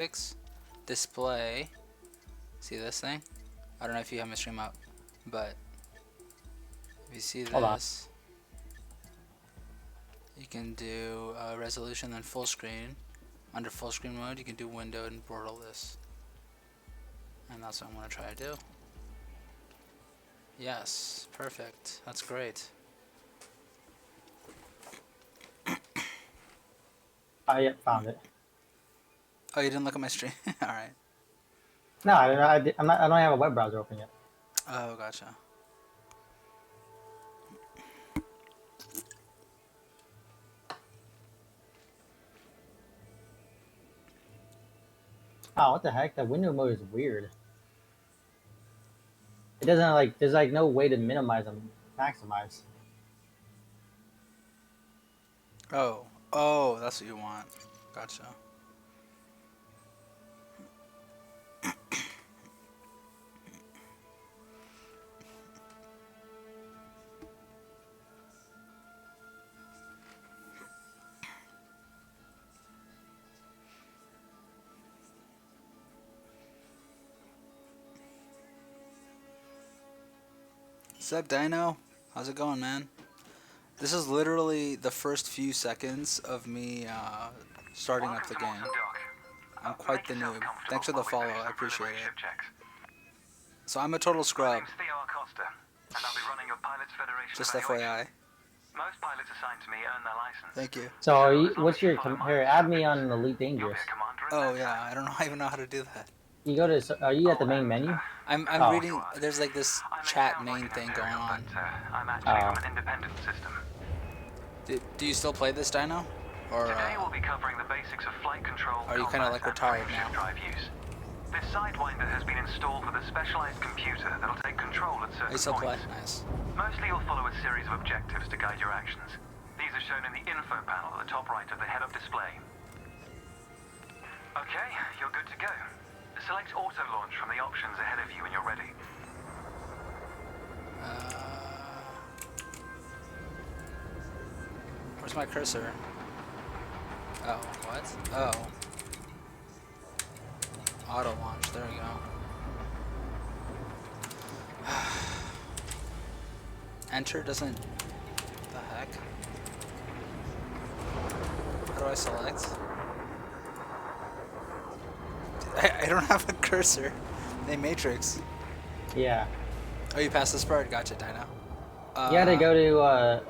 graphics, display. See this thing? I don't know if you have my stream up, but if you see this, you can do resolution and full screen. Under full screen mode, you can do window and borderless. And that's what I'm going to try to do. Yes, perfect. That's great. I found it. Oh, you didn't look at my stream? Alright. No, I don't have a web browser open yet. Oh, gotcha. Oh, what the heck? That window mode is weird. It doesn't like, there's like no way to minimize and maximize. Oh, that's what you want. Gotcha. What's up, Dino? How's it going, man? This is literally the first few seconds of me starting up the game. I'm quite the noob. Thanks for the follow, I appreciate it. So I'm a total scrub. Just FYI. Most pilots assigned to me earn their license. Thank you. So, what's your here? Add me on Elite Dangerous. Oh yeah, I don't even know how to do that. You go to. Are you at the main menu? I'm reading. There's like this chat main thing going on. I'm actually from an independent system. Do you still play this, Dino? Or Today we'll be covering the basics of flight control. are you kind of like retired now? Drive use. This sidewinder has been installed with a specialized computer that'll take control at certain I still play. points. Nice. Mostly you'll follow a series of objectives to guide your actions. These are shown in the info panel at the top right of the head-up display. Okay, you're good to go. Select auto launch from the options ahead of you when you're ready. Where's my cursor? Oh, what? Oh. Auto launch, there we go. Enter doesn't... What the heck? How do I select? I don't have a cursor. They Matrix. Yeah. Oh, you passed this part? Gotcha, Dino. You gotta go to.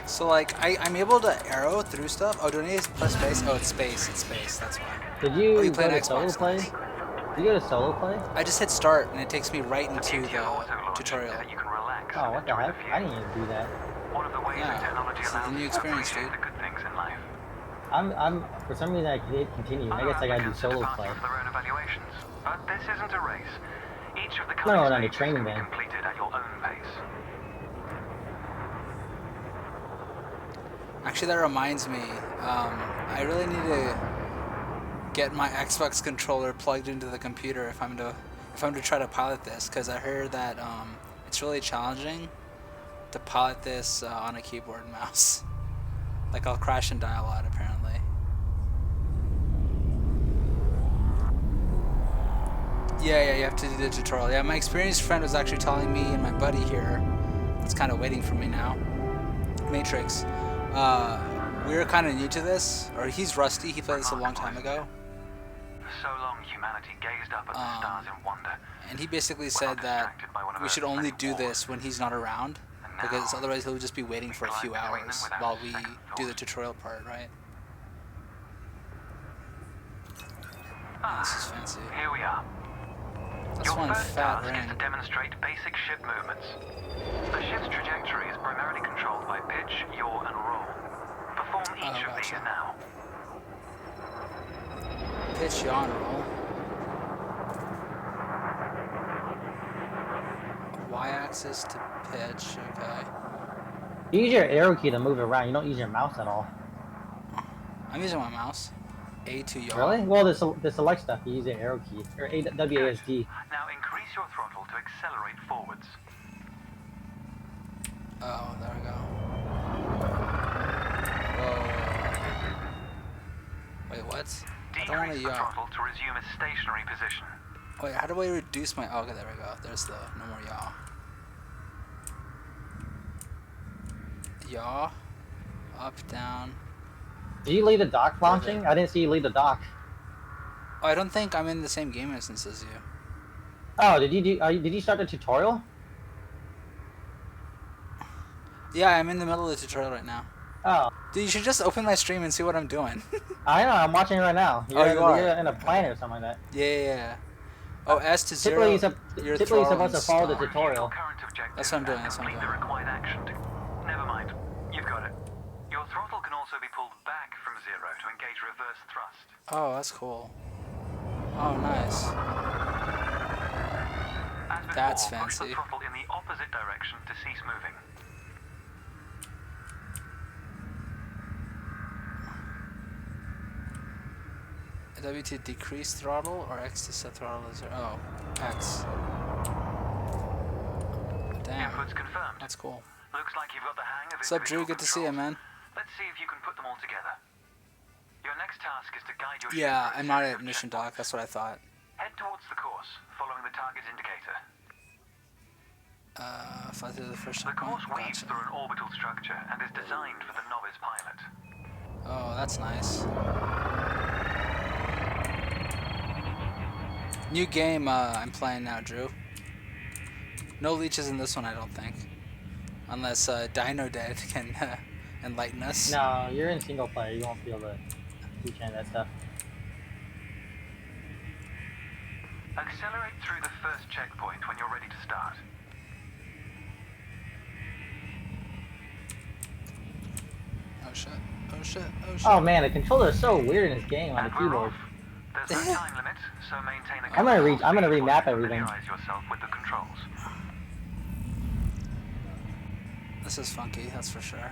So like, I'm able to arrow through stuff. Oh, do I need to press space? Oh, it's space. It's space. That's why. Did you, you play go an to solo Xbox? play? Nice. Did you go to solo play? I just hit start and it takes me right into the tutorial. You can relax Oh, and what the enjoy heck? view. I didn't even do that. One of the ways Yeah, that technology this is allows the new us to experience, appreciate dude. the good things in life. I'm for some reason I hit continue. I guess I gotta do solo play. For their own evaluations, but this isn't a race. Each of the No, cutting not a stages training can be van. completed at your own pace. Actually, that reminds me. I really need to get my Xbox controller plugged into the computer if I'm to try to pilot this, because I heard that it's really challenging to pilot this on a keyboard and mouse. Like I'll crash and die a lot, apparently. Yeah, you have to do the tutorial. Yeah, my experienced friend was actually telling me, and my buddy here, that's kind of waiting for me now, Matrix. We're kind of new to this, or he's rusty. He played this a long time ago. So long humanity gazed up at the stars in wonder. And he basically said that we should only do this when he's not around, because otherwise he'll just be waiting for a few hours while we do the tutorial part, right? This is fancy. Here we are. That's Your one first fat task is ring. to demonstrate basic ship movements. The ship's trajectory is primarily controlled by pitch, yaw, and roll. Perform each of these gotcha. now. Pitch, yaw, and roll. Y-axis to pitch, okay. You use your arrow key to move it around. You don't use your mouse at all. I'm using my mouse. A to yaw. Really? Well, the select stuff. You use your arrow key or WASD. Now increase your throttle to accelerate forwards. Oh, there we go. Whoa. Wait, what? don't want to Decrease the yaw. throttle to resume its stationary position. Wait, how do I reduce my... Okay, there we go. There's the no more yaw. Yaw. Up, down. Did you leave the dock launching? I didn't see you leave the dock. Oh, I don't think I'm in the same game instance as you. Oh, did you start the tutorial? Yeah, I'm in the middle of the tutorial right now. Oh, Dude, you should just open my stream and see what I'm doing. I know. I'm watching it right now. Oh, you are? You're in a planet or something like that. Yeah. Oh, S to Typically, 0. you're supposed to follow the stop. tutorial. Current objective That's what I'm doing, and that's what I'm complete the doing. required action. Never mind. You've got it. Your throttle can also be pulled back from 0 to engage reverse thrust. Oh, that's cool. Oh, nice. As before, That's push fancy. the throttle in the opposite direction to cease moving. W to decrease throttle or X to set throttle to 0? Oh, X. Damn. Inputs confirmed. That's cool. Looks like you've got the hang of What's up, Drew? individual Good to see you, controls. man. Let's see if you can put them all together. Your next task is to guide your Yeah, ship I'm through not a at series of mission dock. checkpoints. That's what I thought. Head towards the course, following the target indicator. Fly through the first The course checkpoint. weaves Gotcha. through an orbital structure and is designed for the novice pilot. Oh, that's nice. New game I'm playing now, Drew. No leeches in this one, I don't think. Unless Dino Dead can enlighten us. No, you're in single player. You won't be able to teach any of that stuff. Accelerate through the first checkpoint when you're ready to start. Oh shit. Oh shit. Oh shit. Oh man, the controller is so weird in this game on the And we're keyboard. off. There's no time limit, so maintain a I'm gonna speed remap before you everything. Familiarize yourself with the controls. This is funky, that's for sure.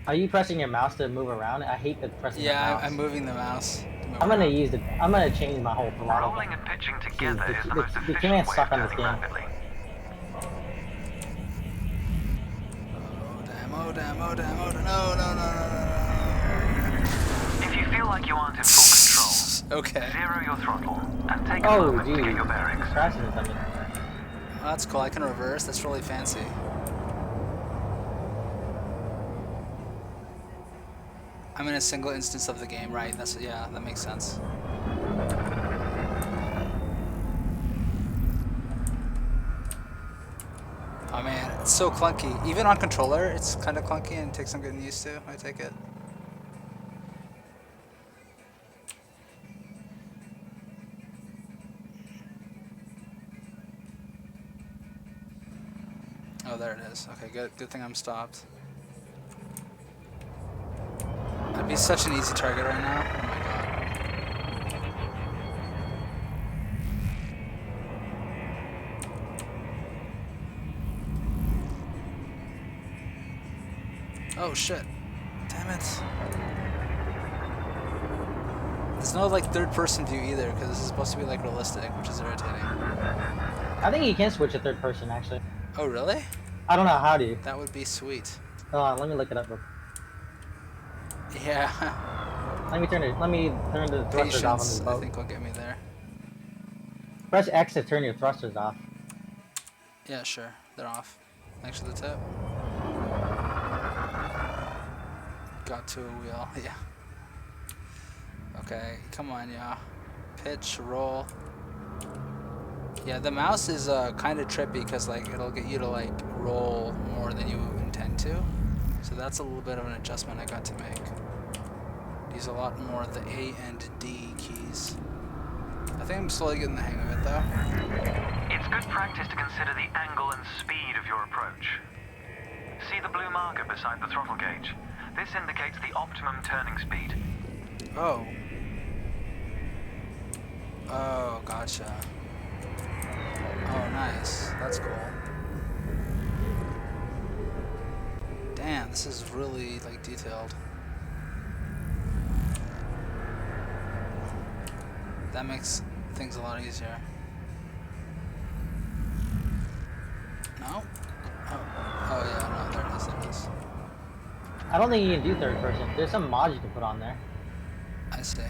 Are you pressing your mouse to move around? I hate the pressing the Yeah, mouse. I'm moving the mouse. I'm gonna change my whole throttle. Rolling and pitching together the- is the the- most the efficient commands way suck of on this turning game. rapidly. Oh damn, oh damn, oh damn, oh damn. No, no, no, no, no, no. If you feel like you aren't in full control, Okay. zero your throttle and take a Oh, moment to dude. get your bearings. Crashing or something. Oh, that's cool, I can reverse. That's really fancy. I'm in a single instance of the game, right? That's yeah, that makes sense. Oh man, it's so clunky. Even on controller, it's kind of clunky and takes some getting used to. I take it. Oh, there it is. Okay, good. Good thing I'm stopped. I'd be such an easy target right now. Oh my god. Oh shit. Damn it. There's no like third person view either because this is supposed to be like realistic, which is irritating. I think you can switch to third person actually. Oh really? I don't know how to. That would be sweet. Hold on, let me look it up. Yeah. Let me turn the thrusters off on Patience, this I boat. think will get me there. Press X to turn your thrusters off. Yeah, sure. They're off. Thanks for the tip. Got to a wheel. Yeah. Okay, come on, yeah. Pitch, roll. Yeah, the mouse is kind of trippy because like it'll get you to like roll more than you intend to. So that's a little bit of an adjustment I got to make. Use a lot more of the A and D keys. I think I'm slowly getting the hang of it though. It's good practice to consider the angle and speed of your approach. See the blue marker beside the throttle gauge? This indicates the optimum turning speed. Oh. Oh, gotcha. Oh, nice. That's cool. Damn, this is really, like, detailed. That makes things a lot easier. No? Oh yeah, no, there it is, there it is. I don't think you can do third person. There's some mods you can put on there. I see.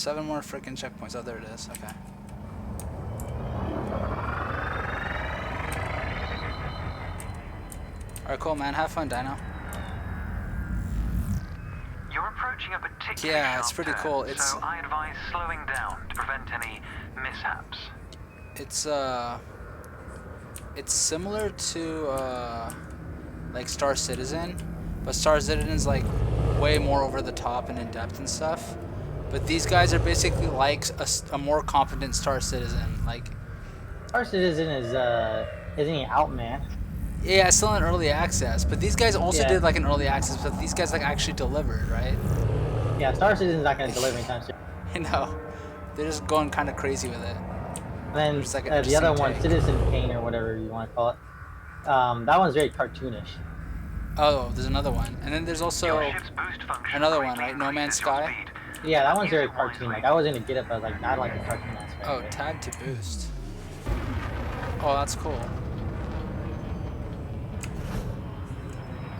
7 more freaking checkpoints. Oh, there it is. Okay. Alright, cool, man. Have fun, Dino. You're approaching a particularly Yeah, sharp it's pretty turn, cool. It's so I advise slowing down to prevent any mishaps. it's similar to like Star Citizen, but Star Citizen's like way more over the top and in depth and stuff. But these guys are basically like a more competent Star Citizen. Like, Star Citizen is isn't he out, man? yeah, it's still in early access, but these guys also Yeah. did like an early access, but these guys like actually delivered, right? Yeah, Star Citizen's not gonna deliver anytime soon. You know, they're just going kind of crazy with it. And then Just like an the other interesting one, take. Citizen Kane or whatever you want to call it, that one's very cartoonish. Oh, there's another one, and then there's also Your ship's boost function another one, greatly right? No Man's increases your Sky. speed. Yeah, that one's Use very it wisely. cartoon. Like I was gonna get it, but like not like the cartoon aspect. Oh, of it. tab to boost. Oh, that's cool.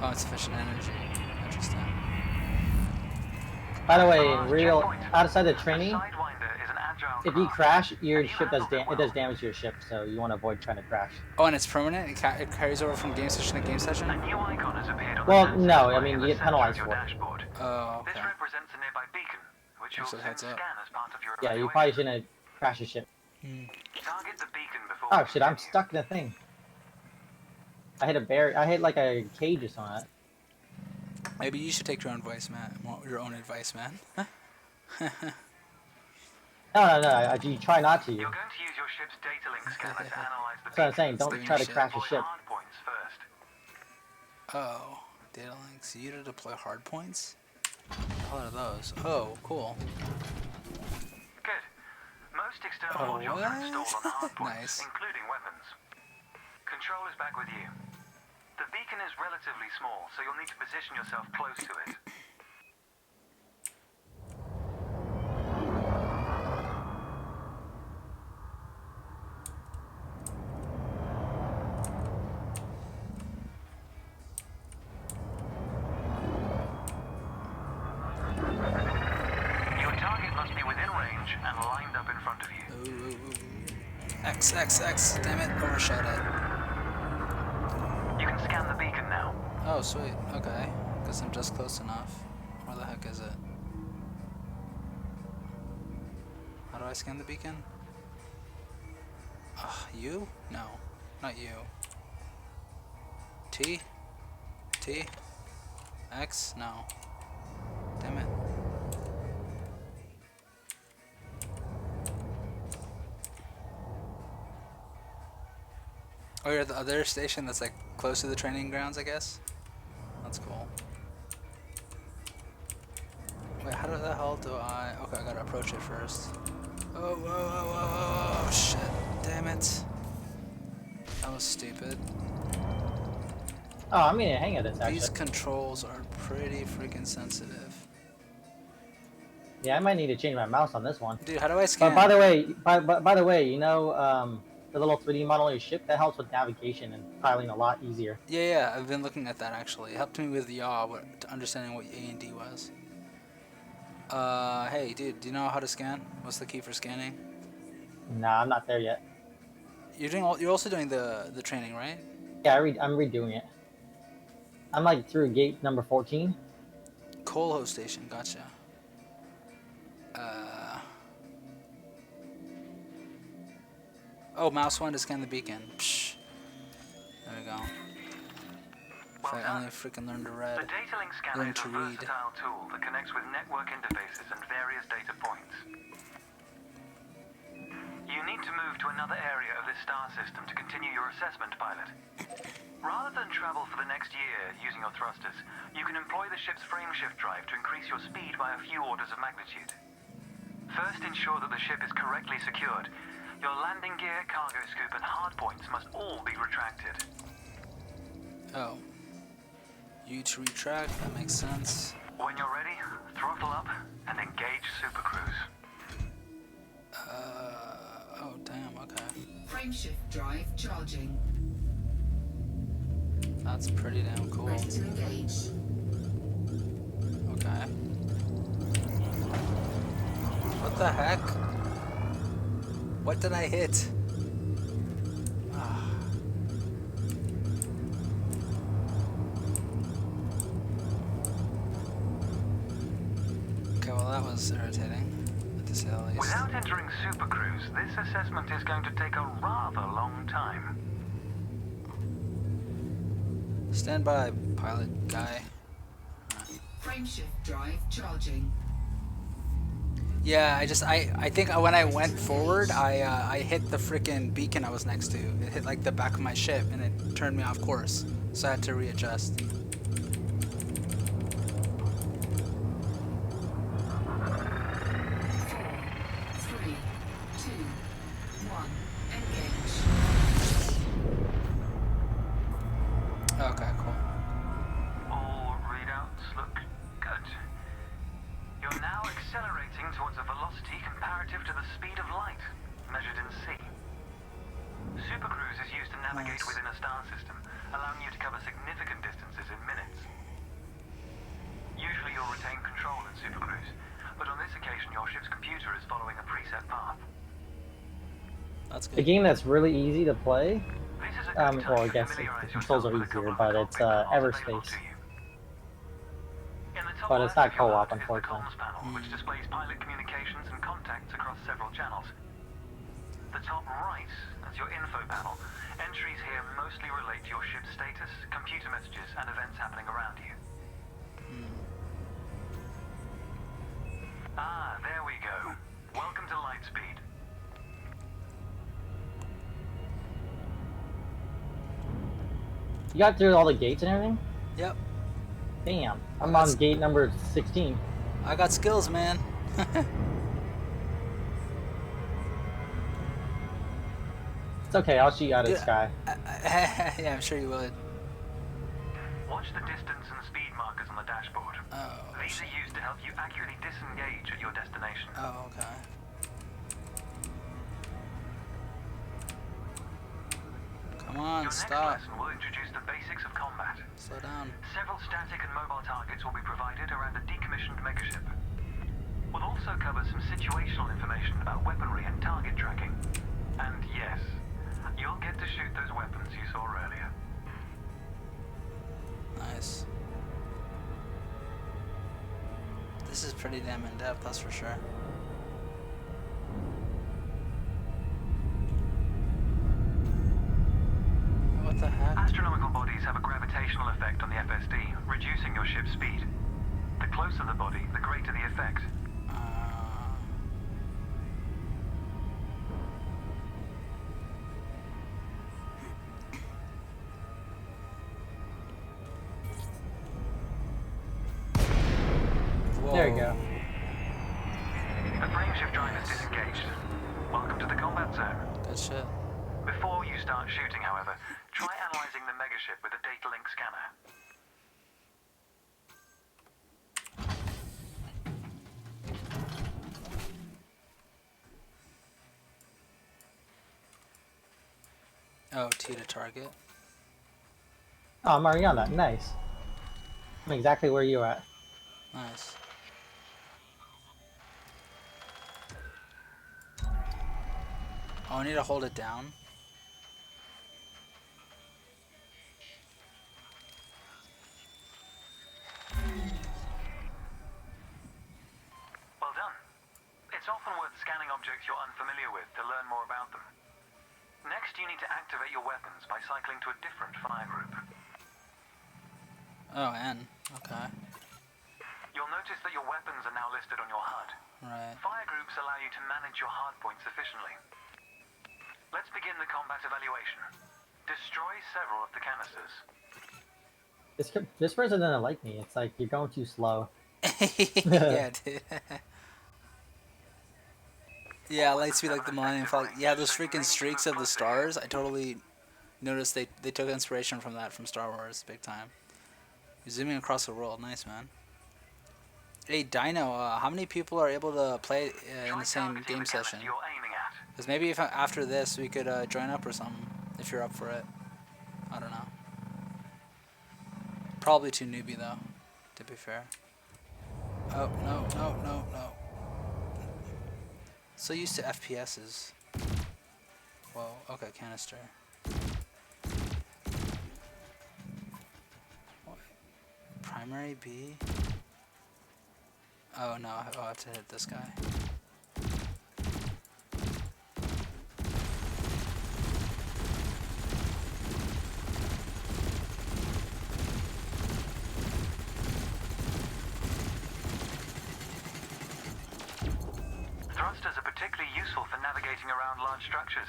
Oh, it's efficient energy. Interesting. By the way, in Last real checkpoint. outside the The training, Sidewinder is an agile if you craft. crash, your And you ship does handled it it does well. damage to your ship, so you want to avoid trying to crash. Oh, and it's permanent? It carries over from game session to game session? A new icon has appeared on Well, the no, sensor I mean, in you the get center penalized of for your it. dashboard. Oh, This okay. represents a nearby beacon, which you'll Actually soon heads up. scan as part of your Yeah, you evaluation. probably shouldn't crash your ship. Target the beacon before Oh we shit, I'm continue. stuck in a thing. I hit a barrier. I hit like a cage or something. Maybe you should take your own advice, man. Your own advice, man. No. You try not to. You're going to use your ship's data link scanner to analyze the That's what I'm beacon. saying. Don't Steven try to shit. crash your Deploy ship. hard points first. Oh, data links. You to deploy hard points? What are those? Oh, cool. Good. Most external Oh, modules are what? installed on hard points, Nice. including weapons. Control is back with you. The beacon is relatively small, so you'll need to position yourself close to it. Your target must be within range and lined up in front of you. Ooh. X. Damn it, overshot it. You can scan the beacon now. Oh, sweet. Okay. Guess I'm just close enough. Where the heck is it? How do I scan the beacon? You? No. Not you. T? T? X? No. Damn it. Oh, you're at the other station that's like close to the training grounds, I guess? That's cool. Wait, how the hell do I... Okay, I gotta approach it first. Oh, shit. Damn it. That was stupid. Oh, I'm gonna hang at this These actually. controls are pretty freaking sensitive. Yeah, I might need to change my mouse on this one. Dude, how do I scan? But by the way, by the way, you know, the little 3D model of your ship that helps with navigation and piloting a lot easier. Yeah, I've been looking at that actually. It helped me with yaw, understanding what A and D was. Hey, dude, do you know how to scan? What's the key for scanning? Nah, I'm not there yet. You're also doing the training, right? Yeah, I'm redoing it. I'm like through gate number 14. Coal host station, gotcha. Oh, mouse 1 to scan the beacon. Psh. There we go. If Well I done. only freaking learned to read. The data link scanner Learn is a to read. versatile tool that connects with network interfaces and various data points. You need to move to another area of this star system to continue your assessment, pilot. Rather than travel for the next year using your thrusters, you can employ the ship's frameshift drive to increase your speed by a few orders of magnitude. First, ensure that the ship is correctly secured. Your landing gear, cargo scoop, and hardpoints must all be retracted. Oh. U to retract, that makes sense. When you're ready, throttle up and engage Super Cruise. Oh damn, okay. Frameshift drive charging. That's pretty damn cool. Ready to engage. Okay. What the heck? What did I hit? Ah. Okay, well that was irritating, to say the least. Without entering Super Cruise, this assessment is going to take a rather long time. Stand by, pilot guy. Frameshift drive charging. Yeah, I think when I went forward, I hit the freaking beacon I was next to. It hit like the back of my ship, and it turned me off course. So I had to readjust. 3, 2, 1. Engage. Okay, cool. All readouts look good. You're now accelerating towards a velocity comparative to the speed of light, measured in C. Supercruise is used to navigate Nice. within a star system, allowing you to cover significant distances in minutes. Usually you'll retain control in Supercruise, but on this occasion your ship's computer is following a preset path. That's A good. game that's really easy to play. This is a good time Well, I to guess the familiarize controls yourself are with a couple easier, of but the it's cockpit panels available Everspace. to you. In the top But it's left not of your co-op, HUD is the unfortunately. comms panel, which displays pilot communications and contacts across several channels. The top right is your info panel. Entries here mostly relate to your ship's status, computer messages, and events happening around you. Ah, there we go. Welcome to Lightspeed. You got through all the gates and everything? Yep. Damn. I'm That's- on gate number 16. I got skills, man. It's okay, I'll shoot you out of the Dude, sky. Yeah, I'm sure you would. Watch the distance and speed markers on the dashboard. Oh, These are used to help you accurately disengage at your destination. oh, okay. Come on, Your next stop. lesson will introduce the basics of combat. Slow down. Several static and mobile targets will be provided around a decommissioned megaship. We'll also cover some situational information about weaponry and target tracking. And yes, you'll get to shoot those weapons you saw earlier. Nice. This is pretty damn in-depth, that's for sure. What the heck? Astronomical bodies have a gravitational effect on the FSD, reducing your ship's speed. The closer the body, the greater the effect. Whoa. There you go. The frameshift drive is disengaged. Welcome to the combat zone. Good shit. Before you start shooting, however, try analyzing the megaship with a data link scanner. Oh, T to target. Oh, I'm already on that. Nice. I'm exactly where you're at. Nice. Oh, I need to hold it down. Well done. It's often worth scanning objects you're unfamiliar with to learn more about them. Next, you need to activate your weapons by cycling to a different fire group. Oh, N. Okay. You'll notice that your weapons are now listed on your HUD. Right. Fire groups allow you to manage your hard points efficiently. Let's begin the combat evaluation. Destroy several of the canisters. This person doesn't like me. It's like, you're going too slow. Yeah, dude. Yeah, Lightspeed like the Millennium Falcon. Yeah, those freaking streaks of the stars. I totally noticed they took inspiration from that from Star Wars, big time. You're zooming across the world, nice man. Hey Dino, how many people are able to play in Try the same targeting game the canister session? you're aiming at. Because maybe if after this we could join up or something, if you're up for it. I don't know. Probably too newbie though, to be fair. Oh, no, no, no, no. So used to FPSs. Whoa, okay, canister. What? Primary B? Oh no, I'll have to hit this guy. Thrusters are particularly useful for navigating around large structures.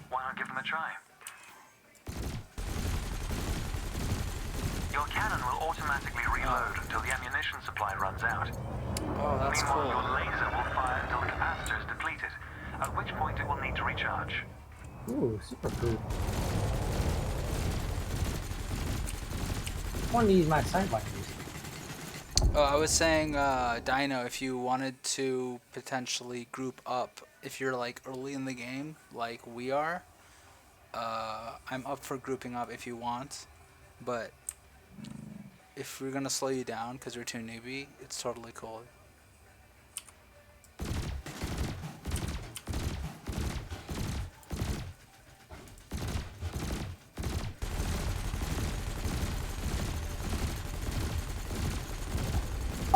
Why not give them a try? Your cannon will automatically reload until the ammunition supply runs out. Oh, that's Meanwhile, cool. your laser will fire until the capacitor is depleted, at which point it will need to recharge. Ooh, super cool. I wanted to use my sidewinders. Oh, I was saying, Dino, if you wanted to potentially group up, if you're like early in the game, like we are, I'm up for grouping up if you want, but if we're gonna slow you down because you're too newbie, it's totally cool.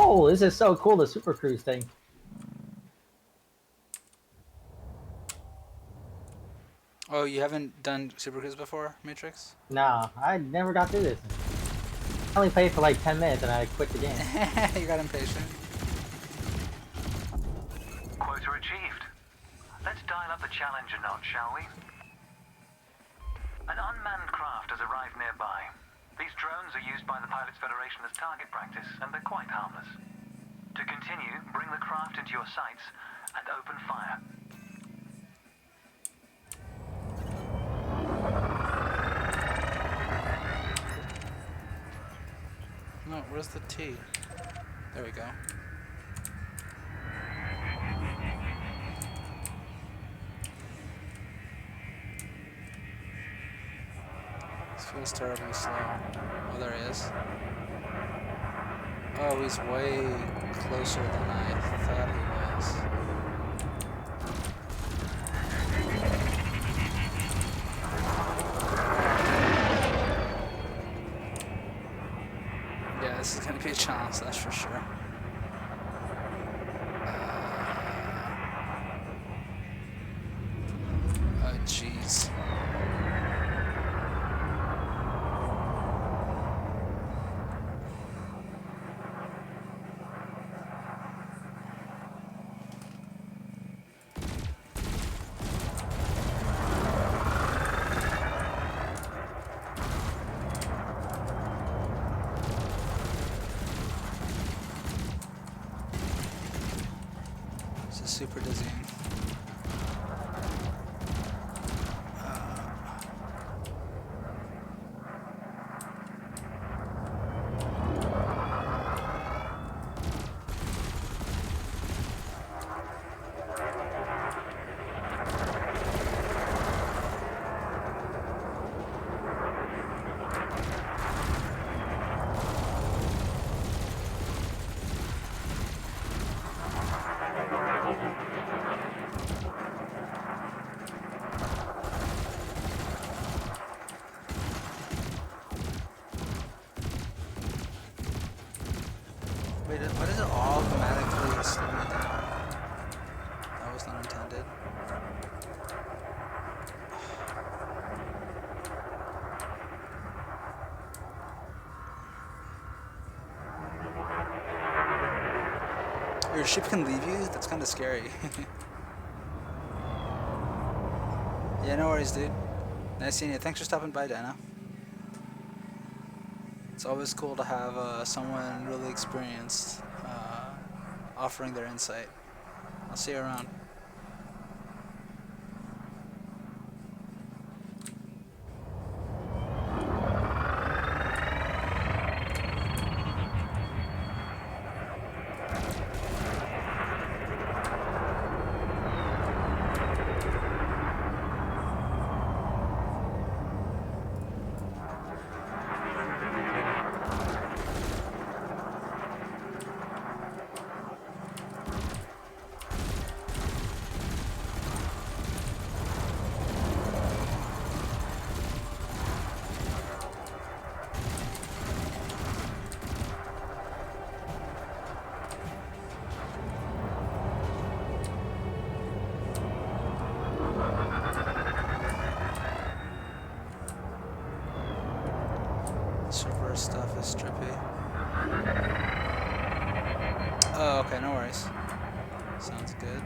Oh, this is so cool, the Super Cruise thing. Oh, you haven't done Super Cruise before, Matrix? Nah, I never got through this. I only played for like 10 minutes and I quit the game. You got impatient. Quota achieved. Let's dial up the challenge a notch, shall we? An unmanned craft has arrived nearby. These drones are used by the Pilots Federation as target practice, and they're quite harmless. To continue, bring the craft into your sights and open fire. No, where's the T? There we go. This feels terribly slow. Oh, there he is. Oh, he's way closer than I thought he was. Yeah, this is gonna be a challenge, that's for sure. Oh, jeez. This is super dizzying. Wait, why does it automatically slow me down? That was not intended. Your ship can leave you? That's kind of scary. Yeah, no worries, dude. Nice seeing you. Thanks for stopping by, Dana. It's always cool to have someone really experienced offering their insight. I'll see you around. stuff is trippy. Oh, okay, no worries. Sounds good.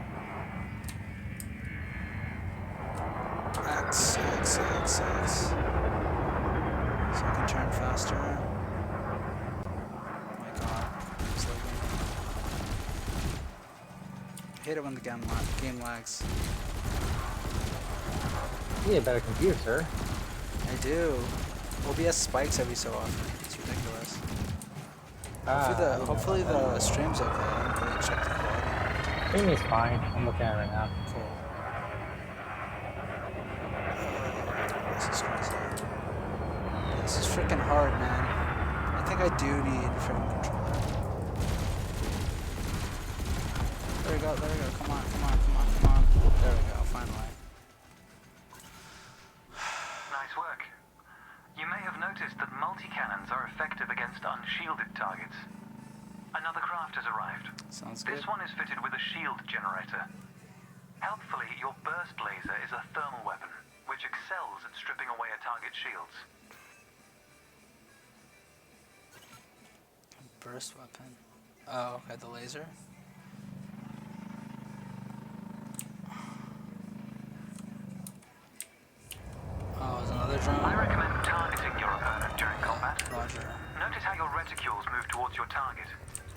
X. So I can turn faster. Oh my god, it's lagging. I hate it when the game lags. You need a better computer, sir. I do. OBS spikes every so often. It's ridiculous. Hopefully the stream's okay. I haven't really checked the quality. Streaming's fine. I'm looking at it right now. Cool. This is crazy. This is freaking hard, man. I think I do need a freaking controller. There we go. Come on. There we go, finally. Nice work. You may have noticed that multi-cannons are effective against unshielded targets. Another craft has arrived. Sounds good. This one is fitted with a shield generator. Helpfully, your burst laser is a thermal weapon, which excels at stripping away a target's shields. Burst weapon. Oh, okay, the laser. Oh, there's another drone. I recommend targeting your opponent during combat. Roger. Notice how your reticules move towards your target.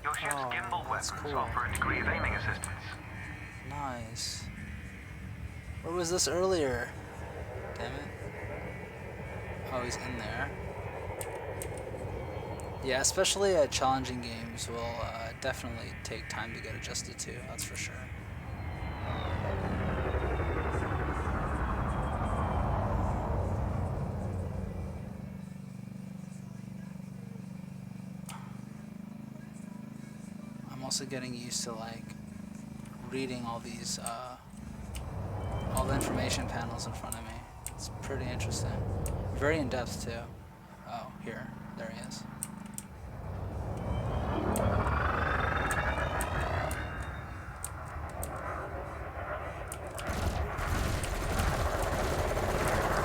Your ship's gimbal that's weapons cool. offer a degree of aiming assistance. Nice. Where was this earlier? Damn it. Oh, he's in there. Yeah, especially challenging games will definitely take time to get adjusted to, that's for sure. I'm also getting used to like reading all these all the information panels in front of me. It's pretty interesting. Very in depth too. Oh, here. There he is.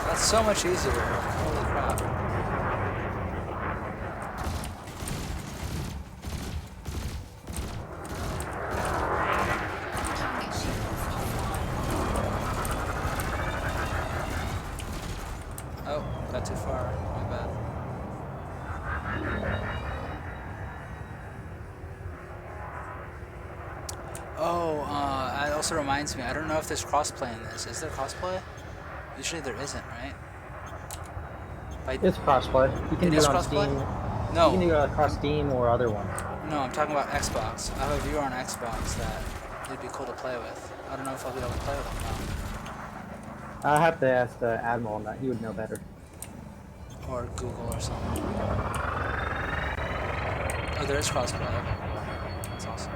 That's so much easier. Holy crap. Target shields offline. Oh, got too far. My bad. Oh, it also reminds me, I don't know if there's crossplay in this. Is there crossplay? Usually there isn't, right? It's crossplay. You can It do is it on crossplay? Steam. No. You can do it across Steam or other ones. No, I'm talking about Xbox. I have a viewer on Xbox that it'd be cool to play with. I don't know if I'll be able to play with him now. I have to ask the Admiral on that. He would know better. Or Google or something. Oh, there is crossplay. That's awesome.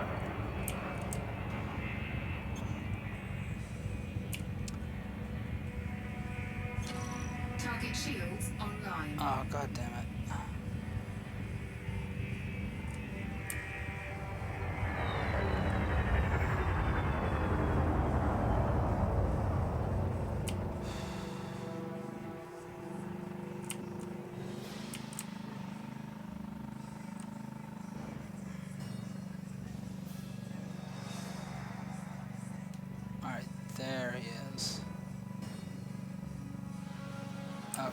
Target shields online. Oh, god damn it. Alright, there he is. Okay.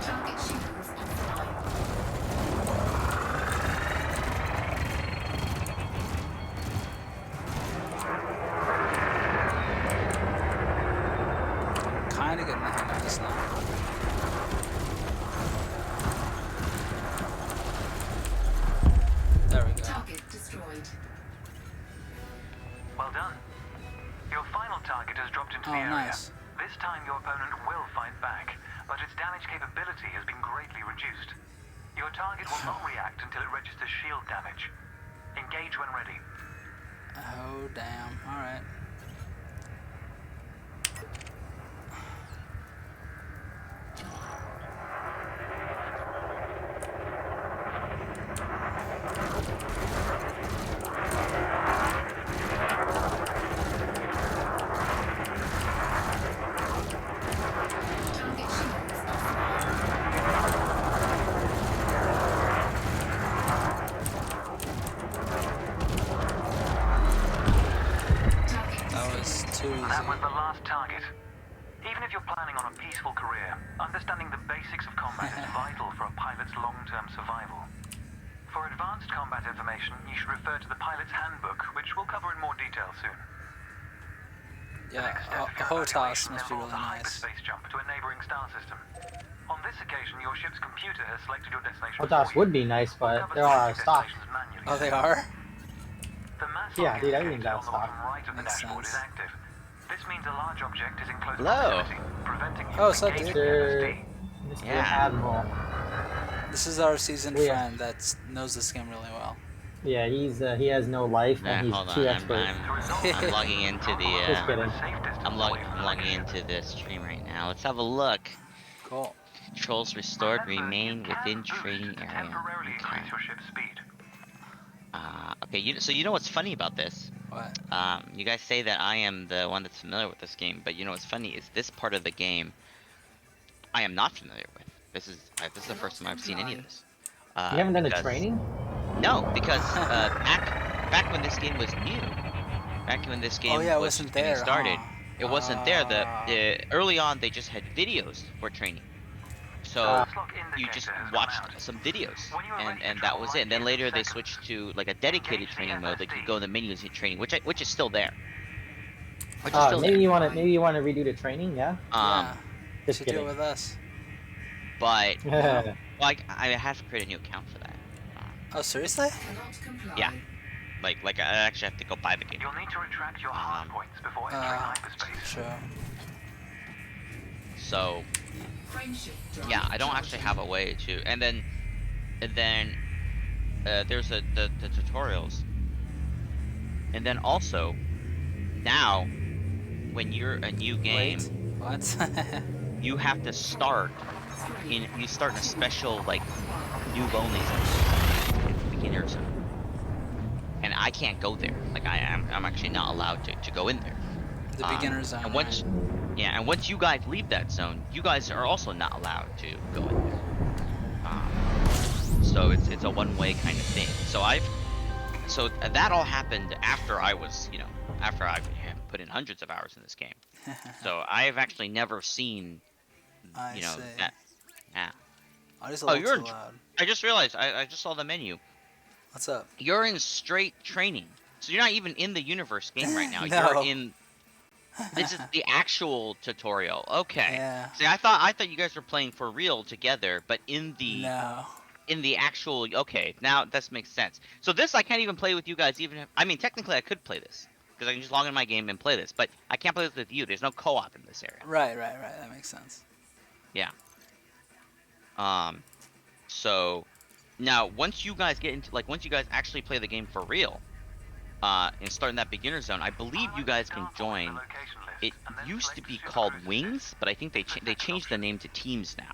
Target shields offline. Kinda getting the hang of this now. There we go. Target destroyed. Well done. Your final target has dropped into Oh, the area. nice. This time your opponent will fight back, but its damage capability has been greatly reduced. Your target will not react until it registers shield damage. Engage when ready. Oh, damn. Alright. Too easy. That was the last target. Even if you're planning on a peaceful career, understanding the basics of combat is vital for a pilot's long-term survival. For advanced combat information, you should refer to the pilot's handbook, which we'll cover in more detail soon. Yeah, Next step a for your HOTAS evaluation must be involves really a nice. hyperspace jump to a neighboring star system. On this occasion, your ship's computer has selected your destination. HOTAS would be nice, but they're all out of stock. Oh, they are? The mass Yeah, dude, locator everything's out of on the bottom stock. right of the Makes dashboard is sense. active. This means a large object is in close Hello. proximity, preventing you Oh, from what's up, engaging dude? the Mr. MSD. Yeah. Admiral. This is our seasoned Yeah. friend that knows this game really well. Yeah, he has no life and he's Hold too on. expert. I'm logging into the. Just kidding. I'm logging into this stream right now. Let's have a look. Cool. Controls restored. Remember, Remain you can within boost training to area. temporarily Okay. increase your ship's speed. Okay. So you know what's funny about this? What? You guys say that I am the one that's familiar with this game, but you know what's funny is this part of the game I am not familiar with. This is the first time I've seen any of this. You haven't done a because- training? No, because back when this game was new, back when this game Oh, yeah, it was wasn't getting there, started, huh? it wasn't there. Ah. Early on they just had videos for training, so Lock you indicator just has gone watched out. some videos, When you are ready to and that travel, was it. right And then here, later they second. switched to like a dedicated Engage the training mode that you MSD. go in the menus and training, which is still there. Which is still Maybe there. you want to redo the training, yeah? Yeah. Just Should do kidding. it with us. But Yeah. well, I have to create a new account for that. Oh, seriously? Cannot comply. Yeah. Like I actually have to go buy the game. You'll need to retract your hard points before entering hyperspace. Sure. So Frameshift drive yeah, I don't charging. actually have a way to. And then there's the tutorials. And then also now when you're a new game, Wait. What? you have to start in a special like noob only zone, beginner zone. And I can't go there. Like I'm actually not allowed to go in there. The beginner zone. And once and once you guys leave that zone, you guys are also not allowed to go in there. So it's a one-way kind of thing. So that all happened after I was, after I've put in hundreds of hours in this game. So I've actually never seen, I see. that. Yeah. Oh, just a Oh, little you're too in- loud. I just realized I just saw the menu. What's up? You're in straight training, so you're not even in the universe game right now. No. You're in. This is the actual tutorial. Okay. Yeah. See, I thought you guys were playing for real together, but in the No. in the actual. Okay, now this makes sense. So this I can't even play with you guys. Even if, I mean, technically I could play this because I can just log in my game and play this, but I can't play this with you. There's no co-op in this area. Right. That makes sense. Yeah. So now once you guys get into once you guys actually play the game for real, and start in that beginner zone, I believe you guys can join. It used to be called Wings, but I think they changed the name to Teams now.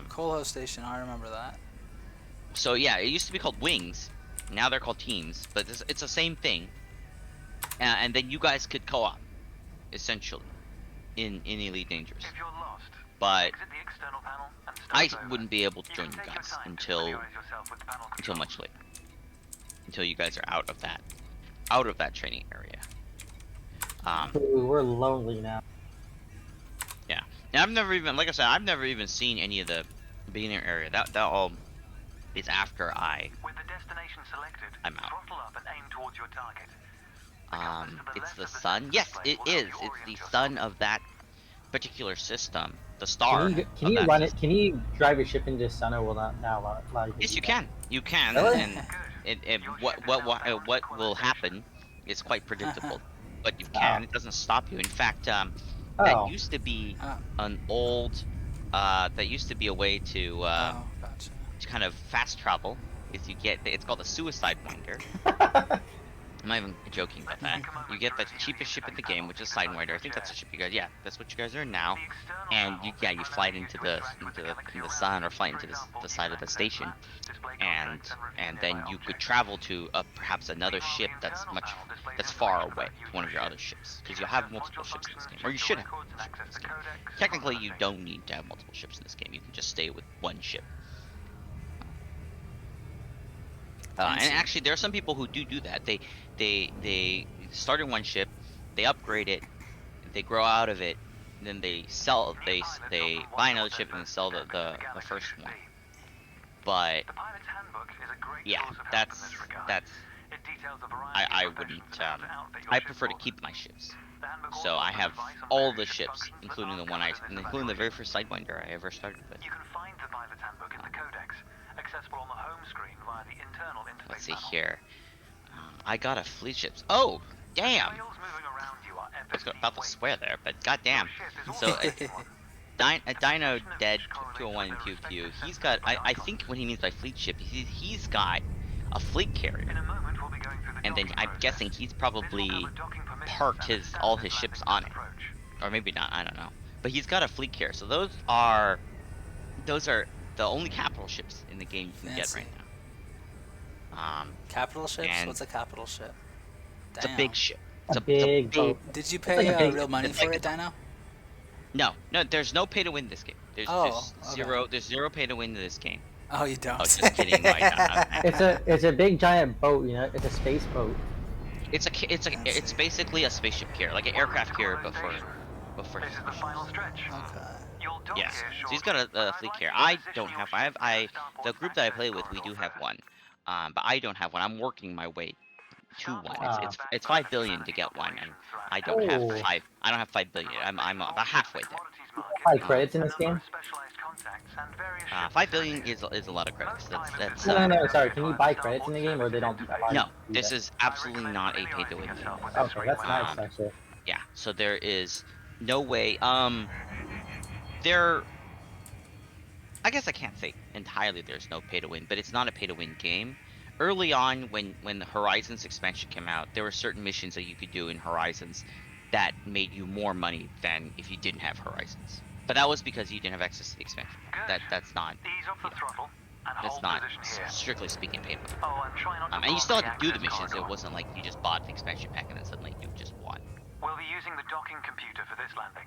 Coal Host Station. I remember that. So yeah, it used to be called Wings. Now they're called Teams, but it's the same thing. And then you guys could co-op, essentially, in Elite Dangerous. If you're lost, But exit the external panel and I start over. wouldn't be able to You join can you take your guys time to until familiarize yourself with the panel controls. much later. Until you guys are out of that training area. Ooh, we're lonely now. Yeah. And I've never even, like I said, I've never even seen any of the beginner area. That all is after I. With the destination selected, I'm out. throttle up and aim towards your target. It's the sun. Yes, it is. It's the sun of that particular system. The star. Can of you that run it? system. Can you drive your ship into the sun, or will not now allow you to Yes, do you that? can. You can. Really? And what will happen is quite predictable. But you can. It doesn't stop you. In fact, that Oh. used to be Oh. an old. That used to be a way to Oh, gotcha. kind of fast travel. Is you get it's called a suicide winder. I'm not even joking about that. You get the cheapest ship in the game, which is Sidewinder. I think that's the ship you guys. Yeah, that's what you guys are in now. And you fly it into the sun or fly into the side of the station, and then you could travel to perhaps another ship that's far away, one of your other ships, because you'll have multiple ships in this game, or you should have multiple ships in this game. Technically, you don't need to have multiple ships in this game. You can just stay with one ship. And Fancy. actually, there are some people who do that. They start in one ship, they upgrade it, they grow out of it, and then they sell. They buy another ship and then sell the first one. But The pilot's handbook is a great yeah, source of help in this regard. that's It details a variety I of wouldn't. professions and how to outfit your I ship prefer to for keep them. my ships. The handbook So also I offers have advice on all various the ship ships, functions that including the aren't one covered in this including the very evaluation. first Sidewinder I ever started with. You can find the pilot's handbook in the codex, accessible on the home screen via the internal interface Let's see panel. here. I got a fleet ships. Oh, damn! Trails moving around you are I was FSD about to weight. swear there, but goddamn. Your ship is So also rated one. Dino Position of Dead each correlates 201 with and their Pew Pew. respective He's sensors got. by I icons. think what he means by fleet ship, he's got a fleet carrier, In a moment, we'll be going through the and then docking I'm process. guessing he's This will probably cover docking permissions parked and the all standard his ships landing on path it, approach. or maybe not. I don't know. But he's got a fleet carrier, so those are the only capital ships in the game you can get Fancy. right now. Capital ships? And What's a capital ship? it's a Damn. big ship. A big boat. Did you It's pay like a big. real money it's for like it, Dino? No, there's no pay to win this game. There's Oh, okay. there's zero pay to win in this game. Oh, you don't. Oh, just kidding. No, I don't. Okay. It's a big giant boat. You know, it's a space boat. It's Fancy. basically a spaceship carrier, like an aircraft carrier, but for This is the final stretch. Okay. You'll dock yes. here So he's shortly, got but a I'd fleet like carrier. you to I position don't your have. ship I in the starport's group that I play access with, we do corridor have first. one. But I don't have one. I'm working my way to one. Starport Ah. It's is backed by 5 billion to 50 get one, and operations I throughout don't have Oh. five. I don't have 5 billion. I'm about halfway there. commodities market, High credits in a this number game. of specialized contacts, and various ship 5 billion facilities. is a lot of credits. Most That's pilots No, no, visit no. Sorry. areas Can you via buy the credits in the game, or they don't Starport allow services you no. to do This that? is I absolutely recommend not a pay to familiarizing win game. yourself with this Okay, rate that's limit. nice actually. Yeah. So there is no way. There. I guess I can't say entirely there's no pay to win, but it's not a pay to win game. Early on, when the Horizons expansion came out, there were certain missions that you could do in Horizons that made you more money than if you didn't have Horizons. But that was because you didn't have access to the expansion. Good. That's not Ease up you the know, throttle and that's hold not position here. strictly speaking pay to win. Oh, and try not to And you block still the had to do the access missions. It corridor. wasn't like you just bought the expansion pack and then suddenly you just won. We'll be using the docking computer for this landing.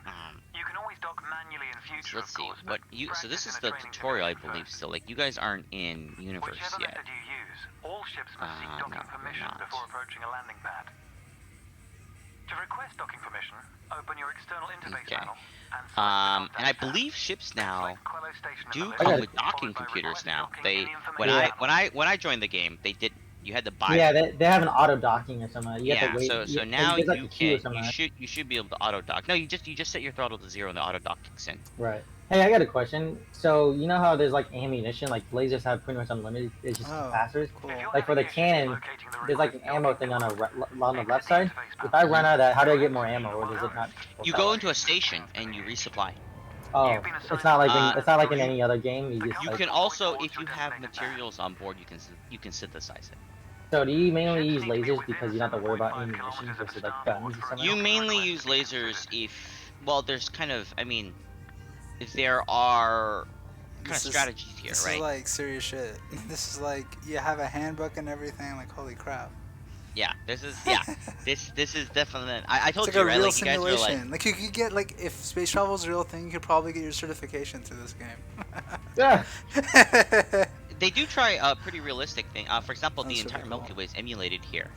You can always dock manually in So future, let's of see course, what but you. So practice this in is a the training tutorial, I simulation believe. first. Still, like you guys aren't in universe Whichever yet. method you use, all ships must seek No, docking we're permission not. before approaching a landing pad. To request docking permission, open your external interface Okay. panel and select the And I contact tab. believe ships now Select Quello Station in do the list, come Okay. with docking followed by computers request now. docking They in the when information panel. I joined the game, they did. You had to buy Yeah, them. they have an auto docking or something. You have Yeah. to wait. So Like, now there's like you a queue or can something. you should be able to auto dock. No, you just set your throttle to 0 and the auto dock kicks in. Right. Hey, I got a question. So you know how there's like ammunition, like lasers have pretty much unlimited. It's just Oh, capacitors. cool. If you're Like for the having issues cannon, locating the there's like an request ammo docking thing on panel, on the left exit side. interface If I panel. run out of that, how do I get more ammo, or does it not? You go into a station and you resupply. Oh, You've been it's assigned not like Uh, it's not like in you- any other game. You just You like. can also, if you have materials on board, you can synthesize it. So do you mainly use lasers because you don't have to worry about ammunition versus like guns or something? You mainly use lasers if, well, there's kind of, I mean, there are kind of strategies here, This right? is like serious shit. This is like you have a handbook and everything. Like holy crap. Yeah, this is definitely. I It's told like you, a right? real Like you guys are simulation. like, Like you could get like if space travel is a real thing, you could probably get your certification through this game. Yeah. they do try a pretty realistic thing. For example, the That's entire really Milky cool. Way is emulated here.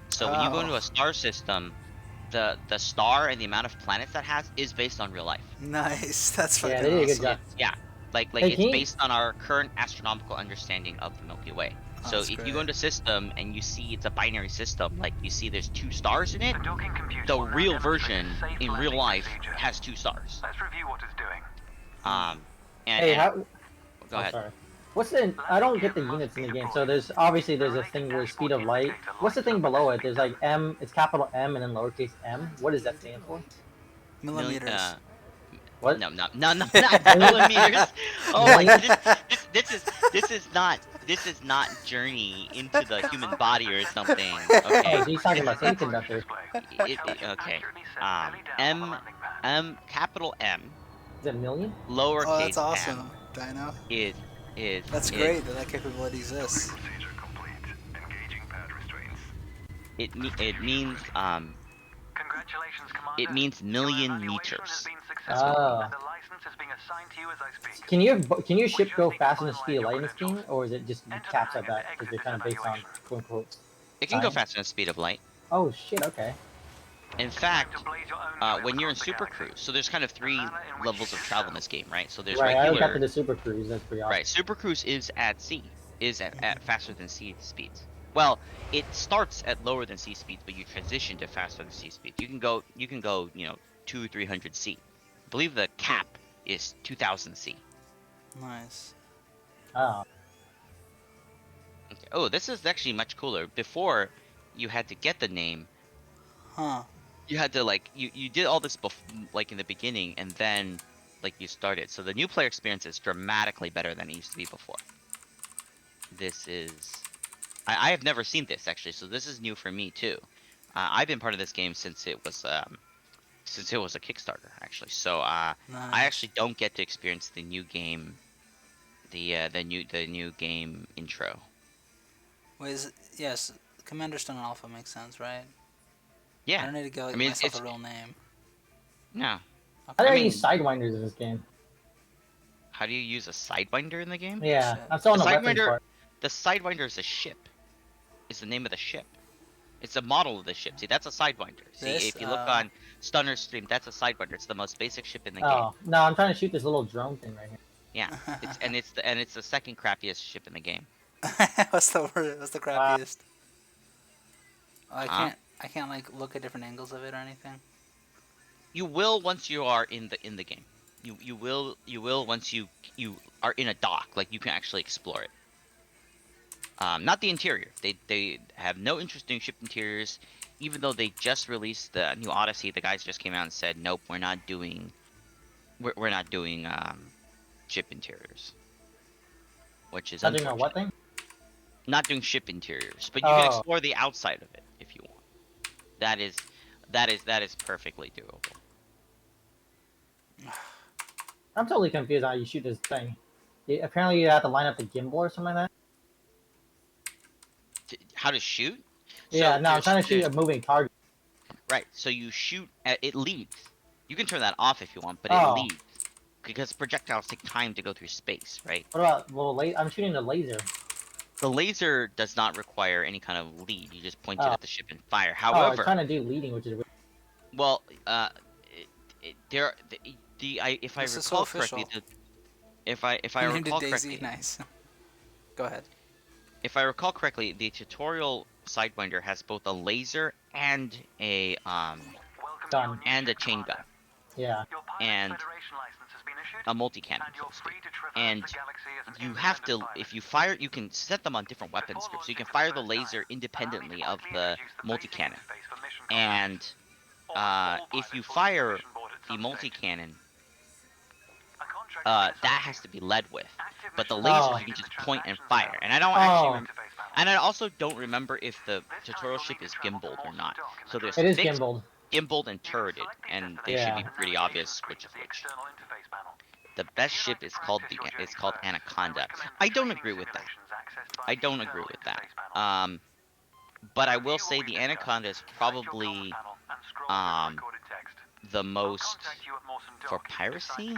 So when you go into Oh. a star system, the star and the amount of planets that has is based on real life. Nice. That's fucking Yeah, they did a good awesome. job. Yeah, like Hey, it's can you- based on our current astronomical understanding of the Milky Way. Oh, So that's if you great. go into system and you see it's a binary system, like you see there's 2 stars in it, The docking computer the will now real demonstrate version a safe in real landing life procedure. has 2 stars. Let's review what it's doing. And, Hey, how? go Oh, ahead. sorry. What's the? I don't get the units in the game. So there's obviously there's a thing with speed of light. What's the thing below it? There's like M. It's capital M and then lowercase m. What does that stand for? Millimeters. What? No, not millimeters. Oh my god, this is not Journey into the human body or something. Oh, Okay. so he's talking about semiconductor. Okay. Capital M, Is it million? lowercase Oh, that's m awesome, Dino. is That's is- great that that capability exists. Procedure complete. Engaging pad restraints. It means Congratulations, Commander. it means Your million evaluation has meters. been successful, Ah. and the license is being assigned to you as I speak. Can your ship go faster than the speed of light in this game, or is it just caps at that because they're kind of based on quote unquote? It can go Science? faster than the speed of light. Oh shit! Okay. In fact, when you're in Super Cruise, so there's kind of 3 levels of travel in this game, right? So there's Right. I got regular. to the Super Cruise. That's pretty awesome. Right, Super Cruise is at sea, is at faster than sea speeds. Well, it starts at lower than sea speeds, but you transition to faster than sea speeds. You can go, 200-300 C. I believe the cap is 2000 C. Nice. Oh. Okay. Oh, this is actually much cooler. Before, you had to get the name. Huh. You had to you did all this in the beginning, and then you started. So the new player experience is dramatically better than it used to be before. This is. I have never seen this actually, so this is new for me too. I've been part of this game since it was a Kickstarter actually. So Nice. I actually don't get to experience the new game, the new game intro. Wait, yes, Commander Stone Alpha makes sense, right? Yeah. I don't need to go get I mean, myself it's a real name. no. How do I I mean- use sidewinders in this game? How do you use a sidewinder in the game? Yeah, Shit. I'm still on The the weapons Sidewinder- part. The sidewinder is a ship. It's the name of the ship. It's a model of the ship. See, that's a sidewinder. See, This, if you look on Stunner's stream, that's a sidewinder. It's the most basic ship in the game. Oh no, I'm trying to shoot this little drone thing right here. Yeah, it's the second crappiest ship in the game. What's the word? What's the crappiest? Oh, I Huh? can't like look at different angles of it or anything. You will once you are in the game. You will once you are in a dock. Like you can actually explore it. Not the interior. They have no interesting ship interiors. Even though they just released the new Odyssey, the guys just came out and said, nope, we're not doing ship interiors. Which is Not doing a unfortunate. what thing? Not doing ship interiors, but you can Oh. explore the outside of it if you want. That is perfectly doable. I'm totally confused how you shoot this thing. Apparently, you have to line up the gimbal or something like that. How to shoot? Yeah, So no, I'm trying to shoot there's- a moving target. Right, so you shoot at it leads. You can turn that off if you want, but it Oh. leads. Because projectiles take time to go through space, right? What about little laser? I'm shooting the laser. The laser does not require any kind of lead. You just point it Oh. at the ship and fire. Oh, it's However, trying to do leading, which is weird. well, if I This is so recall correctly, official. if I You named it recall Daisy. correctly, Nice. Go ahead. if I recall correctly, the tutorial Sidewinder has both a laser and a Done. chain gun, Yeah. and a multi-cannon, so to speak. And you have to, if you fire, you can set them on different weapons groups. So you can fire the laser independently of the multi-cannon. And if you fire the multi-cannon, that has to be led with. But the lasers Oh. you can just point and fire. And I don't actually and I also don't remember if the tutorial ship is gimbaled or not. So there's It is fixed, gimbaled. gimbaled and turreted, and they should be pretty obvious which of which. The best ship is called Anaconda. I don't agree with that. I don't agree with that. But I will say the Anaconda is probably the most for piracy.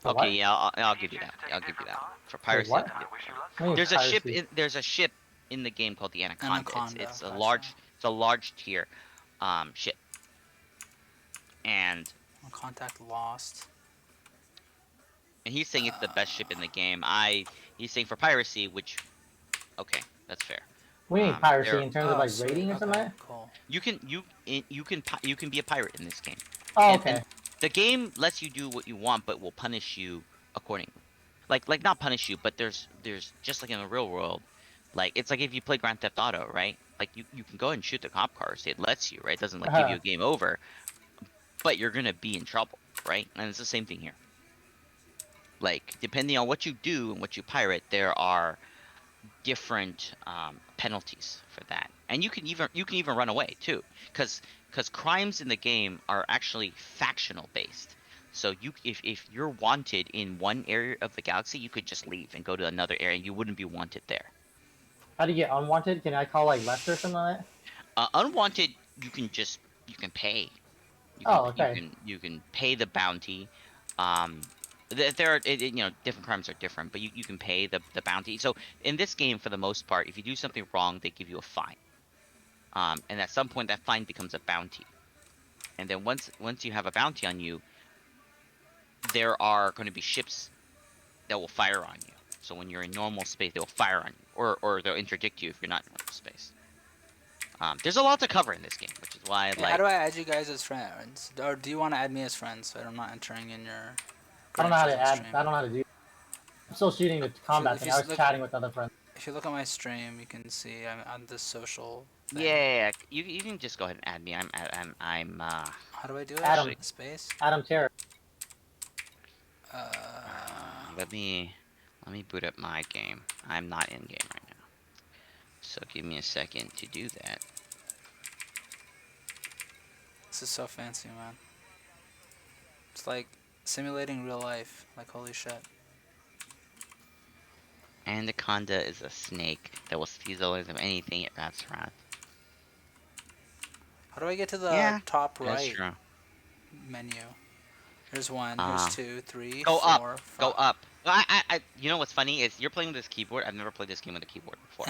For Okay, what? yeah, I'll give you that. I'll give you that. For piracy, what? I'll give you that. What do you mean piracy? There's a ship in the game called the Anaconda. Anaconda, It's a gotcha. large tier ship. And Contact lost. he's saying it's the best ship in the game. He's saying for piracy, which okay, that's fair. We need there- piracy in terms of like sweet. rating or something. Okay, Like that? cool. You can be a pirate in this game. Oh, And- okay. and the game lets you do what you want, but will punish you accordingly. Like not punish you, but there's just like in the real world, like it's like if you play Grand Theft Auto, right? Like you can go and shoot the cop cars. It lets you, right? It doesn't like give you a game over, but you're gonna be in trouble, right? And it's the same thing here. Like depending on what you do and what you pirate, there are different penalties for that, and you can even run away too, because crimes in the game are actually factional based. So if you're wanted in one area of the galaxy, you could just leave and go to another area, and you wouldn't be wanted there. How do you get unwanted? Can I call like Lester or something like that? Unwanted, you can pay. Oh, okay. You can pay the bounty, There are, different crimes are different, but you can pay the bounty. So in this game, for the most part, if you do something wrong, they give you a fine. And at some point, that fine becomes a bounty. And then once you have a bounty on you, there are going to be ships that will fire on you. So when you're in normal space, they'll fire on you, or they'll interdict you if you're not in normal space. There's a lot to cover in this game, which is why I Hey, like. how do I add you guys as friends? Or do you want to add me as friends so I'm not entering in your I don't know how credentials to on add. stream? I don't know how to do. I'm still shooting the combat If thing. you I was look, chatting with other friends. if you look at my stream, you can see I'm on this social thing. Yeah, you can just go ahead and add me. I'm How do I do it? Adam. Space. Adam Terror. let me boot up my game. I'm not in game right now, so give me a second to do that. This is so fancy, man. It's like simulating real life. Like, holy shit. Anaconda is a snake that will seize the lives of anything it wraps around. How do I get to the Yeah, top that's right true. menu? Here's 1, here's 2, 3, Go 4, up. 5. Go up. Well, you know what's funny is you're playing with this keyboard. I've never played this game with a keyboard before.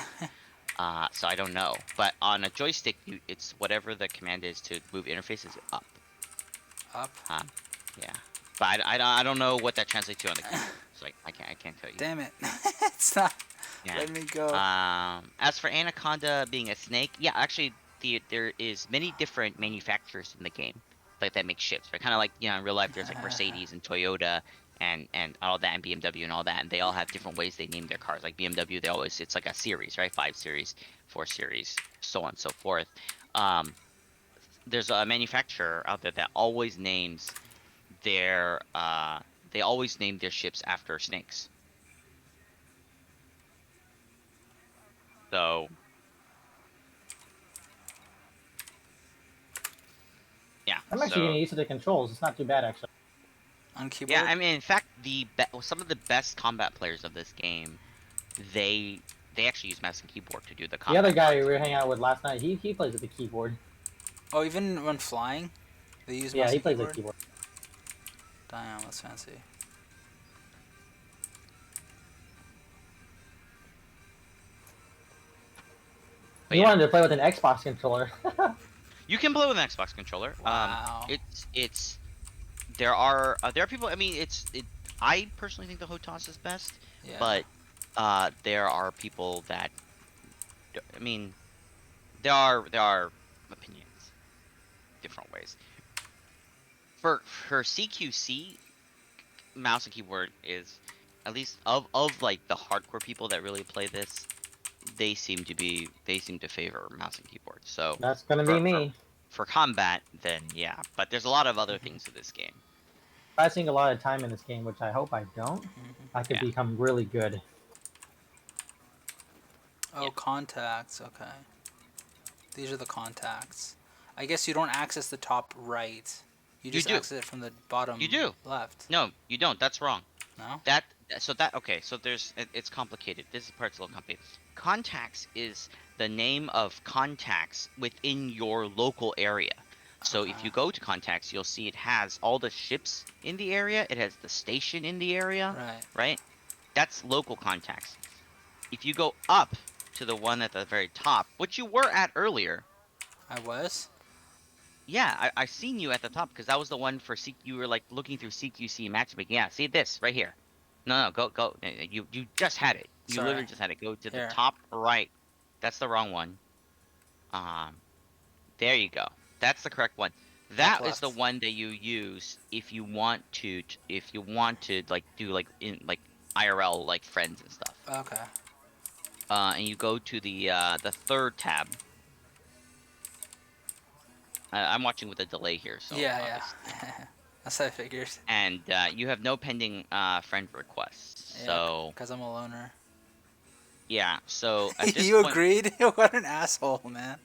So I don't know. But on a joystick, it's whatever the command is to move interfaces up. Up. Yeah. But I don't know what that translates to on the keyboard. So I can't tell you. Damn it. It's not Yeah. letting me go. As for Anaconda being a snake, yeah, actually, there is many different manufacturers in the game, like that make ships. Right, kind of like in real life, there's like Mercedes and Toyota and all that, and BMW and all that, and they all have different ways they name their cars. Like BMW, it's like a series, right? 5 Series, 4 Series, so on and so forth. There's a manufacturer out there that always names their they always name their ships after snakes. So yeah, I'm actually getting used to the controls. It's not too bad actually. On keyboard? yeah. I mean, in fact, some of the best combat players of this game, they actually use mouse and keyboard to do the The combat. other guy parts. we were hanging out with last night, he plays with the keyboard. Oh, even when flying? They use Yeah, mouse he and plays keyboard? with keyboard. Damn, that's fancy. But You yeah, wanted to play with an Xbox controller. you can play with an Xbox controller. Wow. There are people. I mean, I personally think the Hotas is best, Yeah. but there are people that. I mean, there are opinions, different ways. For CQC, mouse and keyboard is, at least of like the hardcore people that really play this, they seem to favor mouse and keyboard. So That's gonna be me. for combat, then yeah. But there's a lot of other things to this game. I spend a lot of time in this game, which I hope I don't. I could Yeah. become really good. Oh, Yeah. contacts. Okay. These are the contacts. I guess you don't access the top right. You just do. access it from the bottom You do. left. No, you don't. That's wrong. No? Okay, so it's complicated. This part's a little complicated. Contacts is the name of contacts within your local area. So if you go to contacts, you'll see it has all the ships in the area. It has the station in the area. Right. Right? That's local contacts. If you go up to the one at the very top, which you were at earlier. I was? Yeah, I seen you at the top because that was the one for you were like looking through CQC matchmaking. Yeah, see this right here. No, go. You just had it. You Sorry. literally just had it. Go to Here. the top right. That's the wrong one. There you go. That's the correct one. That is the left. one that you use if you want to like do like in like IRL like friends and stuff. Okay. And you go to the third tab. I'm watching with a delay here, so yeah. That's what I figured. and you have no pending friend requests. Yeah, So because I'm a loner. yeah, so at this You point, agreed? What an asshole, man.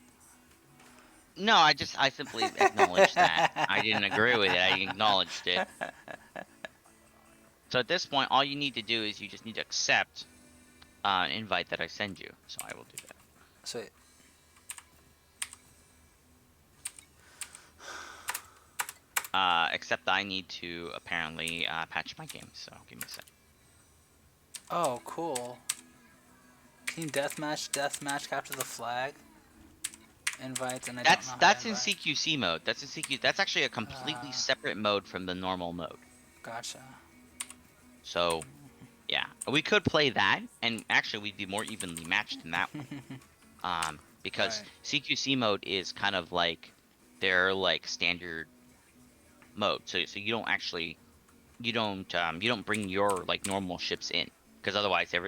no, I simply acknowledged that. I didn't agree with it. I acknowledged it. So at this point, all you need to do is you just need to accept an invite that I send you. So I will do that. Sweet. Except I need to apparently patch my game. So give me a sec. Oh, cool. Team deathmatch, capture the flag. Invites, and I don't know how to That's in invite. CQC mode. That's in CQ. That's actually a completely separate mode from the normal mode. Gotcha. So, yeah, we could play that, and actually we'd be more evenly matched in that one. Because Right. CQC mode is kind of like their like standard mode. So you don't actually you don't bring your like normal ships in, because otherwise it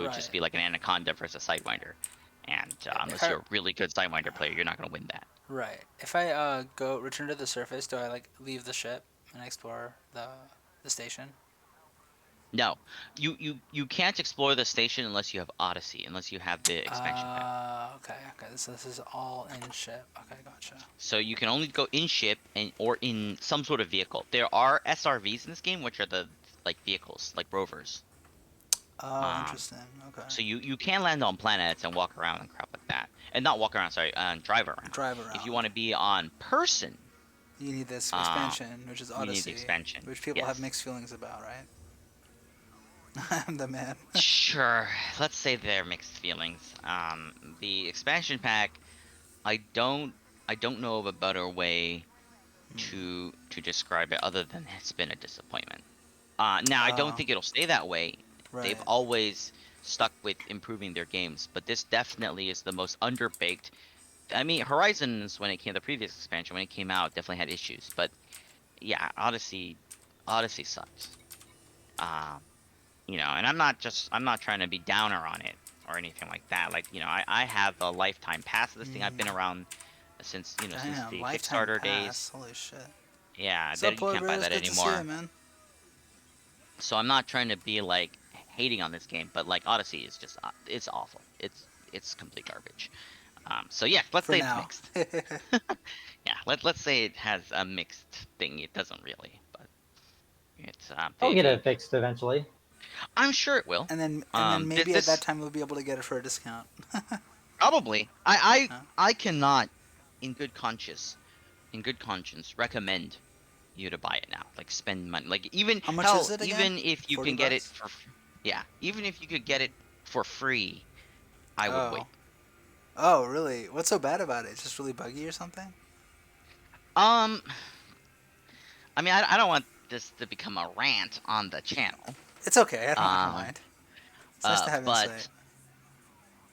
would just Right. be like an Anaconda versus Sidewinder, and If unless I you're a really good Sidewinder player, you're not gonna win that. right. If I go return to the surface, do I like leave the ship and explore the station? No, you can't explore the station unless you have Odyssey, unless you have the expansion pack. Okay. Okay. This is all in ship. Okay. Gotcha. So you can only go in ship and or in some sort of vehicle. There are SRVs in this game, which are the like vehicles, like rovers. Oh, Um, interesting. Okay. so you can land on planets and walk around and crap like that, and not walk around, sorry, and drive around. Drive If you around. want to be on person, You need this uh, expansion, which is you need the Odyssey, expansion. which people have Yes. mixed feelings about, right? I'm the man. Sure. Let's say they're mixed feelings. The expansion pack, I don't I don't know of a better way to describe it other than it's been a disappointment. Now I don't Oh, think it'll stay that way. They've right. always stuck with improving their games, but this definitely is the most underbaked. I mean, Horizons when it came, the previous expansion when it came out, definitely had issues, but yeah, Odyssey sucks. Um, and I'm not trying to be downer on it or anything like that. Like, I have a lifetime pass of this thing. I've been around since since Damn, the lifetime Kickstarter days. pass. Holy shit. Yeah, What's up, you can't buy Porters? that Good to see you, anymore. man. So I'm not trying to be like hating on this game, but like Odyssey is just it's awful. It's complete garbage. So yeah, let's For say it's now. mixed. Yeah, let's say it has a mixed thing. It doesn't really, but it's I'll get it fixed eventually. I'm sure it will. And then This maybe at that this time we'll be able to get it for a discount. probably Huh? I cannot in good conscience recommend you to buy it now. Like spend money. Like even How much is hell, it again? even if you 40 can get it bucks? yeah, even if you could get it for free, I would Oh. wait. Oh, really? What's so bad about it? It's just really buggy or something? Um, I mean, I don't want this to become a rant on the channel. It's okay. I don't Um, mind. It's nice to have insight.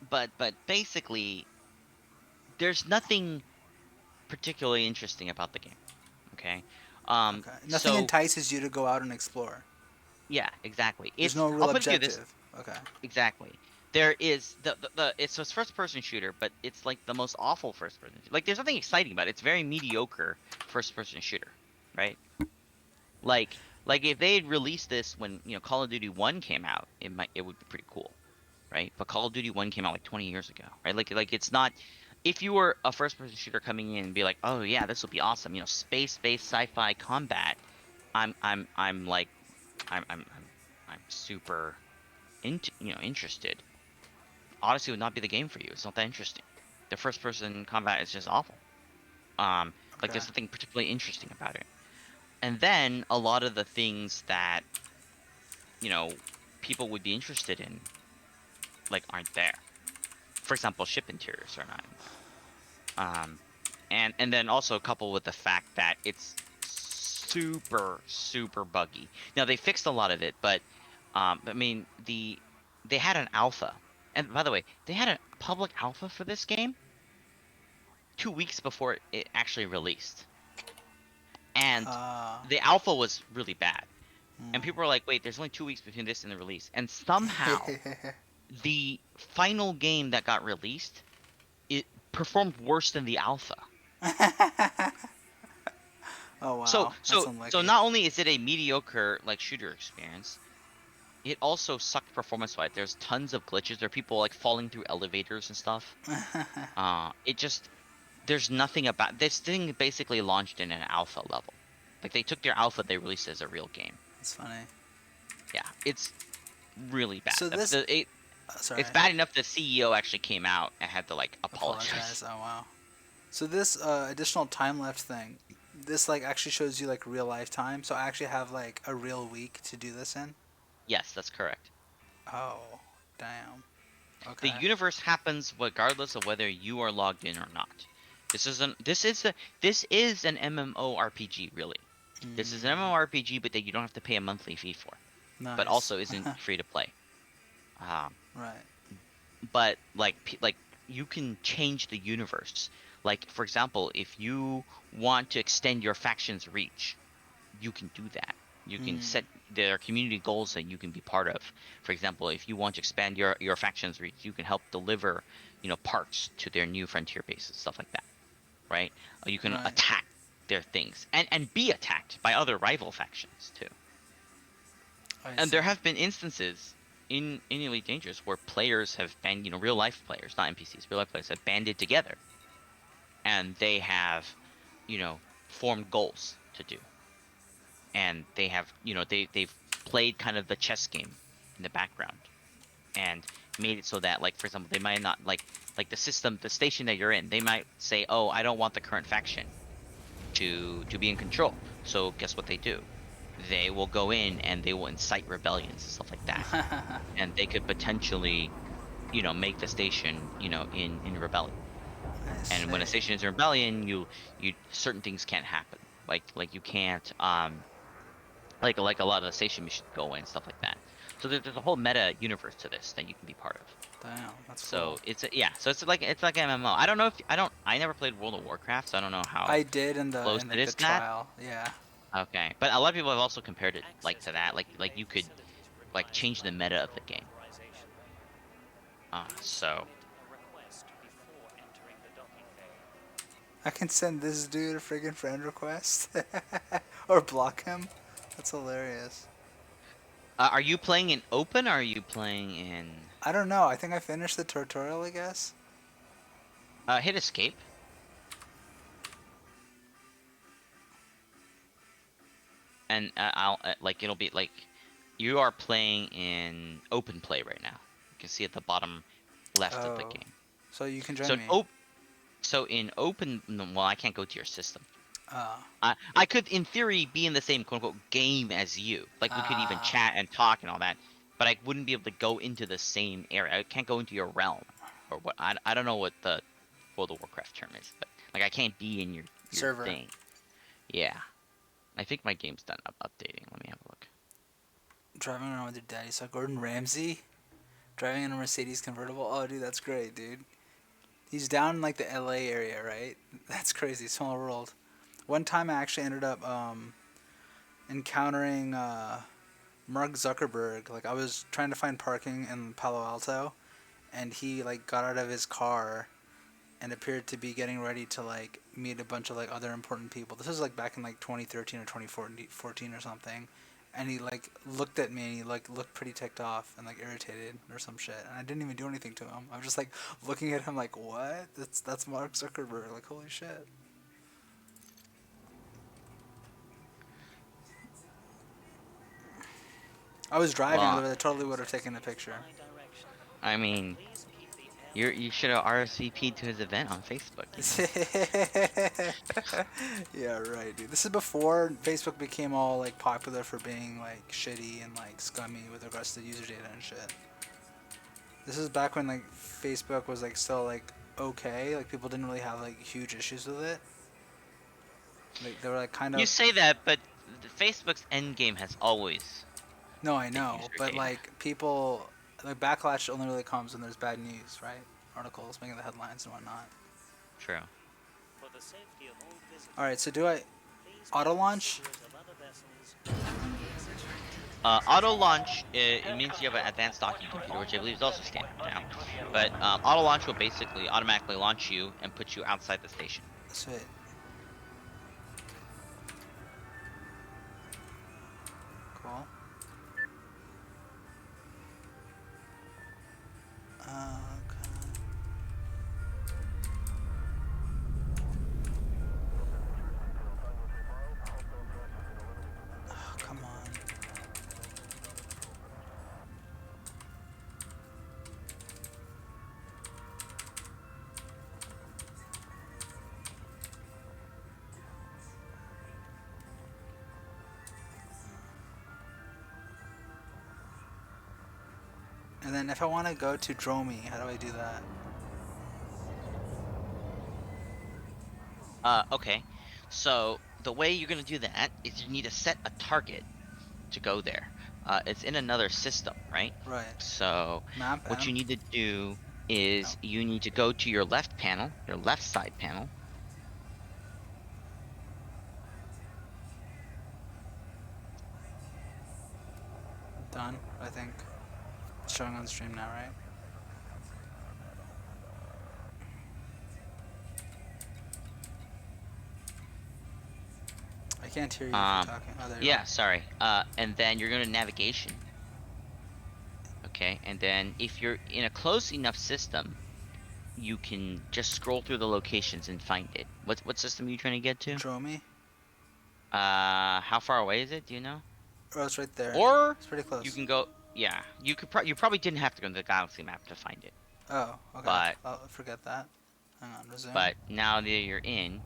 but basically, there's nothing particularly interesting about the game. Okay. Okay. Nothing So entices you to go out and explore. yeah, exactly. There's It's no I'll real put it to you this objective. Okay. exactly. There is the it's a first person shooter, but it's like the most awful first person. Like there's nothing exciting about it. It's very mediocre first person shooter, right? Like if they had released this when Call of Duty 1 came out, it would be pretty cool, right? But Call of Duty 1 came out like 20 years ago, right? Like it's not. If you were a first person shooter coming in and be like, oh yeah, this will be awesome, space based sci-fi combat, I'm like I'm super interested. Odyssey would not be the game for you. It's not that interesting. The first person combat is just awful. Like Okay. there's nothing particularly interesting about it. And then a lot of the things that you know people would be interested in like aren't there. For example, ship interiors are not in there. And then also coupled with the fact that it's super buggy. Now they fixed a lot of it, but I mean they had an alpha, and by the way, they had a public alpha for this game 2 weeks before it actually released, and Uh, the alpha was really bad. And hmm. people were like, "Wait, there's only 2 weeks between this and the release," and somehow the final game that got released it performed worse than the alpha. Oh So wow, that's so so unlucky. not only is it a mediocre like shooter experience, it also sucked performance wise. There's tons of glitches. There are people like falling through elevators and stuff. It just there's nothing about this thing basically launched in an alpha level. Like they took their alpha, they released it as a real game. That's funny. Yeah, it's really bad. So this, sorry, It's bad enough the CEO actually came out and had to like apologize. apologize. Oh wow. So this additional time left thing, this like actually shows you like real life time, so I actually have like a real week to do this in. Yes, that's correct. Oh, damn. The Okay. universe happens regardless of whether you are logged in or not. This is an MMORPG really. This is an MMORPG, but that you don't have to pay a monthly fee for, but Nice. also isn't free to play. Um, Right. but like you can change the universe. Like for example, if you want to extend your faction's reach, you can do that. You can set there are community goals that you can be part of. For example, if you want to expand your faction's reach, you can help deliver, parts to their new frontier bases, stuff like that, right? You can Right. attack their things and be attacked by other rival factions too. I And see. there have been instances in Elite Dangerous where players have been, real life players, not NPCs, real life players have banded together and they have, formed goals to do. And they have, they've played kind of the chess game in the background and made it so that, like, for example, they might not like the station that you're in, they might say, "Oh, I don't want the current faction to be in control." So guess what they do? They will go in and they will incite rebellions and stuff like that. And they could potentially, make the station, in rebellion. I And see. when a station is in rebellion, you certain things can't happen. Like you can't like a lot of the station missions go away and stuff like that. So there's a whole meta universe to this that you can be part of. Damn, that's cool. So it's like MMO. I don't know if I never played World of Warcraft, so I don't know how I did in the close in it like the is to that. trial. Yeah. Okay, but a lot of people have also compared it like to that. Like you could like change the meta of the game. So I can send this dude a friggin' friend request or block him. That's hilarious. are you playing in open or are you playing in I don't know. I think I finished the tutorial, I guess. hit escape? And I'll like it'll be like you are playing in open play right now. You can see at the bottom left of the Oh. game. So you can So join in me. op- so in open, no, well, I can't go to your system. Oh. I could, in theory, be in the same quote unquote game as you. Like we could even Ah. chat and talk and all that, but I wouldn't be able to go into the same area. I can't go into your realm, or what? I don't know what the World of Warcraft term is, but like I can't be in your Server. thing. Yeah, I think my game's done updating. Let me have a look. Driving around with your daddy. So Gordon Ramsay driving in a Mercedes convertible. Oh, dude, that's great, dude. He's down in like the LA area, right? That's crazy. Small world. One time I actually ended up encountering Mark Zuckerberg. Like I was trying to find parking in Palo Alto, and he like got out of his car and appeared to be getting ready to like meet a bunch of like other important people. This was like back in like 2013 or 2014 or something. And he like looked at me and he like looked pretty ticked off and like irritated or some shit. And I didn't even do anything to him. I was just like looking at him like, what? That's Mark Zuckerberg. Like, holy shit. I was driving. Well, I totally would have taken a picture. I mean, you should have RSVP'd to his event on Facebook. Yeah, right, dude. This is before Facebook became all like popular for being like shitty and like scummy with regards to user data and shit. This is back when like Facebook was like still like okay, like people didn't really have like huge issues with it. Like they were like kind You of. say that, but Facebook's end game has always No, I been know, user but data. like people, like backlash only really comes when there's bad news, right? Articles making the headlines and whatnot. True. All right, so do I auto launch? Auto launch, it means you have an advanced docking computer, which I believe is also standard now. But auto launch will basically automatically launch you and put you outside the station. Sweet. Cool. Okay. Oh, come on. And then if I want to go to Dromi, how do I do that? Okay. So the way you're gonna do that is you need to set a target to go there. It's in another system, right? Right. So Map what you M. need to do No. is you need to go to your left panel, your left side panel. Done, I think. It's showing on stream now, right? I can't hear you if you're talking. Oh, there you Yeah, are. sorry. And then you're going to navigation. Okay, and then if you're in a close enough system, you can just scroll through the locations and find it. What system are you trying to get to? Dromi? How far away is it? Do you know? Oh, it's right there. Or It's pretty you close. can go. Yeah, you probably didn't have to go to the galaxy map to find it. Oh, okay. But I'll forget that. Hang on, resume. now that you're in,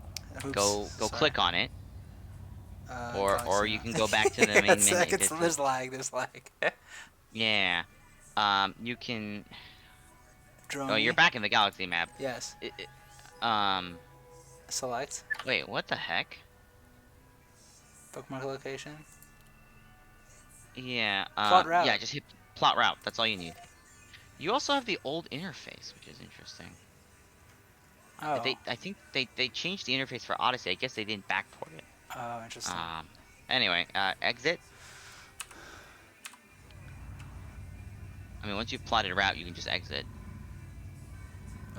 Oops, go sorry. click on it, or Galaxy you map. can go back to the main menu. There's lag, there's lag. Yeah. You can. Dromi? Oh, you're back in the galaxy map. Yes. Um. Select. Wait, what the heck? Bookmark location. Yeah. Plot route. Yeah, just hit plot route. That's all you need. You also have the old interface, which is interesting. Oh. I think they changed the interface for Odyssey. I guess they didn't backport it. Oh, interesting. Anyway, exit. I mean, once you've plotted a route, you can just exit.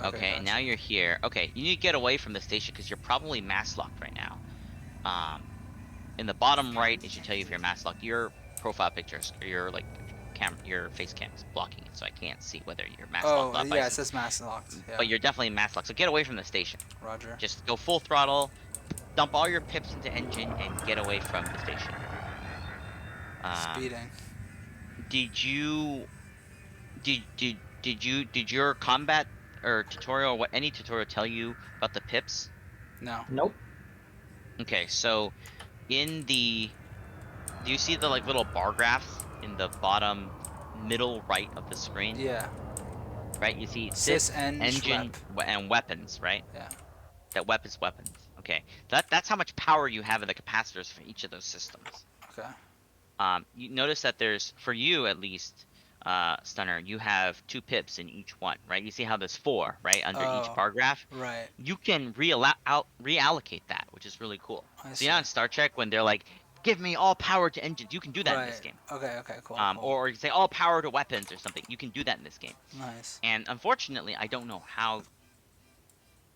Okay, gotcha. now you're here. Okay, you need to get away from the station because you're probably mask locked right now. In the bottom right, it should tell you if you're mask locked. Your profile pictures, or your like your face cam is blocking it, so I can't see whether you're mask locked. Oh, yeah, it says mask locked. Yeah. But you're definitely mask locked, so get away from the station. Roger. Just go full throttle, dump all your pips into engine, and get away from the station. Speeding. Did your combat or tutorial, any tutorial tell you about the pips? No. Nope. Okay, so in the, do you see the like little bar graphs in the bottom middle right of the screen? Yeah. Right, you see Sys, engine, and weapons, right? Yeah. That weapons. Okay, that's how much power you have in the capacitors for each of those systems. Okay. You notice that there's, for you at least, Stunner, you have 2 pips in each one, right? You see how there's 4, right, under each bar graph? Right. You can reallocate that, which is really cool. So you know in Star Trek when they're like, give me all power to engines, you can do that in this game. Okay, cool, cool. Or you say all power to weapons or something, you can do that in this game. Nice. And unfortunately, I don't know how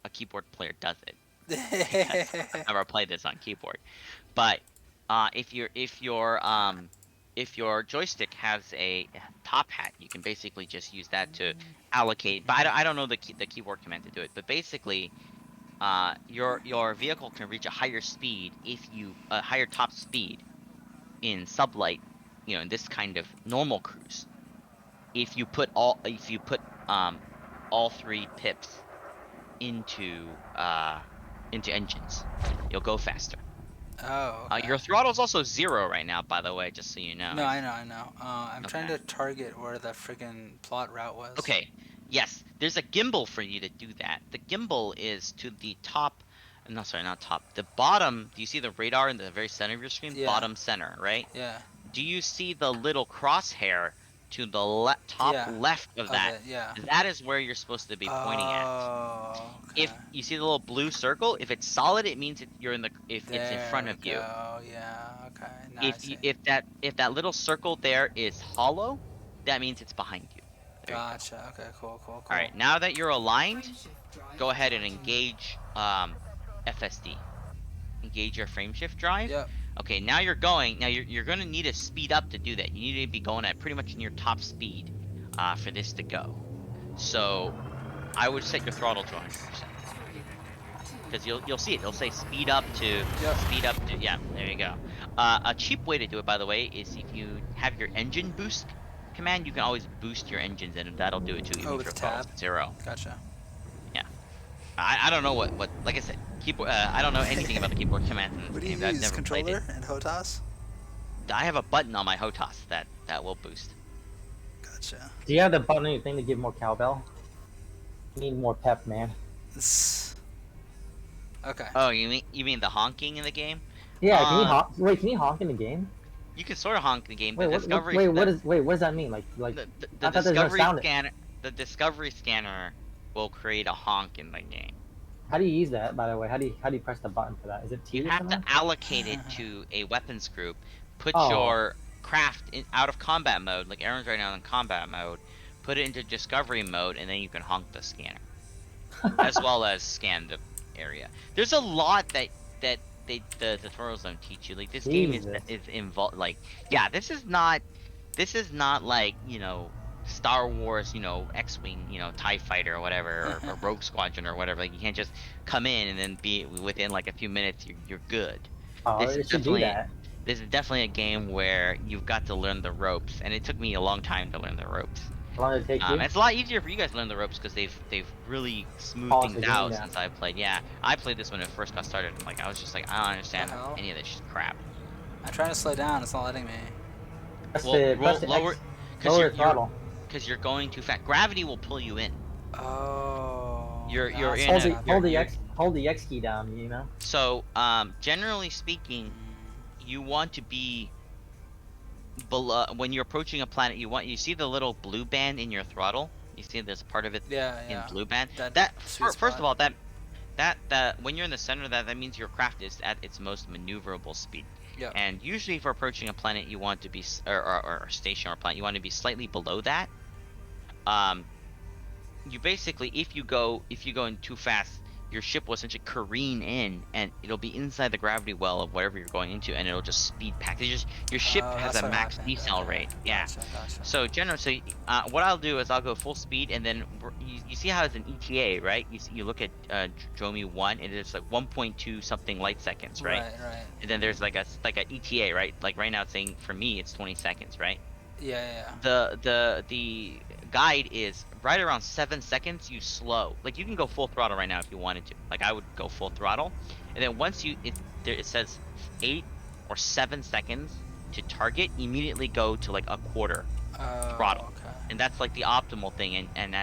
a keyboard player does it. I've never played this on keyboard. But if your joystick has a top hat, you can basically just use that to allocate. But I don't know the keyboard command to do it. But basically, your vehicle can reach a higher speed a higher top speed in sublight, in this kind of normal cruise. If you put all 3 pips into engines, you'll go faster. Oh, okay. Your throttle's also 0 right now, by the way, just so you know. No, I know. I'm trying to target where the friggin' plot route was. Okay, yes, there's a gimbal for you to do that. The gimbal is to the top, no, sorry, not top, the bottom. Do you see the radar in the very center of your screen? Yeah. Bottom center, right? Yeah. Do you see the little crosshair to the top left of that? Yeah. That is where you're supposed to be pointing at. Okay. If you see the little blue circle, if it's solid, it means it's in front of you. Oh yeah. Okay. Now If that little circle there is hollow, that means it's behind you. There you go. Gotcha. Okay. Cool. All right. Now that you're aligned, go ahead and engage FSD. Engage your frame shift drive. Yep. Okay. Now you're going. Now you're going to need to speed up to do that. You need to be going at pretty much in your top speed for this to go. So I would set your throttle to 100%. Because you'll see it. It'll say speed up to yeah. There you go. A cheap way to do it, by the way, is if you have your engine boost command, you can always boost your engines, and that'll do it too. Even if your throttle's at 0. Gotcha. Yeah. I don't know what like I said, keyboard. I don't know anything about the keyboard commands in this What do you game. I've use? never played Controller it. and HOTAS? I have a button on my HOTAS that will boost. Gotcha. Gotcha. Do you have the button or anything to give more cowbell? You need more pep, man. It's... Okay. Oh, you mean the honking in the game? Yeah, can you Um, honk? Wait, can you honk in the game? you can sort of honk in the game. The Wait, discovery. wait, what does that mean? Like, the I thought there's no discovery sound. scanner. The discovery scanner will create a honk in the game. How do you use that, by the way? How do you press the button for that? Is it T You or have to something? allocate it to a weapons group. Put Oh. your craft out of combat mode, like Aaron's right now in combat mode. Put it into discovery mode, and then you can honk the scanner, as well as scan the area. There's a lot that the tutorials don't teach you. Like this game is Jesus. involved. Like yeah, this is not like Star Wars, X-wing, TIE fighter or whatever, or Rogue Squadron or whatever. Like you can't just come in and then be within like a few minutes you're good. Oh, This is it should do definitely that. this is definitely a game where you've got to learn the ropes, and it took me a long time to learn the ropes. How long did it take you? It's a lot easier for you guys to learn the ropes because they've really smoothed Polished things the game out down. since I played. Yeah, I played this when it first got started. Like I was just like, I don't understand The hell? any of this crap. I'm trying to slow down. It's not letting me. Press Well, the, press the lower, X, because lower you're, the throttle. because you're going too fast. Gravity will pull you in. Oh. You're that's in Hold a- the, not you're- hold the you're- X, hold the X key down. You know. So, generally speaking, you want to be below when you're approaching a planet. You see the little blue band in your throttle. You see there's a part of it Yeah, in yeah. blue band. That sweet First spot. of all, that when you're in the center, that means your craft is at its most maneuverable speed. Yep. And usually, for approaching a planet, you want to be or a station or planet, you want to be slightly below that. You basically, if you go in too fast, your ship will essentially careen in, and it'll be inside the gravity well of whatever you're going into, and it'll just speed past. Your ship Oh, has that's a what max happened. decel Okay. rate. Yeah. Gotcha. So generally, what I'll do is I'll go full speed, and then you see how it's an ETA, right? You look at Dromi 1, and it's like 1.2 something light seconds, right? Right. And then there's like a ETA, right? Like right now it's saying for me it's 20 seconds, right? Yeah. The guide is right around 7 seconds. You slow, like you can go full throttle right now if you wanted to. Like I would go full throttle, and then once it says 8 or 7 seconds to target, immediately go to like a quarter throttle, Okay. and that's like the optimal thing. And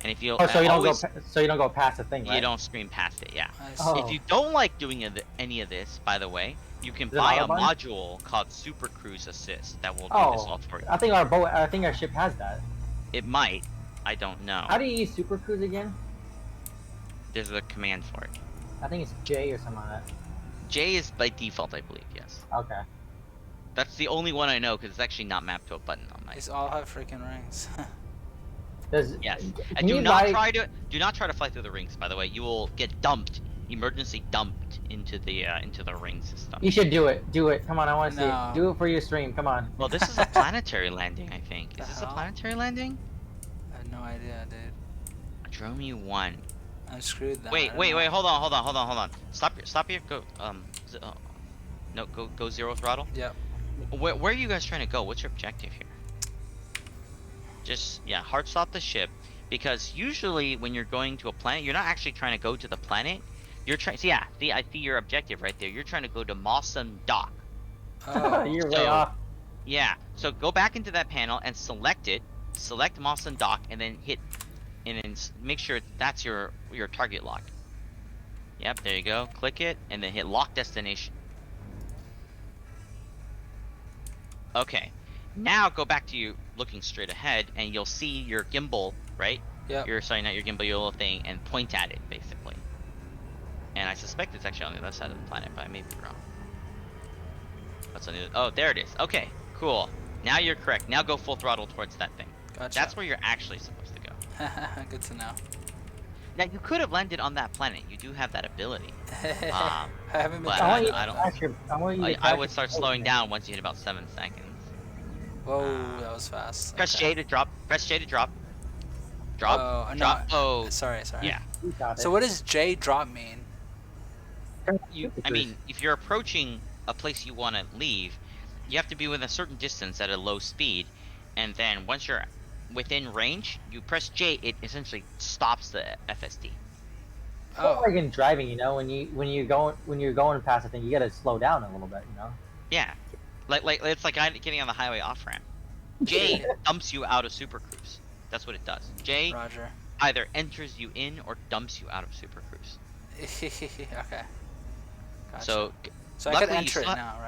if you Oh, so you don't always, go. So you don't go past the thing, right? you don't scream past it, yeah. I see. Oh. If you don't like doing any of this, by the way, you can Is it buy a auto button? module called Super Cruise Assist that will do this all Oh, for you. I think our ship has that. It might. I don't know. How do you use Super Cruise again? There's a command for it. I think it's J or something like that. J is by default, I believe. Yes. Okay. That's the only one I know because it's actually not mapped to a button on my. These all have freaking rings. Yes. Can And do you not buy- try to fly through the rings. By the way, you will get emergency dumped into the ring system. You should do it. Do it. Come on, I want to see No. it. Do it for your stream. Come on. Well, this is a planetary landing, I think. The Is this a hell? planetary landing? I had no idea, dude. Dromi 1. I'm screwed then. Wait, I don't know. hold on. Stop here. Go no, go zero throttle. Yep. Where are you guys trying to go? What's your objective here? Just hard stop the ship, because usually when you're going to a planet, you're not actually trying to go to the planet. You're trying. See, I see your objective right there. You're trying to go to Mawson Dock. Oh. You're way So- off. Yeah. So go back into that panel and select it. Select Mawson Dock, and then make sure that's your target lock. Yep, there you go. Click it, and then hit lock destination. Okay. Now go back to you looking straight ahead, and you'll see your gimbal, right? Yep. Not your gimbal, your little thing, and point at it, basically. And I suspect it's actually on the other side of the planet, but I may be wrong. That's on the oh, there it is. Okay, cool. Now you're correct. Now go full throttle towards that thing. Gotcha. That's where you're actually supposed to go. Good to know. Now, you could have landed on that planet. You do have that ability. I haven't been but I want trying. you to I don't- crash your- I want you to I crash would your start boat, slowing man. down once you hit about 7 seconds. Whoa, that was fast. Press Okay. J to drop. Press J to drop. Drop. Oh, no, drop. Oh, Sorry. yeah. You got it. So what does J drop mean? I mean, if you're approaching a place you want to leave, you have to be within a certain distance at a low speed, and then once you're within range, you press J. It essentially stops the FSD. Oh. Oh. Like in driving, you know, when you're going past a thing, you gotta slow down a little bit, you know. Yeah, like it's like getting on the highway off ramp. J dumps you out of Super Cruise. That's what it does. J Roger. either enters you in or dumps you out of Super Cruise. Okay. Gotcha. So, So I could luckily you enter it saw. now,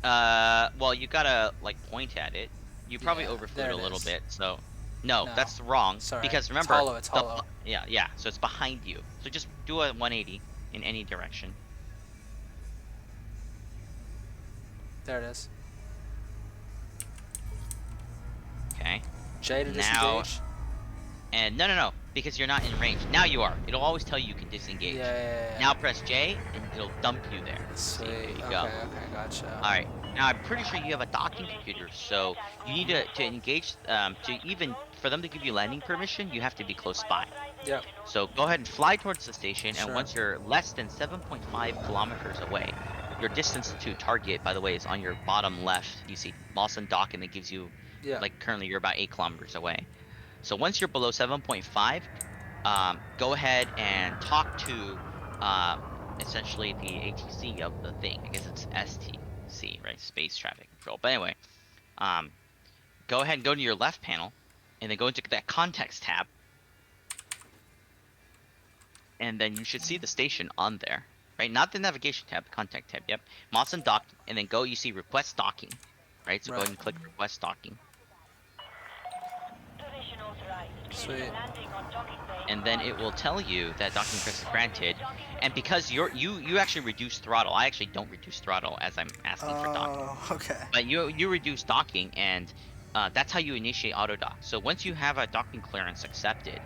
right? Well, you gotta like point at it. You probably Yeah, overflew there it a it little is. bit, so no, No. that's wrong. It's alright. Because It's remember, hollow. It's hollow. yeah, so it's behind you. So just do a 180 in any direction. There it is. Okay. J to Now, disengage. and no, because you're not in range. Now you are. It'll always tell you can disengage. Yeah. Now press J, and it'll dump you there. Sweet. See, there you Okay. go. Okay. Gotcha. All right. Now I'm pretty sure you have a docking computer, so you need to engage. To even for them to give you landing permission, you have to be close by. Yep. So go ahead and fly towards the station, Sure. and once you're less than 7.5 kilometers away, your distance to target, by the way, is on your bottom left. You see Lawson Dock, and it gives you, Yeah. like currently you're about 8 kilometers away. So once you're below 7.5, go ahead and talk to essentially the ATC of the thing. I guess it's STC, right? Space Traffic Control. But anyway, go ahead and go to your left panel, and then go into that context tab. And then you should see the station on there, right? Not the navigation tab, the contact tab. Yep. Mawson dock, and then you see request docking, right? So go ahead and click request docking. Sweet. And then it will tell you that docking request is granted. And because you actually reduce throttle, I actually don't reduce throttle as I'm asking for docking. Oh, okay. But you reduce docking, and that's how you initiate auto dock. So once you have a docking clearance accepted,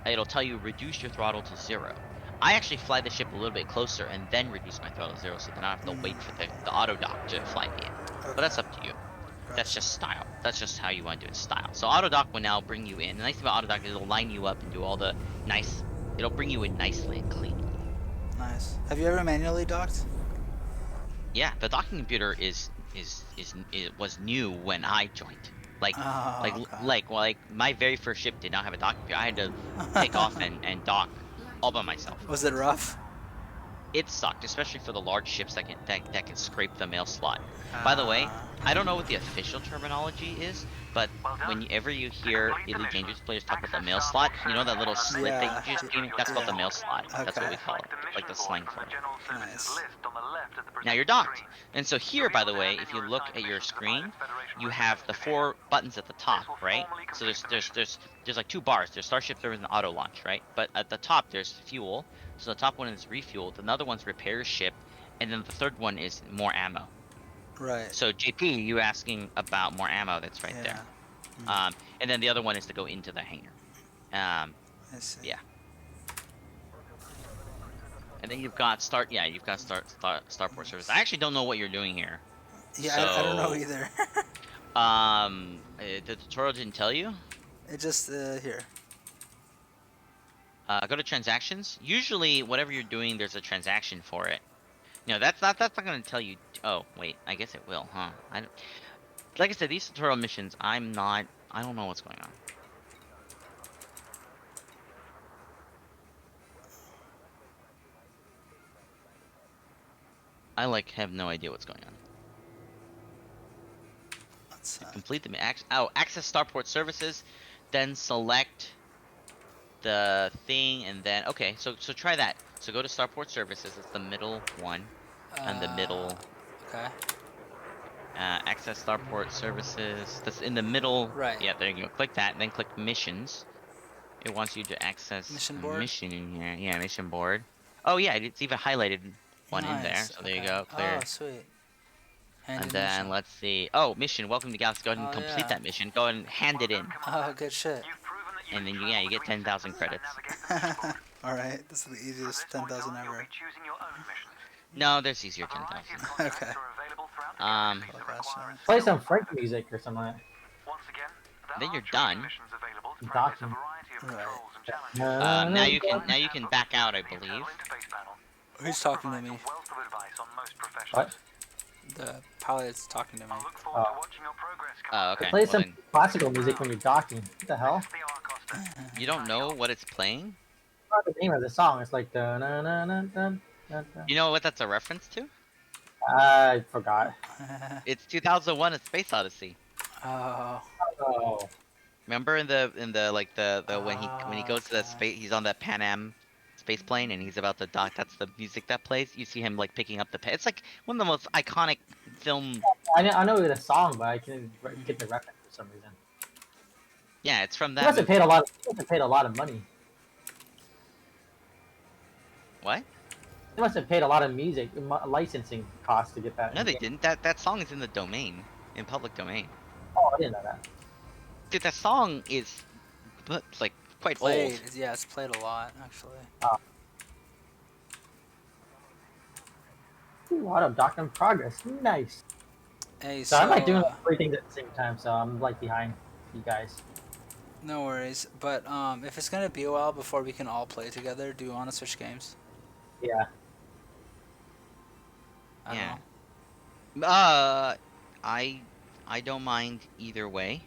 it'll tell you reduce your throttle to 0. I actually fly the ship a little bit closer and then reduce my throttle to 0, so then I have to wait for the auto dock to fly me in. Okay. But that's up to you. That's just style. That's just how you want to do it, style. So auto dock will now bring you in. The nice thing about auto dock is it'll line you up and do all the nice. It'll bring you in nicely and clean. Nice. Have you ever manually docked? Yeah, the docking computer was new when I joined. Like my very first ship did not have a docking computer. I had to take off and dock all by myself. Was it rough? It sucked, especially for the large ships that can scrape the mail slot. By the way, I don't know what the official terminology is, but whenever you hear Elite Dangerous players talk about the mail slot, you know that little slit that you just came? That's called the mail slot. That's what we call it, like the slang for it. Nice. Now you're docked. And so here, by the way, if you look at your screen, you have the 4 buttons at the top, right? So there's like 2 bars. There's Starship Service and Auto Launch, right? But at the top there's fuel. So the top one is refuel. Another one's repair ship, and then the third one is more ammo. Right. So JP, you asking about more ammo? That's right there. And then the other one is to go into the hangar. I see. Yeah. And then you've got starport service. I actually don't know what you're doing here. Yeah, So, I don't know either. The tutorial didn't tell you. It just here. Go to transactions. Usually, whatever you're doing, there's a transaction for it. No, that's not going to tell you. Oh, wait. I guess it will, huh? Like I said, these tutorial missions, I don't know what's going on. I have no idea what's going on. Let's, Complete the access starport services, then select the thing, and then so try that. So go to starport services. It's the middle one, and the middle. Okay. Access starport services. That's in the middle. Right. Yeah, there you go. Click that, then click missions. It wants you to access Mission a board? mission in here. Yeah, mission board. Oh yeah, it's even highlighted one in there. Nice, So there you go. Clear. Oh, sweet. And then let's see. Oh, mission. Welcome to Galaxy. Go ahead and Oh, complete yeah. that mission. Go ahead and hand it in. Oh, good shit. And then you get 10,000 credits. Alright, this is the easiest 10,000 ever. No, there's easier 10,000. Okay. Play some Frank music or something like Then you're done. that. Docking. Right. Now you can back out, I believe. Who's talking to me? What? The pilot's talking to me. Oh, okay. Play Well, some then, classical music when you're docking. What the hell? you don't know what it's playing? What's the name of the song? It's like the na na na na na. You know what that's a reference to? I forgot. It's 2001: A Space Odyssey. Oh. Oh. Remember in the like the when he Ah, goes to the okay. space, he's on that Pan Am space plane and he's about to dock. That's the music that plays. You see him like picking up the pen. It's like one of the most iconic film. I know the song, but I can't get the reference for some reason. Yeah, it's from He that must have movie. paid a lot. He must have paid a lot of money. What? They must have paid a lot of music licensing costs to get that No, in they game. didn't. That song is in the domain, in public domain. Oh, I didn't know that. Dude, that song is but like quite old. Played. Yeah, it's played a lot actually. A lot of document progress. Nice. Hey, So I'm like so doing like three things at the same time, so I'm like behind you guys. no worries. But if it's gonna be a while before we can all play together, do you want to switch games? Yeah. I don't Yeah. know. I I don't mind either way.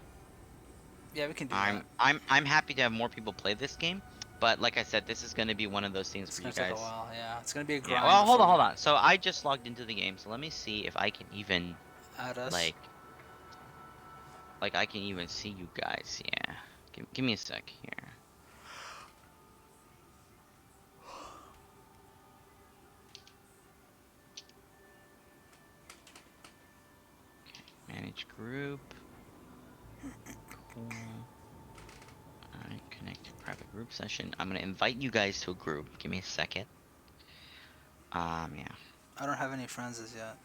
Yeah, we can do that. I'm happy to have more people play this game, but like I said, this is gonna be one of those things It's for you gonna take a guys. while. Yeah, it's gonna be a Yeah. grind Well, hold before on, we hold on. So I just logged into the game, so let me see if I can even add us. like I can even see you guys. Yeah. Give me a sec here. Manage group. Cool. Alright, connect to private group session. I'm gonna invite you guys to a group. Give me a second. Yeah. I don't have any friends as yet.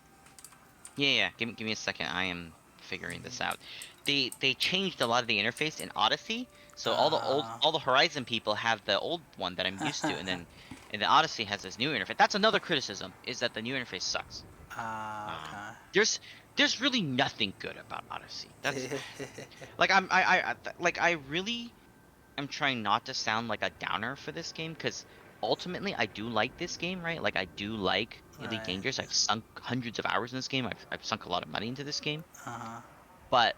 Yeah. Give me a second. I am figuring this out. They changed a lot of the interface in Odyssey, so Uh, all the Horizon people have the old one that I'm used to, and the Odyssey has this new interface. That's another criticism, is that the new interface sucks. Um, okay. there's really nothing good about Odyssey. That's like I really am trying not to sound like a downer for this game because ultimately I do like this game, right? Like I do like Elite Right. Dangerous. I've sunk hundreds of hours in this game. I've sunk a lot of money into this game, Uh-huh. but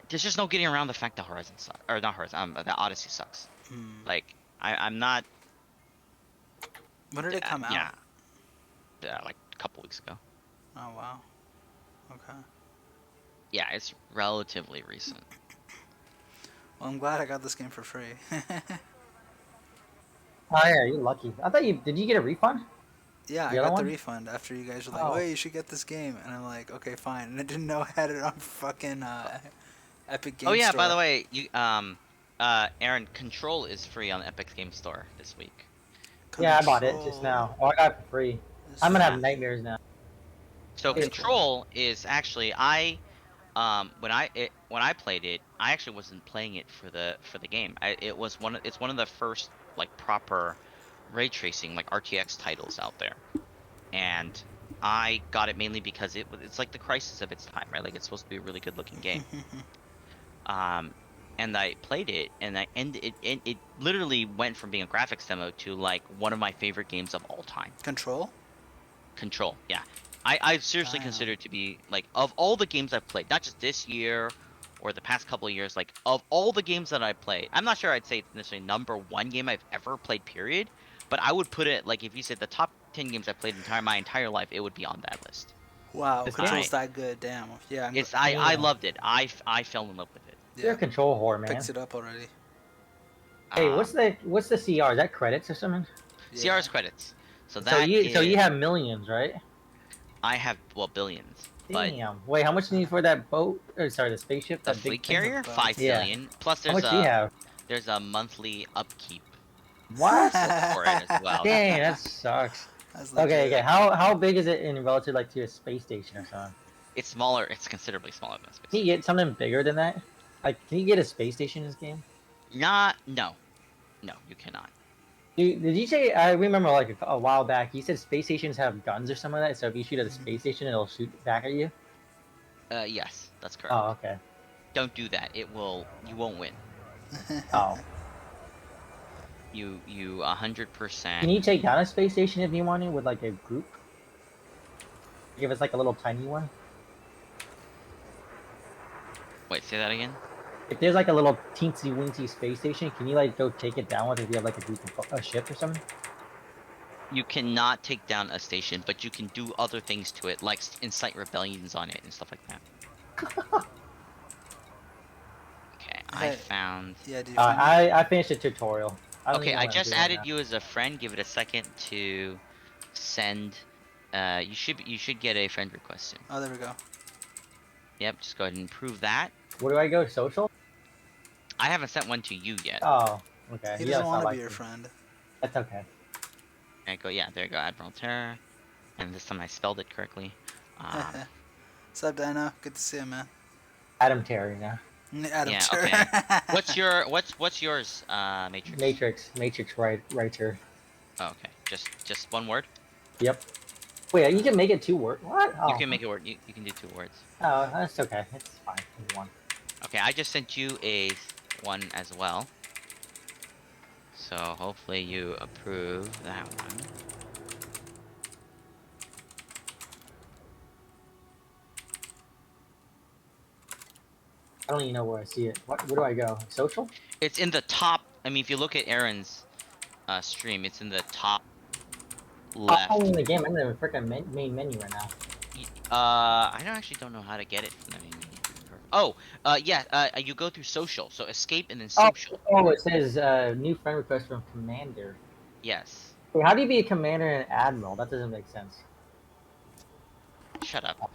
there's just no getting around the fact that Horizon sucks, or not Horizon, that Odyssey sucks. Hmm. Like I'm not, When did it come yeah, out? like a couple weeks ago. Oh wow. Okay. Yeah, it's relatively recent. Well, I'm glad I got this game for free. Oh yeah, you're lucky. I thought you did. You get a refund? Yeah, I The other got the one? refund after you guys were like, Oh. "Wait, you should get this game," and I'm like, "Okay, fine." And I didn't know I had it on fucking Epic Oh Game yeah, by Store. the way, you Aaron, Control is free on Epic Game Store this week. Yeah, I bought it just Control now. Oh, I got it for free. is I'm gonna Yeah. have nightmares now. So That's cool. Control is actually when I played it, I actually wasn't playing it for the game. It's one of the first like proper ray tracing like RTX titles out there. And I got it mainly because it's like the crisis of its time, right? Like it's supposed to be a really good looking game. Um and I played it and it literally went from being a graphics demo to like one of my favorite games of all time. Control? Control, yeah. I seriously Damn. consider it to be like of all the games I've played, not just this year or the past couple of years, like of all the games that I played, I'm not sure I'd say it's necessarily number one game I've ever played, period. But I would put it like if you said the top 10 games I've played my entire life, it would be on that list. Wow, This game? Control's that good. Damn. Yeah, I Damn. loved it. I fell in love with it. You're a yeah. control whore, man. Picked it up already. Hey, Um, what's the CR? Is that credits or something? Yeah. CR's credits. So So that you is have millions, right? I have well billions, but Damn. Wait, how much do you need for that boat? Or sorry, the spaceship, the that big fleet thing? carrier boat. 5 billion. Plus How much do you have? there's a monthly upkeep What? for it as well. Dang, that sucks. That's Okay, legit. okay. How big is it in relative like to a space station or something? It's smaller. It's considerably smaller than a space Can you station. get something bigger than that? Like, can you get a space station in this game? No, you cannot. Did you say? I remember like a while back. You said space stations have guns or something like that. So if you shoot at a space station, it'll shoot back at you. Yes, that's correct. Oh, okay. Don't do that. You won't win. Oh, You can 100%. you take down a space station if you want to with like a group? Give us like a little tiny one. Wait, say that again. If there's like a little teensy weensy space station, can you like go take it down with if you have like a group of a ship or something? You cannot take down a station, but you can do other things to it, like incite rebellions on it and stuff like that. I found. Yeah, did you find it? I finished the tutorial. I don't Okay, even know I what I'm just doing added now. you as a friend. Give it a second to send. You should get a friend request soon. Oh, there we go. Yep, just go ahead and prove that. Where do I go? Social? I haven't sent one to you yet. Oh, okay. He You doesn't gotta want stop to be your liking. friend. That's okay. Okay, go. Yeah, there you go, Admiral Terror. And this time I spelled it correctly. Um, What's up, Dino? Good to see you, man. Adam Terry now. Adam yeah. Tur. Okay. What's yours? Matrix. Matrix writer. Oh, okay. Just one word. Yep. Wait, you can make it 2 word. What? You Oh, can make it word. You can do 2 words. oh, that's okay. It's fine. It's one. Okay, I just sent you a one as well. So hopefully you approve that one. I don't even know where I see it. What? Where do I go? Social? It's in the top. I mean, if you look at Aaron's stream, it's in the top left. I'm in the game. I'm in the freaking main menu right now. I don't know how to get it from the main menu. Oh, yeah. You go through social. So escape and then social. Oh, it says new friend request from commander. Yes. Wait, how do you be a commander and an admiral? That doesn't make sense. Shut up.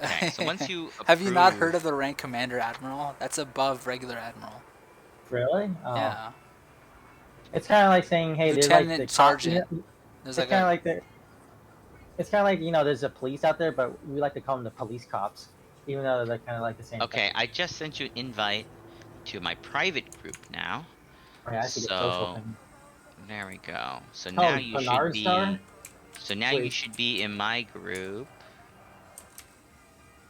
Okay. So once you Have you not approve- heard of the rank Commander Admiral? That's above regular Admiral. Really? Oh. Yeah. It's kind of like saying, hey, there's like the Lieutenant cop. Sergeant. It's There's kind like of a. like the. It's kind of like there's a police out there, but we like to call them the police cops, even though they're kind of like the same. Okay, thing. I just sent you an invite to my private group now. Oh, yeah, I see the social So thing. there we go. So now you should Bernard be. Star? So now you Wait. should be in my group.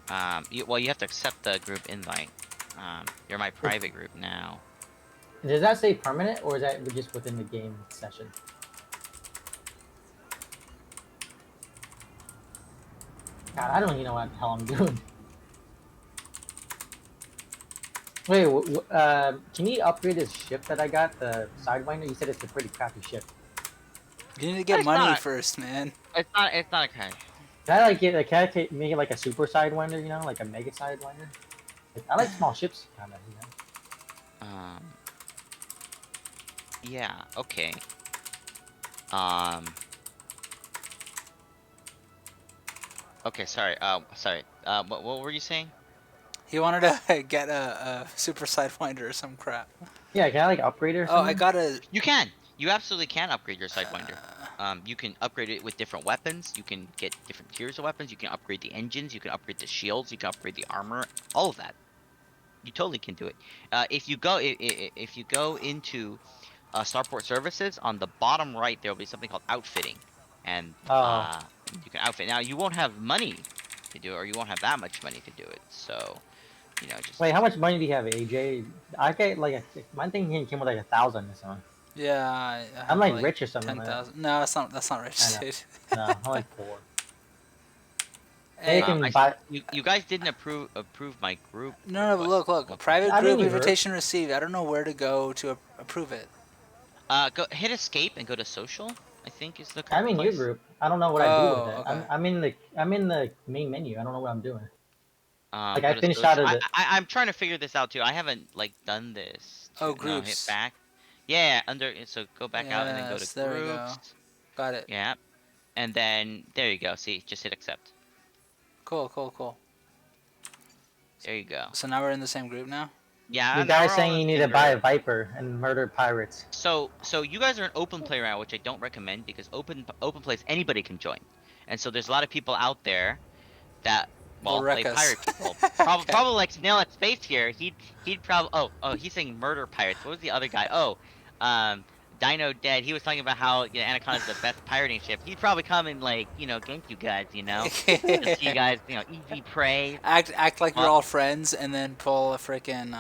Well, you have to accept the group invite. You're my private group now. Does that say permanent, or is that just within the game session? God, I don't even know what the hell I'm doing. Wait, can you upgrade this ship that I got, the Sidewinder? You said it's a pretty crappy ship. You need to get It's money not- first, man. It's not. It's not a crash. Can I make it like a super Sidewinder? Like a mega Sidewinder? I like small ships, kind of. Yeah. Okay. Okay. Sorry. Sorry. What were you saying? He wanted to get a super sidewinder or some crap. Yeah, can I like upgrade it or Oh, something? I got a. You can. You absolutely can upgrade your Sidewinder. You can upgrade it with different weapons. You can get different tiers of weapons. You can upgrade the engines. You can upgrade the shields. You can upgrade the armor. All of that. You totally can do it. If you go into Starport Services, on the bottom right there will be something called outfitting, and you can outfit. Now you won't have money to do it, or you won't have that much money to do it. So, just Wait, how much money do you have, AJ? I get like my thing came with like 1,000 or something. Yeah, I I'm have like rich or something. 10,000. No, that's not rich, I know. dude. No, I'm like poor. Hey, They can buy. you guys didn't approve my group. no, but request. look. Private I group mean, you heard. invitation received. I don't know where to go to approve it. Go hit escape and go to social. I think is the. I'm in your place. group. I don't know what I do with Oh, it. okay. I'm in the main menu. I don't know what I'm doing. Like Go I to finished social. out of it. I'm trying to figure this out too. I haven't like done this. Oh, No, groups. hit back. Yeah, so go back out and then go Yes, to there we go. groups. Got it. Yeah, and then there you go. See, just hit accept. Cool. There you go. So now we're in the same group now? Yeah. The now guy's we're all saying in you the need to same buy a group. Viper and murder pirates. So you guys are an open play round, which I don't recommend because open plays anybody can join, and so there's a lot of people out there that They'll play wreck us. pirate people. Okay. Probably like Snail at Space here. He'd probably he's saying murder pirates. What was the other guy? Dino Dead. He was talking about how Anaconda's the best pirating ship. He'd probably come and gank you guys. Just you guys easy prey. Act like we're all friends and then pull a freaking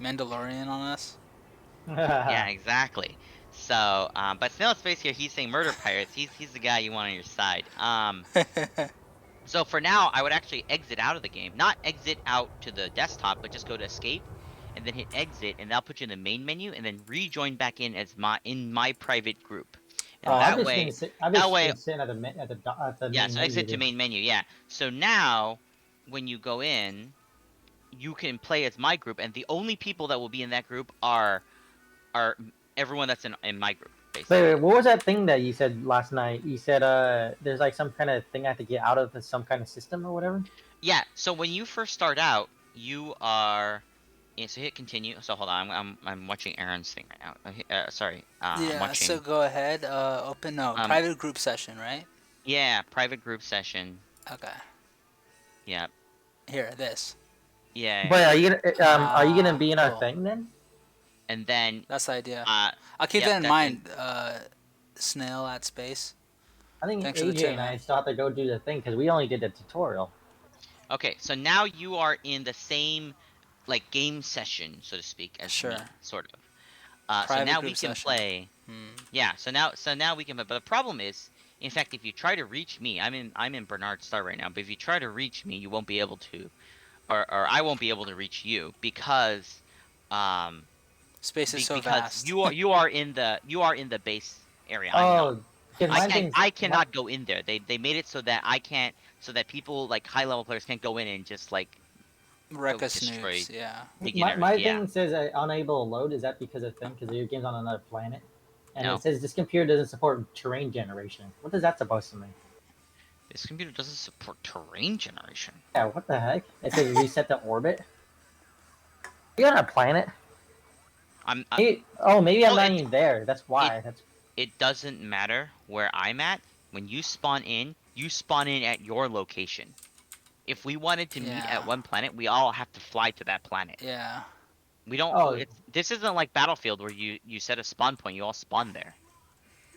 Mandalorian on us. Yeah, exactly. So, but Snail at Space here, he's saying murder pirates. He's the guy you want on your side. So for now, I would actually exit out of the game. Not exit out to the desktop, but just go to escape, and then hit exit, and that'll put you in the main menu, and then rejoin back in as my private group. and I've that just way, been I've that just way, been sitting at the yeah. main So menu. exit to main menu, yeah. So now, when you go in, you can play as my group, and the only people that will be in that group are everyone that's in my group, basically. What was that thing that you said last night? You said there's like some kind of thing I have to get out of some kind of system or whatever. Yeah. So when you first start out, you are. Yeah, so hit continue. So hold on, I'm watching Aaron's thing right now. Sorry, I'm Yeah, so watching. go ahead. Open no Um, private group session, right? yeah, private group session. Okay. Yeah, Here, this. yeah, yeah. But are you gonna Ah, be in our cool. thing then? And then, That's the idea. uh, I'll keep yep, that in that's in. mind. Snail at space. I think Thanks for the AJ tip, and I man. still have to go do the thing because we only did the tutorial. Okay, so now you are in the same like game session, so to speak, as Sure. me, sort of. So Private now we group can session. play. Hmm. Yeah, so now we can. But the problem is, in fact, if you try to reach me, I'm in Bernard Star right now. But if you try to reach me, you won't be able to, or I won't be able to reach you because, um, Space is so because vast. you are in the base area. I'm not. Oh, because my thing's I my cannot go in there. They made it so that I can't, so that people like high level players can't go in and just like Wreck go us destroy noobs, yeah. beginners. my Yeah. thing says unable to load. Is that because of thing? Because your game's on another planet, and it No. says this computer doesn't support terrain generation. What is that supposed to mean? This computer doesn't support terrain generation. Yeah, what the heck? It says reset the orbit. You on a planet? I'm Maybe I'm well, not even there. That's it why. That's it doesn't matter where I'm at. When you spawn in at your location. If we wanted to meet Yeah. at one planet, we all have to fly to that planet. Yeah. We don't. oh This isn't like Battlefield where you set a spawn point, you all spawn there.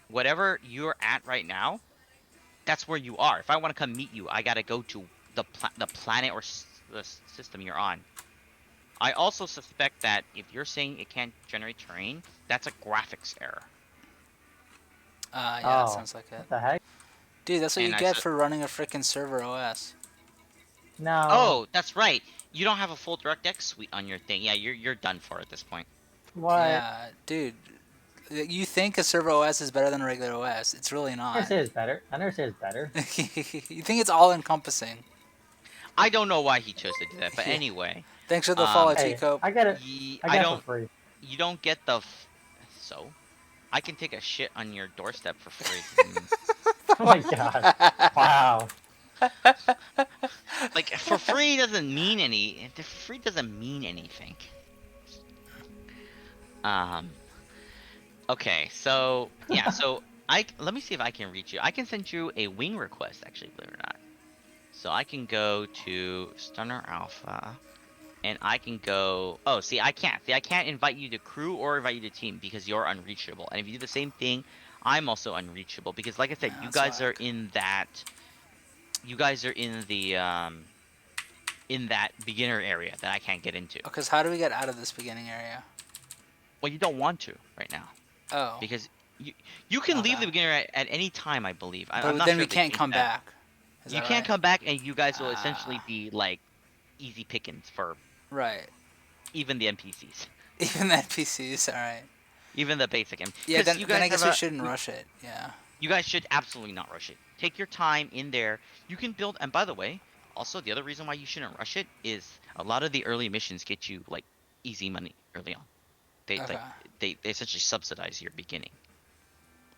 Whatever you're at right now, that's where you are. If I want to come meet you, I gotta go to the planet or the system you're on. I also suspect that if you're saying it can't generate terrain, that's a graphics error. Yeah, that oh sounds like it. what the heck? Dude, that's what you And I get said, for running a freaking server OS. No, oh, that's right. You don't have a full DirectX suite on your thing. Yeah, you're done for at this point. what? Yeah, dude. You think a server OS is better than a regular OS. It's really I never not. say it's better. I never say it's better. You think it's all encompassing. I don't know why he chose to do that, but Yeah. anyway, Thanks for the follow, um, Hey, T-Cope. I get it. I I get it for don't. free. You don't get the. So, I can take a shit on your doorstep for free. Oh my god! Wow. Like for free doesn't mean any. The free doesn't mean anything. Um. Okay, so yeah, so let me see if I can reach you. I can send you a wing request, actually, believe it or not. So I can go to Stunner Alpha, and I can go. Oh, see, I can't. See, I can't invite you to crew or invite you to team because you're unreachable. And if you do the same thing, I'm also unreachable because, like I said, Yeah, you that's guys are whack. in that. You guys are in that beginner area that I can't get into. Because how do we get out of this beginning area? Well, you don't want to right now Oh. because you can leave the Okay. beginner at any time, I believe. I'm But not then sure we if they can't changed come that. back. Is You that can't right? come back, and you guys will essentially Ah. be like easy pickings for Right. even the NPCs, Even the NPCs, alright. even the basic. Yeah, Because you then guys I have guess we shouldn't rush it. Yeah. you guys should absolutely not rush it. Take your time in there. You can build. And by the way, also the other reason why you shouldn't rush it is a lot of the early missions get you like easy money early on. They Okay. like they essentially subsidize your beginning.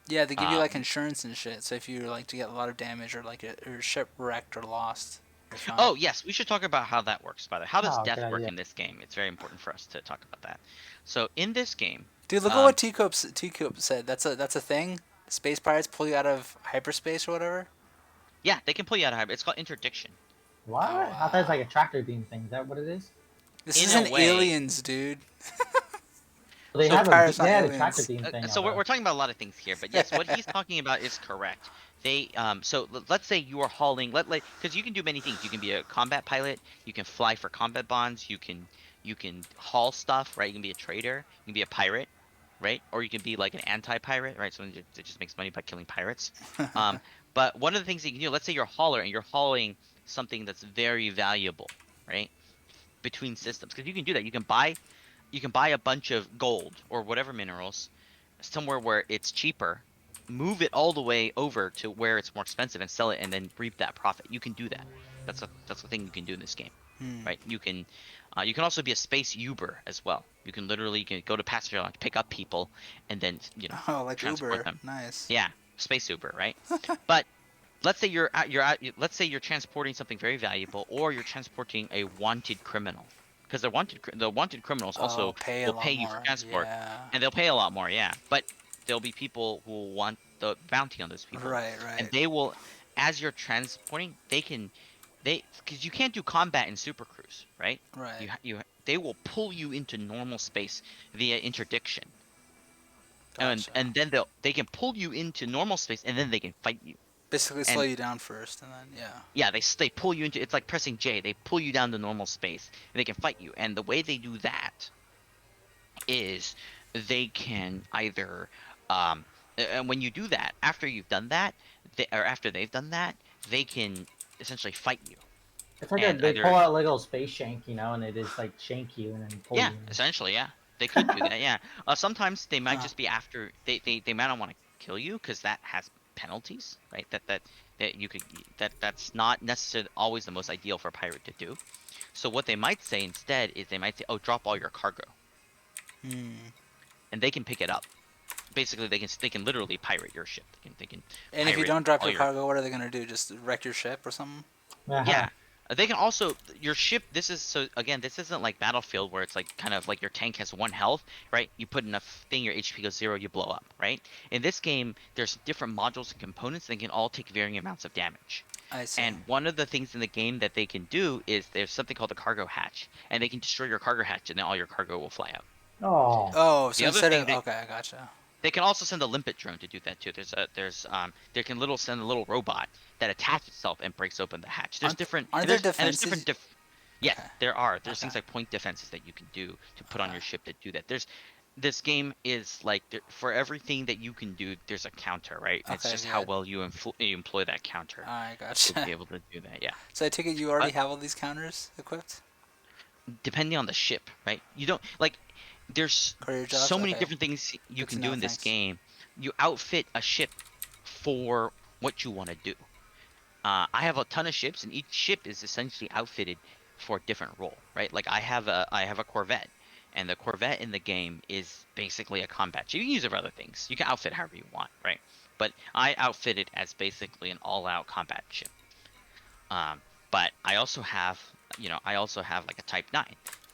Yeah, they give you like Um, insurance and shit. So if you like to get a lot of damage or like or shipwrecked or lost, you're fine. Oh yes, we should talk about how that works. By the way, how does Oh, death good work idea. in this game? It's very important for us to talk about that. So in this game, Dude, look at what T-Cope said. That's a thing. Space pirates pull you out of hyperspace or whatever. yeah, they can pull you out of hybrid. It's called interdiction. What? Oh I thought that's wow. like a tractor beam thing. Is that what it is? This In a isn't way, aliens, dude. They so Space have pirates, they not had a tractor aliens. beam thing. so we're Although talking about a lot of things here, but yes, what he's talking about is correct. They so let's say you are hauling because you can do many things. You can be a combat pilot. You can fly for combat bonds. You can haul stuff, right? You can be a trader. You can be a pirate, right? Or you can be like an anti-pirate, right? Someone that just makes money by killing pirates. Um, but one of the things that you can do, let's say you're a hauler and you're hauling something that's very valuable, right? Between systems, because you can do that. You can buy a bunch of gold or whatever minerals somewhere where it's cheaper, move it all the way over to where it's more expensive and sell it and then reap that profit. You can do that. That's the thing you can do in this game, right? You can also be a space Uber as well. You can literally go to passenger lounge, pick up people, and then Oh, like transport Uber. them. Nice. Yeah, space Uber, right? But let's say let's say you're transporting something very valuable, or you're transporting a wanted criminal, because the wanted criminals Oh, also pay a will pay lot you for more. transport, Yeah. and they'll pay a lot more, yeah. But there'll be people who will want the bounty on those people, Right, and right. they will, as you're transporting, because you can't do combat in Super Cruise, right? Right. They will pull you into normal space via interdiction, Gotcha. and then they can pull you into normal space, and then they can fight you. Basically slow And you down first, and then, yeah. yeah, they pull you into, it's like pressing J. They pull you down to normal space, and they can fight you. And the way they do that is they can either and when you do that, after you've done that, or after they've done that, they can essentially fight you. It's like And they pull either out like a little space shank, and they just like shank you and then pull yeah, you in. essentially, yeah. They could do that, yeah. Sometimes they might Huh. just be after they might not want to kill you because that has penalties, right? That you could that's not necessarily always the most ideal for a pirate to do. So what they might say instead is they might say, "Oh, drop all your cargo," Hmm. and they can pick it up. Basically, they can literally pirate your ship. They can And if you pirate don't drop all your your cargo, what are they gonna do? Just wreck your ship or something? Uh-huh. yeah. They can also your ship. This is so again. This isn't like Battlefield where it's like kind of like your tank has 1 health, right? You put enough thing, your HP goes 0, you blow up, right? In this game, there's different modules and components that can all take varying amounts of damage. I see. And one of the things in the game that they can do is there's something called the cargo hatch, and they can destroy your cargo hatch, and then all your cargo will fly out. Oh. Oh, The so other instead thing of that okay, I gotcha. they can also send a limpet drone to do that too. They can send a little robot that attaches itself and breaks open the hatch. There's different Aren't and there there's different defenses? yes, Okay. there are. There's Okay. things like point defenses that you can do to put on Okay. your ship that do that. This game is like for everything that you can do, there's a counter, right? And it's Okay. just how Good. well you employ that counter I to be gotcha. able to do that. Yeah, So I take it you already but have all these counters equipped? depending on the ship, right? You don't like. There's Courier jobs? so many Okay. different things you Good to can do know. in this Thanks. game. You outfit a ship for what you want to do. I have a ton of ships, and each ship is essentially outfitted for a different role, right? Like I have a Corvette, and the Corvette in the game is basically a combat ship. You can use it for other things. You can outfit however you want, right? But I outfit it as basically an all-out combat ship. But I also have like a Type 9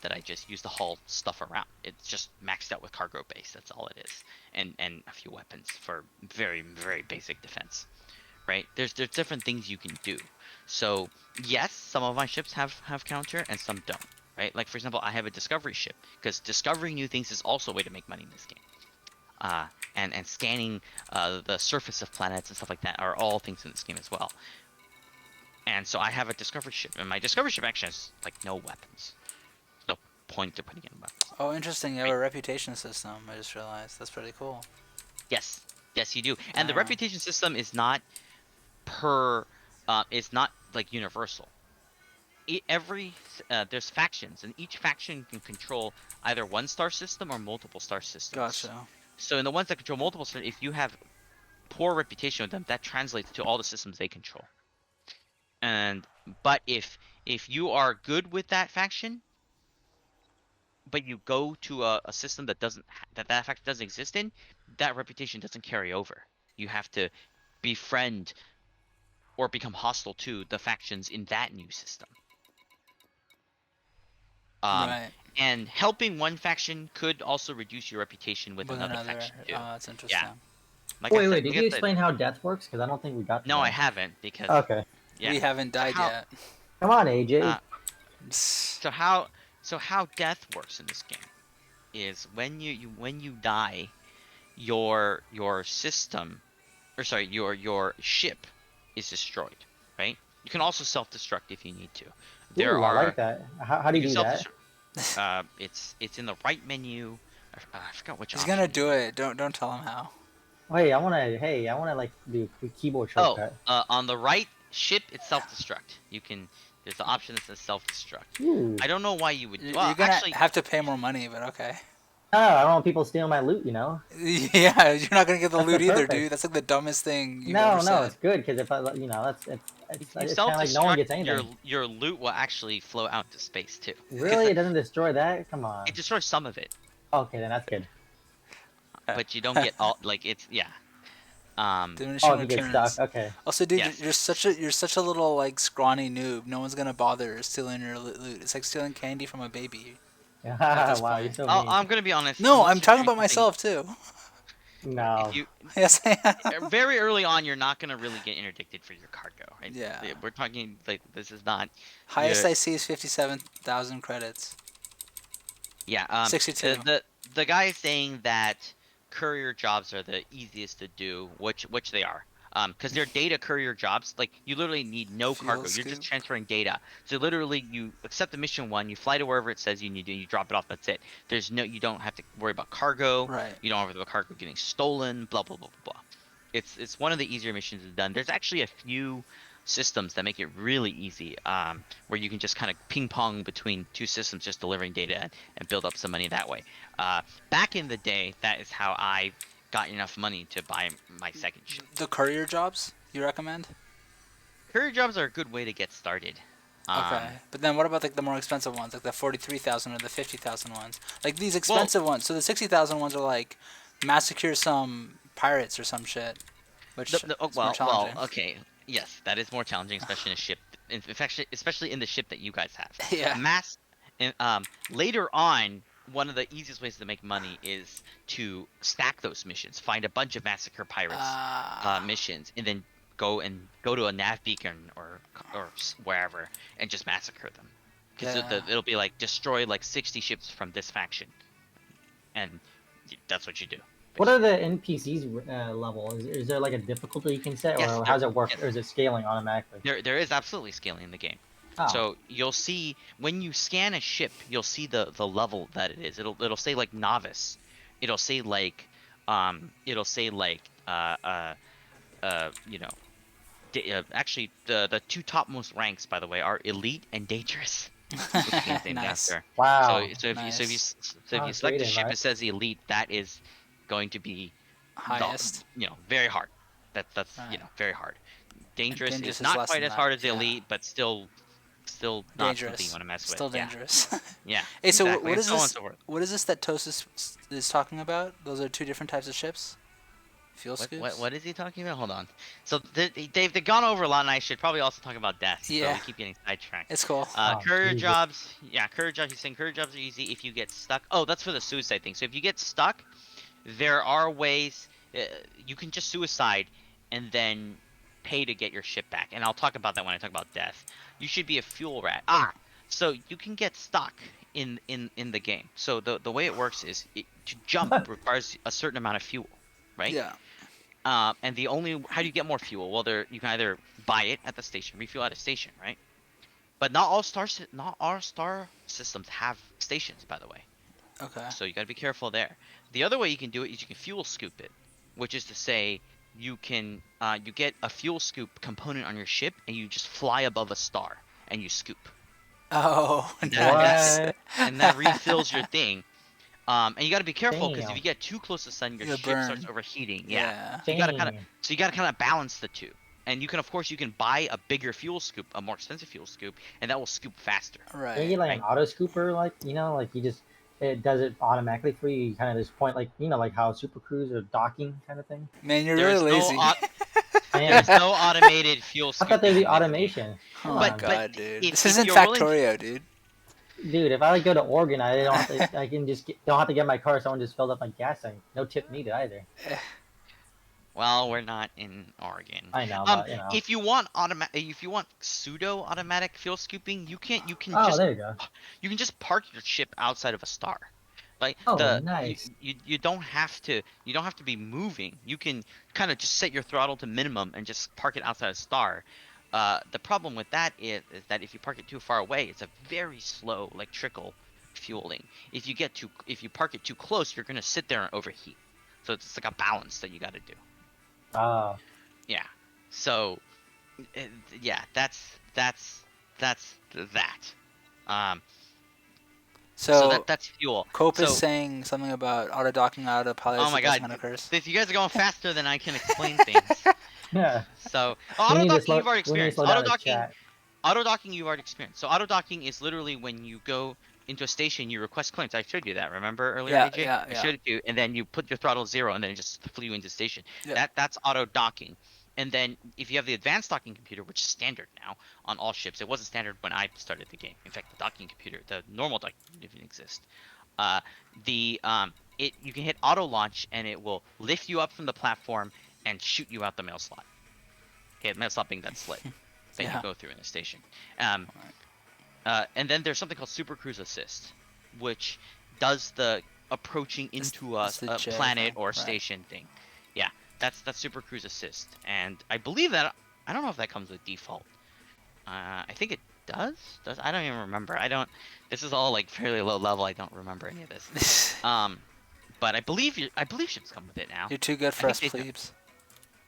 that I just use to haul stuff around. It's just maxed out with cargo base. That's all it is, and a few weapons for very very basic defense. Right? There's different things you can do. So yes, some of my ships have counter and some don't. Right? Like for example, I have a discovery ship because discovering new things is also a way to make money in this game. And scanning the surface of planets and stuff like that are all things in this game as well. And so I have a discovery ship, and my discovery ship actually has like no weapons. No point to putting in weapons. Oh, interesting. You have Right? a reputation system. I just realized. That's pretty cool. Yes, yes, you do. And the Damn. reputation system is not like universal. There's factions, and each faction can control either one star system or multiple star systems. Gotcha. So in the ones that control multiple stars, if you have poor reputation with them, that translates to all the systems they control. And but if you are good with that faction, but you go to a system that doesn't that faction doesn't exist in, that reputation doesn't carry over. You have to befriend or become hostile to the factions in that new system. Um, Right. and helping one faction could also reduce your reputation with With another another. faction too. Oh, that's Yeah, interesting. Wait, did like you I said, explain how death works? Because I don't think we got to no, I that. haven't because Okay. yeah. We haven't So died how yet. Come on, AJ. uh, so how so how death works in this game is when you die, your system, or sorry, your ship is destroyed, right? You can also self-destruct if you need to. There Ooh, I are like that. How do you you can do that? self-destruct. It's in the right menu. I forgot which He's option. gonna do it. Don't tell him how. Hey, I wanna like do a keyboard Oh, shortcut. on the right ship, it's self-destruct. You can. There's the option that says self-destruct. Ooh. I don't know why you would. You're Well, gonna actually, have to pay more money, but okay. Oh, I don't want people stealing my loot. You know. Yeah, you're not gonna get the That's the loot either, purpose. dude. That's like the dumbest thing you've ever No, no, said. it's good because if I, that's If you it's kind of like no one self-destruct, gets anything. your loot will actually flow out to space too. Really, it doesn't destroy that? Come on. It destroys some of it, Okay, then that's good. but you don't get all like it's yeah. Oh, Diminishing if you get stuck, returns. okay. Also, dude, Yes. you're such a little like scrawny noob. No one's gonna bother stealing your loot. It's like stealing candy from a baby at this Wow, you're point. so Oh, mean. I'm gonna be honest. No, Unless I'm you're talking doing about something, myself too. if No. you Yes, I am. very early on, you're not gonna really get interdicted for your cargo, right? Yeah. We're talking like this is not. Highest Yeah, I see is 57,000 credits. yeah. 62. The guy is saying that courier jobs are the easiest to do, which they are. Because they're data courier jobs. Like you literally need no Fuel cargo. You're just scoop. transferring data. So literally, you accept the mission one, you fly to wherever it says you need to, you drop it off. That's it. You don't have to worry about cargo. Right. You don't have to worry about cargo getting stolen. Blah blah blah blah blah. It's one of the easier missions it's done. There's actually a few systems that make it really easy, where you can just kind of ping pong between two systems, just delivering data and build up some money that way. Back in the day, that is how I got enough money to buy my second ship. The courier jobs you recommend? Courier jobs are a good way to get started. Okay, but then what about like the more expensive ones, like the 43,000 or the 50,000 ones? Like these expensive ones. So the 60,000 ones are like massacre some pirates or some shit, which is more Well, challenging. okay, yes, that is more challenging, especially in a ship. Especially in the ship that you guys have. Yeah. And later on, one of the easiest ways to make money is to stack those missions. Find a bunch of massacre pirates missions, and then go to a nav beacon or wherever and just massacre them. Because Yeah. it'll be like destroy like 60 ships from this faction, and that's what you do. What are the NPCs level? Is there like a difficulty you can set, Yes, or how does it work, yes. or is it scaling automatically? There is absolutely scaling in the game. Oh. So you'll see when you scan a ship, you'll see the level that it is. It'll say like novice. It'll say like you know, actually the two topmost ranks, by the way, are elite and dangerous. Which the game's named Nice. after. Wow. So if Nice. you Oh, select a creative, ship right? that says elite, that is going to be Highest. very hard. That's Right. very hard. Dangerous dangerous is is not less quite than as that, hard as yeah. elite, but still not something Dangerous. you want to mess with. Still Yeah. dangerous. Yeah. Hey, so exactly. what and is so on and this? so forth. What is this that Tosis is talking about? Those are two different types of ships. Fuel scoops. What is he talking about? Hold on. So they've gone over a lot, and I should probably also talk about death. So Yeah. we keep getting sidetracked. It's cool. Oh, Courier Jesus. jobs. Yeah, courier jobs. He's saying courier jobs are easy if you get stuck. Oh, that's for the suicide thing. So if you get stuck, there are ways you can just suicide and then pay to get your ship back. And I'll talk about that when I talk about death. You should be a fuel rat. So you can get stuck in the game. So the way it works is to jump requires a certain amount of fuel, right? Yeah. And how do you get more fuel? Well, you can either buy it at the station, refuel at a station, right? But not all star systems have stations, by the way. Okay. So you got to be careful there. The other way you can do it is you can fuel scoop it, which is to say you get a fuel scoop component on your ship and you just fly above a star and you scoop. Oh, And nice. What? and that refills your thing. And you got to be careful because if Damn. you get too close to the sun, your You'll ship burn. starts overheating. Yeah. Yeah. You gotta kind of Dang. balance the two. And you can buy a bigger fuel scoop, a more expensive fuel scoop, and that will scoop faster. Can you Right. get like an auto scooper, like like you just it does it automatically for you? You kind of just point like like how Super Cruise or docking kind of thing. Man, you're There's really lazy. I am. There's no automated fuel I scooping. thought there'd be in this game. automation. Oh Come my on. god, dude. if- This if isn't you're willing- Factorio, dude. Dude, if I go to Oregon, I don't have to, I can just don't have to get my car. Someone just filled up my gas tank. No tip needed either. Well, we're not in Oregon. I know, but If you want pseudo automatic fuel scooping, you can Oh, there you go. you can just park your ship outside of a star. Like Oh, nice. you don't have to be moving. You can kind of just set your throttle to minimum and just park it outside a star. The problem with that is that if you park it too far away, it's a very slow like trickle fueling. If you park it too close, you're gonna sit there and overheat. So it's like a balance that you got to do. Oh, Yeah. So yeah, that's that. So that's fuel. Cope So is saying something about auto docking out of pilots oh my that doesn't god, occurs. you guys are going faster than I can explain things. Yeah. So We auto need to docking slow. you've already We need to experienced. slow down the chat. Auto docking you've already experienced. So auto docking is literally when you go into a station, you request clearance. I showed you that. Remember earlier, Yeah, AJ? yeah, I yeah. showed it to you, and then you put your throttle 0, and then it just flew into station. Yep. That's auto docking. And then if you have the advanced docking computer, which is standard now on all ships, it wasn't standard when I started the game. In fact, the docking computer, the normal docking didn't even exist. Uh, you can hit auto launch, and it will lift you up from the platform and shoot you out the mail slot. Okay, mail slot being that slit that you Yeah. go through in a station. And then there's something called Super Cruise Assist, which does the approaching into It's the a J planet thing, or right. station thing. Yeah, that's Super Cruise Assist, and I believe that I don't know if that comes with default. I think it does. I don't even remember. I don't. This is all like fairly low level. I don't remember any of this. But I believe ships come with it now. You're too good I for think us they do. plebes.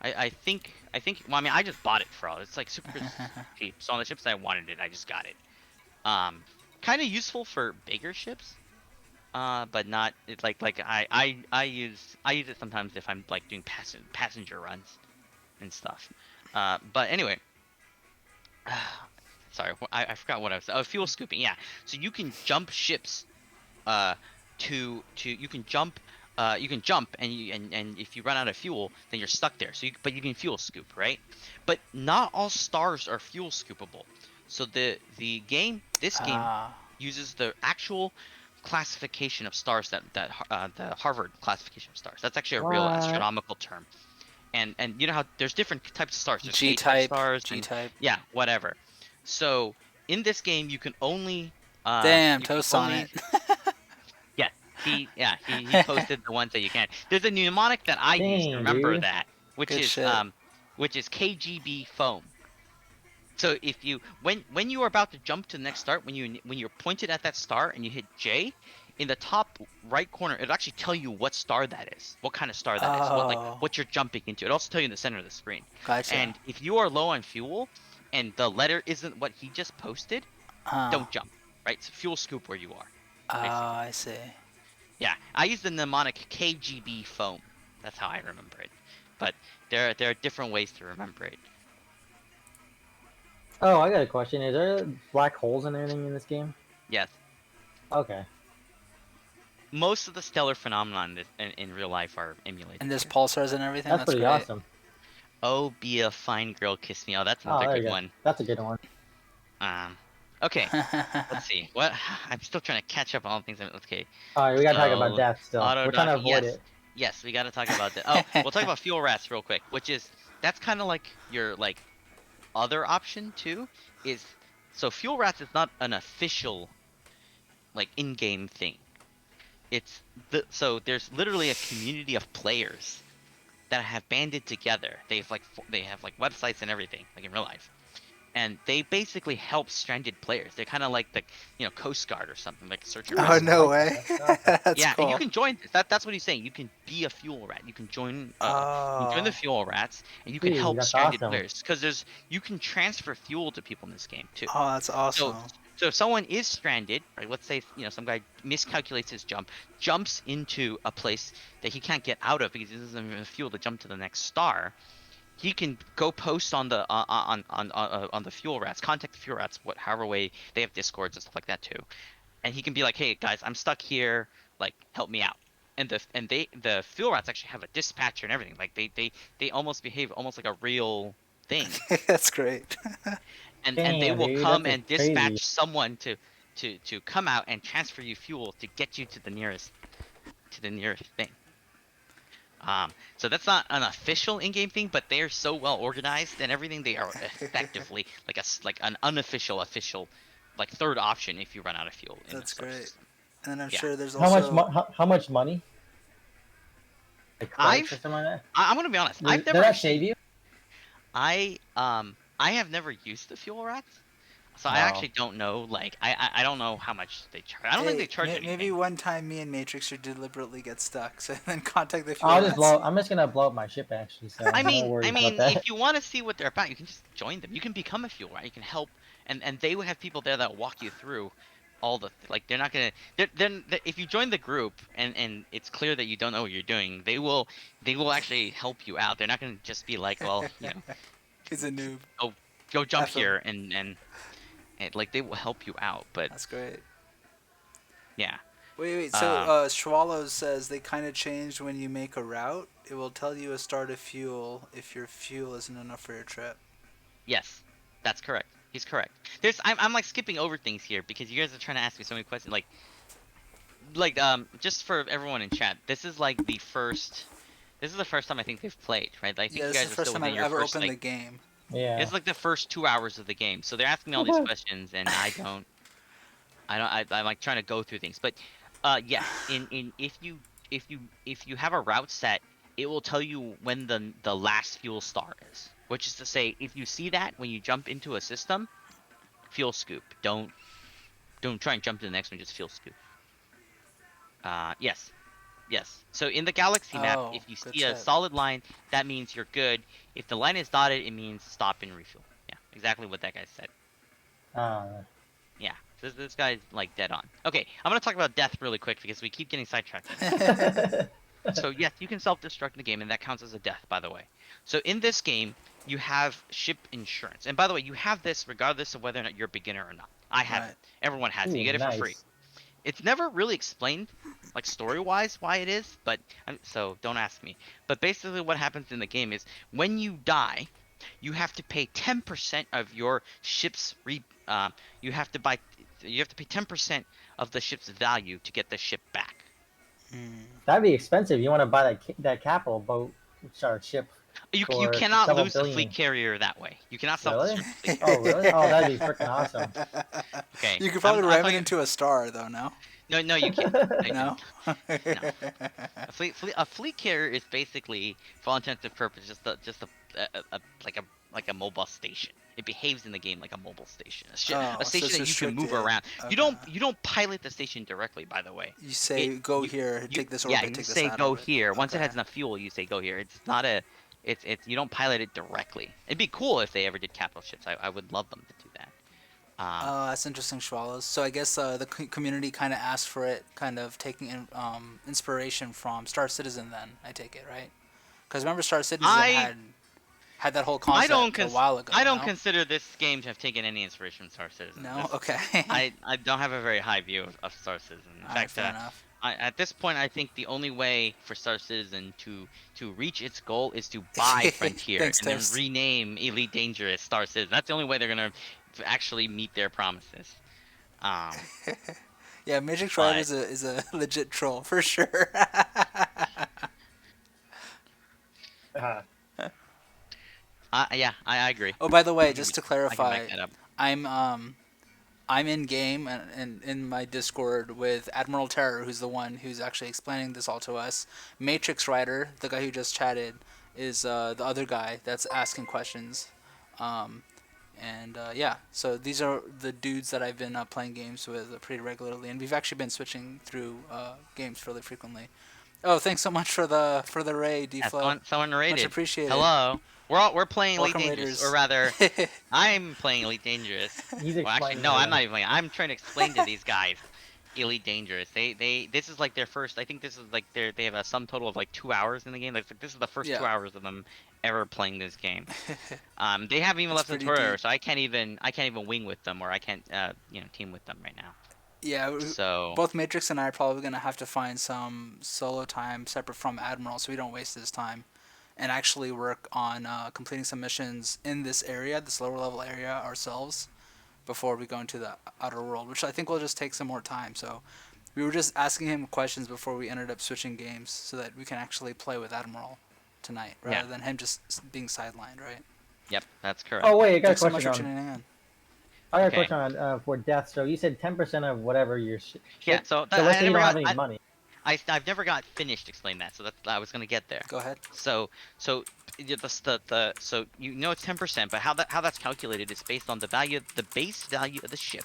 I think. Well, I mean, I just bought it for all. It's like super cheap. So on the ships that I wanted it, I just got it. Kind of useful for bigger ships. But not. It's like I use it sometimes if I'm like doing passenger runs and stuff. But anyway. Sorry, I forgot what I was. Oh, fuel scooping. Yeah. So you can jump ships. You can jump. You can jump, and if you run out of fuel, then you're stuck there. But you can fuel scoop, right? But not all stars are fuel scoopable. So this game uses the actual classification of stars that the Harvard classification of stars. That's actually a real What? astronomical term. And you know how there's different types of stars. There's G A-type type, stars. G And, type. yeah, whatever. So in this game, you can only Damn, you can toast on only it. he posted the ones that you can. There's a mnemonic that I use to Dang, remember dude. that, Good shit. which is KGB foam. So if you when you are about to jump to the next star, when you're pointed at that star and you hit J, in the top right corner, it'll actually tell you what star that is, what kind of star that is, Oh, what you're jumping into. It'll also tell you in the center of the screen. gotcha. And if you are low on fuel, and the letter isn't what he just posted, don't jump. Right? So fuel scoop where you are. Oh, Basically. I see. Yeah, I use the mnemonic KGB foam. That's how I remember it. But there are different ways to remember it. Oh, I got a question. Is there black holes and anything in this game? Yes. Okay. Most of the stellar phenomenon in real life are emulated. And there's here. pulsars and everything. That's pretty great. awesome. Oh, be a fine girl, kiss me. Oh, that's Oh, another there you good go. one. That's a good one. Okay. Let's see. What? I'm still trying to catch up on all the things. Okay. All right, we gotta talk about death still. We're trying to avoid it. Yes, we gotta talk about that. Oh, we'll talk about fuel rats real quick, that's kind of like your other option too. So fuel rats is not an official in-game thing. So there's literally a community of players that have banded together. They have websites and everything, like in real life. And they basically help stranded players. They're kind of like the Coast Guard or something, like search and Oh, rescue. no way. That's yeah, cool. and you can join this. That's what he's saying. You can be a fuel rat. You can join. You can join the fuel rats, and you can Dude, help that's stranded awesome. players. Because you can transfer fuel to people in this game too. Oh, that's awesome. So if someone is stranded, right? Let's say some guy miscalculates his jumps into a place that he can't get out of because he doesn't have fuel to jump to the next star. He can go post on the fuel rats, contact the fuel rats, however way they have discords and stuff like that too, and he can be like, hey guys, I'm stuck here, help me out. And the fuel rats actually have a dispatcher and everything. They almost behave almost like a real thing. That's great. and Damn, they will dude, come that's and dispatch crazy. someone to come out and transfer you fuel to get you to the nearest thing. So that's not an official in-game thing, but they're so well organized and everything. They are effectively like an unofficial official third option if you run out of fuel. That's great. And I'm Yeah. sure there's How also how much money? Like credits or something like that? I'm gonna be honest. I've Did never that save you? I have never used the fuel rats, so I No. actually don't know. I don't know how much they charge. I don't think they charge anything. Maybe one time me and Matrix should deliberately get stuck, so then contact the fuel I'll rats. I'm just gonna blow up my ship actually. So I mean, no worries about that. if you want to see what they're about, you can just join them. You can become a fuel rat. You can help, and they will have people there that walk you through all the like. They're not gonna. If you join the group and it's clear that you don't know what you're doing, they will actually help you out. They're not gonna just be like, well, He's a noob. go jump F him. here and like they will help you out. But That's great. yeah, Wait. So um, Swallow says they kind of changed when you make a route. It will tell you a start of fuel if your fuel isn't enough for your trip. yes, that's correct. He's correct. I'm like skipping over things here because you guys are trying to ask me so many questions. Just for everyone in chat, this is like the first. This is the first time I think they've played, right? I think Yeah, you this guys is the are first still time within I've your ever first opened like. the game. Yeah. It's like the first 2 hours of the game, so they're asking me all these questions, and I'm like trying to go through things. But yes, in if you have a route set, it will tell you when the last fuel star is, which is to say, if you see that when you jump into a system, fuel scoop. Don't try and jump to the next one. Just fuel scoop. Yes. Yes. So in the galaxy map, Oh, if you good see a tip. solid line, that means you're good. If the line is dotted, it means stop and refuel. Yeah, exactly what that guy said. Uh, Yeah, this guy's like dead on. Okay, I'm gonna talk about death really quick because we keep getting sidetracked. So yes, you can self-destruct in the game, and that counts as a death, by the way. So in this game, you have ship insurance, and by the way, you have this regardless of whether or not you're a beginner or not. I have Right. it. Everyone has it. You ooh, get it for free. nice. It's never really explained, like story-wise, why it is, but so don't ask me. But basically, what happens in the game is when you die, you have to pay 10% of your ship's you have to buy you have to pay 10% of the ship's value to get the ship back. Hmm. That'd be expensive. You want to buy that capital boat, sorry, ship You for cannot several lose the fleet billion. carrier that way. You cannot Really? self-destruct the fleet Oh, carrier. really? Oh, that'd be freaking awesome. Okay, You could I'm, probably I'll ram tell it you. into a star, though. No. No, you can't. No. No. A fleet carrier is basically, for all intents and purposes, like a mobile station. It behaves in the game like a mobile station, a Oh, so station it's that you can move restricted. around. You Okay. don't pilot the station directly, by the way. You It say go you here, you take this yeah, orbit, you take this say that go orbit. here. Once it Okay. has enough fuel, you say go here. It's not a it's you don't pilot it directly. It'd be cool if they ever did capital ships. I would love them to do that. Um, Oh, that's interesting, Swallows. So I guess the community kind of asked for it, kind of taking inspiration from Star Citizen. Then I take it, right? Because remember, Star Citizen I had that whole I don't concept a while ago. I don't No. consider this game to have taken any inspiration from Star Citizen. No. Okay. I don't have a very high view of Star Citizen. In All right. fact, Fair enough. at this point, I think the only way for Star Citizen to reach its goal is to buy Frontier Thanks, and then Toast. rename Elite Dangerous Star Citizen. That's the only way they're gonna actually meet their promises. Um, Yeah, Matrix Rider but is a legit troll for sure. Uh, yeah, I agree. Oh, by the way, I can, just to I can back clarify, that up. I'm um I'm in game and in my Discord with Admiral Terror, who's the one who's actually explaining this all to us. Matrix Rider, the guy who just chatted, is the other guy that's asking questions. Um, yeah, so these are the dudes that I've been playing games with pretty regularly, and we've actually been switching through games fairly frequently. Oh, thanks so much for the raid, Yeah, Deflo. someone Much rated. appreciated. Hello. We're playing Elite Welcome, Dangerous, or Raiders. rather, I'm playing Elite Dangerous. he's Well, actually, explaining no, right I'm now. not even playing. I'm trying to explain to these guys Elite Dangerous. This is like their first. I think this is like they have a sum total of like 2 hours in the game. Like this is the first Yeah. 2 hours of them ever playing this game. They haven't even It's left the pretty tutorial, deep. so I can't even wing with them, or I can't team with them right now. Yeah, So both Matrix and I are probably gonna have to find some solo time separate from Admiral, so we don't waste his time, and actually work on completing some missions in this area, this lower level area ourselves, before we go into the outer world, which I think will just take some more time. So we were just asking him questions before we ended up switching games, so that we can actually play with Admiral tonight, rather yeah, than him just being sidelined, right? yep, that's correct. Oh wait, I got a Thanks so much question for on. tuning in. I got a Okay, question on for death. So you said 10% of whatever your yeah. ship. So So let's I say you never don't have got. any money. I've never got finished explain that, so I was gonna get there. Go ahead. So so you know it's 10%, but how that's calculated is based on the base value of the ship,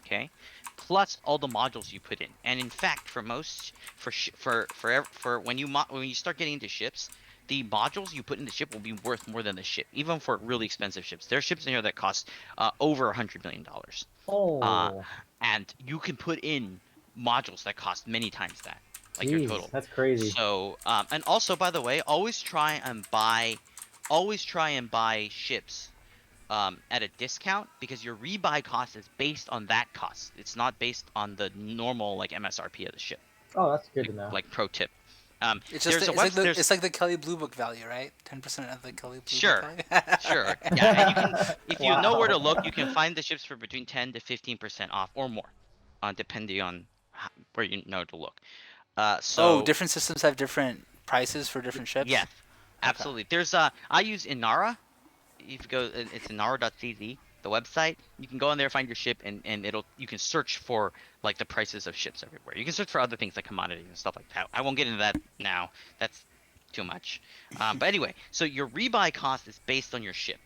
okay, plus all the modules you put in. And in fact, for most for when you start getting into ships, the modules you put in the ship will be worth more than the ship, even for really expensive ships. There are ships in here that cost over $100 million. Uh, Oh, and you can put in modules that cost many times that, like your jeez, total. that's crazy. So, and also by the way, always try and buy ships at a discount because your rebuy cost is based on that cost. It's not based on the normal like MSRP of the ship. Oh, that's good Like, to know. like pro tip. It's just There's a it's like website. the There's it's like the Kelly Blue Book value, right? 10% of the Kelly Blue Book Sure, value. sure, yeah, and you can if you know where Wow. to look, you can find the ships for between 10 to 15% off or more, depending on where you know to look. Oh, So different systems have different prices for different ships. yes, Okay. absolutely. There's I use Inara. If you go, it's inara.cz, the website. You can go on there, find your ship, and you can search for like the prices of ships everywhere. You can search for other things like commodities and stuff like that. I won't get into that now. That's too much. But anyway, so your rebuy cost is based on your ship.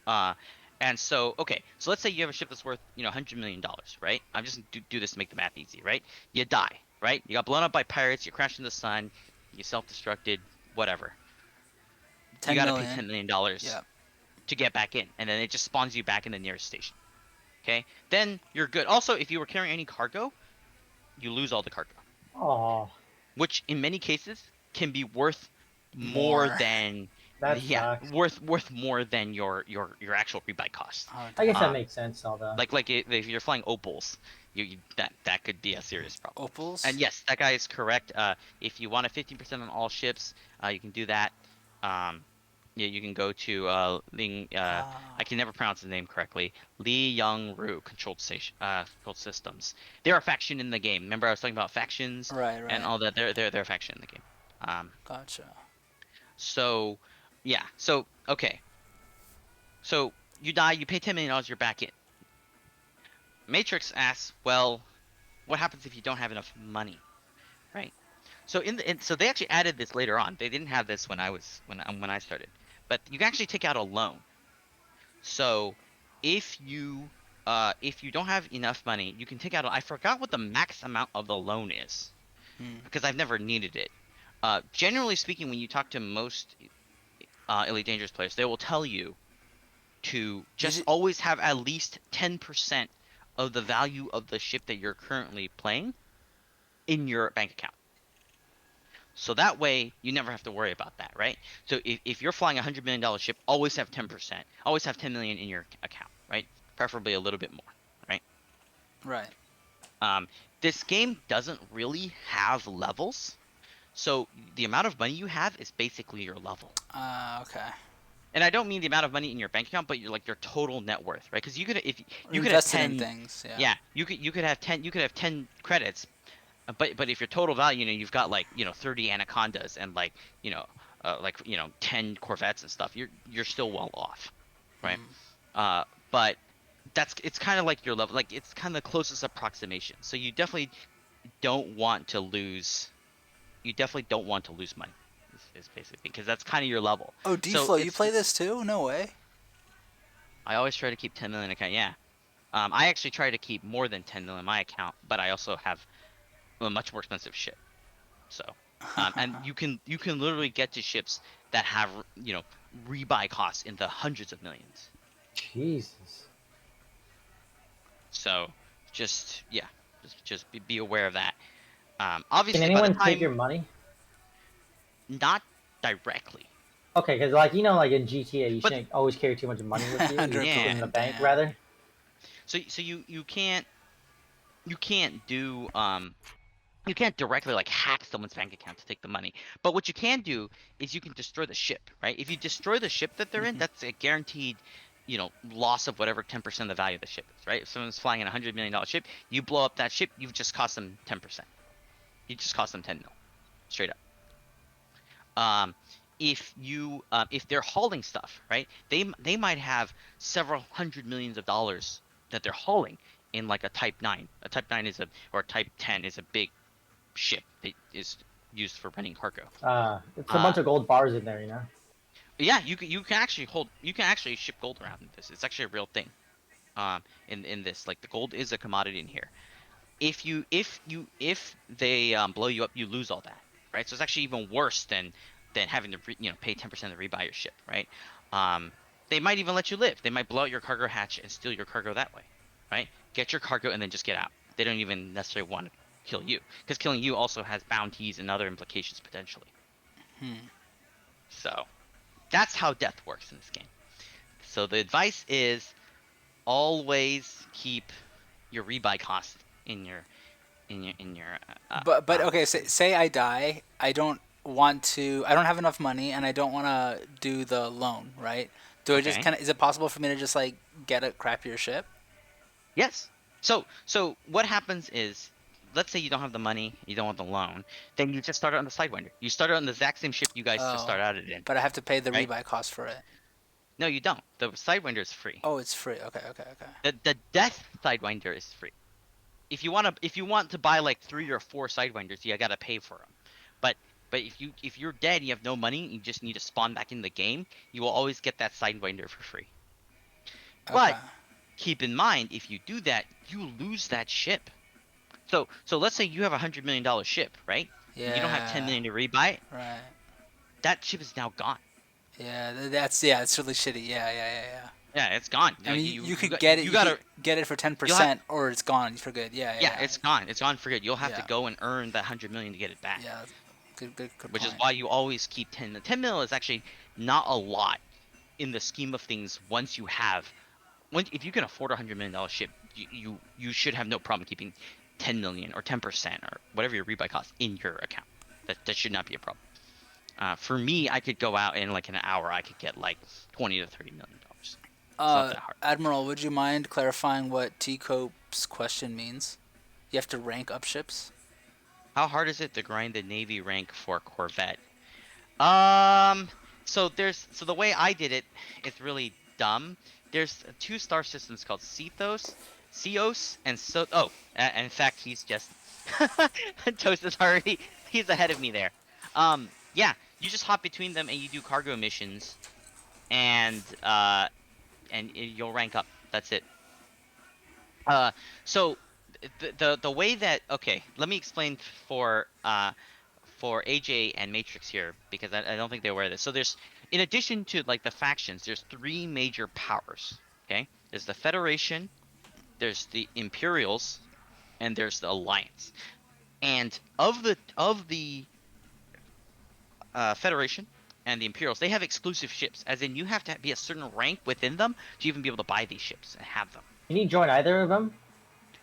Uh, and so okay, so let's say you have a ship that's worth $100 million, right? I'm just do this to make the math easy, right? You die, right? You got blown up by pirates. You crashed in the sun. You self-destructed. Whatever. You 10 got to pay million. $10 million Yeah. to get back in, and then it just spawns you back in the nearest station. Okay, then you're good. Also, if you were carrying any cargo, you lose all the cargo, Oh, which in many cases can be worth more More. than that yeah, sucks. worth more than your actual rebuy cost. Oh I guess that damn. Um, makes sense, although. if you're flying opals, that could be a serious problem. And Opals. yes, that guy is correct. If you want a 15% on all ships, you can do that. Um, yeah, you can go to Ling. I Ah. can never pronounce his name correctly. Lee Young Ru Controlled Station. Controlled Systems. They're a faction in the game. Remember I was talking about factions Right. and Right. all that. They're a faction in the game. Gotcha. So yeah. So okay. So you die. You pay $10 million. You're back in. Matrix asks, well, what happens if you don't have enough money, right? So so they actually added this later on. They didn't have this when I started, but you can actually take out a loan. So if you don't have enough money, you can take out. I forgot what the max amount of the loan is Hmm. because I've never needed it. Generally speaking, when you talk to most Elite Dangerous players, they will tell you to just Usually, always have at least 10% of the value of the ship that you're currently playing in your bank account. So that way you never have to worry about that, right? So if you're flying a $100 million ship, always have 10%. Always have 10 million in your account, right? Preferably a little bit more, right? right. Um, this game doesn't really have levels, so the amount of money you have is basically your level. Okay. And I don't mean the amount of money in your bank account, but your total net worth, right? Because you could if Or you could have invested in 10, things. Yeah. yeah, you could have 10 credits, but if your total value, you've got like 30 anacondas and like 10 corvettes and stuff, you're still well off, right? Hmm. But it's kind of like your level, like it's kind of the closest approximation. So don't want to lose you definitely don't want to lose money is basically because that's kind of your level. Oh, So D-Flow, you play this too? No way. I always try to keep 10 million account. Yeah. I actually try to keep more than 10 million in my account, but I also have a much more expensive ship. So, and you can literally get to ships that have rebuy costs in the hundreds of millions. Jesus. So, yeah, just be aware of that. Can Obviously, by the anyone take your time money? not directly, Okay, because like in GTA, you but shouldn't always carry too much money with you. You Under a keep it in yeah, the coin. bank Damn. rather. so you can't directly like hack someone's bank account to take the money. But what you can do is you can destroy the ship, right? If you destroy the ship that they're in, that's a guaranteed, loss of whatever 10% of the value of the ship is, right? If someone's flying a $100 million ship, you blow up that ship, you've just cost them 10%. You just cost them 10 mil, straight up. Um, if they're hauling stuff, right? They might have several hundred millions of dollars that they're hauling in like a Type 9. A Type 9 or a Type 10 is a big ship that is used for running cargo. It's a Uh, bunch of gold bars in there, you know. yeah, you can actually ship gold around in this. It's actually a real thing. In this, like the gold is a commodity in here. If they blow you up, you lose all that, right? So it's actually even worse than having to pay 10% to rebuy your ship, right? Um, they might even let you live. They might blow out your cargo hatch and steal your cargo that way. right? Get your cargo and then just get out. They don't even necessarily want to kill you, because killing you also has bounties and other implications potentially. So that's how death works in this game. So the advice is always keep your rebuy cost in your But okay, say I die. I don't want to. I don't have enough money, and I don't want to do the loan. Right? Do I just okay. kind of? Is it possible for me to just like get a crappier ship? Yes. So what happens is, let's say you don't have the money, you don't want the loan, then you just start it on the Sidewinder. You start it on the exact same ship you guys just Oh, start out it in, but I have to pay the right? rebuy cost for it. No, you don't. The Sidewinder is free. Oh, it's free. Okay, okay, okay. The Death Sidewinder is free. If you want to buy like 3 or 4 Sidewinders, you gotta pay for them. But if you're dead and you have no money, you just need to spawn back in the game, you will always get that Sidewinder for free. Okay. But keep in mind, if you do that, you lose that ship. So let's say you have $100 million ship, right? And you don't have 10 Yeah. million to rebuy it. Right. That ship is now gone. Yeah. It's really shitty. Yeah. Yeah. Yeah. Yeah. Yeah, it's gone. I mean, You you you could got get it. you You could gotta get it for you'll have 10%, or it's gone for good. Yeah. yeah, Yeah. it's gone. It's gone for good. You'll have to Yeah. go and earn that 100 million to get it back. Yeah. Good Which is point. why you always keep 10. 10 mil is actually not a lot in the scheme of things. If you can afford $100 million ship, you should have no problem keeping 10 million or 10% or whatever your rebuy cost in your account. That should not be a problem. For me, I could go out in like an hour. I could get like 20 to 30 million dollars. It's not that hard. Admiral, would you mind clarifying what T Cope's question means? You have to rank up ships. How hard is it to grind the Navy rank for Corvette? Um, so the way I did it is really dumb. There's 2 star systems called Ceos, and so. Oh, in fact, he's just Toast is already he's ahead of me there. Yeah, you just hop between them and you do cargo missions, and you'll rank up. That's it. So the way that let me explain for AJ and Matrix here, because I don't think they're aware of this. So there's, in addition to like the factions, there's 3 major powers. Okay, there's the Federation, there's the Imperials, and there's the Alliance. And of the Federation and the Imperials, they have exclusive ships, as in you have to be a certain rank within them to even be able to buy these ships and have them. Can you join either of them?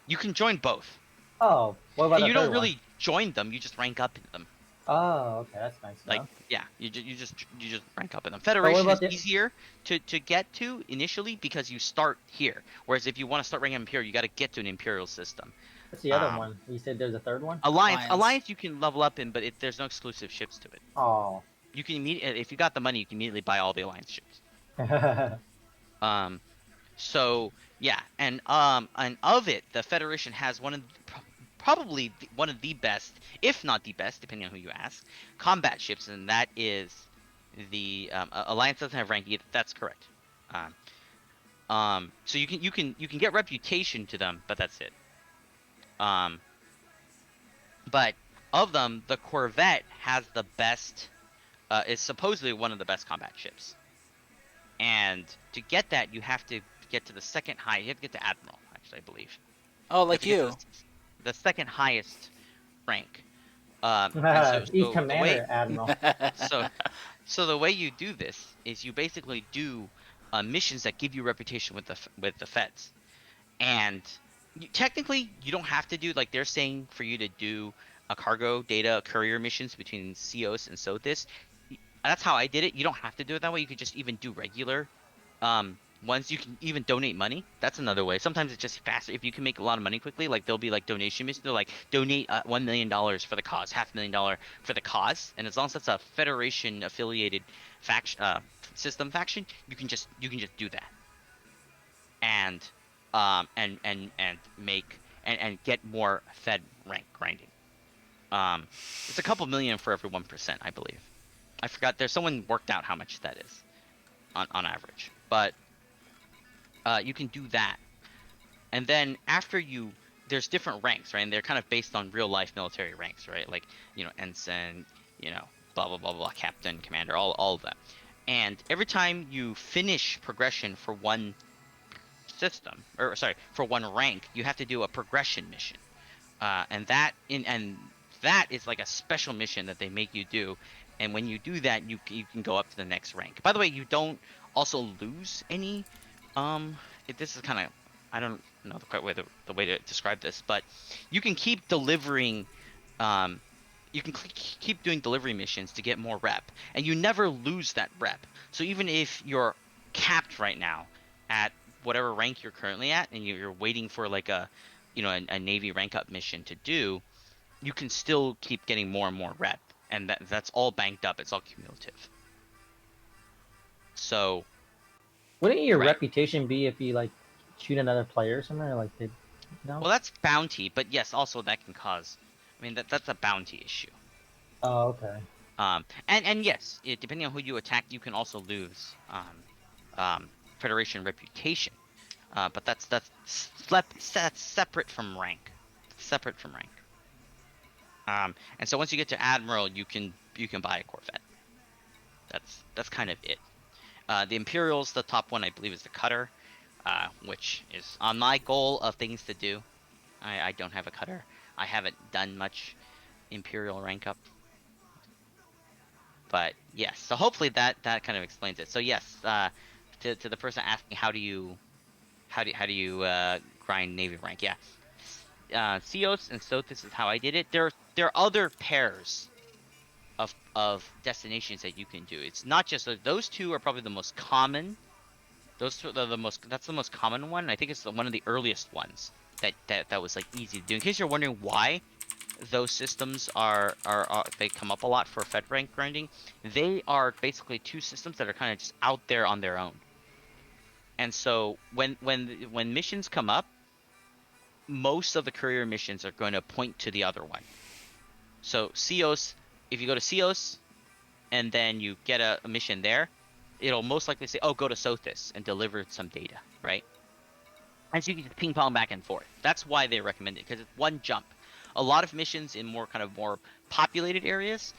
You can join both, Oh, what about and the you third don't one? really join them; you just rank up in them. Oh, okay, that's nice. Like, Though. yeah, you just rank up in them. what Federation is about the? easier to get to initially because you start here. Whereas if you want to start ranking Imperial, you got to get to an Imperial system. What's the other Um, one? You said there's a third one. Alliance you can level up in, but there's no exclusive ships to it. Oh. You can if you got the money, you can immediately buy all the Alliance ships. Um, so yeah, and of it, the Federation has probably one of the best, if not the best, depending on who you ask, combat ships, and that is the Alliance doesn't have rank either. That's correct. So you can get reputation to them, but that's it. But of them, the Corvette has the best. Is supposedly one of the best combat ships. And to get that, you have to get to the second high. You have to get to Admiral, actually, I believe. Oh, You have like to get to you. the second highest rank. He's The commander, way Admiral. so the way you do this is you basically do missions that give you reputation with the feds, and technically you don't have to do, like they're saying, for you to do a cargo data courier missions between Ceos and Sothis. That's how I did it. You don't have to do it that way. You could just even do regular ones. You can even donate money. That's another way. Sometimes it's just faster if you can make a lot of money quickly. Like there'll be like donation missions. They're like donate $1 million for the cause, $500,000 for the cause, and as long as that's a Federation affiliated faction system faction, you can just do that. And make and get more Fed rank grinding. It's a couple million for every 1%, I believe. I forgot. There's someone worked out how much that is on average, but you can do that, and then there's different ranks, right? And they're kind of based on real life military ranks, right? Like ensign, blah blah blah blah, captain, commander, all of that. And every time you finish progression for one system, or sorry, for one rank, you have to do a progression mission. And that is like a special mission that they make you do. And when you do that, you can go up to the next rank. By the way, you don't also lose any. This is kind of, I don't know the quite way the way to describe this, but you can keep delivering. You can keep doing delivery missions to get more rep, and you never lose that rep. So even if you're capped right now at whatever rank you're currently at, and you're waiting for like a Navy rank up mission to do, you can still keep getting more and more rep, and that's all banked up. It's all cumulative. So, Wouldn't your right. reputation be if you like shoot another player or something? Or, like, did no? Well, that's bounty, but yes, also that can cause. I mean, that's a bounty issue. Oh, okay. And yes, depending on who you attack, you can also lose Federation reputation. But that's separate from rank. Separate from rank. And so once you get to Admiral, you can buy a Corvette. That's kind of it. The Imperial's the top one, I believe, is the Cutter, which is on my goal of things to do. I don't have a Cutter. I haven't done much Imperial rank up. But yes, so hopefully that kind of explains it. So yes, to the person asking how do you grind Navy rank? Yeah, Ceos and Sothis is how I did it. There are other pairs of destinations that you can do. It's not just those two are probably the most common. Those two are the most. That's the most common one. I think it's one of the earliest ones that was like easy to do. In case you're wondering why those systems are they come up a lot for Fed rank grinding, they are basically two systems that are kind of just out there on their own. And so when missions come up, most of the courier missions are going to point to the other one. So Ceos, if you go to Ceos and then you get a mission there, it'll most likely say, oh, go to Sothis and deliver some data, right? And so you can just ping pong back and forth. That's why they recommend it, because it's one jump. A lot of missions in more populated areas,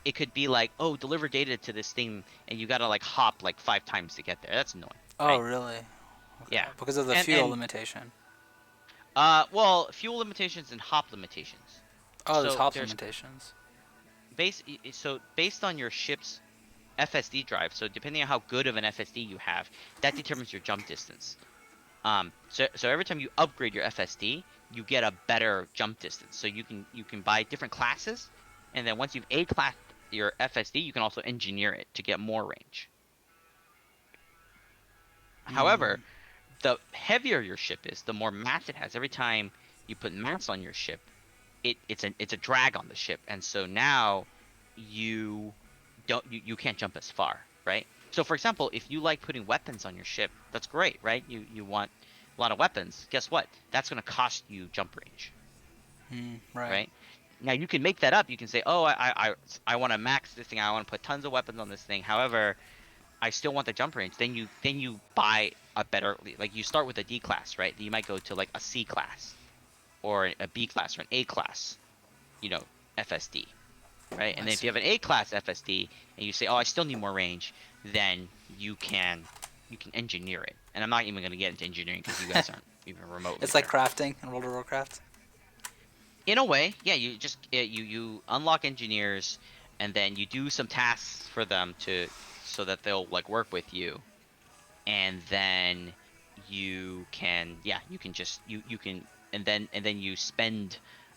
it could be like, oh, deliver data to this thing, and you gotta like hop like 5 times to get there. That's annoying. Oh, right? really? Okay. Yeah. Because of the fuel limitation. Well, fuel limitations and hop limitations. Oh, there's hop there's limitations. Based on your ship's FSD drive, so depending on how good of an FSD you have, that determines your jump distance. So every time you upgrade your FSD, you get a better jump distance. So you can buy different classes, and then once you've A-classed your FSD, you can also engineer it to get more range. However, the heavier your ship is, the more mass it has. Every time you put mass on your ship, it's a drag on the ship, and so now you can't jump as far, right? So for example, if you like putting weapons on your ship, that's great, right? You want a lot of weapons. Guess what? That's going to cost you jump range. Right? Now you can make that up. You can say, oh, I want to max this thing. I want to put tons of weapons on this thing. However, I still want the jump range. Then you buy a better, like you start with a D class, right? You might go to like a C class or a B class or an A class, FSD. Right, and then if you have an A class FSD and you say, "Oh, I still need more range," then you can engineer it. And I'm not even going to get into engineering because you guys aren't even remotely. It's like crafting in World of Warcraft. In a way, yeah. You just you unlock engineers, and then you do some tasks for them so that they'll like work with you, and then you can and then you spend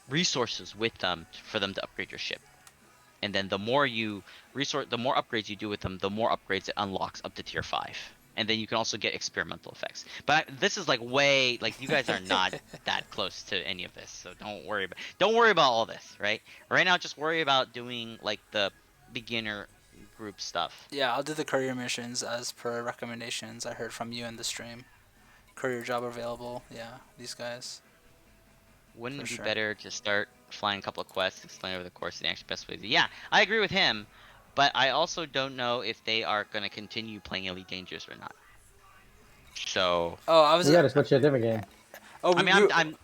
resources with them for them to upgrade your ship. And then the more upgrades you do with them, the more upgrades it unlocks up to tier 5. And then you can also get experimental effects. But this is like way, like you guys are not that close to any of this, so don't worry about all this, right? Right now, just worry about doing like the beginner group stuff. Yeah, I'll do the courier missions as per recommendations I heard from you in the stream. Courier job available. Yeah, these guys. Wouldn't it be sure. better to start flying a couple of quests, explain over the course of the actual best way? Yeah, I agree with him, but I also don't know if they are going to continue playing Elite Dangerous or not. So. Oh, I was. We gotta switch to a different game. Oh, I mean,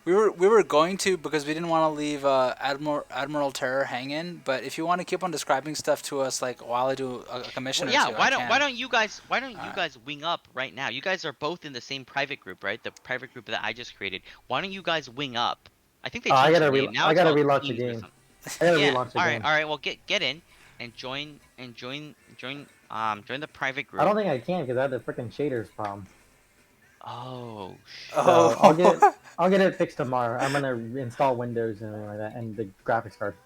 We were going to because we didn't want to leave Admiral Terror hanging. But if you want to keep on describing stuff to us, like while I do a commission Well, or yeah. two, I can. Why don't you guys Alright. wing up right now? You guys are both in the same private group, right? The private group that I just created. Why don't you guys wing up? I think they Oh, changed the name. Now I it's gotta called relaunch the Teams or game. something. I gotta Yeah. relaunch the All right. game. All right. Well, get in and join the private I group. don't think I can because I have the freaking shaders problem. Oh. So I'll get Oh. it fixed tomorrow. I'm gonna install Windows and everything like that, and the graphics card.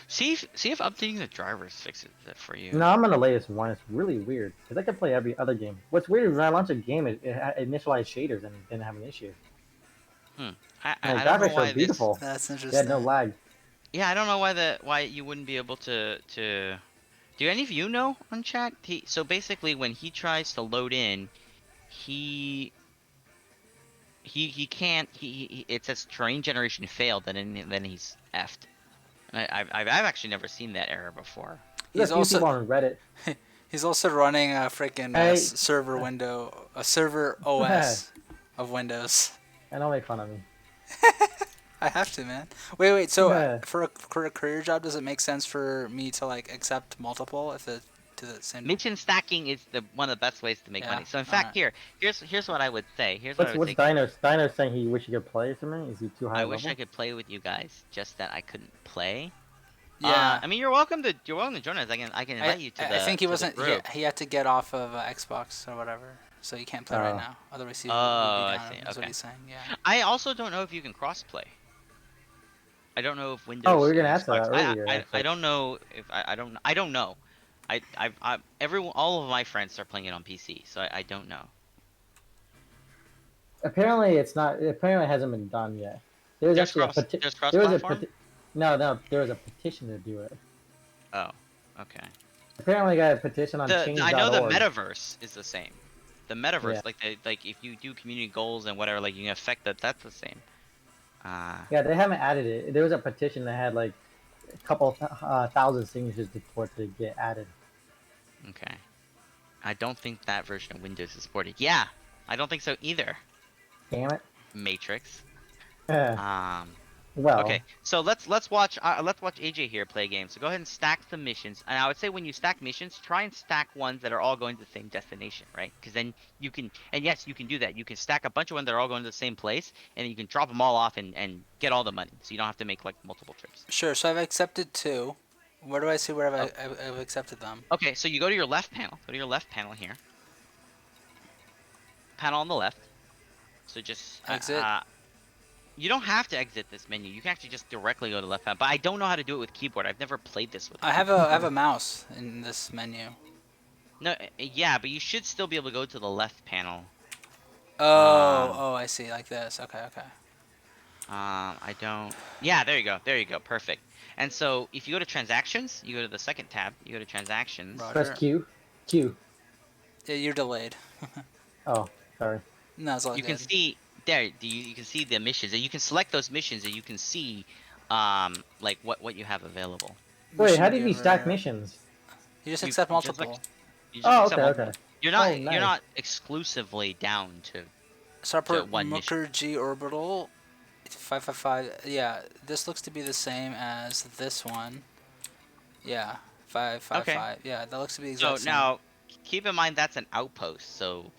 See if updating the drivers fixes it for you. No, I'm on the latest one. It's really weird because I can play every other game. What's weird is when I launch a game, it initialized shaders and didn't have an issue. Hmm. And I the don't know graphics are why this. beautiful. That's They had no interesting. lag. Yeah, I don't know why you wouldn't be able to. Do any of you know on chat? So basically, when he tries to load in, he can't. It says terrain generation failed, and then he's effed. I've actually never seen that error before. There's He's a few also people on Reddit. he's also running a freaking Hey, server window, a server OS of Windows. and don't make fun of me. I have to, man. Wait. So for a career job, does it make sense for me to like accept multiple if it to the same? Mission stacking is one of the best ways to make Yeah, money. So in fact, alright. here's what I would say. Here's what I would What's say. Dino? Dino's saying he wish he could play or something. Is he too high I level? wish I could play with you guys, just that I couldn't play. Yeah. I mean, you're welcome to join us. I can invite you to the. I think he to the wasn't. group. He had to get off of Xbox or whatever, so he can't play right Oh. now. Otherwise, he Oh, would I be down. see, Is what okay. he's saying. Yeah. I also don't know if you can crossplay. I don't know if Windows. Oh, we were gonna and answer that Xbox- earlier, I actually. don't know if I don't know. All of my friends are playing it on PC, so I don't know. Apparently, it's not. Apparently, it hasn't been done yet. There's actually a petition. There's There was a cross-platform. no. There was a petition to do it. Oh, okay. Apparently, I got a petition on I know the change.org. metaverse is the same. The metaverse, Yeah. like if you do community goals and whatever, like you can affect that. That's the same. Yeah, they haven't added it. There was a petition that had like a couple thousand signatures for it to get added. Okay. I don't think that version of Windows is supported. Yeah, I don't think so either. Damn it. Matrix. Well, Okay, so let's watch AJ here play a game. So go ahead and stack the missions, and I would say when you stack missions, try and stack ones that are all going to the same destination, right? Because then you can, and yes, you can do that. You can stack a bunch of ones that are all going to the same place, and you can drop them all off and get all the money. So you don't have to make like multiple trips. Sure. So I've accepted 2. Where do I see where I've accepted them? Okay, so you go to your left panel. Go to your left panel here. Panel on the left. So just Exit. you don't have to exit this menu. You can actually just directly go to left panel. But I don't know how to do it with keyboard. I've never played this with. I have a mouse in this menu. No, yeah, but you should still be able to go to the left panel. Oh, I see. Like this. Okay. I don't. Yeah, there you go. There you go. Perfect. And so if you go to transactions, you go to the second tab. You go to transactions. Roger. press Q. Q. Yeah, you're delayed. Oh, sorry. No, it's all You good. can see there. You can see the missions, and you can select those missions, and you can see, like what you have available. Wait, Mission how did you giver. stack missions? You just You- accept you just multiple. You just Oh, accept okay, multiple. okay. You're not Oh, nice. you're not exclusively down to. Separate one mission. Mooker G orbital. 555. Yeah, this looks to be the same as this one. Yeah, 555. Yeah, that looks to be So exact same. now, keep in mind that's an outpost. So,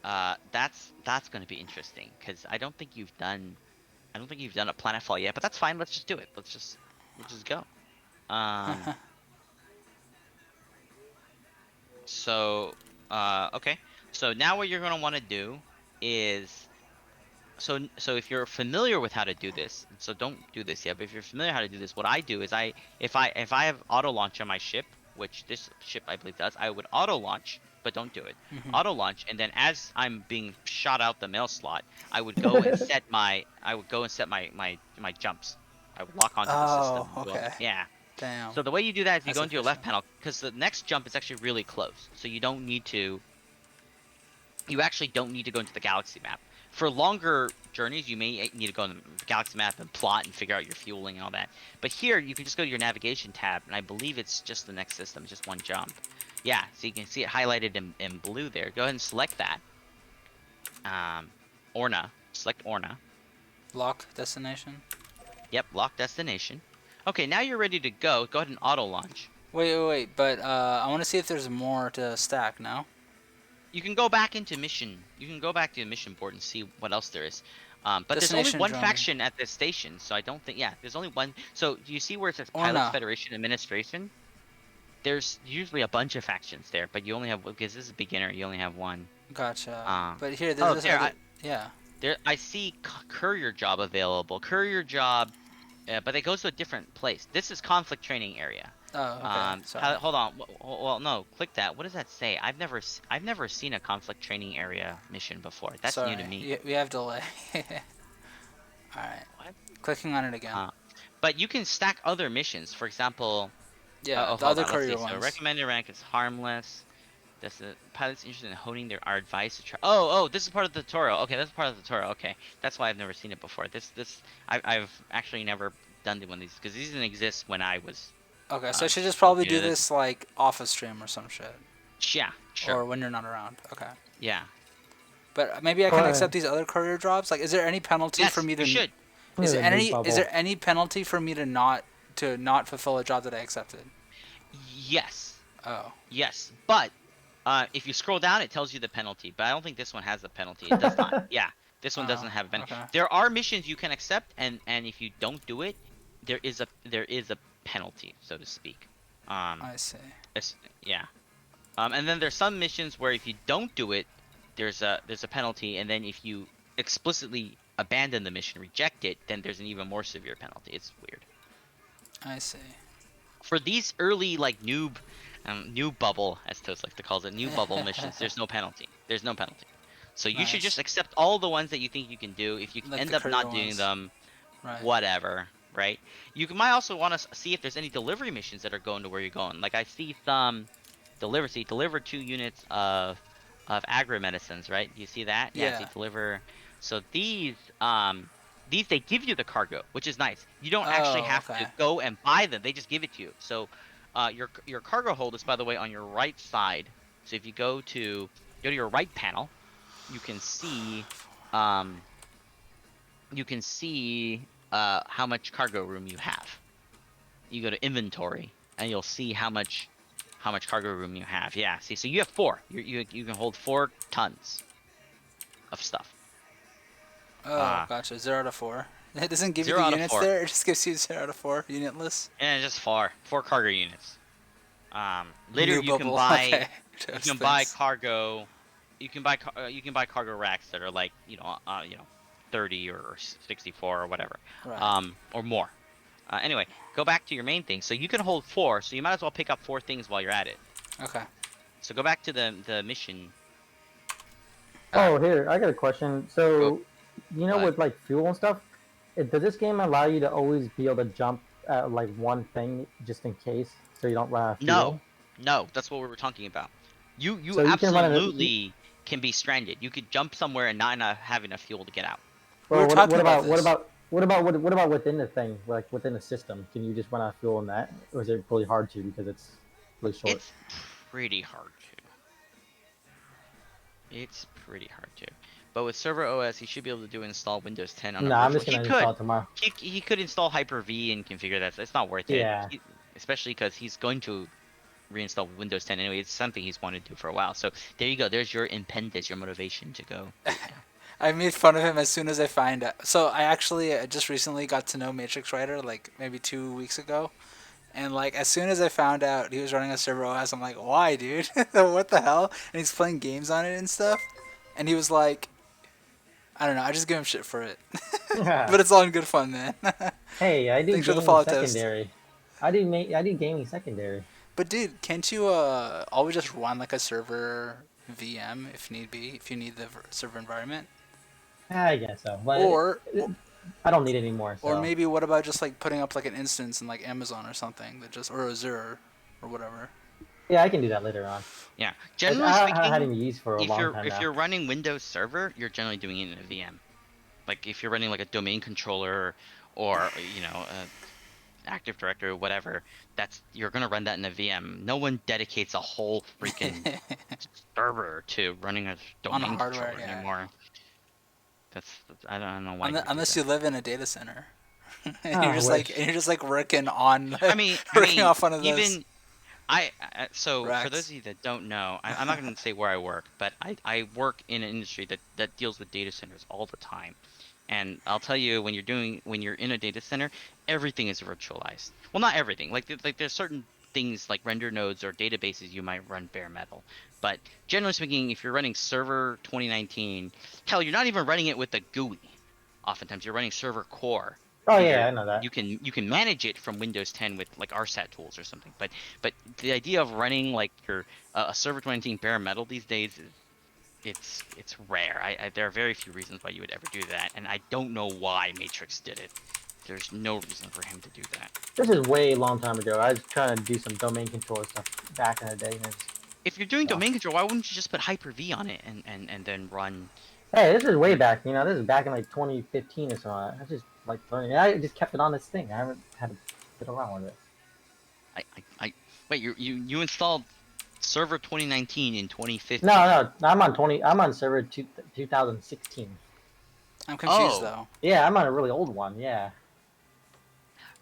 that's going to be interesting because I don't think you've done a planetfall yet. But that's fine. Let's just do it. Let's just go. So, okay. So now what you're going to want to do is, so if you're familiar with how to do this, so don't do this yet. But if you're familiar how to do this, what I do is if I have auto launch on my ship, which this ship I believe does, I would auto launch, but don't do it. Auto launch, and then as I'm being shot out the mail slot, I would go and set my jumps. I would lock onto the system. Oh, okay. Yeah. Damn. So the way you do that is you That's go into your left efficient. panel, because the next jump is actually really close. So you don't need to. You actually don't need to go into the galaxy map. For longer journeys, you may need to go in the galaxy map and plot and figure out your fueling and all that. But here, you can just go to your navigation tab, and I believe it's just the next system, it's just one jump. Yeah, so you can see it highlighted in blue there. Go ahead and select that. Orna. Select Orna. Lock destination. Yep, lock destination. Okay, now you're ready to go. Go ahead and auto launch. Wait. But I want to see if there's more to stack. No. You can go back into mission. You can go back to the mission board and see what else there is. But there's only Destination one drone. faction at this station, so I don't think. Yeah, there's only one. So do you see where it says Or Pilots no. Federation Administration? There's usually a bunch of factions there, but you only have, because this is beginner. You only have one. Gotcha. But here, there's this there, other. Yeah. There, I see courier job available. Courier job, but it goes to a different place. This is conflict training area. Oh, okay. Sorry. Hold on. Well, no, click that. What does that say? I've never seen a conflict training area mission before. That's Sorry. new to me. We have delay. Alright. What? Clicking on it again. But you can stack other missions. For example, Yeah, oh, the hold other on, let's courier see. So ones. recommended rank is harmless. That's the pilot's interested in honing our advice to try. Oh, this is part of the tutorial. Okay, that's part of the tutorial. Okay, that's why I've never seen it before. I've actually never done one of these because these didn't exist when I was. Okay, so I should just probably do yeah, this like off a stream or some shit. Yeah, sure. Or when you're not around. Okay. Yeah. But maybe I can Or- accept these other courier jobs. Like, is there any penalty Yes, for me to? you should. Is there Yeah, any? bubble. Is there any penalty for me to not fulfill a job that I accepted? Yes. Oh. Yes, but if you scroll down, it tells you the penalty. But I don't think this one has a penalty. It does not. Yeah, this one doesn't have a penalty. Okay. There are missions you can accept, and if you don't do it, there is a penalty, so to speak. I see. Yeah. And then there's some missions where if you don't do it, there's a penalty, and then if you explicitly abandon the mission, reject it, then there's an even more severe penalty. It's weird. I see. For these early like noob bubble, as Toast like to call it, noob bubble missions, there's no penalty. There's no penalty. So you should Nice. just accept all the ones that you think you can do. If you Like end the up courier not doing ones. them, Right. whatever, right? Might also want to see if there's any delivery missions that are going to where you're going. Like I see some deliver 2 units of agri medicines, right? Do you see that? Yeah. See, deliver. So these they give you the cargo, which is nice. You don't actually have okay. to go and buy them. They just give it to you. So your cargo hold is, by the way, on your right side. So if you go to your right panel, you can see how much cargo room you have. You go to inventory and you'll see how much cargo room you have. Yeah, see, so you have 4. You can hold 4 tons of stuff. Oh, gotcha. 0 out of 4. It doesn't give you 0 the out of units 4. there. It just gives you 0 out of 4 unitless. And just 4 cargo units. Later New you can bubble. buy Okay. you Those can buy things. cargo. You can buy cargo racks that are like 30 or 64 or whatever, Right. or more. Anyway, go back to your main thing. So you can hold 4, so you might as well pick up 4 things while you're at it. Okay. So go back to the mission. Oh, here, I got a question. So, you know, What? with like fuel and stuff, does this game allow you to always be able to jump at like one thing just in case, so you don't run out of fuel? No, that's what we were talking about. You So you can run absolutely can be stranded. You could jump somewhere and not have enough fuel to get out. We were Well, talking about this. what about within the thing, like within the system? Can you just run out of fuel in that, or is it really hard to because it's really short? It's pretty hard to. It's pretty hard to. But with server OS, he should be able to install Windows 10 on a Nah, I'm virtual. just gonna install it tomorrow. He could install Hyper-V and configure that. So it's not worth it. Yeah. Especially because he's going to reinstall Windows 10 anyway. It's something he's wanted to do for a while. So there you go. There's your impetus, your motivation to go. I made fun of him as soon as I find out. So I actually just recently got to know Matrix Writer, like maybe 2 weeks ago. And like as soon as I found out he was running a server OS, I'm like, why, dude? What the hell? And he's playing games on it and stuff. And he was like, I don't know. I just give him shit for it. But it's all in good fun, man. Hey, I do Thanks for the gaming follow test. secondary. I do gaming secondary. But dude, can't you always just run like a server VM if need be, if you need the server environment? I guess so. But Or I don't need any more. So. or maybe what about just like putting up like an instance in like Amazon or something that just or Azure or whatever. Yeah, I can do that later on. Yeah. Generally I speaking, hadn't used for a long time if now. you're running Windows Server, you're generally doing it in a VM. Like if you're running like a domain controller or Active Directory or whatever, you're gonna run that in a VM. No one dedicates a whole freaking server to running a domain hardware, controller yeah. anymore. I don't know why. Unless you live in a data center. And Ah, you're just wish. working on I mean, working off one of those even so for those racks. of you that don't know, I'm not going to say where I work, but I work in an industry that deals with data centers all the time. And I'll tell you, when you're in a data center, everything is virtualized. Well, not everything. Like there's certain things like render nodes or databases you might run bare metal. But generally speaking, if you're running server 2019, hell, you're not even running it with the GUI. Oftentimes, you're running server core. Oh And yeah, I know that. you can manage it from Windows 10 with like RSAT tools or something. But the idea of running like your a server 2019 bare metal these days is it's rare. There are very few reasons why you would ever do that, and I don't know why Matrix did it. There's no reason for him to do that. This is way long time ago. I was trying to do some domain controller stuff back in the day. And If you're doing Oh. domain control, why wouldn't you just put Hyper-V on it and then run? Hey, this is way back. You know, this is back in like 2015 or so. I just like learning. I just kept it on this thing. I haven't had to get around with it. I wait. You installed Server 2019 in 2015. No, I'm on 20. I'm on server 2016. I'm confused Oh. though. Yeah, I'm on a really old one. Yeah.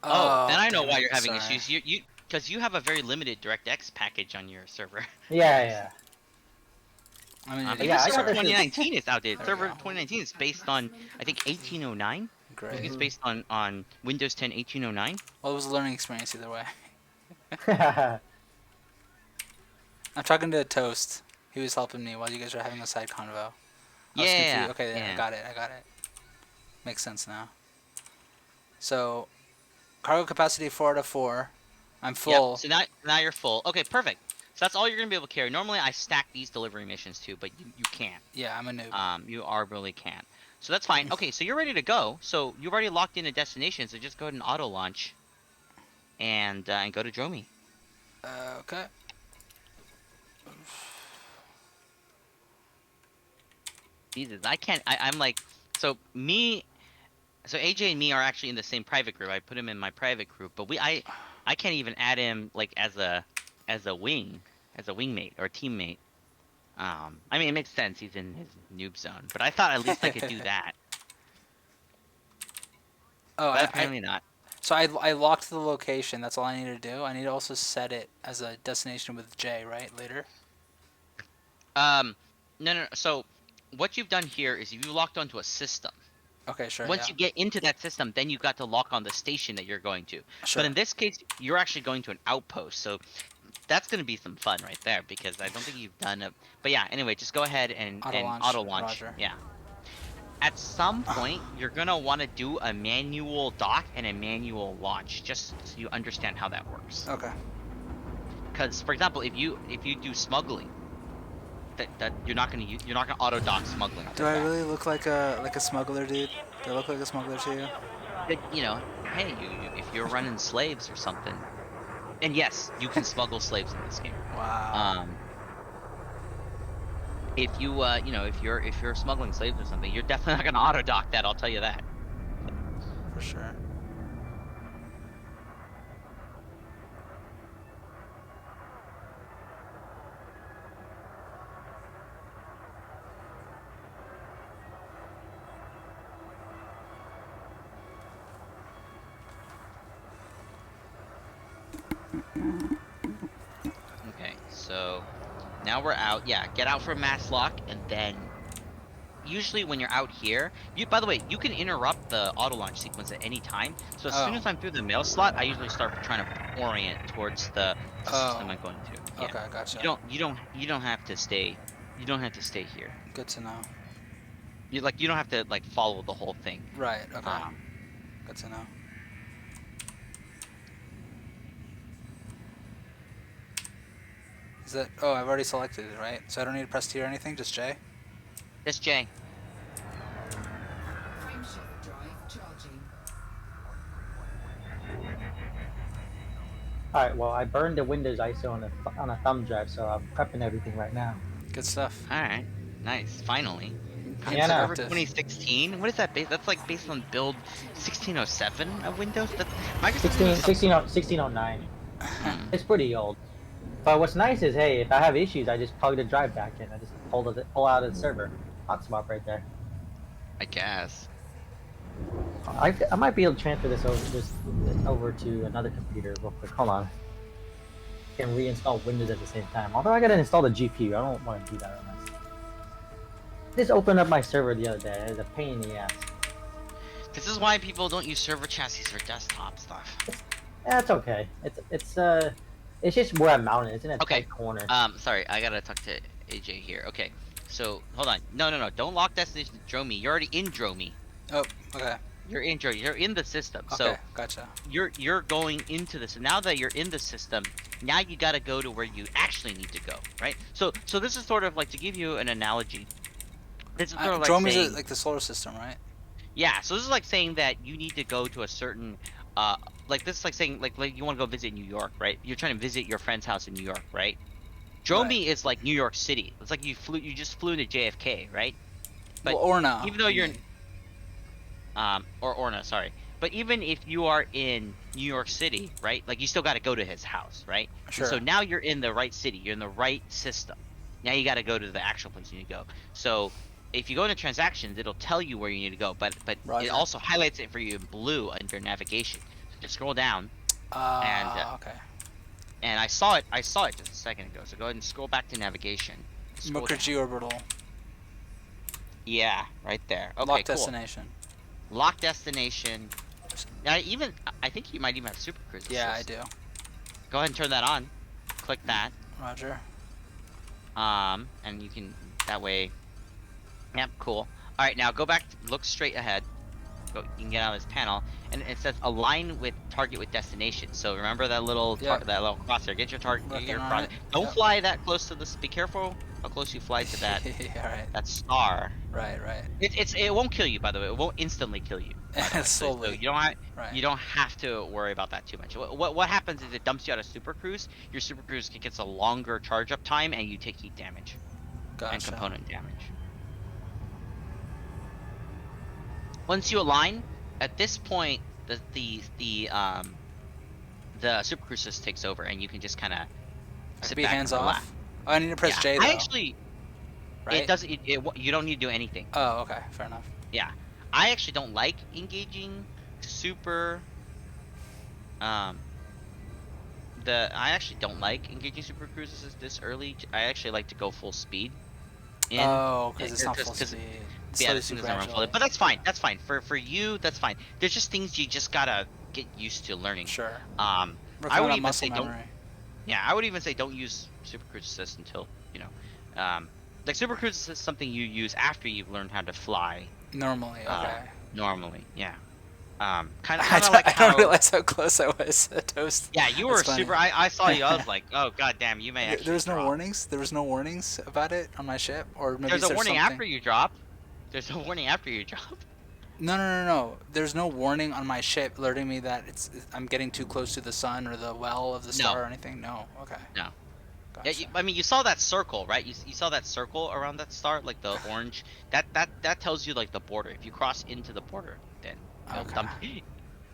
Oh, then I know damn why it, you're having sorry. issues. You because you have a very limited DirectX package on your server. Yeah. I'm an Even idiot. Yeah, I Server got this- 2019 is outdated. There we Server go. 2019 is based on I think 1809. I think Great. it's based on Windows 10 1809. Well, it was a learning experience either way. Yeah. I'm talking to Toast. He was helping me while you guys were having a side convo. I was Yeah. confused. Okay, yeah, I got it. Makes sense now. So, cargo capacity 4 out of 4. I'm full. Yep. So now you're full. Okay, perfect. So that's all you're gonna be able to carry. Normally I stack these delivery missions too, but you can't. Yeah, I'm a noob. You really can't. So that's fine. Okay, so you're ready to go. So you've already locked in a destination. So just go ahead and auto launch, and go to Dromi. Okay. Jesus, I can't. I'm like, so me, so AJ and me are actually in the same private group. I put him in my private group, but I can't even add him like as a wingmate or teammate. I mean, it makes sense. He's in his noob zone, but I thought at least I could do that. Oh, But apparently not. So I locked the location. That's all I need to do. I need to also set it as a destination with J, right? Later. No. So what you've done here is you locked onto a system. Okay, sure. Once yeah. you get into that system, then you got to lock on the station that you're going to. Sure. But in this case, you're actually going to an outpost, so that's going to be some fun right there because I don't think you've done a. But yeah, anyway, just go ahead and auto launch. Roger. Yeah. At some point, you're gonna want to do a manual dock and a manual launch, just so you understand how that works. Okay. Because, for example, if you do smuggling, that you're not gonna auto dock smuggling. Do I really look like a smuggler, dude? Do I look like a smuggler to you? You know, hey, if you're running slaves or something, and yes, you can smuggle slaves in this game. Wow. If you if you're smuggling slaves or something, you're definitely not gonna auto dock that. I'll tell you that. For sure. Okay, so now we're out. Yeah, get out from mass lock, and then usually when you're out here, by the way, you can interrupt the auto launch sequence at any time. So as soon as I'm through the mail slot, I usually start trying to orient towards the system I'm going to. Yeah. Okay, gotcha. You don't have to stay. You don't have to stay here. Good to know. You don't have to like follow the whole thing. Right. Okay. Good to know. Is that? Oh, I've already selected it, right? So I don't need to press T or anything. Just J. Just Jay. Frameshift drive charging. All right. Well, I burned the Windows ISO on a thumb drive, so I'm prepping everything right now. Good stuff. All right. Nice. Finally. Yeah, no. Server 2016. What is that based? That's like based on build 1607 of Windows. That's Microsoft. 1609. It's pretty old. But what's nice is, hey, if I have issues, I just plug the drive back in. I just pull out the server hotspot right there. I guess. I might be able to transfer this over to another computer real quick. Hold on. Can reinstall Windows at the same time. Although I gotta install the GPU, I don't want to do that on this. Just opened up my server the other day. It's a pain in the ass. This is why people don't use server chassis for desktop stuff. That's okay. It's just where I'm mounted. It's in a Okay. tight corner. Sorry, I gotta talk to AJ here. Okay, so hold on. No. Don't lock destination Dromi. You're already in Dromi. Oh, okay. You're in Dromi. You're in the system. Okay, So gotcha. you're going into this. Now that you're in the system, now you gotta go to where you actually need to go, right? So this is sort of like, to give you an analogy. This is sort of like Dromi's saying, like the solar system, right? yeah. So this is like saying that you need to go to a certain like, this is like saying like you want to go visit New York, right? You're trying to visit your friend's house in New York, right? Dromi is like New York City. It's like you just flew to JFK, right? But well, Orna. even though you're or Orna, sorry. But even if you are in New York City, right? Like, you still got to go to his house, right? Sure. And so now you're in the right city. You're in the right system. Now you got to go to the actual place you need to go. So if you go into transactions, it'll tell you where you need to go, but Roger. it also highlights it for you in blue under navigation. So just scroll down. Okay. And I saw it just a second ago. So go ahead and scroll back to navigation. Scroll down. Mukherjee orbital. Yeah, right there. Okay, Lock cool. destination. Lock destination. Now, I think you might even have Super Cruise. Yeah, I do. Go ahead and turn that on. Click that. Roger. And you can, that way. Yep, cool. All right, now go back. Look straight ahead. You can get out of this panel, and it says align with target with destination. So remember that little that little crosshair. Get your target. Get your cross. Don't fly that close to this. Be careful how close you fly to that. Alright. That star. Right. It won't kill you, by the way. It won't instantly kill you. Slowly. So you don't have to worry about that too much. What happens is it dumps you out of Super Cruise. Your Super Cruise gets a longer charge up time, and you take heat damage and component damage. Once you align, at this point, the Super Cruise just takes over, and you can just kind of sit be back hands and relax. off. Oh, I need to press J though. I actually, right? it doesn't. You don't need to do anything. Oh, okay, fair enough. Yeah, I actually don't like engaging super. I actually don't like engaging Super Cruises this early. I actually like to go full speed. Oh, because it's not full speed. Yeah, this thing doesn't run fully. But that's fine. That's fine. For you, that's fine. There's just things you just gotta get used to learning. Sure. I would even say memory. don't. Yeah, I would even say don't use Super Cruise Assist until, like, Super Cruise is something you use after you've learned how to fly. Normally, okay. Normally, yeah. Kind I of like don't realize how close I was to Toast. Yeah, you were super. I saw you. I was like, oh goddamn, you may. Actually There was no drop. warnings. There was no warnings about it on my ship, or maybe There's a warning something... after you drop. There's a warning after you drop. No. There's no warning on my ship alerting me that I'm getting too close to the sun or the well of the star or anything. No. Okay. No. Gotcha. Yeah, I mean, you saw that circle, right? You saw that circle around that star, like the orange. That tells you like the border. If you cross into the border, then it'll dump.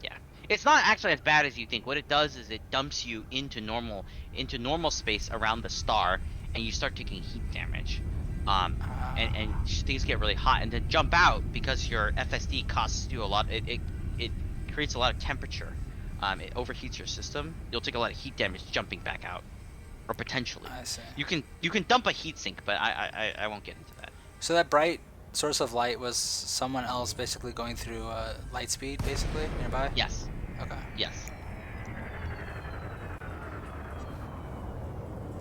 Yeah, it's not actually as bad as you think. What it does is it dumps you into normal space around the star, and you start taking heat damage. And things get really hot, and then jump out because your FSD costs you a lot. It creates a lot of temperature. It overheats your system. You'll take a lot of heat damage jumping back out, or potentially. I see. You can dump a heat sink, but I won't get into that. So that bright source of light was someone else basically going through light speed, basically nearby. Yes. Okay. Yes.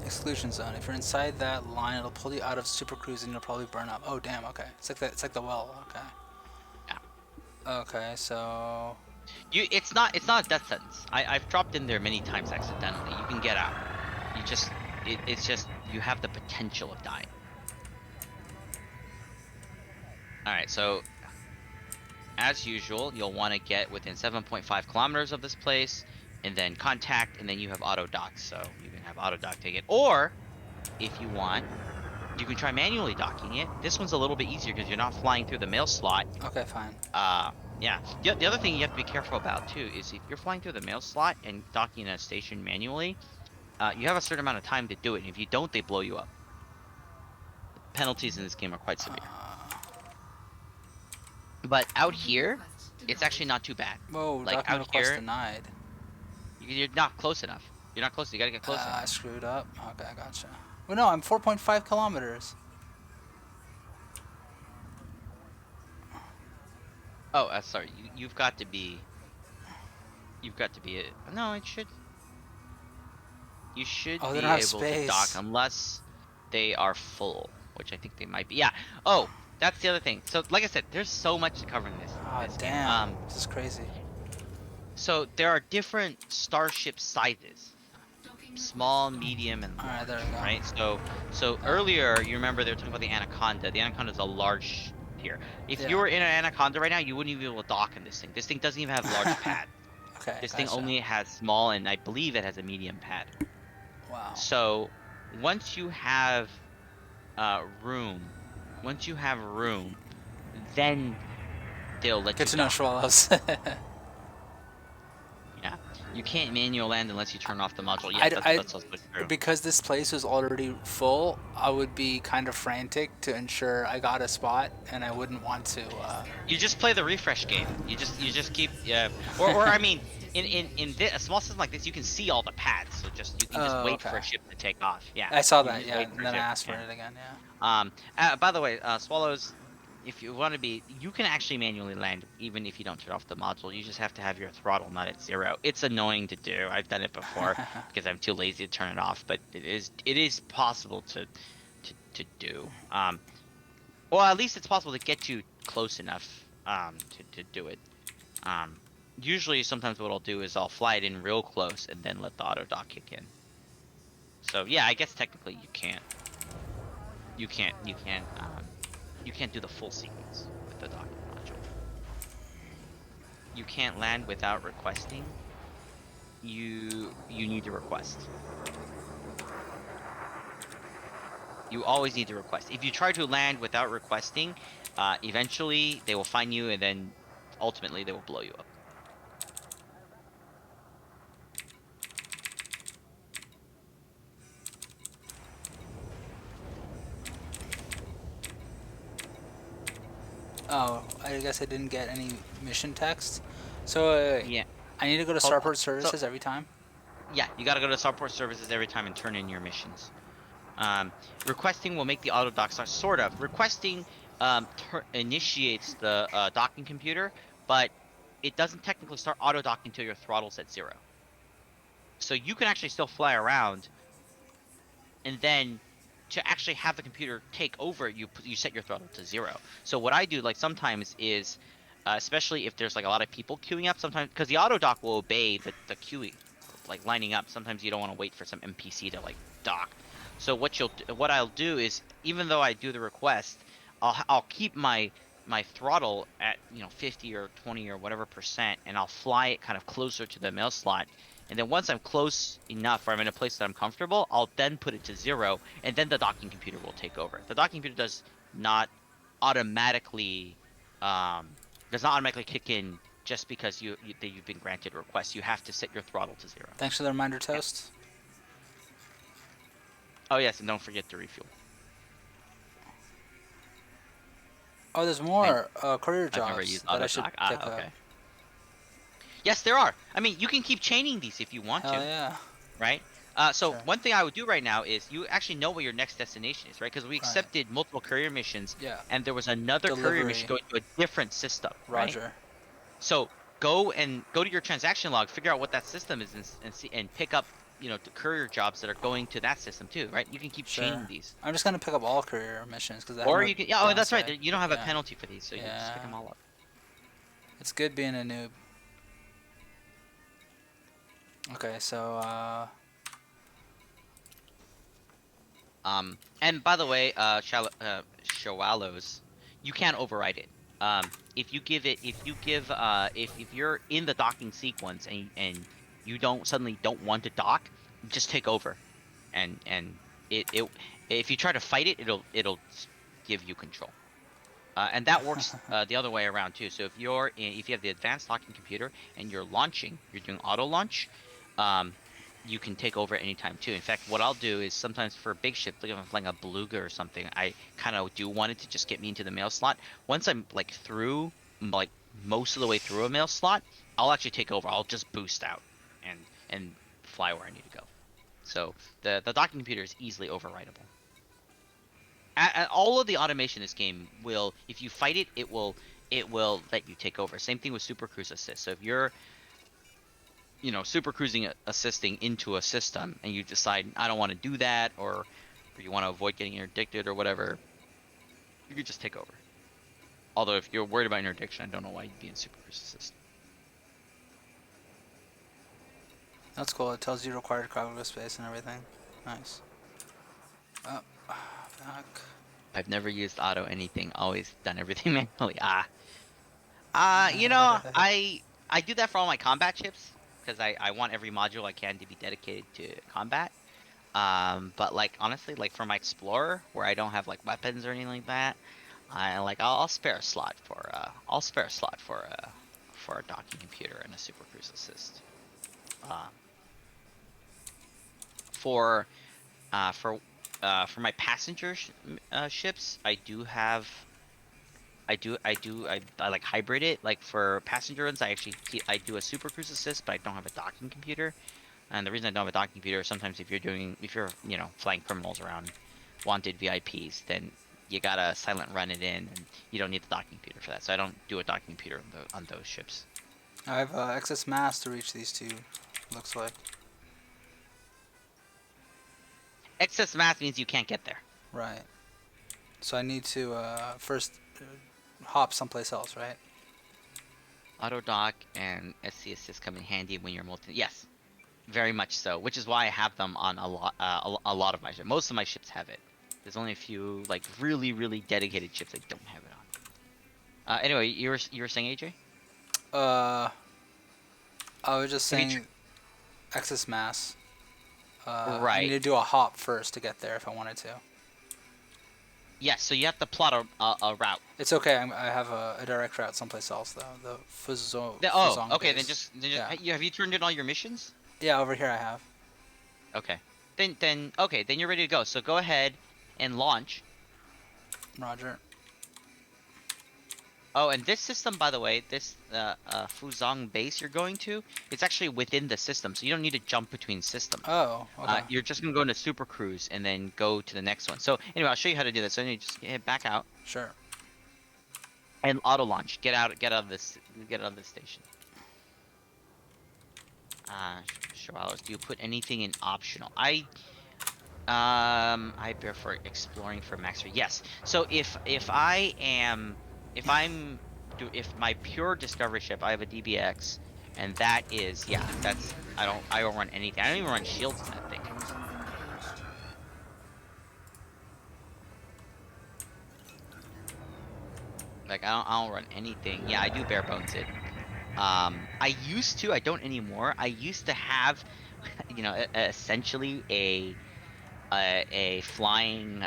Exclusion zone. If you're inside that line, it'll pull you out of Super Cruise and you'll probably burn up. Oh damn. Okay. It's like the well. Okay. Yeah. Okay. So. It's not a death sentence. I've dropped in there many times accidentally. You can get out. It's just you have the potential of dying. Alright, so as usual, you'll want to get within 7.5 kilometers of this place, and then contact, and then you have auto dock, so you can have auto dock take it. Or, if you want, you can try manually docking it. This one's a little bit easier because you're not flying through the mail slot. Okay, fine. Yeah. The other thing you have to be careful about too is if you're flying through the mail slot and docking at a station manually, you have a certain amount of time to do it, and if you don't, they blow you up. The penalties in this game are quite severe. But out here, it's actually not too bad. Whoa, Like docking out request here, denied. you're not close enough. You're not close. You gotta get closer. I screwed up. Okay, I gotcha. Well, no, I'm 4.5 kilometers. Oh, sorry. You've got to be. You've got to be. No, it should. You should Oh, they don't be have able to dock space. unless they are full, which I think they might be. Yeah. Oh, that's the other thing. So, like I said, there's so much to cover in Ah, this game. damn. This is crazy. So there are different starship sizes. Small, medium, and Alright, there large, we go. right? So Oh, earlier you remember they were talking about the Anaconda. The Anaconda is a large tier. If you yeah. were in an Anaconda right now, you wouldn't even be able to dock in this thing. This thing doesn't even have large pad. Okay, This thing gotcha. only has small, and I believe it has a medium pad. Wow. So once you have room, once you have room, then they'll let Good you to know, dock. Schwallows. Yeah, you can't manual land unless you turn off the module. Yeah, I, that's also true. because this place was already full, I would be kind of frantic to ensure I got a spot, and I wouldn't want to. You just play the refresh game. You just keep or I mean a small system like this you can see all the pads, so you can just Oh, wait for okay. a ship to take off. Yeah, I saw you can that, just yeah, wait for and a then I ship. asked for Yeah. it again, yeah. By the way, swallows, if you want to be, you can actually manually land even if you don't turn off the module. You just have to have your throttle not at 0. It's annoying to do. I've done it before because I'm too lazy to turn it off, but it is possible to do. Well, at least it's possible to get you close enough to do it. Um, Usually, sometimes what I'll do is I'll fly it in real close and then let the auto dock kick in. So yeah, I guess technically you can't. You can't do the full sequence with the docking module. You can't land without requesting. You need to request. You always need to request. If you try to land without requesting, eventually they will find you and then ultimately they will blow you up. Oh, I guess I didn't get any mission text. So Yeah. I need to go to Hold on. Starport So Services every time. yeah, you gotta go to support services every time and turn in your missions. Requesting will make the auto dock start. Sort of. Requesting initiates the docking computer, but it doesn't technically start auto docking until your throttle's at 0. So you can actually still fly around, and then to actually have the computer take over, you set your throttle to 0. So what I do, like sometimes, is especially if there's like a lot of people queuing up, sometimes because the auto dock will obey the queuing, like lining up. Sometimes you don't want to wait for some NPC to like dock. So what I'll do is, even though I do the request, I'll keep my throttle at 50 or 20 or whatever percent, and I'll fly it kind of closer to the mail slot. And then once I'm close enough, or I'm in a place that I'm comfortable, I'll then put it to 0, and then the docking computer will take over. The docking computer not automatically um, does not automatically kick in just because you've been granted a request. You have to set your throttle to 0. Thanks for the reminder, Yeah. Toast. Oh yes, and don't forget to refuel. Oh, there's I, more career I've never jobs used that I auto should dock. pick up. Okay. Yes, there are. I mean, you can keep chaining these if you want Hell to, yeah. right? So Sure. one thing I would do right now is you actually know what your next destination is, right? Because we Right. accepted multiple courier missions, Yeah. and there was another courier mission Delivery. going to a different system, right? Roger. So go to your transaction log, figure out what that system is, and see and pick up the courier jobs that are going to that system too, right? You can keep chaining Sure. these, I'm just gonna pick up all career missions because I have or no you can. Yeah, oh, that's right. downside. You don't have a Yeah. penalty for these, so you just pick Yeah. them all up. It's good being a noob. Okay, so And by the way, Shawallows, you can't override it. If you're in the docking sequence and you don't want to dock, just take over, and it if you try to fight it, it'll give you control. And that works the other way around too. So if you have the advanced docking computer and you're doing auto launch, um, you can take over anytime too. In fact, what I'll do is sometimes for a big ship, like if I'm flying a beluga or something, I kind of do want it to just get me into the mail slot. Once I'm like through like most of the way through a mail slot, I'll actually take over. I'll just boost out and fly where I need to go. So the docking computer is easily overwritable. All of the automation in this game will, if you fight it, it will let you take over. Same thing with Super Cruise Assist. So if you're Super Cruising assisting into a system and you decide I don't want to do that, or you want to avoid getting interdicted or whatever, you could just take over. Although if you're worried about interdiction, I don't know why you'd be in Super Cruise Assist. That's cool. It tells you required cargo space and everything. Nice. Oh, back. I've never used auto anything. Always done everything manually. I do that for all my combat ships because I want every module I can to be dedicated to combat. But like honestly, like for my explorer where I don't have like weapons or anything like that, I'll spare a slot for for a docking computer and a Super Cruise Assist. Uh, for for my passenger ships, I like hybrid it. Like for passenger ones, I do a Super Cruise Assist, but I don't have a docking computer. And the reason I don't have a docking computer is sometimes if you're flying criminals around, wanted VIPs, then you gotta silent run it in, and you don't need the docking computer for that. So I don't do a docking computer on those ships. I have excess mass to reach these two. Looks like. Excess mass means you can't get there. Right. So I need to first hop someplace else, right? Auto dock and SC assist come in handy when you're multi. Yes, very much so. Which is why I have them on a lot of my ships. Most of my ships have it. There's only a few like really really dedicated ships I don't have it on. Anyway, you were saying, AJ? I was just saying excess mass. Right. I need to do a hop first to get there if I wanted to. Yes, so you have to plot a route. It's okay. I have a direct route someplace else though. The Fuzong. Okay. Base. Then just have you turned in all your missions? Yeah, over here I have. Okay. Then you're ready to go. So go ahead and launch. Roger. Oh, and this system, by the way, this Fuzong base you're going to, it's actually within the system, so you don't need to jump between systems. Oh, okay. You're just gonna go into Super Cruise and then go to the next one. So anyway, I'll show you how to do this. So you just back out Sure. and auto launch. Get out of this station. Shawalos, do you put anything in optional? I bear for exploring for mastery. Yes. So if my pure discovery ship, I have a DBX, and that is I don't run anything. I don't even run shields in that thing. Like I don't run anything. Yeah, I do bare bones it. I used to. I don't anymore. I used to have, essentially a flying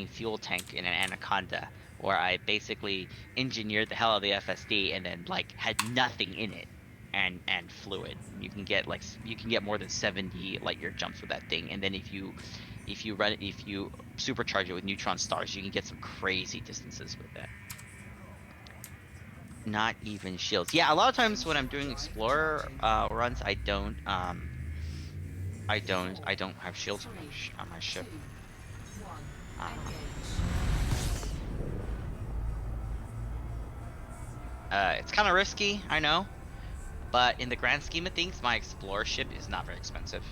fuel tank in an Anaconda, where I basically engineered the hell out of the FSD and then like had nothing in it, and flew it. You can get more than 70 light year jumps with that thing, and then if you supercharge it with neutron stars, you can get some crazy distances with that. Not even shields. Yeah, a lot of times when I'm doing explorer runs, I don't have shields on my ship. It's kind of risky, I know, but in the grand scheme of things, my explorer ship is not very expensive.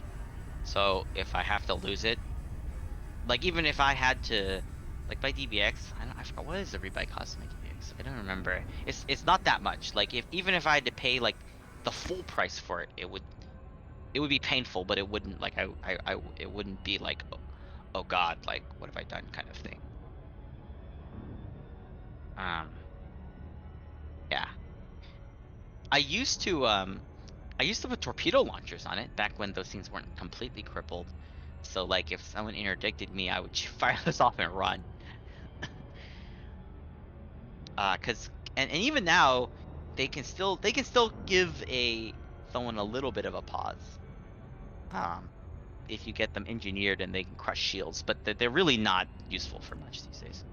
So if I have to lose it, like even if I had to, like my DBX, I forgot what is the rebuy cost of my DBX. I don't remember. It's not that much. Like even if I had to pay like the full price for it, it would be painful, but it wouldn't like it wouldn't be like oh god, like what have I done kind of thing. Yeah. I used to put torpedo launchers on it back when those things weren't completely crippled. So like if someone interdicted me, I would fire this off and run. And even now, they can still give someone a little bit of a pause. If you get them engineered and they can crush shields, but they're really not useful for much these days.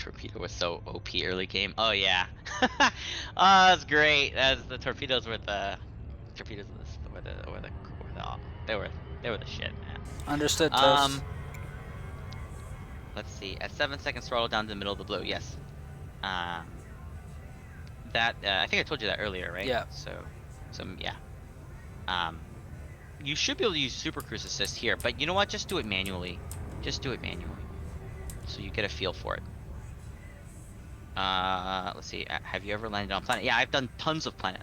torpedo was so OP early game. Oh yeah. Oh, that's great. That's the torpedoes were the torpedoes they were the shit, man. Understood, Toast. Um, let's see. At 7 seconds, throttle down to the middle of the blue. Yes. Um, that I think I told you that earlier, right? Yeah. So yeah. Um, you should be able to use Super Cruise Assist here, but you know what? Just do it manually. Just do it manually, so you get a feel for it. Let's see. Have you ever landed on a planet? Yeah, I've done tons of planet.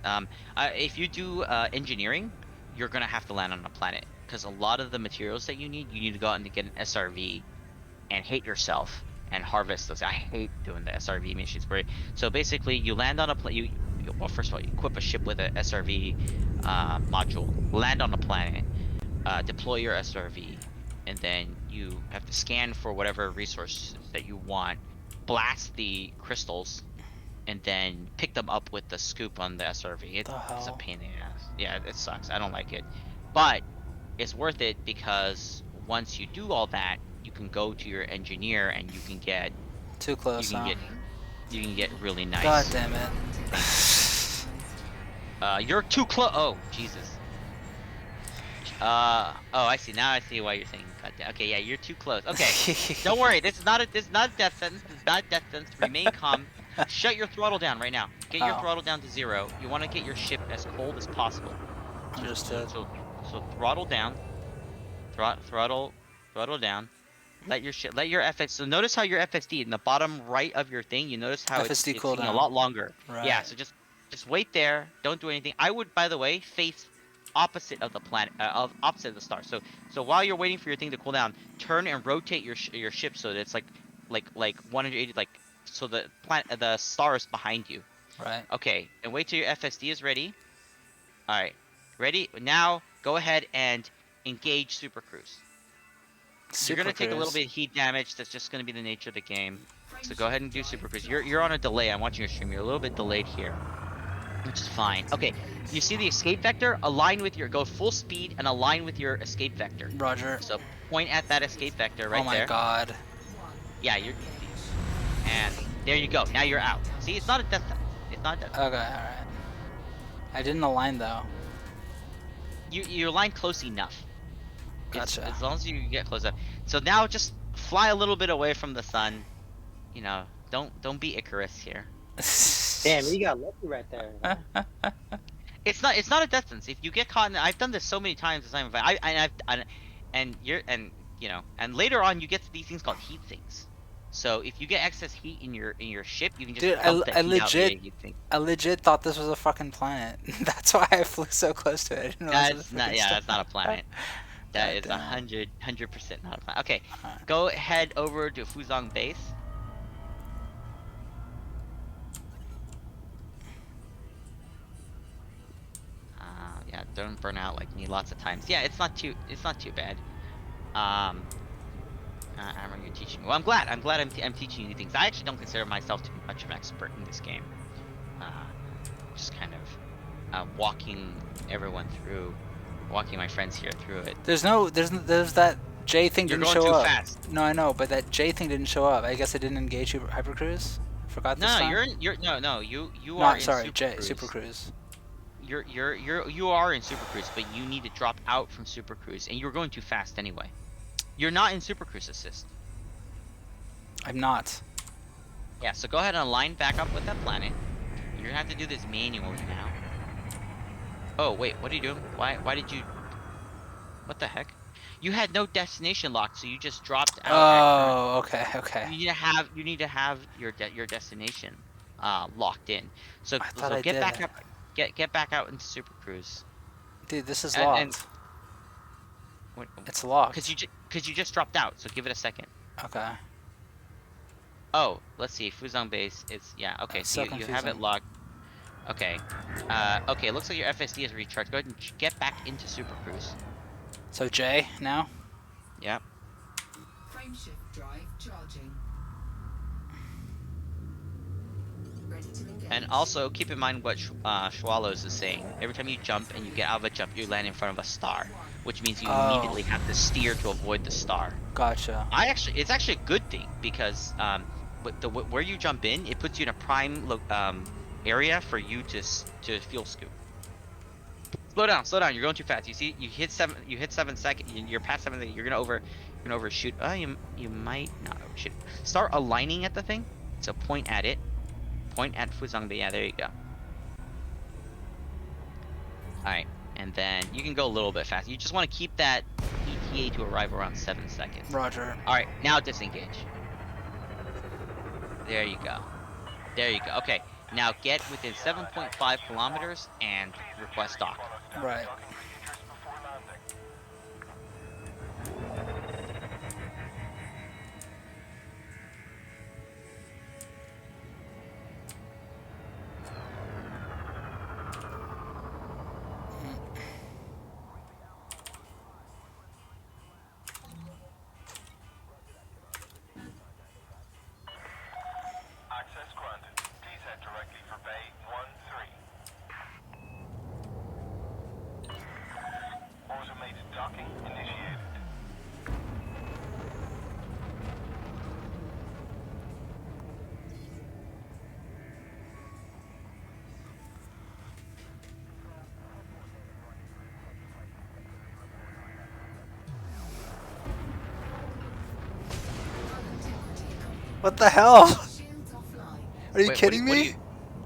If you do engineering, you're gonna have to land on a planet because a lot of the materials that you need to go out and get an SRV and hate yourself and harvest those. I hate doing the SRV missions. So basically, you land on a planet. Well, first of all, you equip a ship with a SRV module, land on a planet, deploy your SRV, and then you have to scan for whatever resources that you want, blast the crystals, and then pick them up with the scoop on the SRV. It's a pain in the ass. Yeah, it sucks. I don't like it, but it's worth it because once you do all that, you can go to your engineer and you can get Too close, huh? you can get really nice. God damn it. You're too close. Oh, Jesus. Oh, I see. Now I see why you're saying. Okay, yeah, you're too close. Okay, don't worry. This is not a death sentence. This is not a death sentence. Remain calm. Shut your throttle down right now. Get your throttle down to 0. You want to get your ship as cold as possible. Understood. So throttle down. Throttle down. Let your FX. So notice how your FSD in the bottom right of your thing. You notice how it's taking a lot longer. Right. Yeah. So just wait there. Don't do anything. I would, by the way, face opposite of the planet, opposite of the star. So while you're waiting for your thing to cool down, turn and rotate your ship so that it's like 180, so the star is behind you. Right. Okay, and wait till your FSD is ready. All right, ready? Now go ahead and engage Super Cruise. You're gonna take a little bit of heat damage. That's just gonna be the nature of the game. So go ahead and do Super Cruise. You're on a delay. I'm watching your stream. You're a little bit delayed here, which is fine. Okay, you see the escape vector? Go full speed and align with your escape vector. Roger. So point at that escape vector right there. Oh my god. Yeah, and there you go. Now you're out. See, it's not a death sentence. It's not a death sentence. Okay, alright. I didn't align though. You align close enough. Gotcha. As long as you get close up. So now just fly a little bit away from the sun. You know, don't be Icarus here. Damn, you got lucky right there. It's not a death sentence. If you get caught I've done this so many times as and later on you get to these things called heat sinks. So if you get excess heat in your ship, you can just dump that heat out via heat sink. I legit thought this was a fucking planet. That's why I flew so close to it. I didn't know it was a freaking star. That's not a planet. That is 100% not a planet. Okay, go head over to Fuzhong base. Yeah, don't burn out like me lots of times. Yeah, it's not too bad. Amber, you're teaching me. Well, I'm glad I'm teaching you things. I actually don't consider myself to be much of an expert in this game. Just kind of walking my friends here through it. There's that J thing didn't show up. You're going too fast. No, I know, but that J thing didn't show up. I guess it didn't engage Hypercruise. Forgot this time. You No, are in sorry, Super J Cruise. Super Cruise. You are in Super Cruise, but you need to drop out from Super Cruise, and you're going too fast anyway. You're not in Super Cruise Assist. I'm not. Yeah, so go ahead and align back up with that planet. You're gonna have to do this manually now. Oh wait, what are you doing? Why did you? What the heck? You had no destination locked, so you just dropped out. Oh, okay. You need to have your destination locked in. So get back up. Get back out into Super Cruise. Dude, this is locked. It's locked. Cause you just dropped out, so give it a second. Okay. Oh, let's see. Fuzhong base is okay. So you have it locked. Okay. Okay. It looks like your FSD is recharged. Go ahead and get back into Super Cruise. So J now. Yep. Frameshift drive charging. Ready to engage. And also keep in mind what Schwallows is saying. Every time you jump and you get out of a jump, you land in front of a star, which means you immediately have to steer to avoid the star. Gotcha. It's actually a good thing because where you jump in, it puts you in a prime area for you to fuel scoop. Slow down, slow down. You're going too fast. You see, you hit 7 seconds. You're past 7. You're gonna overshoot. You might not overshoot. Start aligning at the thing. So point at it. Point at Fuzangbe. Yeah, there you go. All right, and then you can go a little bit fast. You just want to keep that ETA to arrive around 7 seconds. Roger. All right, now disengage. There you go. There you go. Okay, now get within 7.5 kilometers and request dock. Right. Access granted. Please head directly for Bay 13. Automated docking initiated. What the hell? Shields offline. Are you Wait, kidding what do me? you-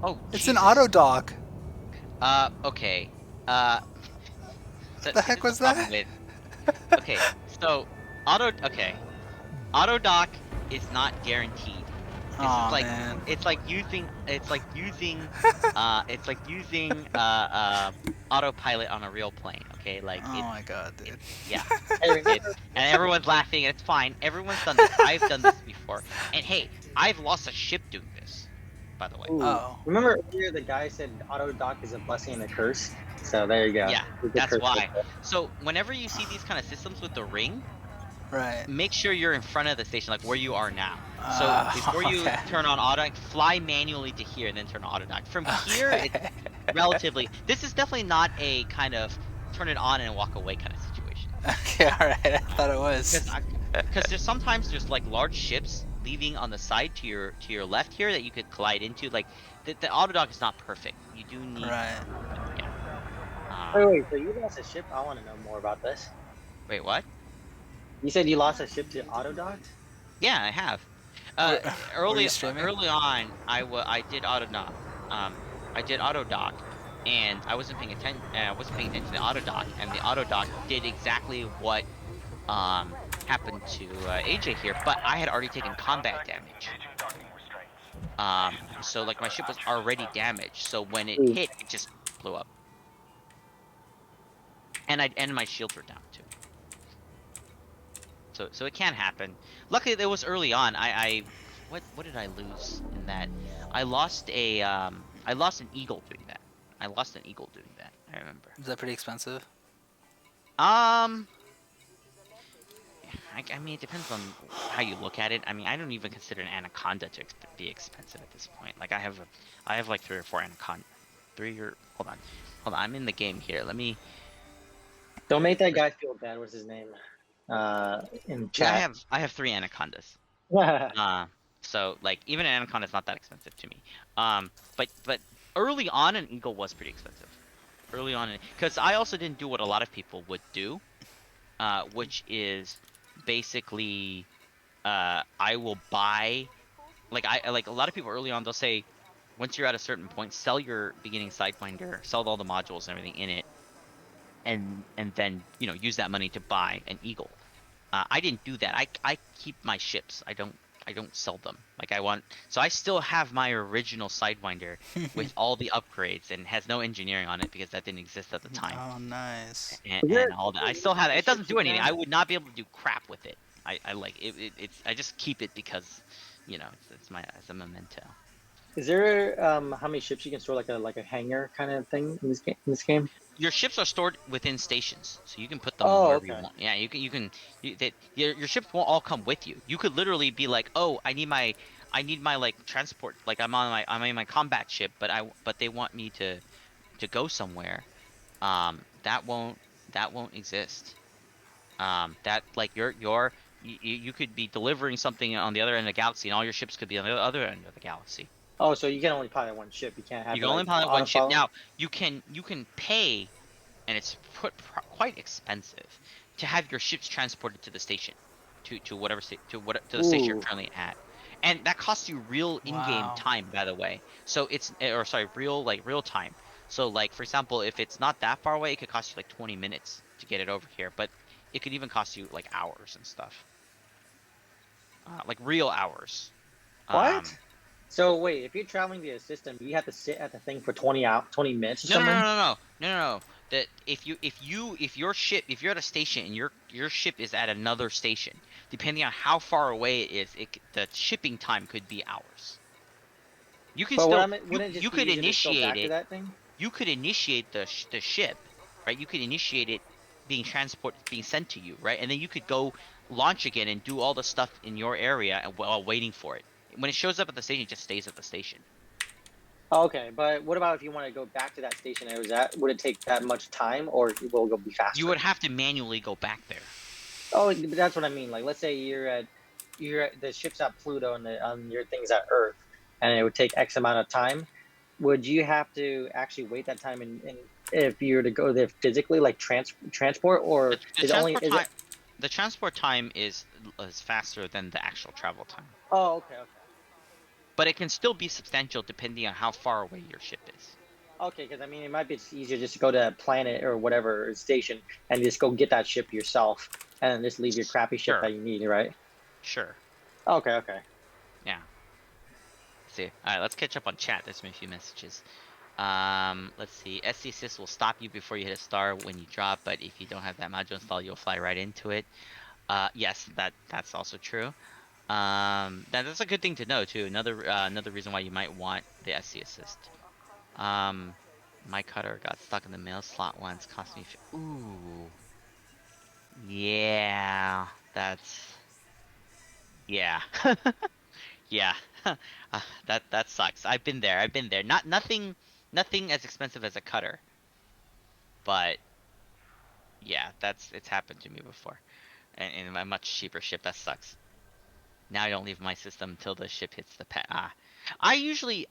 Oh, It's an Jesus. auto dock. Okay. So, The see, heck this was is the problem that? with. Okay, so okay, auto dock is not guaranteed. This is Aw, like man. it's like using autopilot on a real plane. Okay, like Oh my god, it dude. yeah. Hey, It remember? and everyone's laughing and it's fine. Everyone's done this. I've done this before. And hey, I've lost a ship doing this, by the way. Ooh, Oh. remember earlier the guy said auto dock is a blessing and a curse. So there you go. Yeah, There's the that's curse right why. there. So whenever you see these kind of systems with the ring, Right. make sure you're in front of the station, like where you are now. So before you Okay. turn on auto, fly manually to here and then turn on auto dock. From here, it's Okay. relatively. This is definitely not a kind of turn it on and walk away kind of situation. Okay, alright. I thought it was. Because there's like large ships leaving on the side to your left here that you could collide into. Like the auto dock is not perfect. You do need Right. yeah. Wait, so you lost a ship? I want to know more about this. Wait, what? You said you lost a ship to auto dock? Yeah, I have. Were, Uh, were you early streaming? early on, I did auto dock. I did auto dock, and I wasn't paying attention. I wasn't paying attention to the auto dock, and the auto dock did exactly what happened to AJ here, but I had already taken combat damage. Engaging docking restraints. So like my ship was already damaged, so when it Ooh. hit, it just blew up, and my shields were down too. So it can happen. Luckily, it was early on. What did I lose in that? I lost an eagle doing that. I lost an eagle doing that. I remember. Is that pretty expensive? Um, I mean, it depends on how you look at it. I mean, I don't even consider an anaconda to be expensive at this point. Like I have like 3 or 4 anaconda. Hold on. I'm in the game here. Let me. Don't make that guy feel bad. What's his name? In Yeah, chat. I have 3 anacondas. So like even an anaconda is not that expensive to me. But early on an eagle was pretty expensive. Early on, because I also didn't do what a lot of people would do, which is basically I will buy like a lot of people early on they'll say once you're at a certain point sell your beginning sidewinder, sell all the modules and everything in it, and then use that money to buy an eagle. I didn't do that. I keep my ships. I don't sell them. Like so I still have my original Sidewinder with all the upgrades and has no engineering on it because that didn't exist at the time. Oh, nice. And all that. I still have it. It doesn't do anything. I would not be able to do crap with it. I like it. I just keep it because, it's a memento. Is there how many ships you can store like a hangar kind of thing in this game? Your ships are stored within stations, so you can put them Oh, wherever okay. you want. Yeah, your ships won't all come with you. You could literally be like, oh, I need my like transport. Like I'm in my combat ship, but they want me to go somewhere. That won't exist. That like You could be delivering something on the other end of the galaxy, and all your ships could be on the other end of the galaxy. Oh, so you can only pilot one ship. You can't have You it can only like pilot on one a ship. follow. Now you can pay, and it's quite expensive to have your ships transported to the station, to whatever to the station you're Ooh, currently at, and that costs you real in-game Wow. time, by the way. So or sorry, real time. So like for example, if it's not that far away, it could cost you like 20 minutes to get it over here, but it could even cost you like hours and stuff, like real hours. what? Um, So wait, if you're traveling via system, you have to sit at the thing for 20 minutes or No, no, no, something. no, no, no, no, no. That if your ship if you're at a station and your ship is at another station, depending on how far away it is, the shipping time could be hours. You can But what still I wouldn't it you just be could easier to just go initiate back to it. that thing? You could initiate the ship, right? You could initiate it being sent to you, right? And then you could go launch again and do all the stuff in your area while waiting for it. When it shows up at the station, it just stays at the station. Oh, okay, but what about if you want to go back to that station it was at? Would it take that much time, or will it be You faster? would have to manually go back there. Oh, that's what I mean. Like, let's say you're at the ship's at Pluto and your thing's at Earth, and it would take X amount of time. Would you have to actually wait that time, and if you were to go there physically, like transport, The, or the is it only transport is it? time the transport time is faster than the actual travel time, Oh, okay, okay. but it can still be substantial depending on how far away your ship is. Okay, because I mean, it might be easier just to go to a planet or whatever station and just go get that ship yourself, and then just leave your crappy ship Sure, that you need, right? sure, Okay, okay. yeah. Let's see. All right, let's catch up on chat. There's been a few messages. Let's see. SC assist will stop you before you hit a star when you drop, but if you don't have that module installed, you'll fly right into it. Yes, that's also true. That's a good thing to know too. Another reason why you might want the SC assist. Um, my cutter got stuck in the mail slot once, cost me. Ooh, yeah, that's yeah, yeah. That sucks. I've been there. I've been there. Nothing as expensive as a cutter, but yeah, it's happened to me before, and in a much cheaper ship. That sucks. Now I don't leave my system until the ship hits the pad. I usually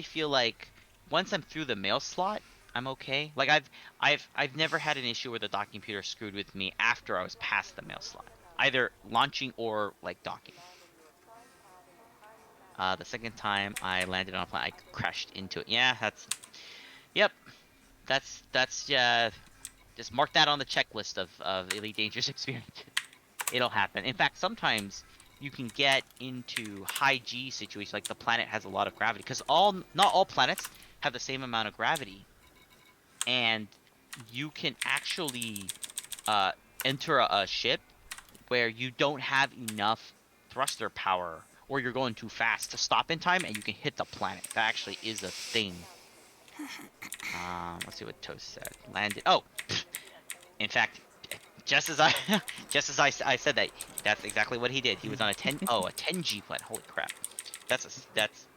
feel like once I'm through the mail slot, I'm okay. Like I've never had an issue where the docking computer screwed with me after I was past the mail slot, either launching or like docking. The second time I landed on a plane, I crashed into it. Yeah, yep. That's just mark that on the checklist of Elite Dangerous experiences. It'll happen. In fact, sometimes you can get into high G situations, like the planet has a lot of gravity, because not all planets have the same amount of gravity, and you can actually uh, enter a ship where you don't have enough thruster power, or you're going too fast to stop in time, and you can hit the planet. That actually is a thing. Let's see what Toast said. Landed. Oh, in fact, just as I I said that, that's exactly what he did. He was on a 10G planet. Holy crap. That's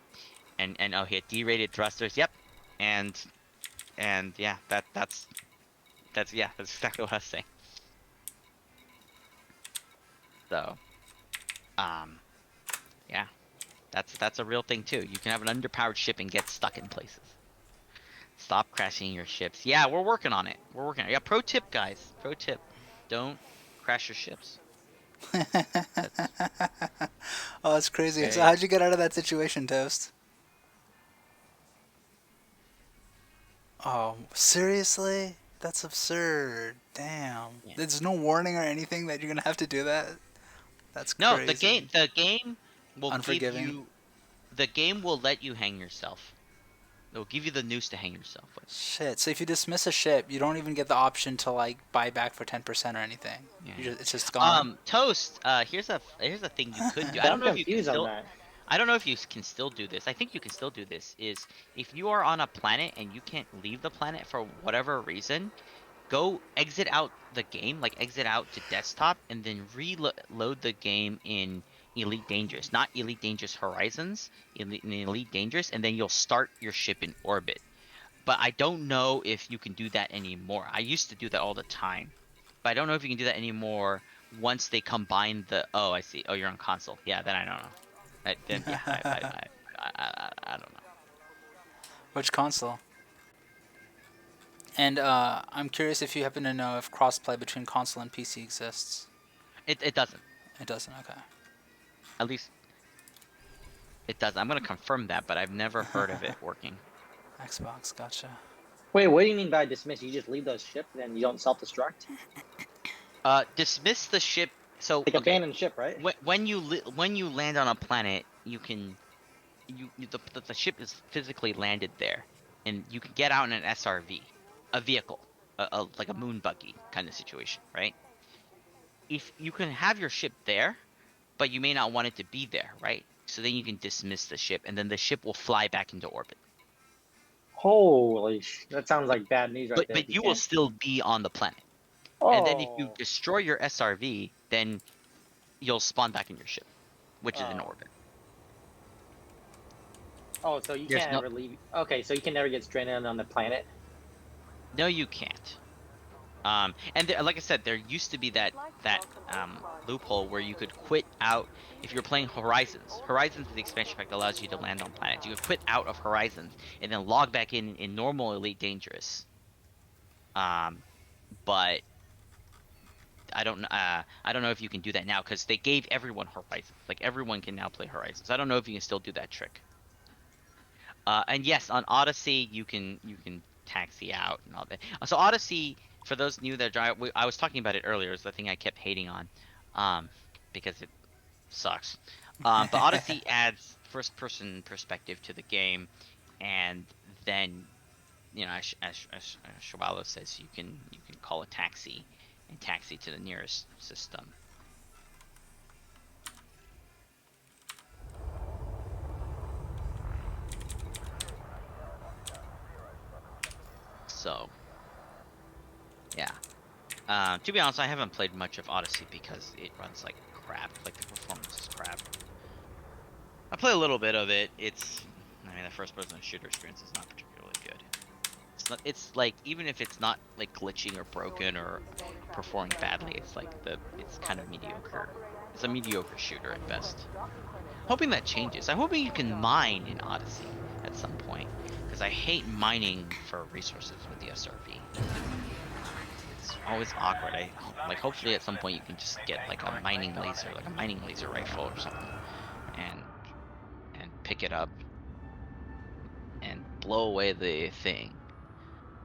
and oh, he had D-rated thrusters. Yep. And yeah, that's exactly what I was saying. So, um yeah, that's a real thing too. You can have an underpowered ship and get stuck in places. Stop crashing your ships. Yeah, we're working on it. We're working on it. Yeah, pro tip, guys. Pro tip. Don't crash your ships. That's Oh, that's crazy. So Okay. how'd you get out of that situation, Toast? Oh, seriously? That's absurd. Damn. yeah. There's no warning or anything that you're gonna have to do that? That's No, crazy. the game will give Unforgiving. you the game will let you hang yourself. It'll give you the noose to hang yourself with. Shit. So if you dismiss a ship, you don't even get the option to like buy back for 10% or anything. Yeah. It's just gone. Toast. Here's a thing you could do. I But don't I'm know if you can confused on still. that. I don't know if you can still do this. I think you can still do this. Is if you are on a planet and you can't leave the planet for whatever reason, go exit out the game, like exit out to desktop, and then reload the game in Elite Dangerous, not Elite Dangerous Horizons, in Elite Dangerous, and then you'll start your ship in orbit. But I don't know if you can do that anymore. I used to do that all the time, but I don't know if you can do that anymore once they combine the. Oh, I see. Oh, you're on console. Yeah, then I don't know. Then yeah, I don't know. Which console? And I'm curious if you happen to know if crossplay between console and PC exists. It doesn't. It doesn't. Okay. At least it doesn't. I'm gonna confirm that, but I've never heard of it working. Xbox. Gotcha. Wait, what do you mean by dismiss? You just leave the ship and you don't self-destruct? Dismiss the ship. So Like okay, abandoned ship, right? when you land on a planet, you can the ship is physically landed there, and you can get out in an SRV, a vehicle, like a moon buggy kind of situation, right? If you can have your ship there, but you may not want it to be there, right? So then you can dismiss the ship, and then the ship will fly back into orbit. That sounds like bad news right But there. but If you you will can't. still be on the planet. And then if you Oh. destroy your SRV, then you'll spawn back in your ship, which is in Oh. orbit. Oh, so you There's can't no ever leave. Okay, so you can never get stranded on the planet. No, you can't. And like I said, there used to be that loophole where you could quit out if you're playing Horizons. Horizons is the expansion pack that allows you to land on planets. You could quit out of Horizons and then log back in normal Elite Dangerous. But I don't know if you can do that now because they gave everyone Horizons. Like everyone can now play Horizons. I don't know if you can still do that trick. And yes, on Odyssey you can taxi out and all that. So Odyssey, for those new that drive, I was talking about it earlier. It's the thing I kept hating on, because it sucks. But Odyssey adds first-person perspective to the game, and then as Shawalo says, you can call a taxi and taxi to the nearest system. So, yeah. To be honest, I haven't played much of Odyssey because it runs like crap. Like the performance is crap. I play a little bit of it. I mean, the first-person shooter experience is not particularly good. It's like even if it's not like glitching or broken or performing badly, it's kind of mediocre. It's a mediocre shooter at best. Hoping that changes. I'm hoping you can mine in Odyssey at some point, because I hate mining for resources with the SRV. It's always awkward. Hopefully at some point you can just get like a mining laser rifle or something, and pick it up and blow away the thing,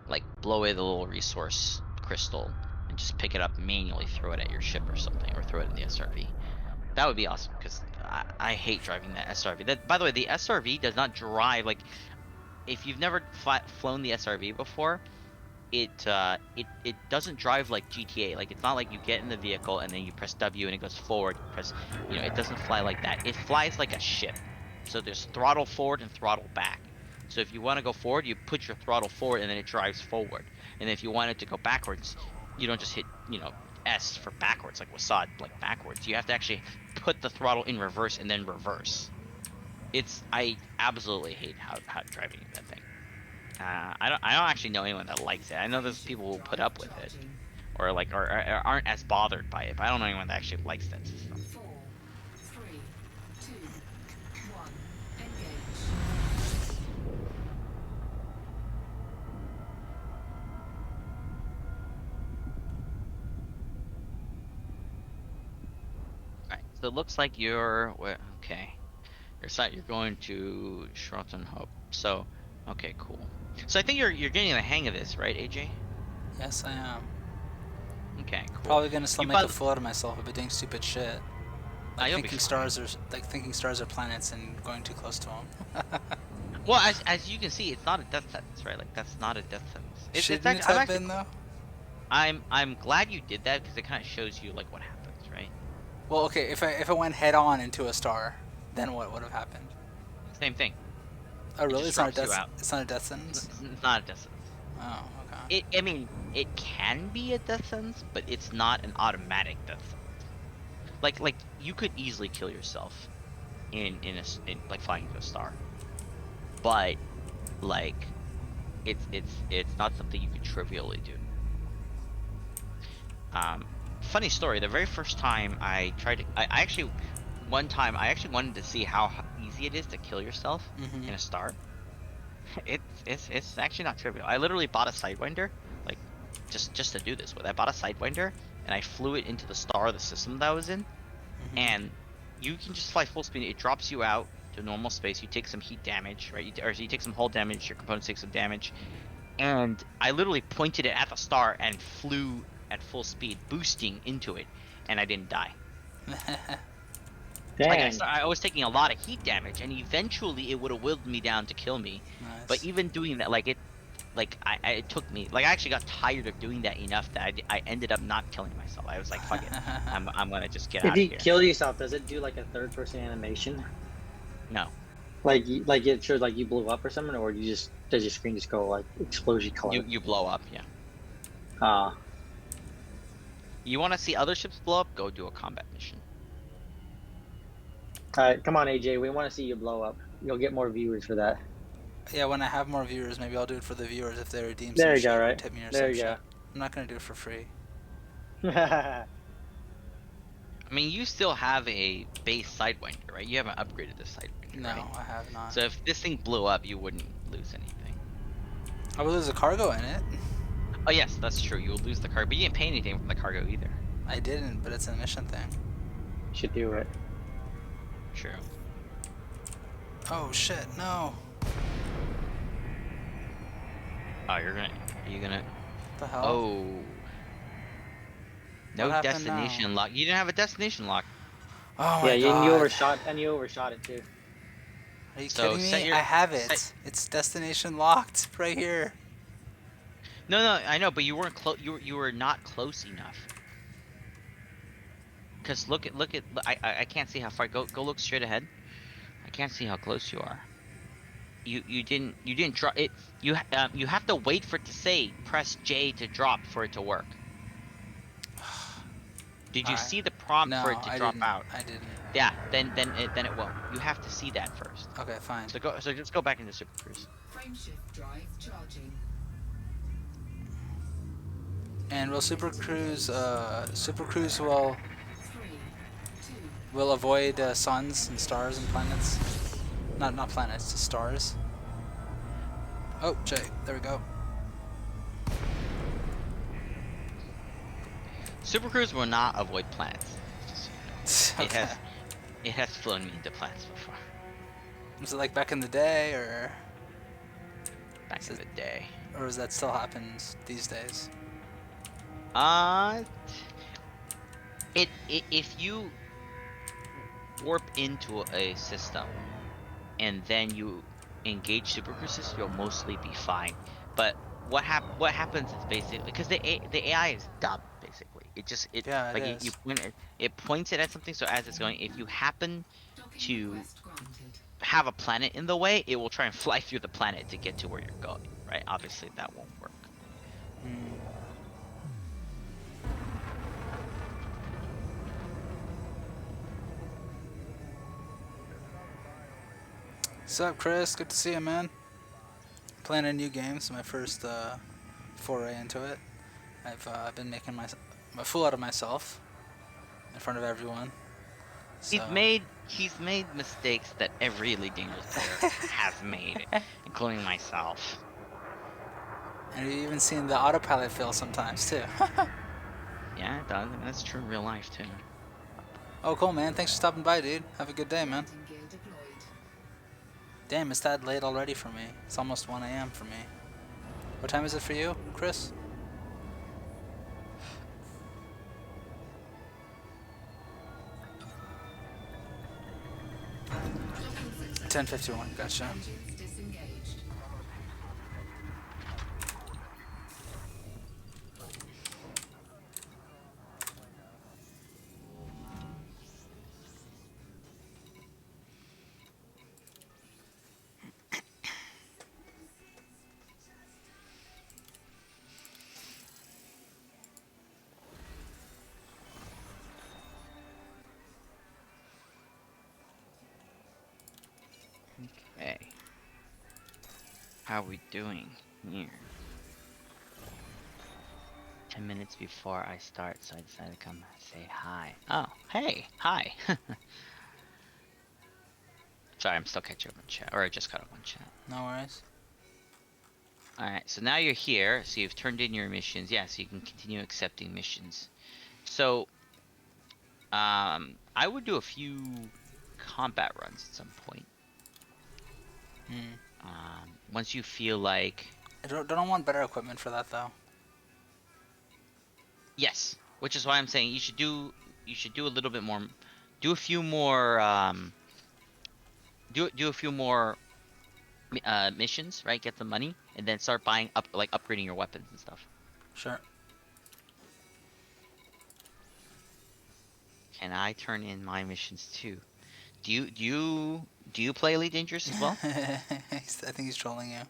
like blow away the little resource crystal, and just pick it up and manually throw it at your ship or something, or throw it in the SRV. That would be awesome because I hate driving that SRV. By the way, the SRV does not drive like if you've never flown the SRV before. It doesn't drive like GTA. Like it's not like you get in the vehicle and then you press W and it goes forward. It doesn't fly like that. It flies like a ship. So there's throttle forward and throttle back. So if you want to go forward, you put your throttle forward and then it drives forward. And if you want it to go backwards, you don't just hit S for backwards like Wasad, like backwards. You have to actually put the throttle in reverse and then reverse. I absolutely hate how driving that thing. I don't actually know anyone that likes it. I know there's people who put up with it, or aren't as bothered by it. But I don't know anyone that actually likes that system. 4, 3, 2, 1, engage. Alright, so it looks like you're okay. You're going to Schrotenhope. So, okay, cool. So I think you're getting the hang of this, right, AJ? Yes, I am. Okay, cool. Probably gonna still You make a prob- fool out of myself if I doing stupid shit. Like you'll be thinking fine. stars are planets and going too close to them. Well, as you can see, it's not a death sentence, right? Like that's not a death sentence. Shouldn't It's it I'm have actually been though? I'm glad you did that because it kind of shows you like what happens, right? Well, okay, if I went head on into a star, then what would have happened? Same thing. Oh, really? just It's not a drops you death. out. It's not a death sentence. It's not a death sentence. Oh, okay. I mean, it can be a death sentence, but it's not an automatic death sentence. Like you could easily kill yourself in like flying into a star, but like it's not something you can trivially do. funny story. The very first time I tried to, one time I actually wanted to see how easy it is to kill yourself Mm-hmm. in a star. It's actually not trivial. I literally bought a sidewinder, like just to do this with. I bought a sidewinder and I flew it into the star of the system that I was in, Mm-hmm. and you can just fly full speed. It drops you out to normal space. You take some heat damage, right? Or you take some hull damage. Your components take some damage, and I literally pointed it at the star and flew at full speed, boosting into it, and I didn't die. Like Dang. I was taking a lot of heat damage, and eventually it would have willed me down to kill me. But Nice. even doing that, it took me, like I actually got tired of doing that enough that I ended up not killing myself. I was like, fuck it, I'm gonna just get If out of you here. kill yourself, does it do like a third person animation? No, Like it shows like you blew up or something, or you just does your screen just go like explosion color? you blow up, yeah. Ah, You want to see other ships blow up? Go do a combat mission. all right, come on, AJ. We want to see you blow up. You'll get more viewers for that. Yeah, when I have more viewers, maybe I'll do it for the viewers if they redeem There some you go, shit or right? tip me or There some you shit. I'm not gonna do it for free. go. I mean, you still have a base sidewinder, right? You haven't upgraded the sidewinder, No, right? I have not. So if this thing blew up, you wouldn't lose anything. I would lose a cargo in it. Oh yes, that's true. You would lose the cargo, but you didn't pay anything from the cargo either. I didn't, but it's a mission thing. Should do it. True. Oh shit, no. Oh, are you gonna? What the hell? Oh. No What happened destination now? lock. You didn't have a destination lock. Oh Yeah, my you god. overshot it too. Are you So kidding set me? your- I have it. set- It's destination locked right here. No, I know, but you weren't close. You were not close enough. Cause look at I can't see how far. Go look straight ahead. I can't see how close you are. You didn't drop it. You have to wait for it to say press J to drop for it to work. Did you Alright. see the prompt for No, it to I drop didn't. out? I didn't. Yeah, then it won't. You have to see that first. Okay, fine. So just go back into Super Cruise. Frameshift drive charging. And will Super Cruise will 3, 2, avoid suns and stars and planets? Not planets, just stars. Oh, Jay, there we go. Super Cruise will not avoid planets. Just so you know. Okay. It has flown me into planets before. Was it like back in the day, or Back in the day. does that still happens these days? If you warp into a system and then you engage super cruises, you'll mostly be fine. But what happens is basically because the AI is dumb basically. Yeah, it like you is. point it points it at something. So as it's going, if you happen docking to request granted. have a planet in the way, it will try and fly through the planet to get to where you're going. Right? Obviously that won't work. Hmm. What's up, Chris? Good to see you, man. Playing a new game, so my first foray into it. I've been making a fool out of myself in front of everyone. So. He's made mistakes that every Elite Dangerous player has made, including myself. And you've even seen the autopilot fail sometimes too. Yeah, it does. That's true in real life too. Oh, cool, man. Thanks for stopping by, dude. Have a good day, man. Landing gear deployed. Damn, it's that late already for me. It's almost 1 a.m. for me. What time is it for you, Chris? Docking successful. 10:51. Gotcha. Engines disengaged. Okay. How we doing here? 10 minutes before I start, so I decided to come say hi. Oh, hey, hi. Sorry, I'm still catching up on chat, or I just caught up on chat. No worries. Alright, so now you're here, so you've turned in your missions. Yeah, so you can continue accepting missions. So, I would do a few combat runs at some point. Hmm. Once you feel like... Don't want better equipment for that though. Yes, which is why I'm saying you should do a little bit more, do a few more, do a few more missions, right? Get the money, and then start buying up, like upgrading your weapons and stuff. Sure. Can I turn in my missions too? Do you play Elite Dangerous as well? I think he's trolling you.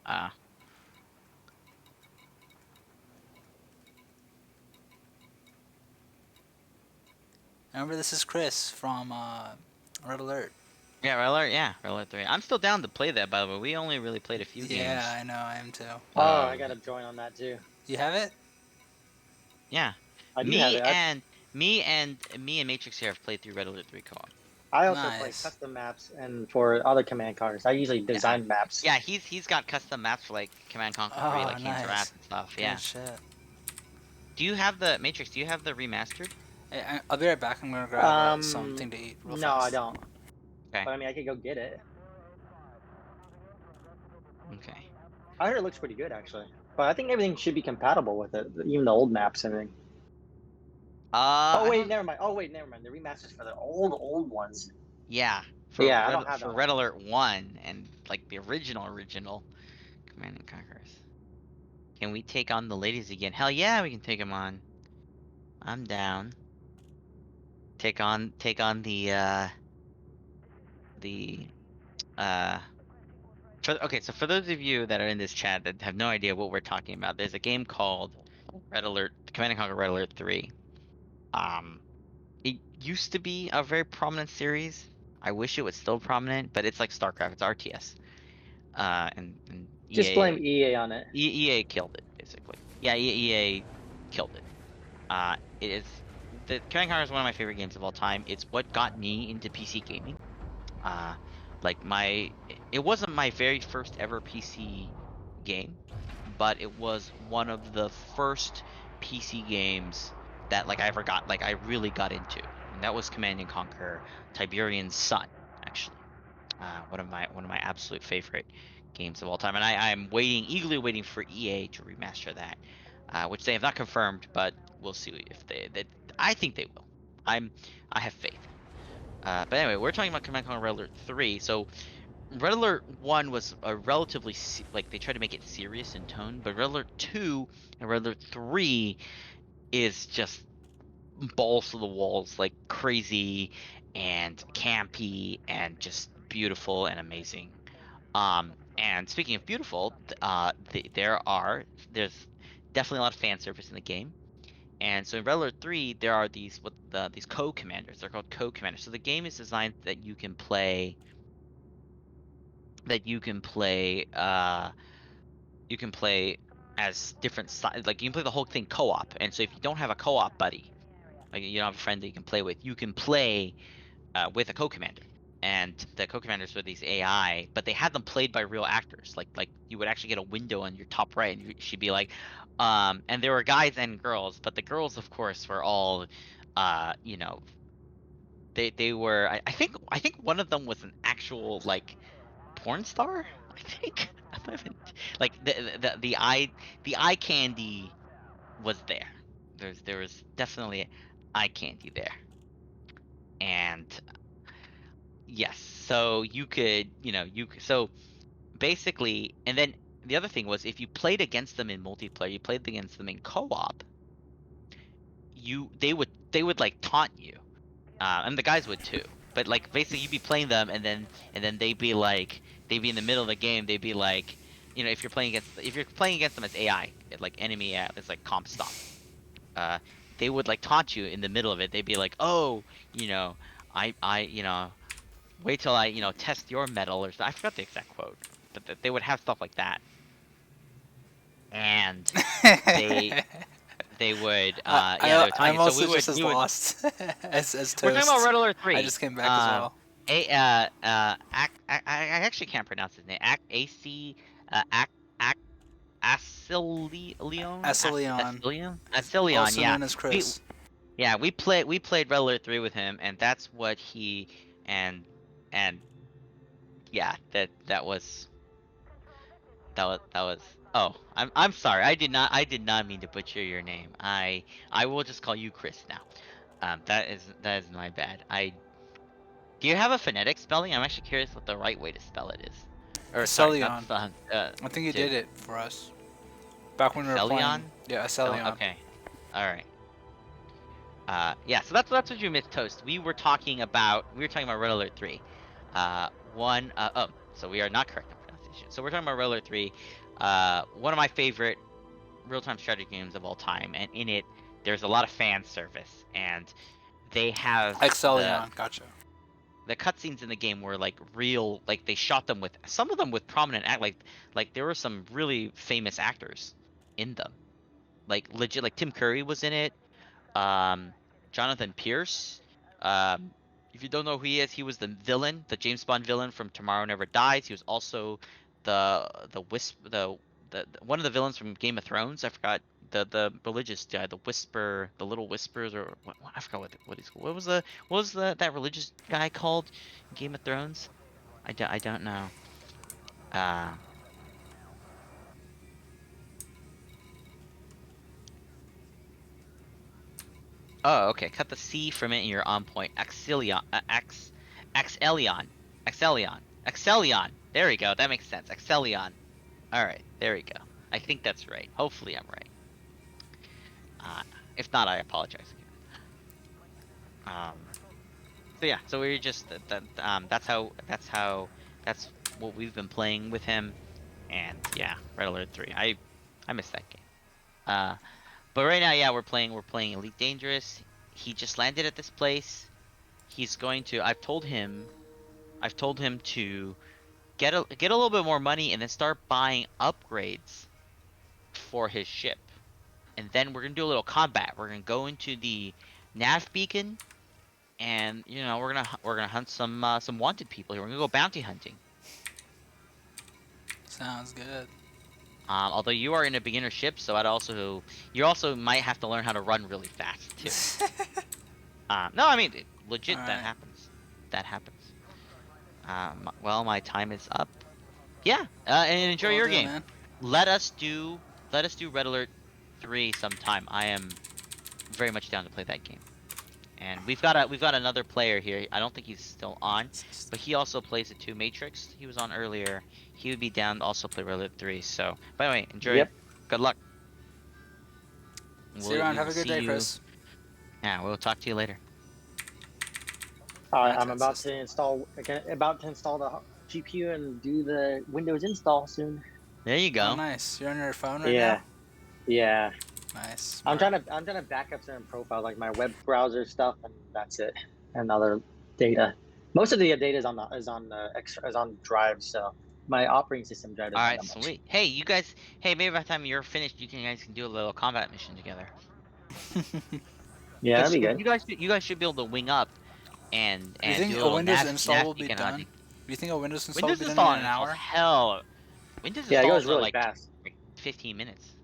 Ah, Remember, this is Chris from Red Alert. yeah, Red Alert 3. I'm still down to play that, by the way. We only really played a few games. Yeah, I know, I am too. Oh, I Um, gotta join on that too. You have it? Yeah, I do have me it. and me and Matrix here have played through Red Alert 3 co-op. I also play Nice. custom maps and for other command cars. I usually design maps. Yeah, he's got custom maps for like Command Conquer 3, Oh, like King's nice. Wrath and stuff. Good Yeah. shit. Do you have the Matrix? Do you have the remastered? Hey, I'll be right back. I'm gonna grab something to eat real No, fast. I don't. Okay. But I mean, I could go get it. Okay. I heard it looks pretty good actually. But I think everything should be compatible with it, even the old maps and everything. I don't- Never mind. Never mind. The remasters for the old ones. Yeah. Yeah, I don't have For that Red one. Alert 1 and like the original Command and Conquerors. Can we take on the ladies again? Hell yeah, we can take them on. I'm down. Take on the okay, so for those of you that are in this chat that have no idea what we're talking about, there's a game called Red Alert, Command and Conquer Red Alert 3. It used to be a very prominent series. I wish it was still prominent, but it's like StarCraft, it's RTS. And Just blame EA on it. EA killed it basically. Yeah, EA killed it. It is the Command and Conquer is one of my favorite games of all time. It's what got me into PC gaming. Uh, like it wasn't my very first ever PC game, but it was one of the first PC games that like I really got into, and that was Command and Conquer Tiberian Sun, actually. One of my absolute favorite games of all time, and I'm eagerly waiting for EA to remaster that, which they have not confirmed, but we'll see if I think they will. I have faith. But anyway, we're talking about Command Conquer Red Alert 3. So Red Alert 1 was a relatively like they tried to make it serious in tone, but Red Alert 2 and Red Alert 3 is just balls to the walls, like crazy and campy and just beautiful and amazing. And speaking of beautiful, there's definitely a lot of fan service in the game. And so in Red Alert 3, there are these co-commanders. They're called co-commanders. So the game is designed that you can play as different sides. Like you can play the whole thing co-op. And so if you don't have a co-op buddy, like you don't have a friend that you can play with, you can play with a co-commander. And the co-commanders were these AI, but they had them played by real actors. Like you would actually get a window on your top right, and she'd be like, and there were guys and girls, but the girls, of course, were all, you know, they were. I think one of them was an actual like porn star. I think like the eye candy was there. There was definitely eye candy there, and yes, so you could, so basically, and then the other thing was if you played against them in multiplayer, you played against them in co-op, they would like taunt you, and the guys would too. But like basically, you'd be playing them, and then they'd be in the middle of the game, they'd be like, if you're playing against them as AI, like enemy AI, it's like comp stop. Uh, they would like taunt you in the middle of it. They'd be like, oh, I wait till I, test your metal or something. I forgot the exact quote, but they would have stuff like that. And they they would yeah, they I would tell I'm you. So also just as we would lost as we're talking about Toast. Red Alert I 3. just came back as well. I actually can't pronounce his name. AC Ac Ac Asilion, Asilion, also yeah. known as We Chris. we played Red Alert 3 with him, and that's what he and and yeah, that was oh, I'm sorry. I did not mean to butcher your name. I will just call you Chris now. That is my bad. I Do you have a phonetic spelling? I'm actually curious what the right way to spell it is. Or sorry, not to Asilion. spell I think he to did it for us back when we were playing. Excelion? Yeah, So Asilion. okay. All right. Yeah, so that's what you missed, Toast. We were talking about Red Alert 3. So we are not correct in pronunciation. So we're talking about Red Alert 3, one of my favorite real-time strategy games of all time, and in it there's a lot of fan service, and they have Exelion, gotcha. the cutscenes in the game were like real, like they shot them with some of them with prominent act, like there were some really famous actors in them, like legit, like Tim Curry was in it, um, Jonathan Pierce. Um, if you don't know who he is, he was the villain, the James Bond villain from Tomorrow Never Dies. He was also the wisp the one of the villains from Game of Thrones. I forgot the religious guy, the Whisper, the Little Whispers, or what I forgot what he's called. What was that religious guy called in Game of Thrones? I don't know. Uh, Oh, okay. Cut the C from it and you're on point. Axelion. Axelion. Axelion. There we go. That makes sense. Axelion. Alright, there we go. I think that's right. Hopefully I'm right. Uh, if not, I apologize again. So yeah, so we're just that's what we've been playing with him, and yeah, Red Alert 3. I miss that game. Uh, but right now, yeah, we're playing Elite Dangerous. He just landed at this place. He's going to I've told him to get a little bit more money and then start buying upgrades for his ship. And then we're gonna do a little combat. We're gonna go into the nav beacon, and we're gonna hunt some wanted people here. We're gonna go bounty hunting. Sounds good. Although you are in a beginner ship, so you also might have to learn how to run really fast too. No, I mean legit, that Alright. happens. That happens. Well, my time is up. Yeah, and enjoy Will your do, game. man. Let us do Red Alert 3 sometime. I am very much down to play that game. And we've got another player here. I don't think he's still on, but he also plays it too. Matrix, he was on earlier. He would be down to also play Red Alert 3. So, by the way, enjoy. Yep. Good luck. See you We around. Have will a good see day, you. Chris. Yeah, we'll talk to you later. I'm Match about to system. install the GPU and do the Windows install soon. There you Oh, go. nice. You're on your phone right Yeah, now? yeah. Nice. I'm Smart. trying to back up certain profiles like my web browser stuff, and that's it, and other data. Most of the data is on drive, so my operating system drive All doesn't have right, that much. sweet. Hey, you guys. Hey, maybe by the time you're finished, guys can do a little combat mission together. Yeah, that'd Cause be good. you guys should be able to wing up and Do you do think a a little Windows nav install nav will be beacon done? hunting. Do you think a Windows install will Windows be done in install an installs hour? hell. Windows Yeah, it goes installs are really like fast. 15 minutes.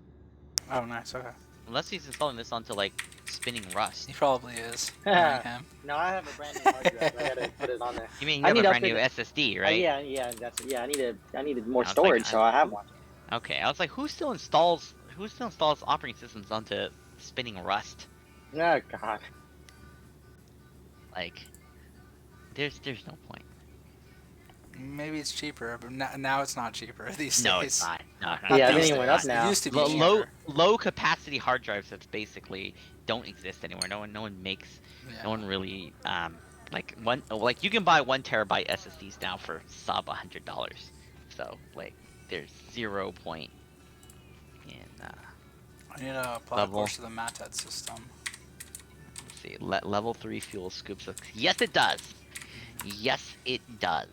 Oh, nice. Okay. Unless he's installing this onto like spinning He Rust. probably is. Knowing him. No, I have a brand new hard drive. I gotta put it on there. You mean you I have need a to brand new upgrade. SSD, right? Yeah. I needed more I was like, storage, so I have who? one. Okay, I was like, who still installs operating systems onto spinning Rust? Oh God. Like, there's no point. Maybe it's cheaper, but now it's not cheaper these No, days. it's not. No, Not Yeah, these everything went up days. now. It used to be low cheaper. low capacity hard drives have basically don't exist anymore. No one makes. Yeah. No one really like you can buy 1 terabyte SSDs now for sub $100. So like there's 0 point in I need to apply a level. course to the MATED system. Let's see, level 3 fuel scoops. Yes, it does. Yes, it does.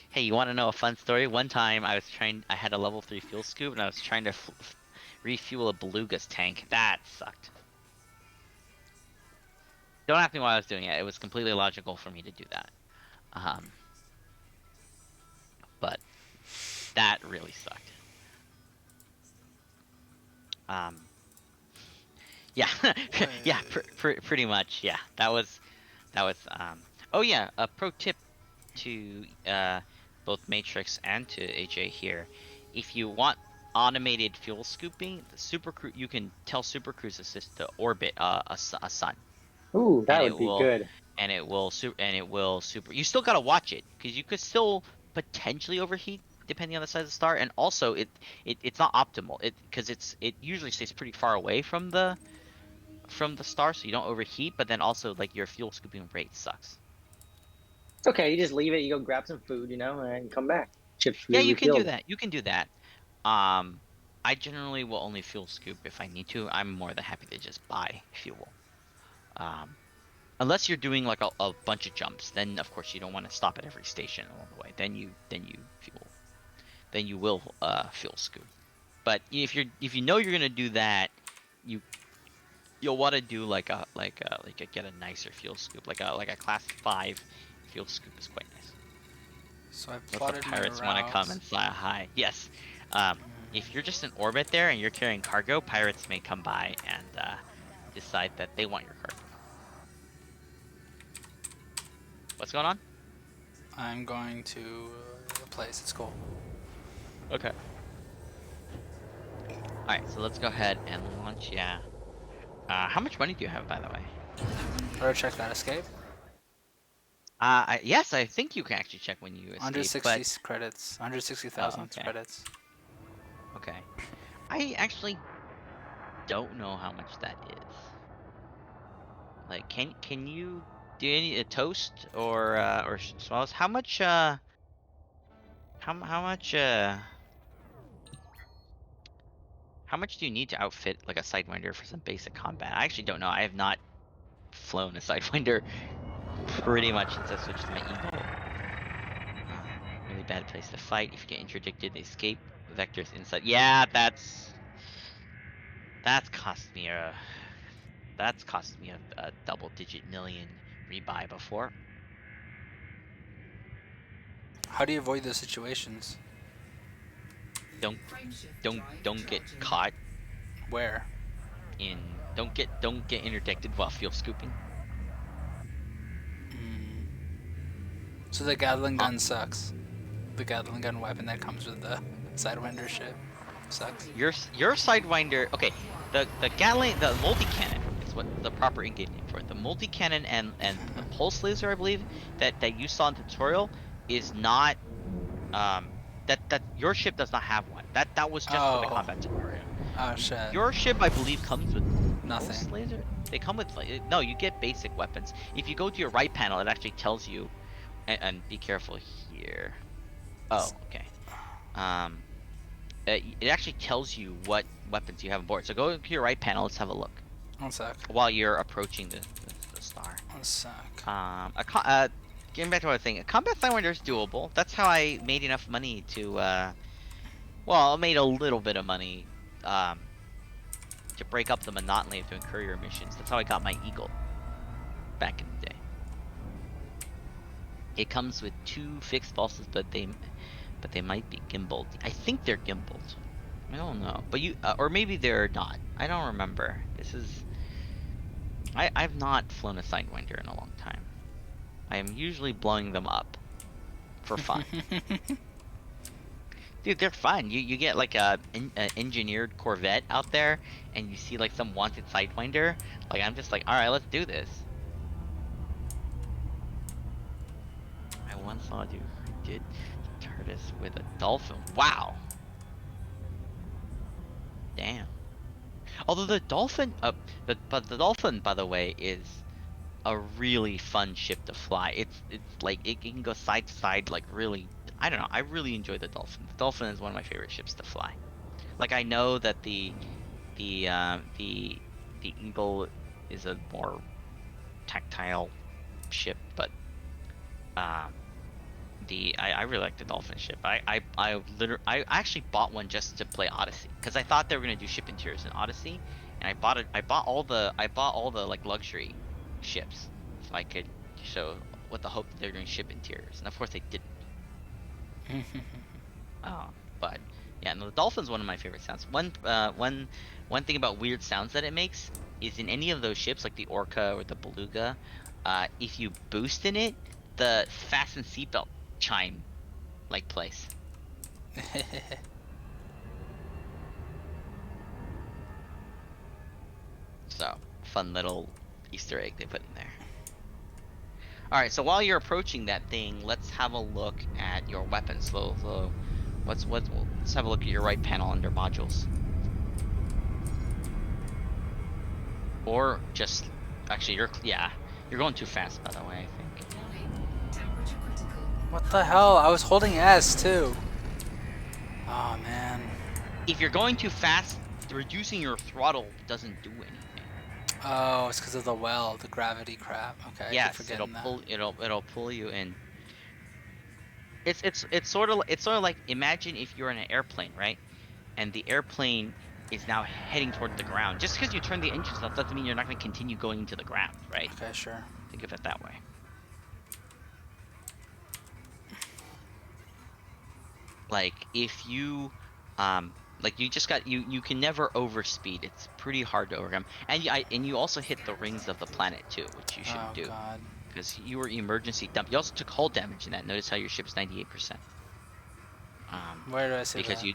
Hey, you want to know a fun story? One time I had a level 3 fuel scoop and I was trying to refuel a beluga's tank. That sucked. Don't ask me why I was doing it. It was completely logical for me to do that. Um, but that really sucked. Yeah, yeah, pretty much. Yeah, that was. Oh yeah, a pro tip to both Matrix and to AJ here. If you want automated fuel scooping, the Super Cruise, you can tell Super Cruise Assist to orbit a sun, Ooh, that and would it be will good. super. You still gotta watch it because you could still potentially overheat depending on the size of the star, and also it's not optimal. Because it usually stays pretty far away from the star, so you don't overheat. But then also like your fuel scooping rate sucks. It's okay. You just leave it. You go grab some food, and come back. Ships Yeah, be you can do refilled. that. You can do that. Um, I generally will only fuel scoop if I need to. I'm more than happy to just buy fuel. Um, unless you're doing like a bunch of jumps, then of course you don't want to stop at every station along the way. Then you fuel. Then you will fuel scoop. But if you know you're gonna do that, you you'll want to do like a get a nicer fuel scoop, like a class 5 fuel scoop is quite nice. So I Let the plotted my pirates want to come routes. and fly high. Yes. If you're just in orbit there and you're carrying cargo, pirates may come by and decide that they want your cargo. What's going on? I'm going to a place. It's cool. Okay. All right, so let's go ahead and launch. Yeah. How much money do you have, by the way? Or check that escape. Yes, I think you can actually check when you escape, 160 but credits. oh, 160,000 okay, credits. okay. I actually don't know how much that is. Like, can you do any a toast or swallows? How much do you need to outfit like a Sidewinder for some basic combat? I actually don't know. I have not flown a Sidewinder pretty much since I switched to my Eagle. Really bad place to fight. If you get interdicted, they escape. Vectors inside. Yeah, that's cost me a double-digit million rebuy before. How do you avoid those situations? Don't Frameshift don't drive don't get charging. caught Where? in don't get interdicted while fuel scooping. So the Gatling Uh, gun sucks. The Gatling gun weapon that comes with the Sidewinder ship sucks. your Sidewinder. Okay, the Gatling, the multi cannon is what the proper in-game name for it. The multi cannon and the pulse laser, I believe, that you saw in the tutorial is not that your ship does not have one. That was just for the Oh. combat scenario. Oh shit. Your ship, I believe, comes with pulse Nothing. laser. They come with like no, you get basic weapons. If you go to your right panel, it actually tells you. And be careful here. Oh, okay. Um, it actually tells you what weapons you have on board. So go to your right panel. Let's have a look One sec. while you're approaching the star. One sec. Getting back to what I was saying, a combat sidewinder is doable. That's how I made enough money to well, I made a little bit of money to break up the monotony of doing courier missions. That's how I got my Eagle back in the day. It comes with 2 fixed pulses, but they might be gimbaled. I think they're gimbaled. I don't know, but or maybe they're not. I don't remember. I've not flown a Sidewinder in a long time. I am usually blowing them up for fun. Dude, they're fun. You get like a engineered Corvette out there, and you see like some wanted Sidewinder. Like I'm just like, all right, let's do this. I once saw a dude who did the TARDIS with a dolphin. Wow. Damn. Although the dolphin, but the dolphin, by the way, is a really fun ship to fly. It's like it can go side to side, like really. I don't know. I really enjoy the dolphin. The dolphin is one of my favorite ships to fly. Like I know that the the eagle is a more tactile ship, but um I really like the dolphin ship. I actually bought one just to play Odyssey because I thought they were gonna do ship interiors in Odyssey, and I bought all the like luxury ships so I could show with the hope that they're doing ship interiors, and of course they didn't. But yeah, no, the dolphin's one of my favorite sounds. One thing about weird sounds that it makes is in any of those ships, like the Orca or the Beluga, if you boost in it, the fasten seatbelt chime like plays. So fun little Easter egg they put in there. All right, so while you're approaching that thing, let's have a look at your weapons. So let's have a look at your right panel under modules. Or just actually you're going too fast by the way, I think. Warning. Temperature critical. What the hell? I was holding S too. Oh man. If you're going too fast, reducing your throttle doesn't do anything. Oh, it's because of the well, the gravity crap. Okay, I keep Yes, forgetting that. it'll pull you in. It's sort of like imagine if you're in an airplane, right? And the airplane is now heading toward the ground. Just because you turn the engines off doesn't mean you're not going to continue going into the ground, right? Okay, sure. Think of it that way. Like if you like you just got you can never overspeed. It's pretty hard to overcome. And you also hit the rings of the planet too, which you shouldn't Oh do god. because you were emergency dump. You also took hull damage in that. Notice how your ship's 98%. Where do I say Because that? you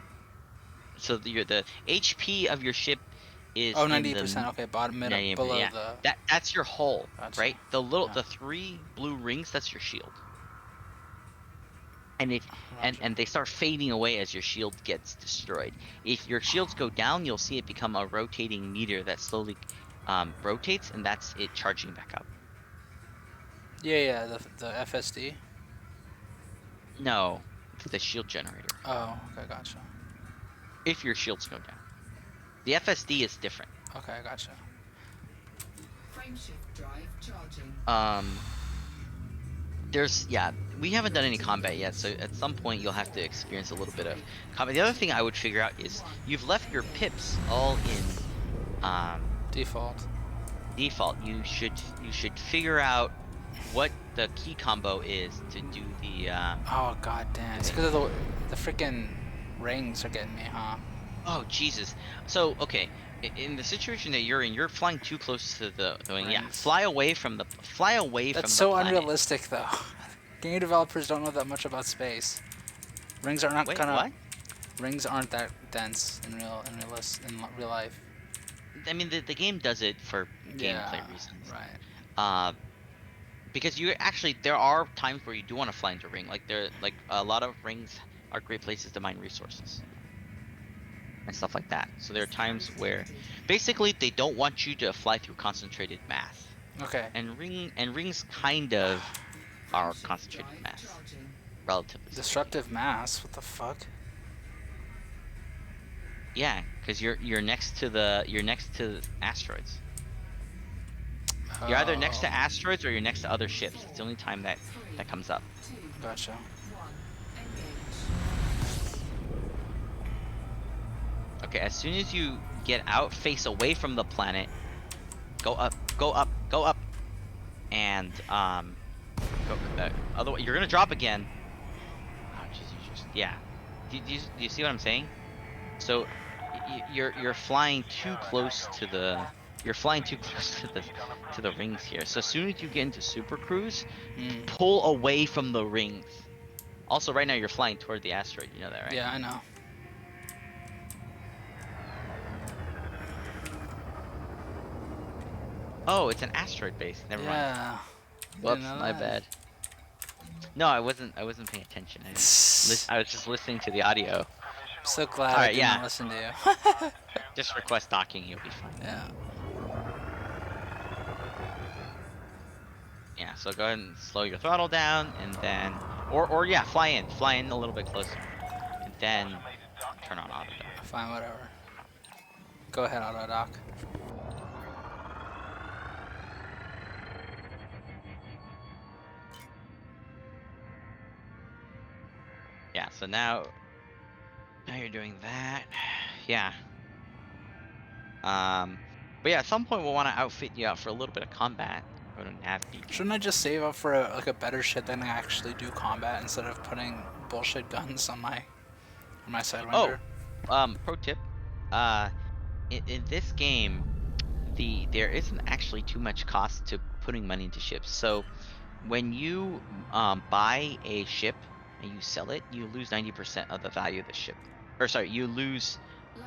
so the HP of your ship is Oh, in 98%. Okay, bottom, middle, 98%, below yeah. the. That's your hull, Gotcha. right? Yeah. The three blue rings, that's your shield. And if Roger. and they start fading away as your shield gets destroyed. If your shields go down, you'll see it become a rotating meter that slowly rotates, and that's it charging back up. Yeah, the FSD. No, it's the shield generator. Oh, okay, gotcha. If your shields go down, the FSD is different. Okay, gotcha. Frameshift drive charging. We haven't done any combat yet, so at some point you'll have to experience a little bit of combat. The other thing I would figure out is you've left your pips all in Default. default. You should figure out what the key combo is to do the Oh god damn! It's because of the freaking rings are getting me, huh? Oh Jesus. So okay, in the situation that you're in, you're flying too close to the wing. Yeah, Rings. fly away from the That's from so the planet. unrealistic, though. Game developers don't know that much about space. Rings are not Wait, gonna. what? Rings aren't that dense in real life. I mean, the game does it for gameplay Yeah, reasons. right. Because there are times where you do want to fly into a ring. Like a lot of rings are great places to mine resources and stuff like that. So there are times where basically they don't want you to fly through concentrated mass. Okay. And rings kind of are concentrated mass, relatively speaking. Destructive mass. What the fuck? Yeah, because you're next to asteroids. You're either next to Oh, asteroids or you're next to other ships. It's the only time that comes up. Gotcha. Okay, as soon as you get out, face away from the planet, go up, go up, go up, and otherwise you're gonna drop again. Oh, jeez, yeah. Do you see what I'm saying? So you're flying too close to the rings here. So as soon as you get into super cruise, pull away from the rings. Also, right now you're flying toward the asteroid. You know that, right? Yeah, I know. Oh, it's an asteroid base. Never mind. Yeah. Whoops, know my that. bad. No, I wasn't paying attention. I was just listening to the audio. I'm so glad I Alright, did yeah. not listen to you. Just request docking, you'll be fine. Yeah. Yeah, so go ahead and slow your throttle down, and then, or yeah, fly in a little bit closer, and then turn on auto dock. Fine, whatever. Go ahead, auto dock. So now you're doing that. Yeah. But yeah, at some point we'll want to outfit you out for a little bit of combat. Go to nav beacon. Shouldn't I just save up for a better ship than actually do combat instead of putting bullshit guns on my Oh, sidewinder? pro tip. Uh, in this game, there isn't actually too much cost to putting money into ships. So when you buy a ship and you sell it, you lose 90% of the value of the ship. Or sorry, you lose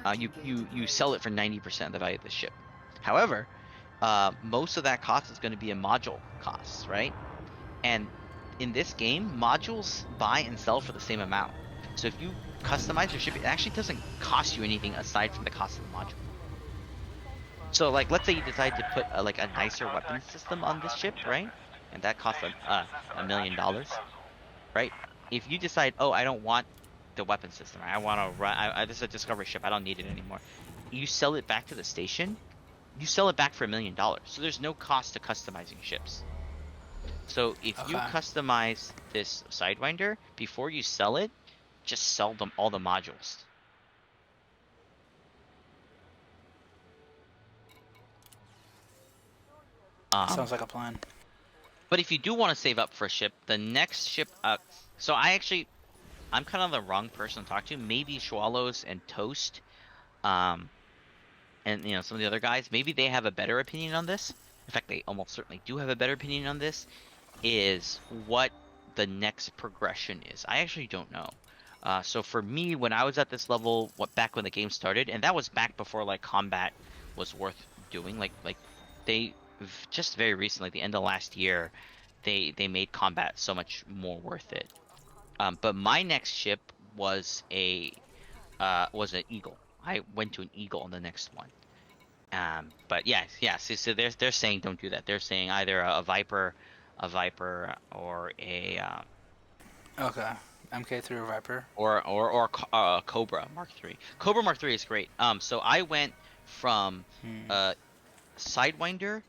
Landing gear you delayed. sell it for 90% of the value of the ship. However, most of that cost is going to be a module costs, right? And in this game, modules buy and sell for the same amount. So if you customize your ship, it actually doesn't cost you anything aside from the cost of the module. So like, let's say you decide to put like a nicer weapon system on this ship, right? And that costs $1 million, right? If you decide, oh, I don't want the weapon system, I want to run. This is a discovery ship. I don't need it anymore. You sell it back to the station. You sell it back for $1 million. So there's no cost to customizing ships. So if you Okay. customize this Sidewinder before you sell it, just sell them all the modules. Sounds like a plan. But if you do want to save up for a ship, the next ship so I'm kind of the wrong person to talk to. Maybe Swallows and Toast, and some of the other guys, maybe they have a better opinion on this. In fact, they almost certainly do have a better opinion on this. Is what the next progression is. I actually don't know. So for me, when I was at this level, back when the game started, and that was back before like combat was worth doing. Like they just very recently, the end of last year, they made combat so much more worth it. But my next ship was an eagle. I went to an eagle on the next one. But yeah. So they're saying don't do that. They're saying either a viper, or a Okay. MK3 or Viper. Cobra Mark III. Cobra Mark III is great. So I went from Hmm. uh Sidewinder,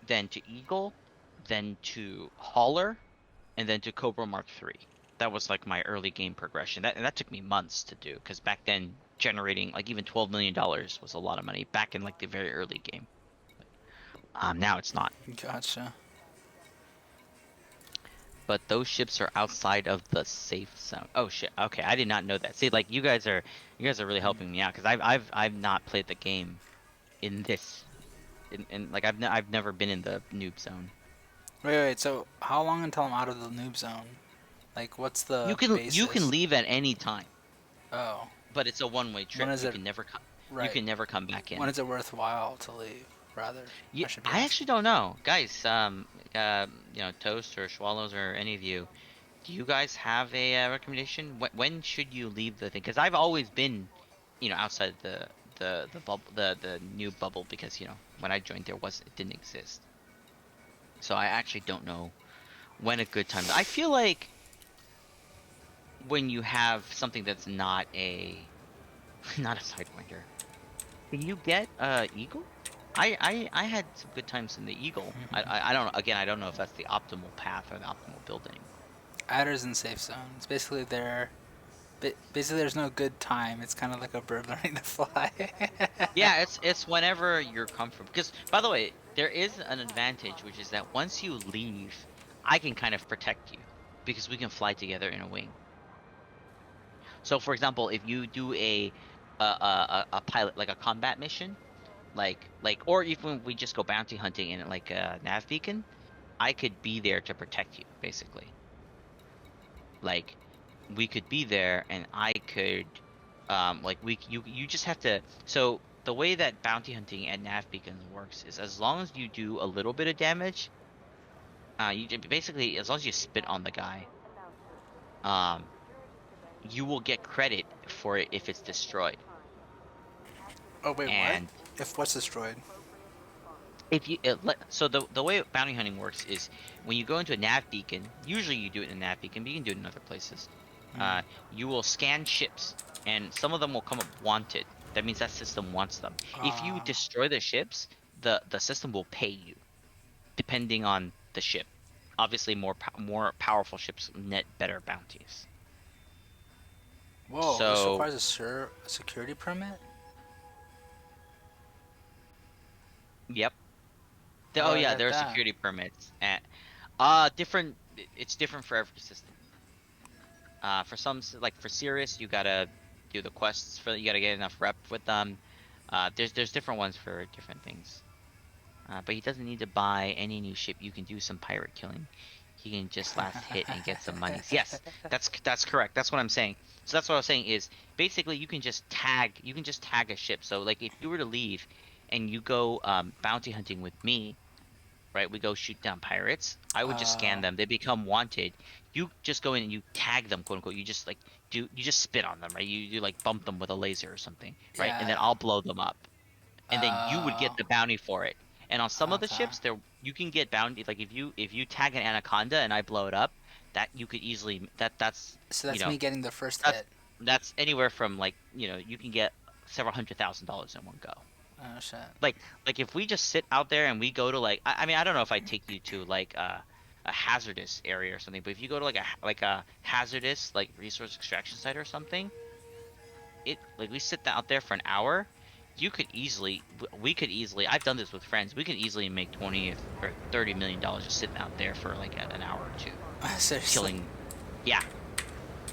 then to Eagle, then to Hauler, and then to Cobra Mark III. That was like my early game progression. That took me months to do because back then generating like even $12 million was a lot of money back in like the very early game. Now it's not. Gotcha. But those ships are outside of the safe zone. Oh shit. Okay, I did not know that. See, like you guys are really helping me out because I've not played the game in this in like I've never been in the noob zone. Wait. So how long until I'm out of the noob zone? Like, what's You the can basis? leave at any time, Oh, but it's a one-way when trip. is it? You Right. can never come back When in. is it worthwhile to leave? Rather, Yeah, I should be I asking. actually don't know, guys. Toast or Swallows or any of you, do you guys have a recommendation? When should you leave the thing? Because I've always been, outside the bubble, the new bubble, because when I joined it didn't exist. So I actually don't know when a good time. I feel like when you have something that's not a not a sidewinder, can you get eagle? I had some good times in the eagle. I don't, again, I don't know if that's the optimal path or the optimal building. Adders in safe zone. It's basically basically there's no good time. It's kind of like a bird learning to fly. Yeah, it's whenever you're comfortable. Because by the way, there is an advantage, which is that once you leave, I can kind of protect you because we can fly together in a wing. So for example, if you do a pilot, like a combat mission, or even we just go bounty hunting in like a nav beacon, I could be there to protect you basically. Like we could be there and I could like you just have to. So the way that bounty hunting and nav beacons works is as long as you do a little bit of damage, basically as long as you spit on the guy, um you will get credit for it if it's destroyed. Oh wait, what? And If what's destroyed? if you so the way bounty hunting works is when you go into a nav beacon, usually you do it in a nav beacon, but you can do it in other places. Hmm. You will scan ships, and some of them will come up wanted. That means that system wants them. If you Uh, destroy the ships, the system will pay you depending on the ship. Obviously, more powerful ships net better bounties. Whoa, this So, requires a security permit? yep. How do Oh I yeah, get there are that? security permits. And different. It's different for every system. For some, like for Sirius, you gotta do the quests for. You gotta get enough rep with them. There's different ones for different things. But he doesn't need to buy any new ship. You can do some pirate killing. He can just last hit and get some monies. Yes, that's correct. That's what I'm saying. So that's what I was saying is basically you can just tag a ship. So like if you were to leave and you go bounty hunting with me, right? We go shoot down pirates. I would just scan Oh, them. They become wanted. You just go in and you tag them, quote unquote. You just like you just spit on them, right? You like bump them with a laser or something, right? And then yeah. I'll blow them up, and then you would get Oh, the bounty for it. And on some of the okay. ships, there you can get bounty. Like if you tag an anaconda and I blow it up, that you could easily that's So you that's know me getting the first that's hit. that's anywhere from like you can get several $100,000 in one go. Oh shit. Like if we just sit out there and we go to like I mean I don't know if I take you to like a hazardous area or something, but if you go to like a hazardous like resource extraction site or something, it like we sit out there for an hour, we could easily I've done this with friends. We could easily make 20 or 30 million dollars just sitting out there for like an hour or two Seriously. killing. Yeah,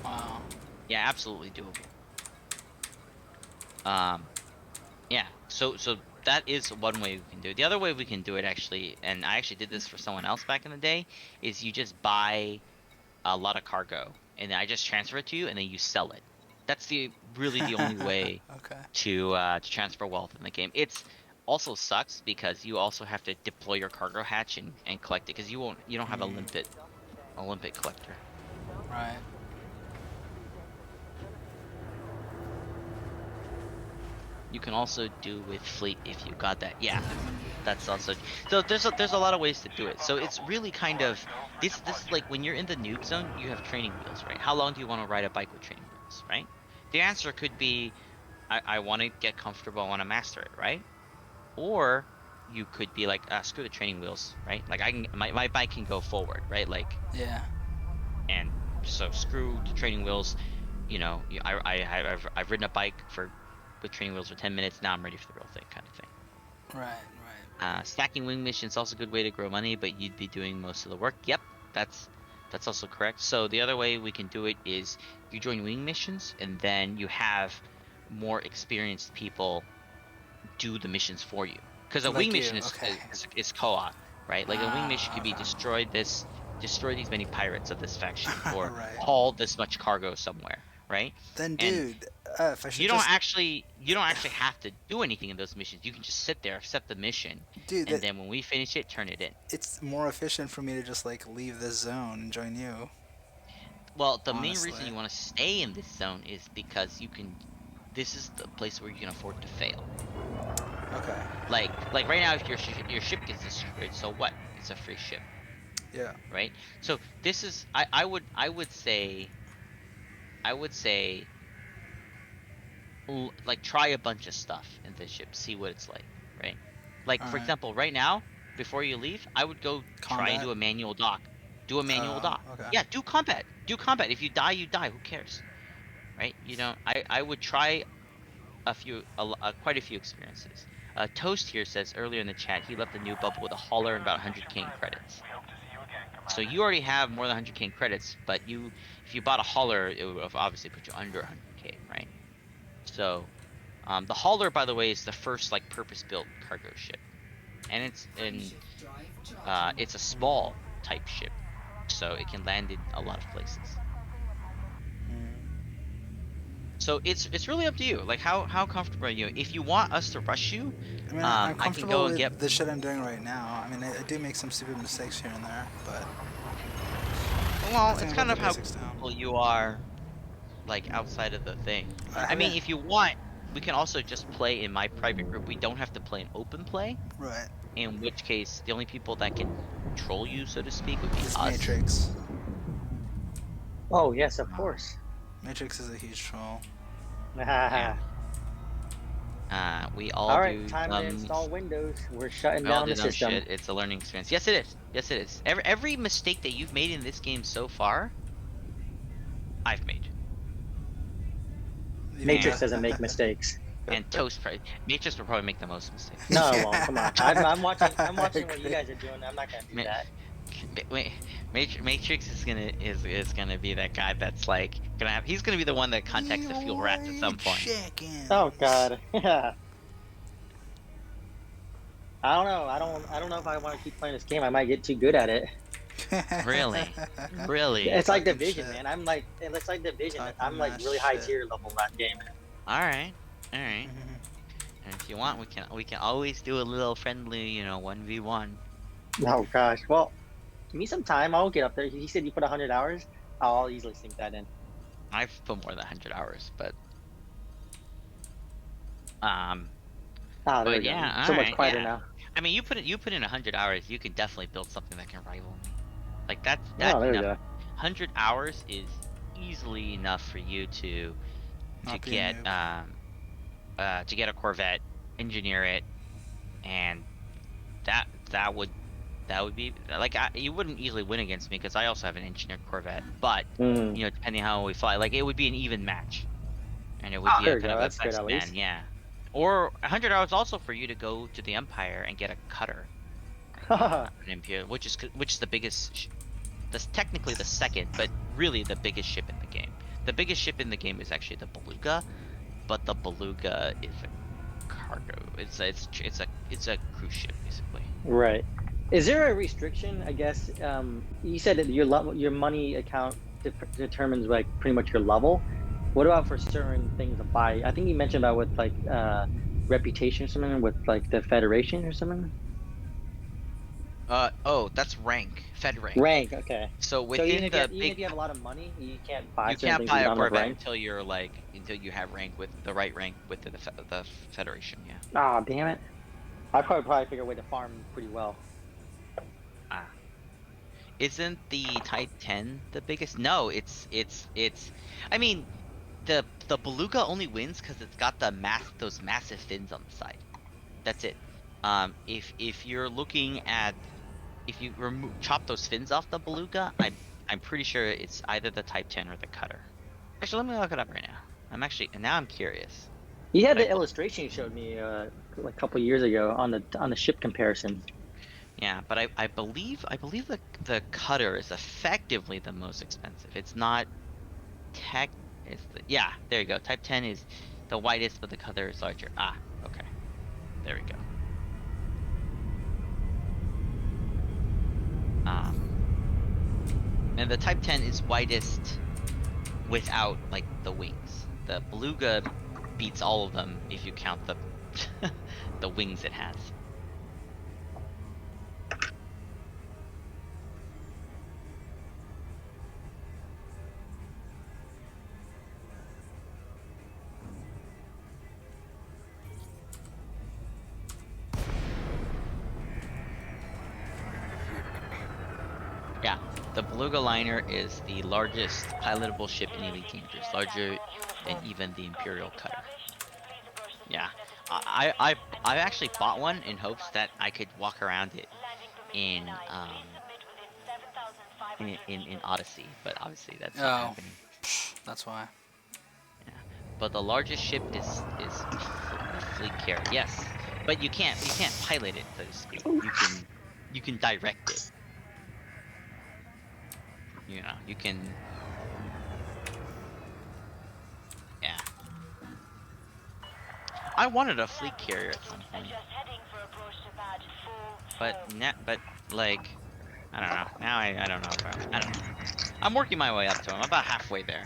Wow. yeah, absolutely doable. Um, yeah. So that is one way we can do it. The other way we can do it actually, and I actually did this for someone else back in the day, is you just buy a lot of cargo and then I just transfer it to you and then you sell it. That's the only way Okay. to transfer wealth in the game. It's also sucks because you also have to deploy your cargo hatch and collect it because you don't have a limpet collector. Right. You can also do with fleet if you got that. Yeah, that's also so. There's a lot of ways to do it. So it's really kind of this is like when you're in the noob zone, you have training wheels, right? How long do you want to ride a bike with training wheels, right? The answer could be I want to get comfortable, I want to master it, right? Or you could be like, screw the training wheels, right? Like my bike can go forward, right? Like Yeah. and so screw the training wheels. I've ridden a bike with training wheels for 10 minutes. Now I'm ready for the real thing, kind of thing. Right. Right. Stacking wing missions also a good way to grow money, but you'd be doing most of the work. Yep, that's also correct. So the other way we can do it is you join wing missions, and then you have more experienced people do the missions for you. Because a wing Like you. mission Okay. is co-op, right? Like a wing mission could be Okay. destroy these many pirates of this faction, or Right. haul this much cargo somewhere, right? Then, And dude, if I should just, you don't actually have to do anything in those missions. You can just sit there, accept the mission, dude, and then when we finish it, turn it in. it's more efficient for me to just like leave this zone and join you. Well, the main reason Honestly. you want to stay in this zone is because you can. This is the place where you can afford to fail. Okay. Like right now, if your ship gets destroyed, so what? It's a free ship, Yeah. right? So this is I would say like try a bunch of stuff in this ship, see what it's like, right? Like All for right. example, right now, before you leave, I would go try and Combat. do a manual dock. Do a manual dock. Okay. Yeah, do combat. Do combat. If you die, you die. Who cares, right? I would try quite a few experiences. Toast here says earlier in the chat he left the new bubble with a hauler and about 100k in credits. So you already have more than 100k in credits, but if you bought a hauler, it would have obviously put you under 100k, right? So, the hauler, by the way, is the first like purpose-built cargo ship, and Frameshift drive charging. it's a small type ship, so it can land in a lot of places. So it's really up to you. Like how comfortable are you? If you want us to rush you, I mean, I'm I can comfortable go and with get. the shit I'm doing right now. I mean, I do make some stupid mistakes here and there, but I Well, think it's I got kind the of how basics down. comfortable you are, like outside of the thing. I I mean, haven't. if you want, we can also just play in my private group. We don't have to play an open play. Right. In which case, the only people that can troll you, so to speak, would be This us. Matrix. Oh yes, of Um, course. Matrix is a huge troll. yeah. We all All do right, time to install Windows. We're shutting we all down do the dumb system. shit. It's a learning experience. Yes, it is. Yes, it is. Every mistake that you've made in this game so far, I've made. Matrix doesn't make mistakes. And Toast probably Matrix will probably make the most mistakes. No, it won't. Come on. I'm watching. I'm watching what you guys are doing. I'm not gonna do Ma- that. Matrix is gonna be that guy that's like he's gonna be the one that contacts the fuel rats at some point. Oh God. Yeah. I don't know. I don't know if I want to keep playing this game. I might get too good at it. Really, really. It's like Talking Division, shit. man. I'm like, it's like Division. Talking I'm like mad really high shit. tier level in that game. All right, all right. And if you want, we can always do a little friendly, 1v1. Oh gosh. Well, give me some time. I'll get up there. He said you put 100 hours. I'll easily sink that in. I've put more than 100 hours, but um, Ah, there but we go. yeah, So all much right, quieter yeah. now. I mean, you put in 100 hours, you can definitely build something that can rival me. Like Oh, there we enough. go. 100 hours is easily enough for you to Not be a get to get a Corvette, engineer it, and that would be like you wouldn't easily win against me because I also have an engineered Corvette. But Mm. depending how we fly, like it would be an even match, and it would be There a we kind go. of a That's good best at man, least. yeah. Or 100 hours also for you to go to the Empire and get a cutter, an Imperial, which is the biggest. That's technically the second, but really the biggest ship in the game. The biggest ship in the game is actually the Beluga, but the Beluga is a cargo. It's a cruise ship basically. Right. Is there a restriction? I guess you said that your level, your money account determines like pretty much your level. What about for certain things to buy? I think you mentioned about with like reputation or something with like the Federation or something. Oh, that's rank, Fed rank. Rank. Okay. So So even within if the you big, have a lot of money, you can't buy you certain can't things buy because you a don't have enough Corvette rank. until you have rank with the right rank with the Federation. Yeah. Ah, damn it. I probably figure a way to farm pretty well. Ah. Isn't the Type 10 the biggest? No, it's. I mean, the Beluga only wins because it's got those massive fins on the side. That's it. If you're looking at if you chop those fins off the Beluga, I'm pretty sure it's either the Type 10 or the Cutter. Actually, let me look it up right now. Now I'm curious. You had the Like, illustration you showed me like a couple years ago on the ship comparison. yeah, but I believe the Cutter is effectively the most expensive. It's not tech. Yeah, there you go. Type 10 is the widest, but the Cutter is larger. Ah, okay. There we go. And the Type 10 is widest without like the wings. The Beluga beats all of them if you count the the wings it has. Yeah, the Beluga liner is the largest pilotable ship in Elite Dangerous, larger than even the Imperial Cutter. Yeah, I actually bought one in hopes that I could walk around it in Odyssey, but obviously that's not happening. That's why. Yeah, but the largest ship is the fleet carrier. Yes, but you can't pilot it, so to speak. You can direct it. You can. Yeah. I wanted a fleet carrier at some point. But like, I don't know. Now I don't know. I don't know. I'm working my way up to him. I'm about halfway there.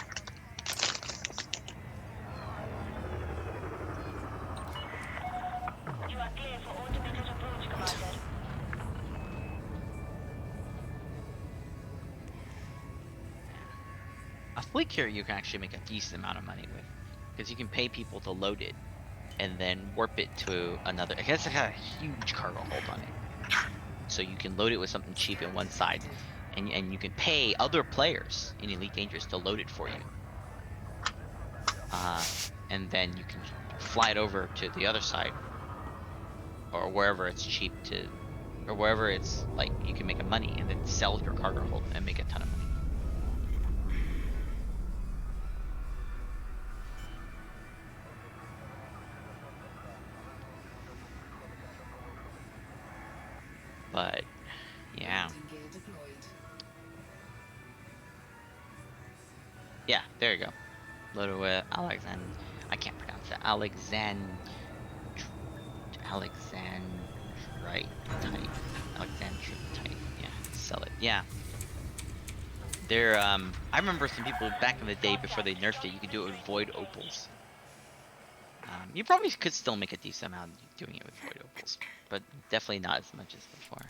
You are clear for automated approach, Commander. A fleet carrier you can actually make a decent amount of money with, because you can pay people to load it, and then warp it to another. It has like a huge cargo hold on it, so you can load it with something cheap in one side, and you can pay other players in Elite Dangerous to load it for you. And then you can fly it over to the other side, or wherever it's cheap to, or wherever it's like you can make a money, and then sell your cargo hold and make a ton of money. But yeah, yeah, there you go. Loaded with I can't pronounce it. Alexandrite type. Alexandrite type. Yeah, sell it. Yeah. I remember some people back in the day before they nerfed it, you could do it with void opals. You probably could still make a decent amount doing it with void opals, but definitely not as much as before.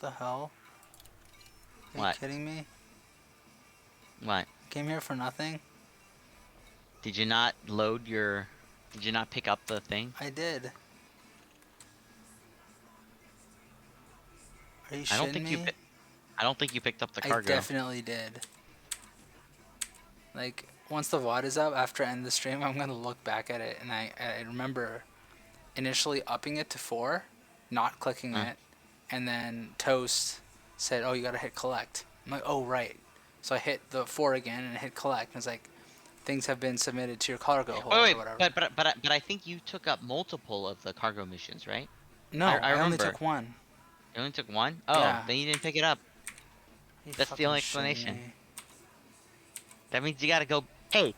The hell? Are you What? kidding me? What? Came here for nothing? Did you not load your? Did you not pick up the thing? I did. Are you I don't shitting think me? I don't think you picked up the I cargo. definitely did. Like, once the VOD is up, after I end the stream, I'm gonna look back at it, and I remember initially upping it to 4, not clicking it, and then Toast said, "Oh, you gotta hit collect." I'm like, "Oh, right." So I hit the 4 again and hit collect, and it's like, things have been submitted to your cargo hold Wait, or whatever. but I think you took up multiple of the cargo missions, right? No, I I only remember. took 1. You only took one? Oh, Yeah. then you didn't pick it up. Are you That's the fucking only shitting explanation. me? That means you gotta go. Hey,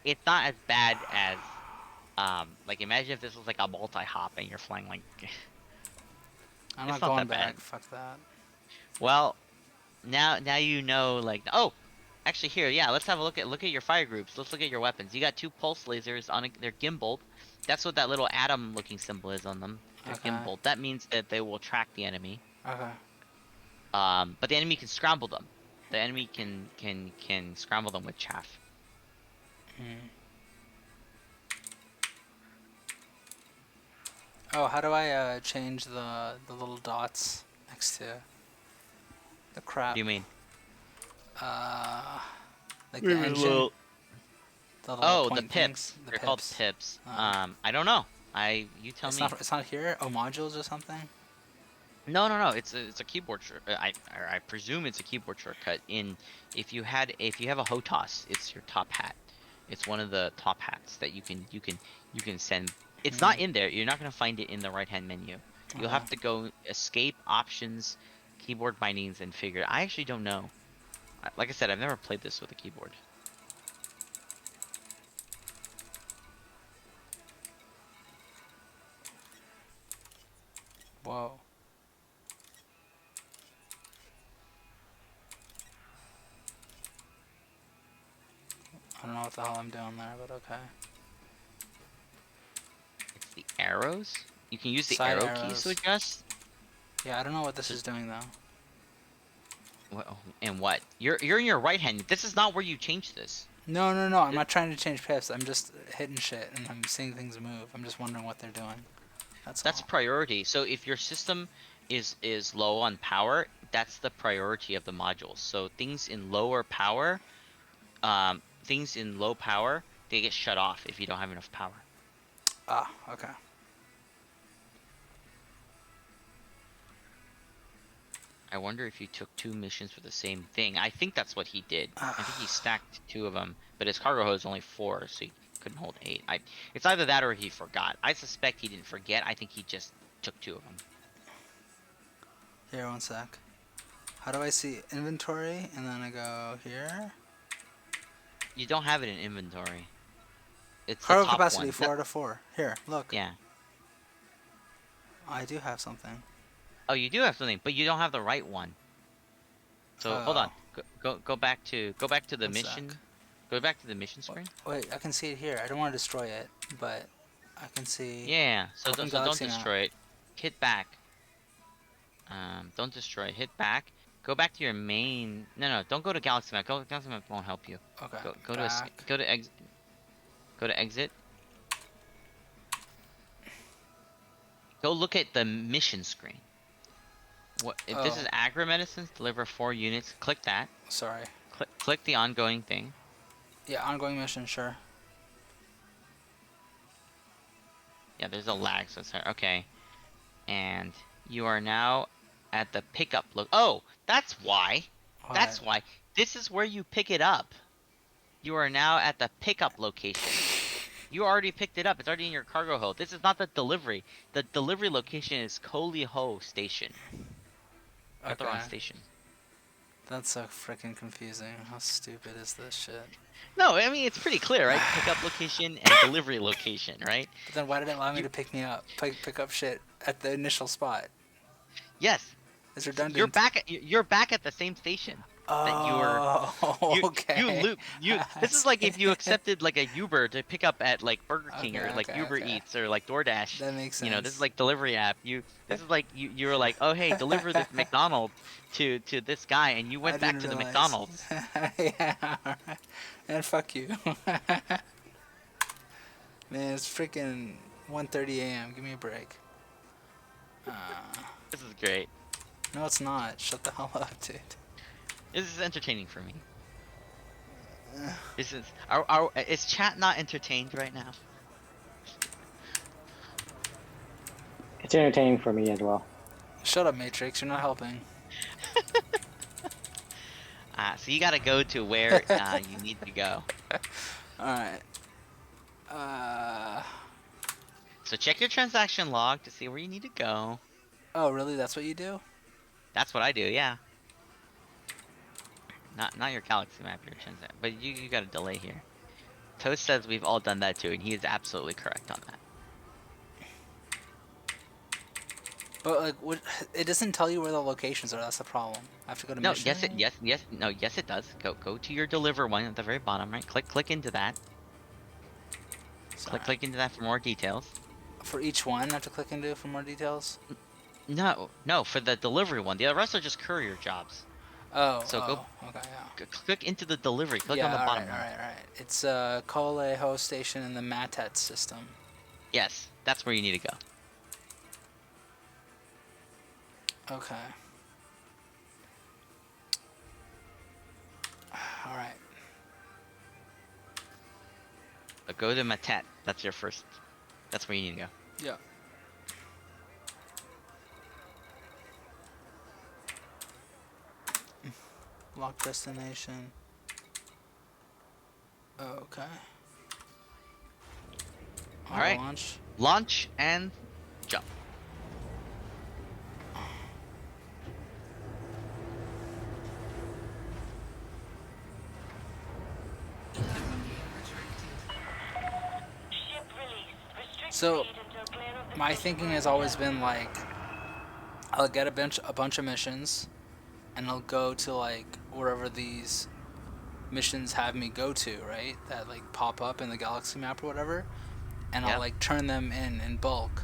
it's not as bad as like imagine if this was like a multi-hop and you're flying like. I'm It's not not going that bad. back. Fuck that. Well, now you know like actually here, yeah, let's have a look at your fire groups. Let's look at your weapons. You got 2 pulse lasers on they're gimbaled. That's what that little atom looking symbol is on them. They're Okay. gimbaled. That means that they will track the enemy. Okay. But the enemy can scramble them. The enemy can scramble them with chaff. Hmm. Oh, how do I change the little dots next to the What crap? do you mean? Uh, like the Maybe a engine, little- the little Oh, the point pips. things, the They're called pips. pips. Uh, I don't know. You tell it's me. not here. Oh, modules or something. No. It's a keyboard short. I presume it's a keyboard shortcut. If you have a HOTAS, it's your top hat. It's one of the top hats that you can send. It's Hmm. not in there. You're not gonna find it in the right hand menu. You'll Okay. have to go escape options, keyboard bindings, and figure. I actually don't know. Like I said, I've never played this with a keyboard. Whoa. I don't know what the hell I'm doing there, but okay. It's the arrows. You can use the Side arrow keys to arrows. adjust. Yeah, I don't know what this So- is doing though. And what? You're in your right hand. This is not where you change this. No. I'm not trying to change pips. I'm just hitting shit and I'm seeing things move. I'm just wondering what they're doing. That's That's all. priority. So if your system is low on power, that's the priority of the modules. So things in lower power, things in low power, they get shut off if you don't have enough power. Ah, okay. I wonder if you took 2 missions for the same thing. I think that's what he did. I think he stacked 2 of them, but his cargo hold is only 4, so he couldn't hold 8. It's either that or he forgot. I suspect he didn't forget. I think he just took 2 of them. Here, one sec. How do I see inventory? And then I go here. You don't have it in inventory. It's the Cargo top capacity one. 4 out of 4. Here, look. Yeah. I do have something. Oh, you do have something, but you don't have the right one. So hold on. Go back to the One mission. sec. Go back to the mission screen. Wait, I can see it here. I don't want to destroy it, but I can see. Yeah. So Open don't Galaxy map. destroy it. Hit back. Don't destroy it. Hit back. Go back to your main. No. Don't go to Galaxy Map. Galaxy Map won't help you. Okay. Go back. to exit. Go to exit. Go look at the mission screen. What if this is agri medicines? Deliver 4 units. Click that. Sorry. Click the ongoing thing. Yeah, ongoing mission, sure. Yeah, there's a lag, so it's okay. And you are now at the pickup look. Oh, that's why. That's why. This is where you pick it up. You are now at the pickup location. You already picked it up. It's already in your cargo hold. This is not the delivery. The delivery location is Koliho Station. Got the Okay. wrong station. That's so freaking confusing. How stupid is this shit? No, I mean it's pretty clear, right? Pickup location and delivery location, right? But then why did it allow me You to pick up shit at the initial spot? yes. It's You're redundant. back at the same station that you were. Oh, You okay. loop you. This is like if you accepted like a Uber to pick up at like Burger King Okay, or like okay, Uber okay. Eats or like DoorDash. That makes You know, this is sense. like delivery app. This is like you were like, oh hey, deliver this McDonald's to this guy, and you I went back didn't to the realize. McDonald's. Yeah, alright. And fuck you. Man, it's freaking 1:30 a.m. Give me a break. This is great. No, it's not. Shut the hell up, dude. This is entertaining for me. This is is chat not entertained right now? It's entertaining for me as well. Shut up, Matrix. You're not helping. So you gotta go to where you need to go. Alright. So check your transaction log to see where you need to go. Oh, really? That's what you do? That's what I do, yeah. Not your galaxy map, your transaction. But you got a delay here. Toast says we've all done that too, and he is absolutely correct on that. But like, it doesn't tell you where the locations are. That's the problem. I have to go to No, mission. yes it does. Go to your deliver one at the very bottom, right? Click into that. Sorry. Click into that for more details. For each one, I have to click into for more details. No, for the delivery one. The rest are just courier jobs. Oh, So okay, yeah. click into the delivery. Click Yeah, on the bottom one. alright. It's Kole host station in the Matet system. Yes, that's where you need to go. Okay. Alright. Go to Matet. That's your first. That's where you need to go. Yeah. Lock destination. Okay. All right. Launch. Launch and jump. Ship released. Restrict So, speed until clear of the my station thinking has always been like, I'll get a bunch of missions, and I'll go to like wherever these missions have me go to, right? That like pop up in the galaxy map or whatever, and Yep. I'll like turn them in bulk,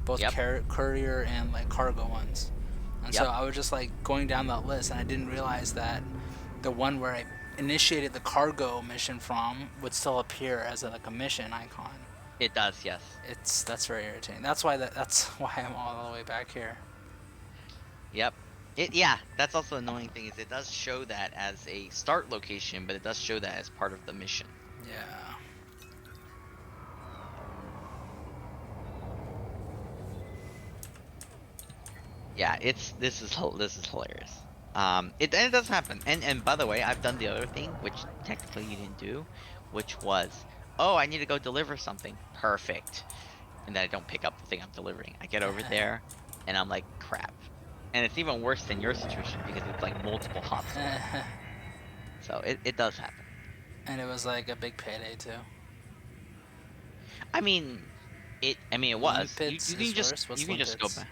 both Yep. courier and like cargo ones. And so Yep. I was just like going down that list, and I didn't realize that the one where I initiated the cargo mission from would still appear as like a mission icon. It does, yes. That's very irritating. That's why I'm all the way back here. Yep. That's also an annoying thing is it does show that as a start location, but it does show that as part of the mission. Yeah. Yeah, this is hilarious. It does happen. And by the way, I've done the other thing, which technically you didn't do, which was, oh, I need to go deliver something. Perfect. And then I don't pick up the thing I'm delivering. I get over there, and I'm like, crap. And it's even worse than your situation because it's like multiple hops. So it does happen. And it was like a big payday too. I mean, it was. Limpets You can is just worse? What's you can just go limpets? back.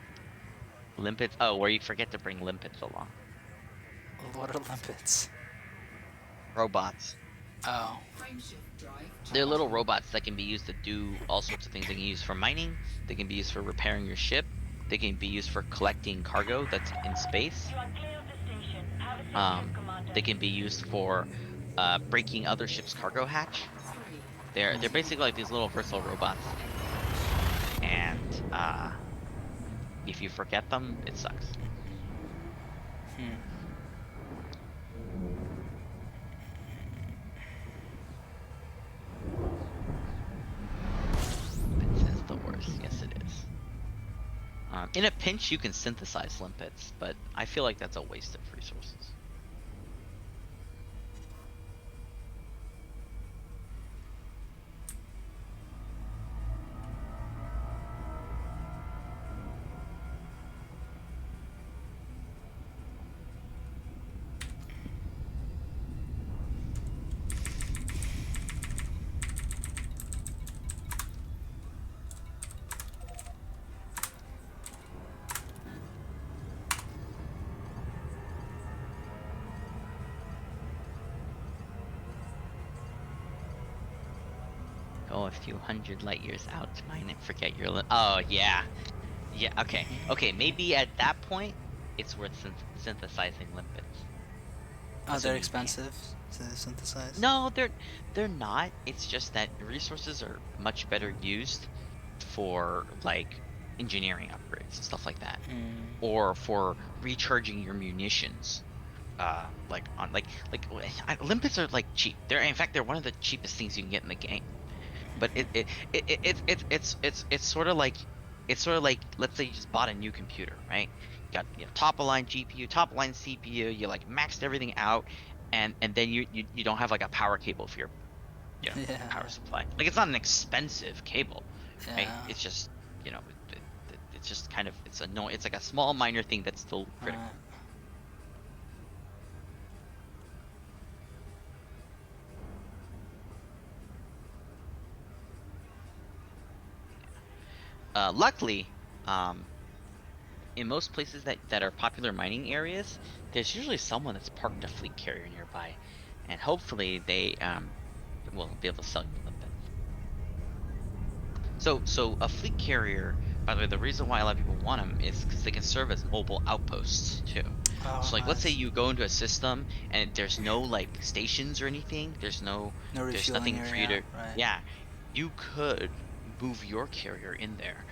Limpets. Oh, where you forget to bring limpets along. What are limpets? Robots. Oh. They're little robots that can be used to do all sorts of things. They can be used for mining. They can be used for repairing your ship. They can be used for collecting cargo that's in space. You are clear of the station. Have a safe trip, Commander. They can be used for breaking other ships' cargo hatch. They're basically like these little versatile robots. And if you forget them, it sucks. It's the worst. Yes, it is. In a pinch, you can synthesize limpets, but I feel like that's a waste of resources. go a few hundred light years out to mine and forget your oh yeah. Yeah, okay. Okay, maybe at that point it's worth synthesizing limpets. Oh, they're Assuming you can. expensive to synthesize. No, they're not. It's just that resources are much better used for like engineering upgrades and stuff like that. Mm. Or for recharging your munitions. Like on limpets are like cheap. They're in fact they're one of the cheapest things you can get in the game. But it's sort of like let's say you just bought a new computer, right? You got top of line GPU, top of line CPU, you like maxed everything out, and then you don't have like a power cable for your Yeah. power supply. Like it's not an expensive cable, right? Yeah. It's just it's just kind of it's annoying. It's like a small minor thing that's still critical. Alright. Luckily, in most places that are popular mining areas, there's usually someone that's parked a fleet carrier nearby, and hopefully they will be able to sell you a little bit. So a fleet carrier, by the way, the reason why a lot of people want them is because they can serve as mobile outposts too. Oh, So like, let's say nice. you go into a system and there's no like stations or anything. No There's refueling nothing for you area, to. right? Yeah, you could move your carrier in there,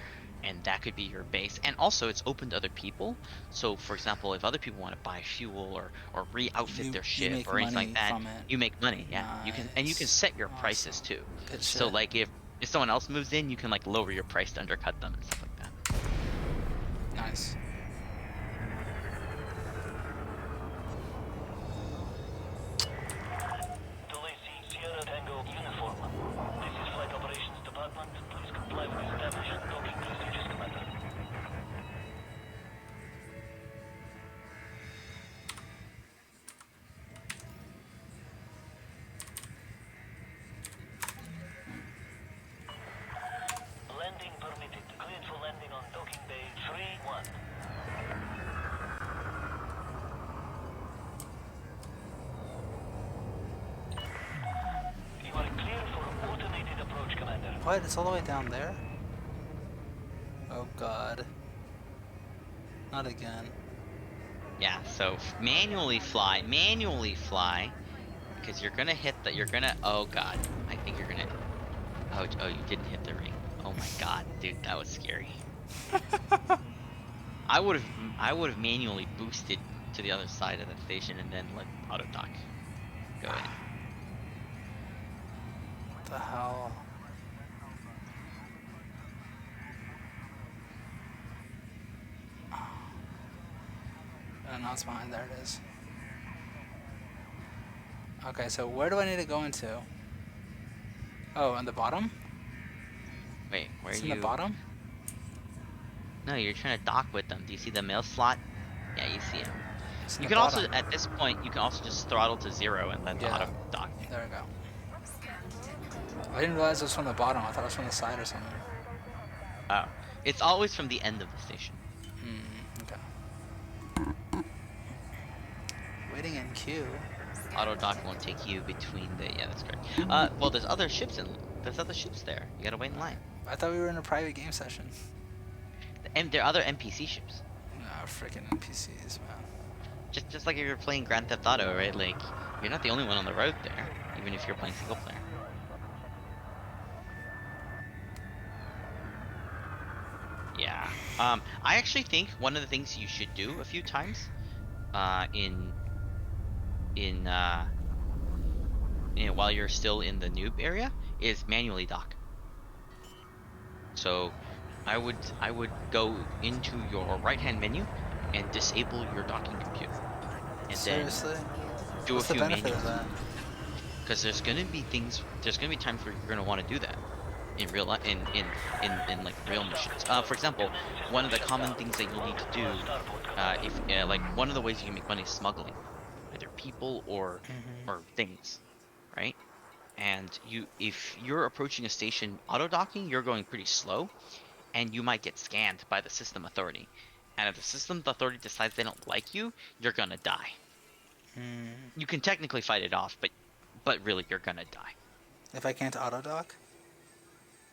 and that could be your base. And also, it's open to other people. So, for example, if other people want to buy fuel or re-outfit their You ship make or anything like money that, from it. you make money. Yeah, you can Nice. set your Awesome. prices too. Good So shit. like if someone else moves in, you can like lower your price to undercut them and stuff like that. Nice. Delisi, Sierra Tango Uniform. This is Flight Operations Department. Please comply with established docking procedures, Commander. Landing permitted. Cleared for landing on docking bay 3-1. You are clear for automated approach, Commander. What? It's all the way down there? Oh god. Not again. Yeah. So manually fly, because you're gonna hit that. You're gonna. Oh god, I think you're gonna. Oh, you didn't hit the ring. Oh my god, dude, that was scary. I would have manually boosted to the other side of the station and then let auto dock go in. What the hell? Oh, no, it's mine. There it is. Okay, so where do I need to go into? Oh, on the bottom? Wait, where It's are in the you? bottom? No, you're trying to dock with them. Do you see the mail slot? Yeah, you see him. It's in You the can also, bottom. at this point, you can also just throttle to 0 and let the Yeah. auto dock. There we go. I didn't realize it was from the bottom. I thought it was from the side or something. Oh, it's always from the end of the station. Okay. Waiting in queue. Auto dock won't take you between the. Yeah, that's correct. Well, there's other ships there. You gotta wait in line. I thought we were in a private game session. And there are other NPC ships. Nah, freaking NPCs, man. Just like if you're playing Grand Theft Auto, right? Like you're not the only one on the road there, even if you're playing single player. Yeah. I actually think one of the things you should do a few times, in while you're still in the noob area, is manually dock. So, I would go into your right hand menu and disable your docking computer, and Seriously? then do What's a the few benefit manuals. of that? Because there's gonna be times where you're gonna want to do that in real life, in like real missions. For example, one of the common things that you'll need to do, if like one of the ways you can make money is smuggling, either people or things, right? And if you're approaching a station auto docking, you're going pretty slow, and you might get scanned by the system authority. And if the system authority decides they don't like you, you're gonna die. You can technically fight it off, but really you're gonna die. If I can't auto dock?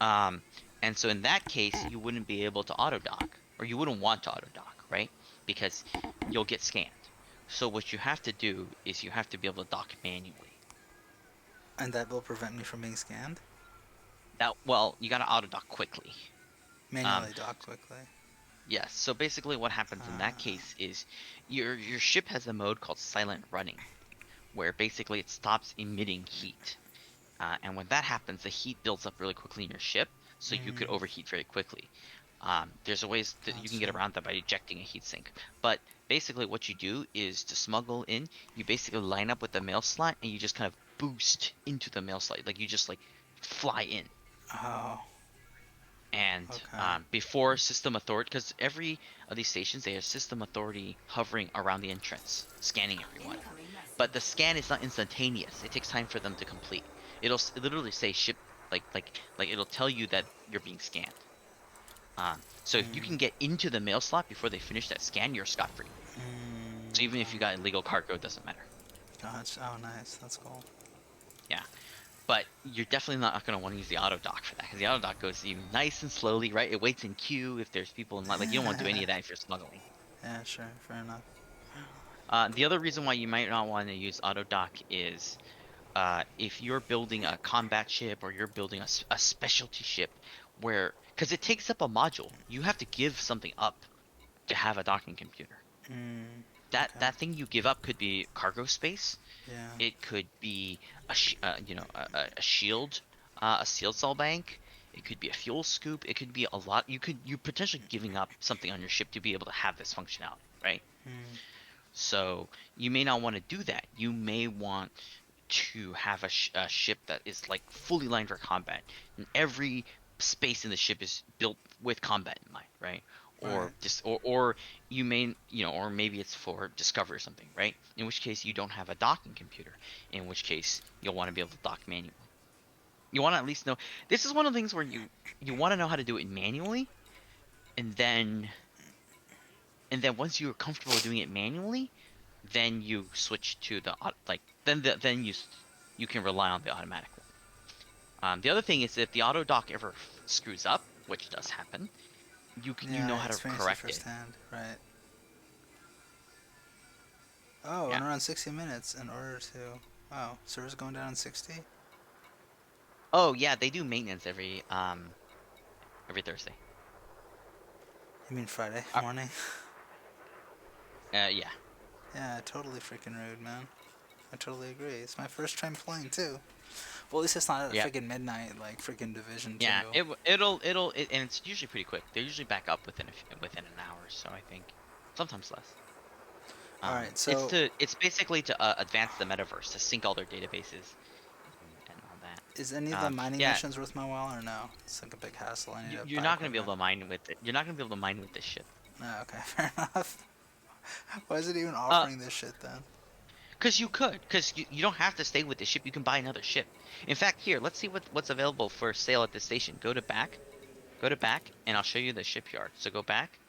Um, and so in that case, you wouldn't be able to auto dock, or you wouldn't want to auto dock, right? Because you'll get scanned. So what you have to do is you have to be able to dock manually. And that will prevent me from being scanned? That well, you gotta auto dock quickly. Um, Manually dock quickly. yes. So basically, what happens in that Uh, case is your ship has a mode called silent running, where basically it stops emitting heat. And when that happens, the heat builds up really quickly in your ship, so you could overheat very quickly. There's a ways that you can get gotcha. around that by ejecting a heatsink. But basically, what you do is to smuggle in, you basically line up with the mail slot and you just kind of boost into the mail slot, like you just like fly in. Oh, And okay. before system authority, because every of these stations they have system authority hovering around the entrance, scanning everyone. But the scan is not instantaneous. It takes time for them to complete. It'll literally say ship like it'll tell you that you're being scanned. So if you can get into the mail slot before they finish that scan, you're scot free. So even if you got illegal cargo, it doesn't matter. Gotcha. Oh, nice. That's cool. Yeah, but you're definitely not going to want to use the auto dock for that because the auto dock goes even nice and slowly, right? It waits in queue if there's people in line. Like you don't want to do any of that if you're smuggling. Yeah, sure. Fair enough. The other reason why you might not want to use auto dock is if you're building a combat ship or you're building a specialty ship where because it takes up a module, you have to give something up to have a docking computer. Okay. That thing you give up could be cargo space. Yeah. It could be a shield, a sealed cell bank. It could be a fuel scoop. It could be a lot. You potentially giving up something on your ship to be able to have this functionality, right? So you may not want to do that. You may want to have a ship that is like fully lined for combat, and every space in the ship is built with combat in mind, right? Right. Or just or you may or maybe it's for discovery or something, right? In which case you don't have a docking computer. In which case you'll want to be able to dock manually. You want to at least know. This is one of the things where you want to know how to do it manually, and then once you're comfortable doing it manually, then you switch to the then you can rely on the automatic one. The other thing is if the auto dock ever screws up, which does happen, you Yeah, know I how to experienced it correct it. firsthand. Right. Oh, Yeah. and around 60 minutes in order to. Oh, server's going down in 60? Oh yeah, they do maintenance every Thursday. You mean Friday Uh, morning? yeah. Yeah, totally freaking rude, man. I totally agree. It's my first time playing too. Well, at least it's not at Yeah. freaking midnight, like freaking Division 2. Yeah. And it's usually pretty quick. They usually back up within an hour, so I think sometimes less. Alright, so It's basically to advance the metaverse to sync all their databases and all that. is any of the mining Yeah, missions worth my while or no? It's like a big hassle. I need to you're buy not gonna be equipment. able to mine with it. You're not gonna be able to mine with this ship. No, okay, fair enough. Why is it even Uh, offering this shit then? Cause you don't have to stay with the ship. You can buy another ship. In fact, here, let's see what's available for sale at this station. Go to back, and I'll show you the shipyard. So go back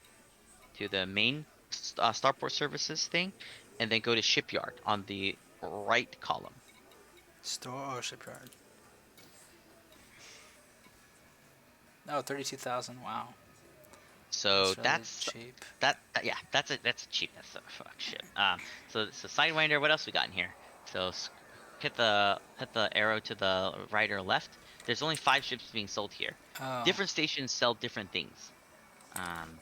to the main starport services thing, and then go to shipyard on the right column. Store or shipyard? Oh, 32,000. Wow. So That's really cheap. yeah, that's cheap. That's a fuck shit. So Sidewinder. What else we got in here? So hit the arrow to the right or left. There's only 5 ships being sold here. Oh. Different stations sell different things. Um,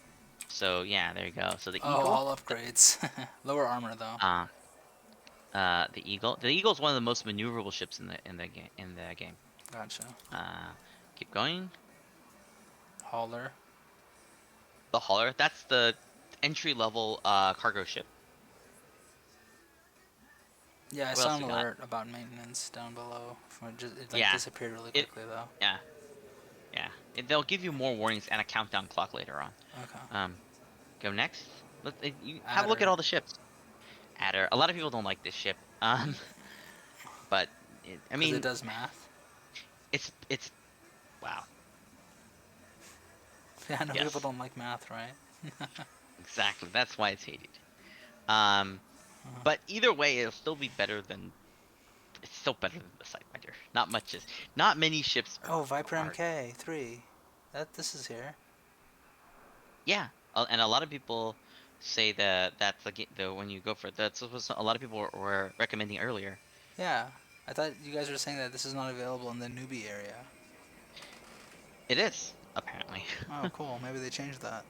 so yeah, there you go. So the Oh, Eagle, all upgrades. Lower armor though. uh, the Eagle is one of the most maneuverable ships in the game. Gotcha. Uh, keep going. Hauler. The Hauler, that's the entry level cargo ship. Yeah, I What saw else an we got? alert about maintenance down below. It like Yeah, disappeared really it quickly though. yeah yeah. They'll give you more warnings and a countdown clock later on. Okay. Go next. You have a look at Adder. all the ships. Adder. A lot of people don't like this ship. But I Because it mean, does math. it's wow. Yeah, I know people Yes, don't like math, right? exactly. That's why it's hated. Um, but either way, it'll still be better than it's still better than the Sidewinder. Not much. Not many ships Oh, Viper are. MK3. This is here. Yeah, and a lot of people say that that's the when you go for it. That's what a lot of people were recommending earlier. Yeah. I thought you guys were saying that this is not available in the Noobie area. It is apparently. Oh, cool. Maybe they changed that.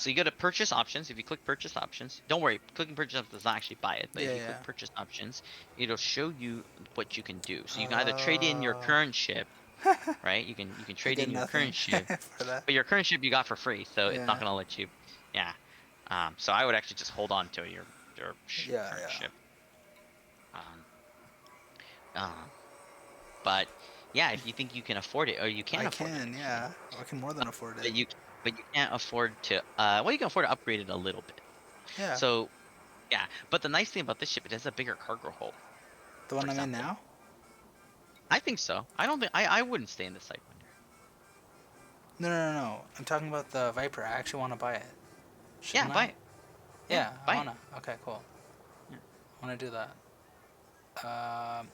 So you go to purchase options. If you click purchase options, don't worry, clicking purchase options does not actually buy it. But if Yeah, you click yeah. purchase options, it'll show you what you can do. So you can either trade in your Oh. current ship, right? You can I trade get in your nothing current ship, for that. but your current ship you got for free, so it's not Yeah. gonna let you. Yeah. So I would actually just hold on to Yeah, current yeah. ship. Um. Uh, but yeah, if you think you can afford it, or you can I afford it can, actually, yeah. I can more than afford but it. you can't afford to. Well, you can afford to upgrade it a little bit. Yeah. So yeah, but the nice thing about this ship, it has a bigger cargo hold. The For one I'm in example, now? I think so. I don't think I wouldn't stay in the Sidewinder. No, no, no, no. I'm talking about the Viper. I actually want to buy it. Yeah, Shouldn't buy I? it. Yeah, Yeah, I buy it. wanna. Okay, cool. Yeah. I wanna do that.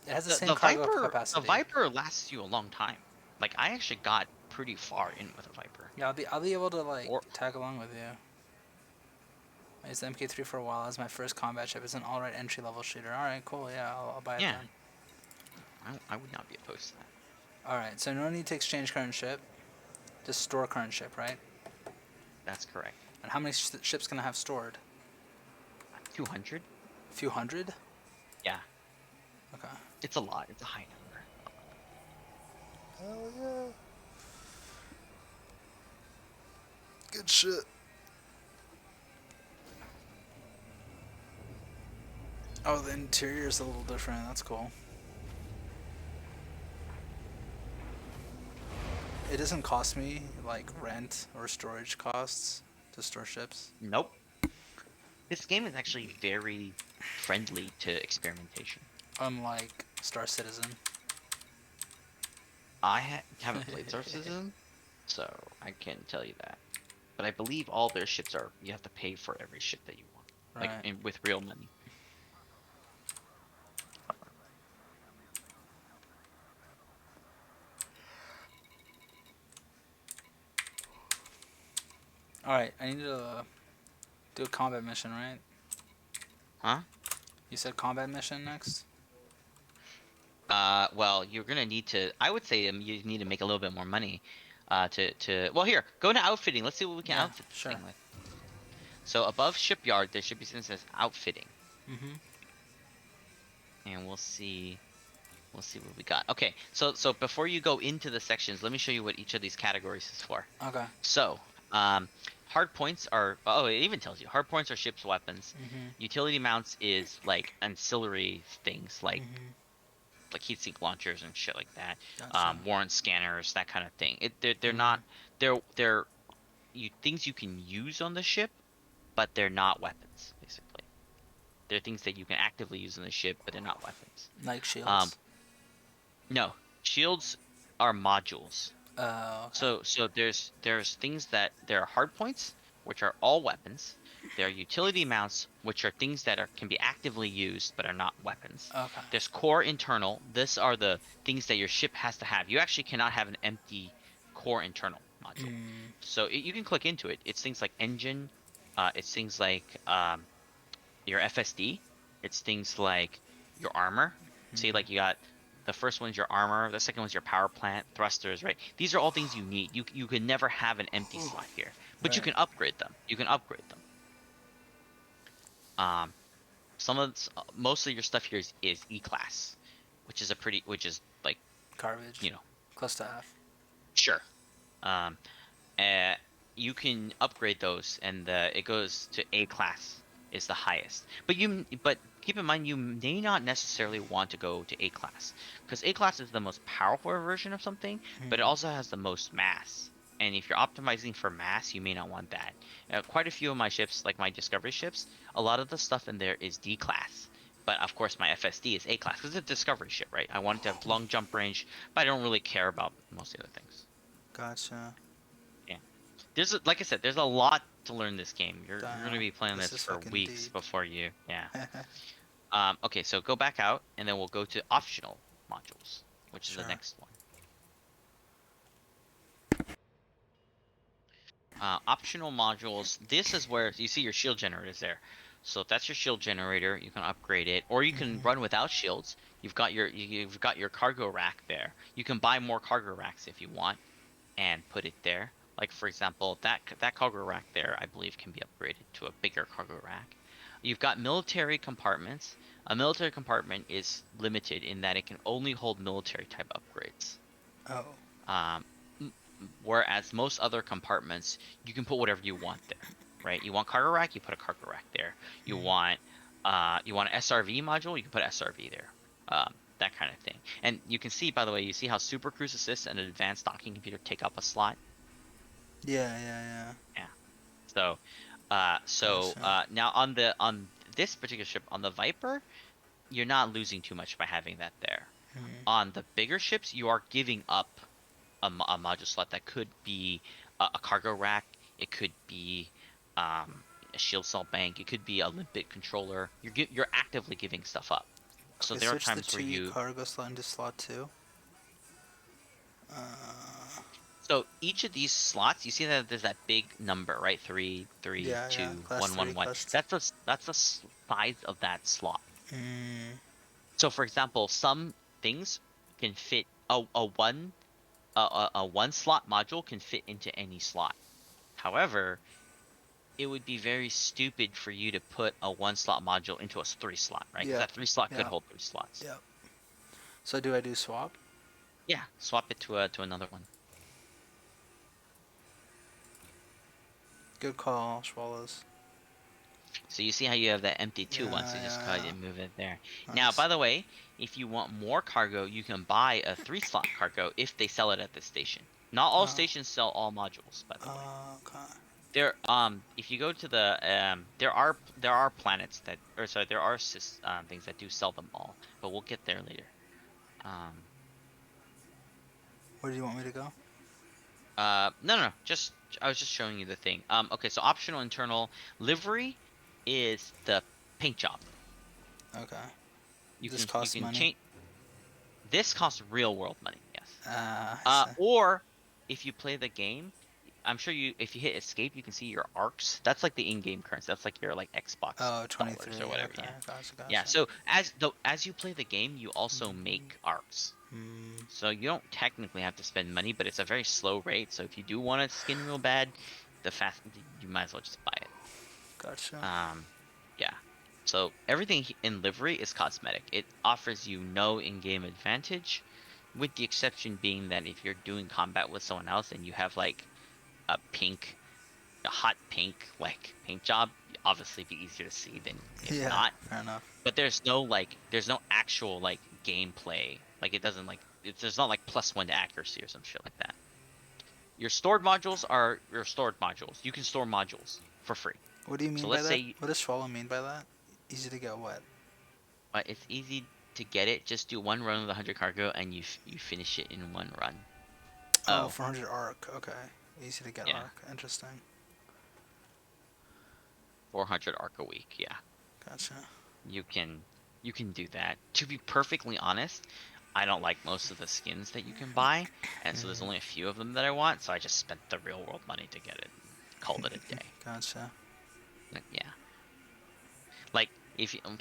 It has the The same the cargo Viper the capacity. Viper lasts you a long time. Like I actually got pretty far in with a Viper. Yeah, I'll be able to like Or tag along with you. I used the MK3 for a while as my first combat ship. It's an alright entry level shooter. Alright, cool. Yeah, I'll buy it yeah, then. I would not be opposed to that. Alright, so no need to exchange current ship. Just store current ship, right? That's correct. And how many ships can I have stored? 200. A few hundred? Yeah, Okay. it's a lot. It's a high number. Hell yeah. Good shit. Oh, the interior's a little different. That's cool. It doesn't cost me like rent or storage costs to store ships. Nope. This game is actually very friendly to experimentation. Unlike Star Citizen. Haven't played Star Citizen, so I can't tell you that. But I believe all their ships are you have to pay for every ship that you want, like Right. with real money. Alright, I need to do a combat mission, right? Huh? You said combat mission next? Well, you're gonna need to. I would say you need to make a little bit more money. To well, here, go to outfitting. Let's see what we can Yeah, outfit this sure. thing with. So above shipyard, there should be something that says outfitting, Mm-hmm. and we'll see. We'll see what we got. Okay, so before you go into the sections, let me show you what each of these categories is for. Okay. So, hard points are. Oh, it even tells you hard points are ships' weapons. Mm-hmm. Utility mounts is like ancillary things Mm-hmm. like heatsink launchers and shit like that. Gotcha. Warrant scanners, that kind of thing. They're Mm-hmm. not they're things you can use on the ship, but they're not weapons basically. They're things that you can actively use on the ship, but they're not weapons. Like Um, shields. no, shields are modules. Okay. So there's things that there are hard points, which are all weapons. There are utility mounts, which are things that can be actively used but are not weapons. Okay. There's core internal. These are the things that your ship has to have. You actually cannot have an empty core internal module. Mm. So you can click into it. It's things like engine. It's things like your FSD. It's things like your armor. See, like you got the first one's your armor, the second one's your power plant, thrusters, right? These are all things you need. You can never have an empty slot here, but you Right. can upgrade them. You can upgrade them. Um, most of your stuff here is E class, which is like Garbage. you know Close to half. sure. Um, uh, you can upgrade those, and it goes to A class is the highest. But keep in mind you may not necessarily want to go to A class because A class is the most powerful version of something, but it Mm. also has the most mass. And if you're optimizing for mass, you may not want that. Quite a few of my ships, like my Discovery ships, a lot of the stuff in there is D class. But of course, my FSD is A class because it's a Discovery ship, right? I want it to have long jump range, but I don't really care about most of the other things. Gotcha. Yeah. Like I said, there's a lot to learn this game. You're gonna Damn. be playing This this is for fucking weeks deep. before yeah. Okay, so go back out, and then we'll go to optional. modules, which is the Sure. next one. Optional modules. This is where you see your shield generators there. So if that's your shield generator, you can upgrade it, or you can run without shields. You've got your cargo rack there. You can buy more cargo racks if you want, and put it there. Like for example, that cargo rack there, I believe, can be upgraded to a bigger cargo rack. You've got military compartments. A military compartment is limited in that it can only hold military type upgrades. Oh. Um, Whereas most other compartments, you can put whatever you want there, right? You want cargo rack, you put a cargo rack there. You want an SRV module, you can put SRV there. That kind of thing. And you can see, by the way, you see how Super Cruise Assist and an advanced docking computer take up a slot. Yeah. Yeah. So, Gotcha. now on this particular ship, on the Viper, you're not losing too much by having that there. On the bigger ships, you are giving up a module slot that could be a cargo rack. It could be a shield cell bank. It could be a limpet controller. You're actively giving stuff up. So Okay, there are switch the times where 2E you. cargo slot into slot 2. So each of these slots, you see that there's that big number, right? 3, 3, Yeah, 2, class 1, 1, 3, 1. class 2. That's the size of that slot. Mm, So for example, some things can fit a one slot module can fit into any slot. However, it would be very stupid for you to put a one slot module into a 3 slot, right? Because yeah, that 3 slot could yeah, hold 3 slots. yeah. So do I do swap? Yeah, swap it to another one. Good call, Swallows. So you see how you have that empty 2 one, so you just go ahead Yeah. and move it there. Nice. Now, by the way, if you want more cargo, you can buy a 3 slot cargo if they sell it at the station. Not all stations sell all modules, by the way. Okay. There, if you go to the, there are planets that, or sorry, there are things that do sell them all, but we'll get there later. Where do you want me to go? No, just I was just showing you the thing. Okay, so optional internal livery is the paint job. Okay. You This can costs money? change. This costs real world money, yes. I see. Or if you play the game, I'm sure if you hit escape, you can see your arcs. That's like the in-game currency. That's like your Xbox Oh, dollars 23. or whatever. Okay, Yeah. gotcha. Yeah. So as you play the game, you also make arcs. So you don't technically have to spend money, but it's a very slow rate. So if you do want a skin real bad, you might as well just buy it. Gotcha. Yeah. So everything in livery is cosmetic. It offers you no in-game advantage, with the exception being that if you're doing combat with someone else and you have like a hot pink like paint job, obviously be easier to see than if Yeah, not. fair enough. But there's no actual like gameplay. Like it doesn't like there's not like +1 to accuracy or some shit like that. Your stored modules are your stored modules. You can store modules for free. What do you mean So by let's that? say What does Swallow mean by that? Easy to get what? it's easy to get it. Just do one run of the 100 cargo and you finish it in one run. Oh, 400 arc. Okay. Easy to get Yeah. arc. Interesting. 400 arc a week. Yeah. Gotcha. You can do that. To be perfectly honest, I don't like most of the skins that you can buy, and so there's only a few of them that I want, so I just spent the real world money to get it. Called it a day. Gotcha. Yeah. Like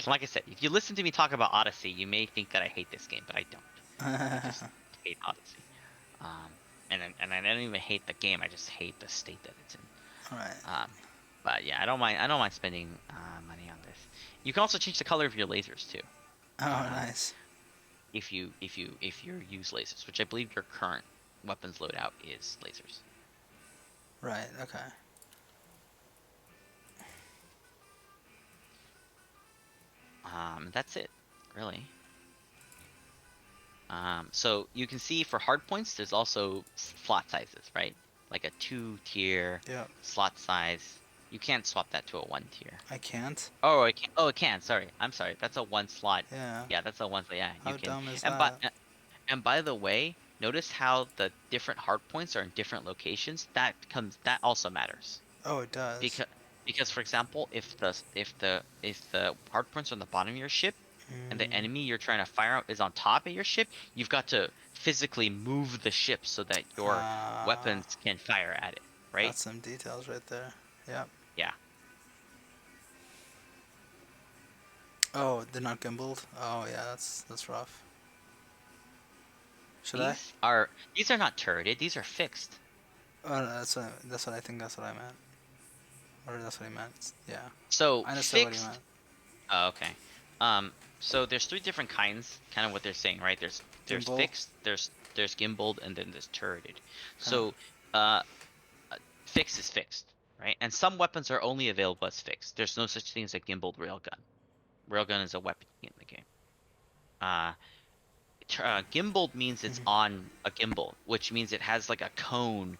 like I said, if you listen to me talk about Odyssey, you may think that I hate this game, but I don't. I just hate Odyssey. And I don't even hate the game. I just hate the state that it's in. Alright. But yeah, I don't mind spending money on this. You can also change the color of your lasers too. Oh, nice. If you use lasers, which I believe your current weapons loadout is lasers. Right, okay. That's it, really. So you can see for hard points, there's also slot sizes, right? Like a 2-tier Yep. slot size. You can't swap that to a 1-tier. I can't? Oh, it can. Oh, it can. Sorry, I'm sorry. That's a 1 slot. Yeah. Yeah, that's a 1 slot. Yeah, How you can. dumb is and that? by the way, notice how the different hard points are in different locations. That also matters. Oh, it does. Because for example, if the hard points are on the bottom of your ship, and the enemy you're trying to fire out is on top of your ship, you've got to physically move the ship so that your Ah, weapons can fire at it, right? that's some details right there. Yep. Yeah. Oh, they're not gimbaled. Oh yeah, that's rough. Should I? These are not turreted, these are fixed. Oh, no, that's what I think. That's what I meant. Or that's what he meant. Yeah, So I understood what he meant. fixed. Oh, okay. So there's three different kinds, kind of what they're saying, right? There's Gimbal. fixed, there's gimbaled, and then there's turreted. Huh. So uh, fixed is fixed, right? And some weapons are only available as fixed. There's no such thing as a gimbaled railgun. Railgun is a weapon in the game. Uh, Gimbaled means it's Mhm. on a gimbal, which means it has like a cone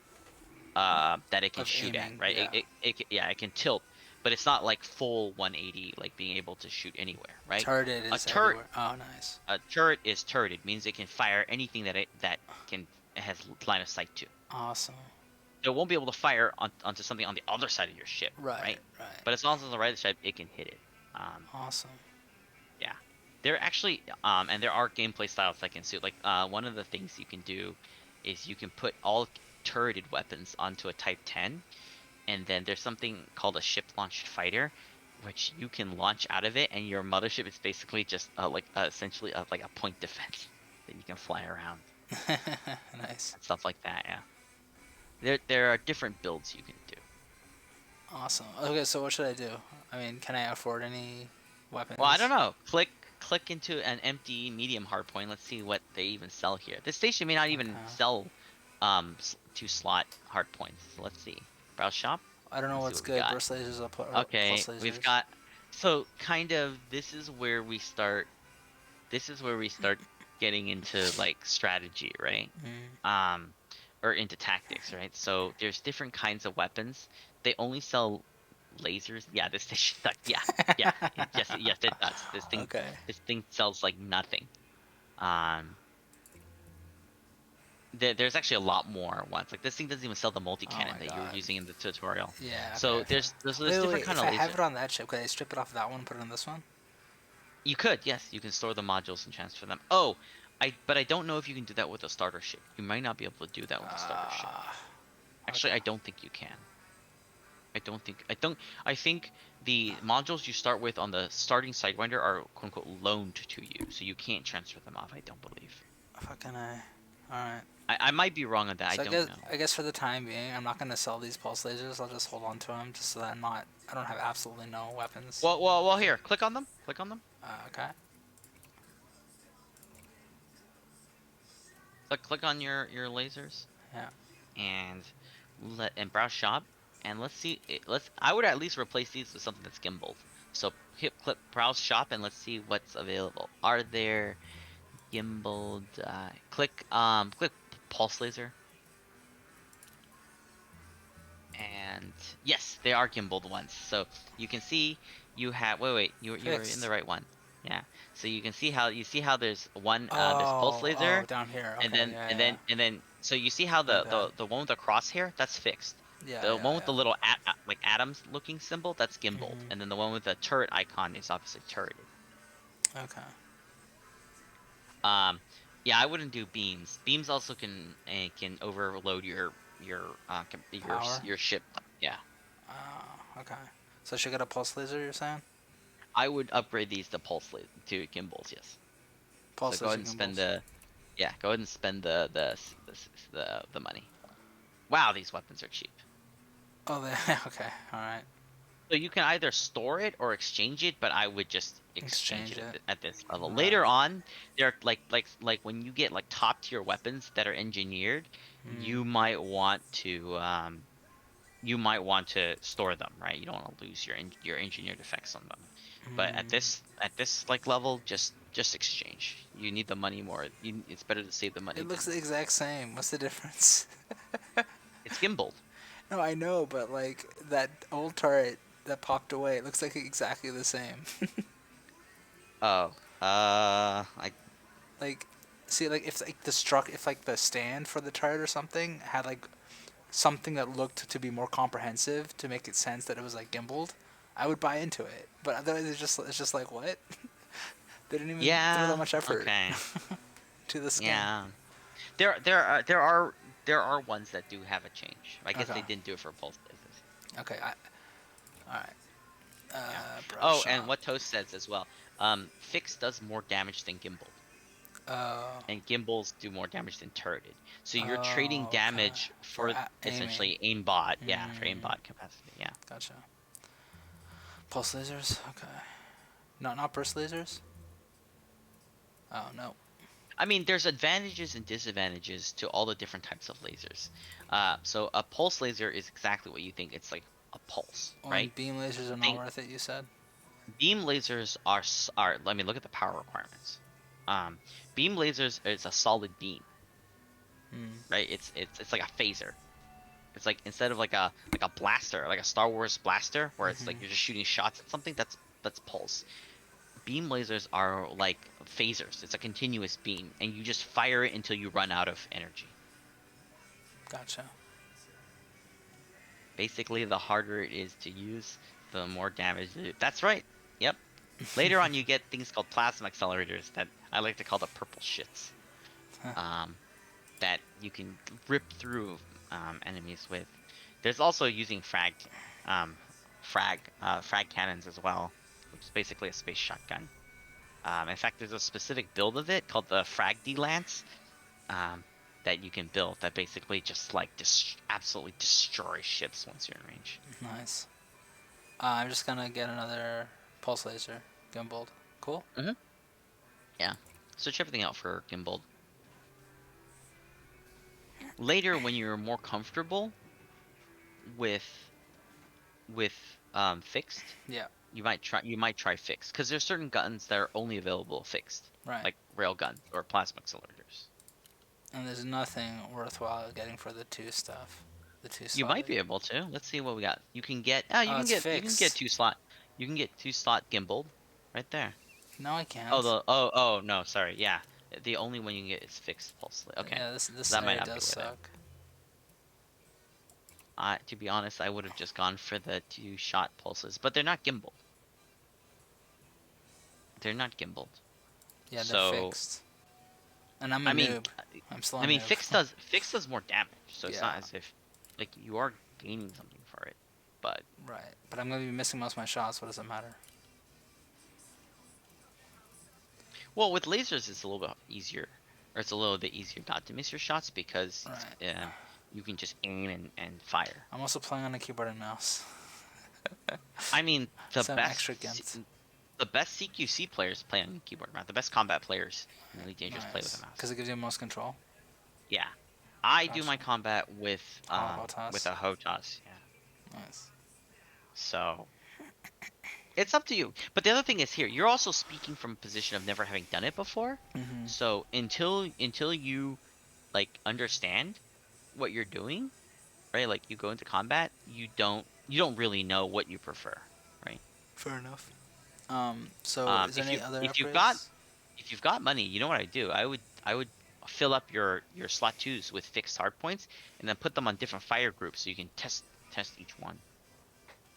that it can Of shoot at, aiming. right? Yeah. Yeah, it can tilt, but it's not like full 180, like being able to shoot anywhere, right? Turreted A is turret, everywhere. Oh, nice. a turret is turreted, means it can fire anything that can it has line of sight to. Awesome. So it won't be able to fire onto something on the other side of your ship, Right. right? Right. But as long as it's on the right side, it can hit it. Awesome. Yeah. There actually, and there are gameplay styles that can suit. Like, one of the things you can do is you can put all turreted weapons onto a Type 10, and then there's something called a ship-launched fighter, which you can launch out of it, and your mothership is basically just essentially like a point defense that you can fly around Nice. and stuff like that. Yeah. There are different builds you can do. Awesome. Okay, so what should I do? I mean, can I afford any Well, I don't weapons? know. Click into an empty medium hardpoint. Let's see what they even sell here. This station may not even Okay. sell two slot hardpoints. So let's see. Browse shop. I don't know Let's see what's what we good. got. Burst lasers or Okay, pulse we've lasers. got so kind of this is where we start. This is where we start getting into like strategy, right? Mm. Um, or into tactics, right? So there's different kinds of weapons. They only sell lasers. Yeah, this station sucks. Yeah, yeah, yes, it does. Okay. This thing sells like nothing. Um, there's actually a lot more ones. Like this thing doesn't even sell the multi Oh cannon my that you were god. using in the tutorial. Yeah. Okay. So Okay. there's Wait, wait, different wait. kind If of I have laser. it on that chip, could I strip it off that one and put it on this one? You could, yes, you can store the modules and transfer them. Oh, but I don't know if you can do that with a starter ship. You might not be able to do that with a starter ship. Ah. Actually, Okay. I don't think you can. I think the modules you start with on the starting Sidewinder are quote unquote loaned to you, so you can't transfer them off. I don't believe. Fucking I. All right. I might be wrong on that. I So don't know. I guess for the time being, I'm not gonna sell these pulse lasers. I'll just hold on to them, just so that I don't have absolutely no weapons. Well. Here, click on them. Click on them. Okay. Click on your lasers Yeah. and browse shop and let's see. I would at least replace these with something that's gimbaled. So click browse shop and let's see what's available. Are there gimbaled? Click pulse laser. And yes, they are gimbaled ones. So you can see you have wait, you were in Fixed. the right one. Yeah. So you can see how there's one there's pulse Oh, laser down here. and Okay. Yeah. Yeah. and then so you see how My bad. the one with the crosshair, that's fixed. Yeah. The one Yeah. with the little like atoms looking symbol, that's gimbaled. Mhm. And then the one with the turret icon is obviously turreted. Yeah. Okay. Um yeah, I wouldn't do beams. Beams also can overload Power. your ship. Yeah. Oh. Okay. So I should get a pulse laser. You're saying? I would upgrade these to to gimbals, yes. So Pulse go ahead laser and spend gimbals. go ahead and spend the money. Wow, these weapons are cheap. Oh, they. Okay. All right. So you can either store it or exchange it, but I would just exchange Exchange it it. at this level. All Later right. on, they're like when you get like top tier weapons that are engineered, Mm. you might want to store them, right? You don't want to lose your engineered effects on them. But Mm. at this like level, just exchange. You need the money more. It's better to save the money. It looks the exact same. What's the difference? It's gimbaled. No, I know, but like that old turret that popped away, it looks like exactly the same. Oh, I Like, see, like if like the stand for the turret or something had like something that looked to be more comprehensive to make it sense that it was like gimbaled, I would buy into it. But otherwise, it's just like what? They didn't even throw that Yeah. much effort Okay. to the skin. Yeah. There are ones that do have a change. I guess Okay. they didn't do it for pulse lasers. Okay. All right. Yeah. Oh, Brush and up. what Toast says as well. Fix does more damage than Gimbal, Oh. and Gimbals do more damage than Turreted. So you're trading Oh. Okay. damage For for aiming. essentially aimbot. Yeah, for aimbot capacity. Yeah. Gotcha. Pulse lasers. Okay. Not burst lasers. Oh no. I mean, there's advantages and disadvantages to all the different types of lasers. So a pulse laser is exactly what you think. It's like a pulse, Well, right? and beam lasers are not Think worth it. You said. beam lasers are. Let me look at the power requirements. Um, Beam lasers is a solid beam, Hmm. right? It's like a phaser. It's like instead of like a blaster, like a Star Wars blaster, where it's like you're just shooting shots at something. That's pulse. Beam lasers are like phasers. It's a continuous beam, and you just fire it until you run out of energy. Gotcha. Basically, the harder it is to use, the more damage That's right. Yep. Later on, you get things called plasma accelerators that I like to call the purple shits. Um, that you can rip through enemies with. There's also using frag cannons as well, which is basically a space shotgun. In fact, there's a specific build of it called the Frag D Lance um, that you can build that basically just like absolutely destroys ships once you're in range. Nice. I'm just gonna get another pulse laser, gimbal. Cool. Yeah. Search everything out for Gimbal. Later, when you're more comfortable with fixed, Yeah. you might try fixed because there's certain guns that are only available fixed, Right. like rail guns or plasma accelerators. And there's nothing worthwhile getting for the two stuff. The two You might slotted. be able to. Let's see what we got. You can get It's you can get fixed. two slot gimbal right there. No, I can't. Oh no, sorry. Yeah. The only one you can get is fixed pulse. Okay. Yeah, this That might area not be does with it. suck. To be honest, I would have just gone for the two-shot pulses, but they're not gimbaled. They're not gimbaled. Yeah, they're So, fixed. And I'm a I mean, noob. I'm still a I mean, noob. fixed does more damage, so it's not Yeah. as if like you are gaining something for it. But Right. But I'm gonna be missing most of my shots. What does it matter? well, with lasers, it's a little bit easier, or it's a little bit easier not to miss your shots because Right. you can just aim and fire. I'm also playing on a keyboard and mouse. I mean, the Some best extra gimps. the best CQC players play on keyboard and mouse. The best combat players in Elite Dangerous play with a mouse. Because it gives you most control. Yeah, I do Gotcha. my combat with HOTAS. a HOTAS. Yeah, Nice. so it's up to you. But the other thing is here, you're also speaking from a position of never having done it before. Mm-hmm. So until you like understand what you're doing, right? Like you go into combat, you don't really know what you prefer, right? Fair enough. So is there any other if you've upgrades? got money, you know what I do? I would fill up your slot 2s with fixed hard points and then put them on different fire groups so you can test each one.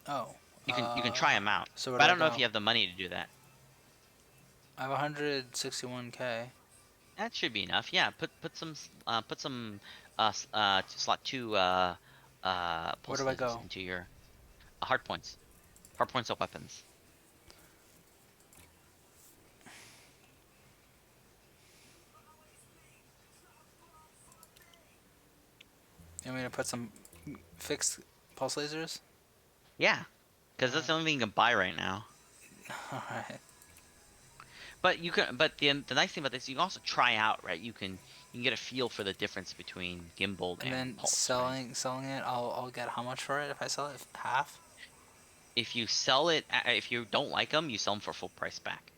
Oh. You can try them out. So where But do I don't know if go? you have the money to do that. I have 161k. That should be enough. Yeah, put some slot 2 Where do I pulses go? into your hard points. Hard points of weapons. You want me to put some fixed pulse lasers? Yeah, because that's the only thing you can buy right now. Alright. But you can. But the nice thing about this, you can also try out, right? You can get a feel for the difference between gimbal And then pulse. selling it, I'll get how much for it if I sell it? Half? If you sell it, if you don't like them, you sell them for full price back.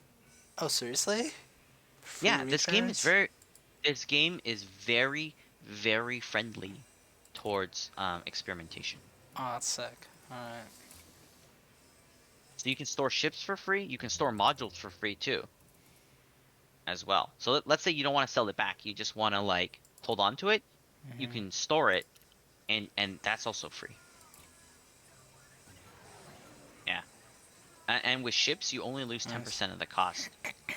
Oh, seriously? Free Yeah, this game is returns? very, very friendly towards experimentation. Oh, that's sick. Alright. So you can store ships for free. You can store modules for free too, as well. So let's say you don't want to sell it back. You just want to like hold on to it. You can store it, and that's also free. Yeah. And with ships, you only lose 10% of the cost.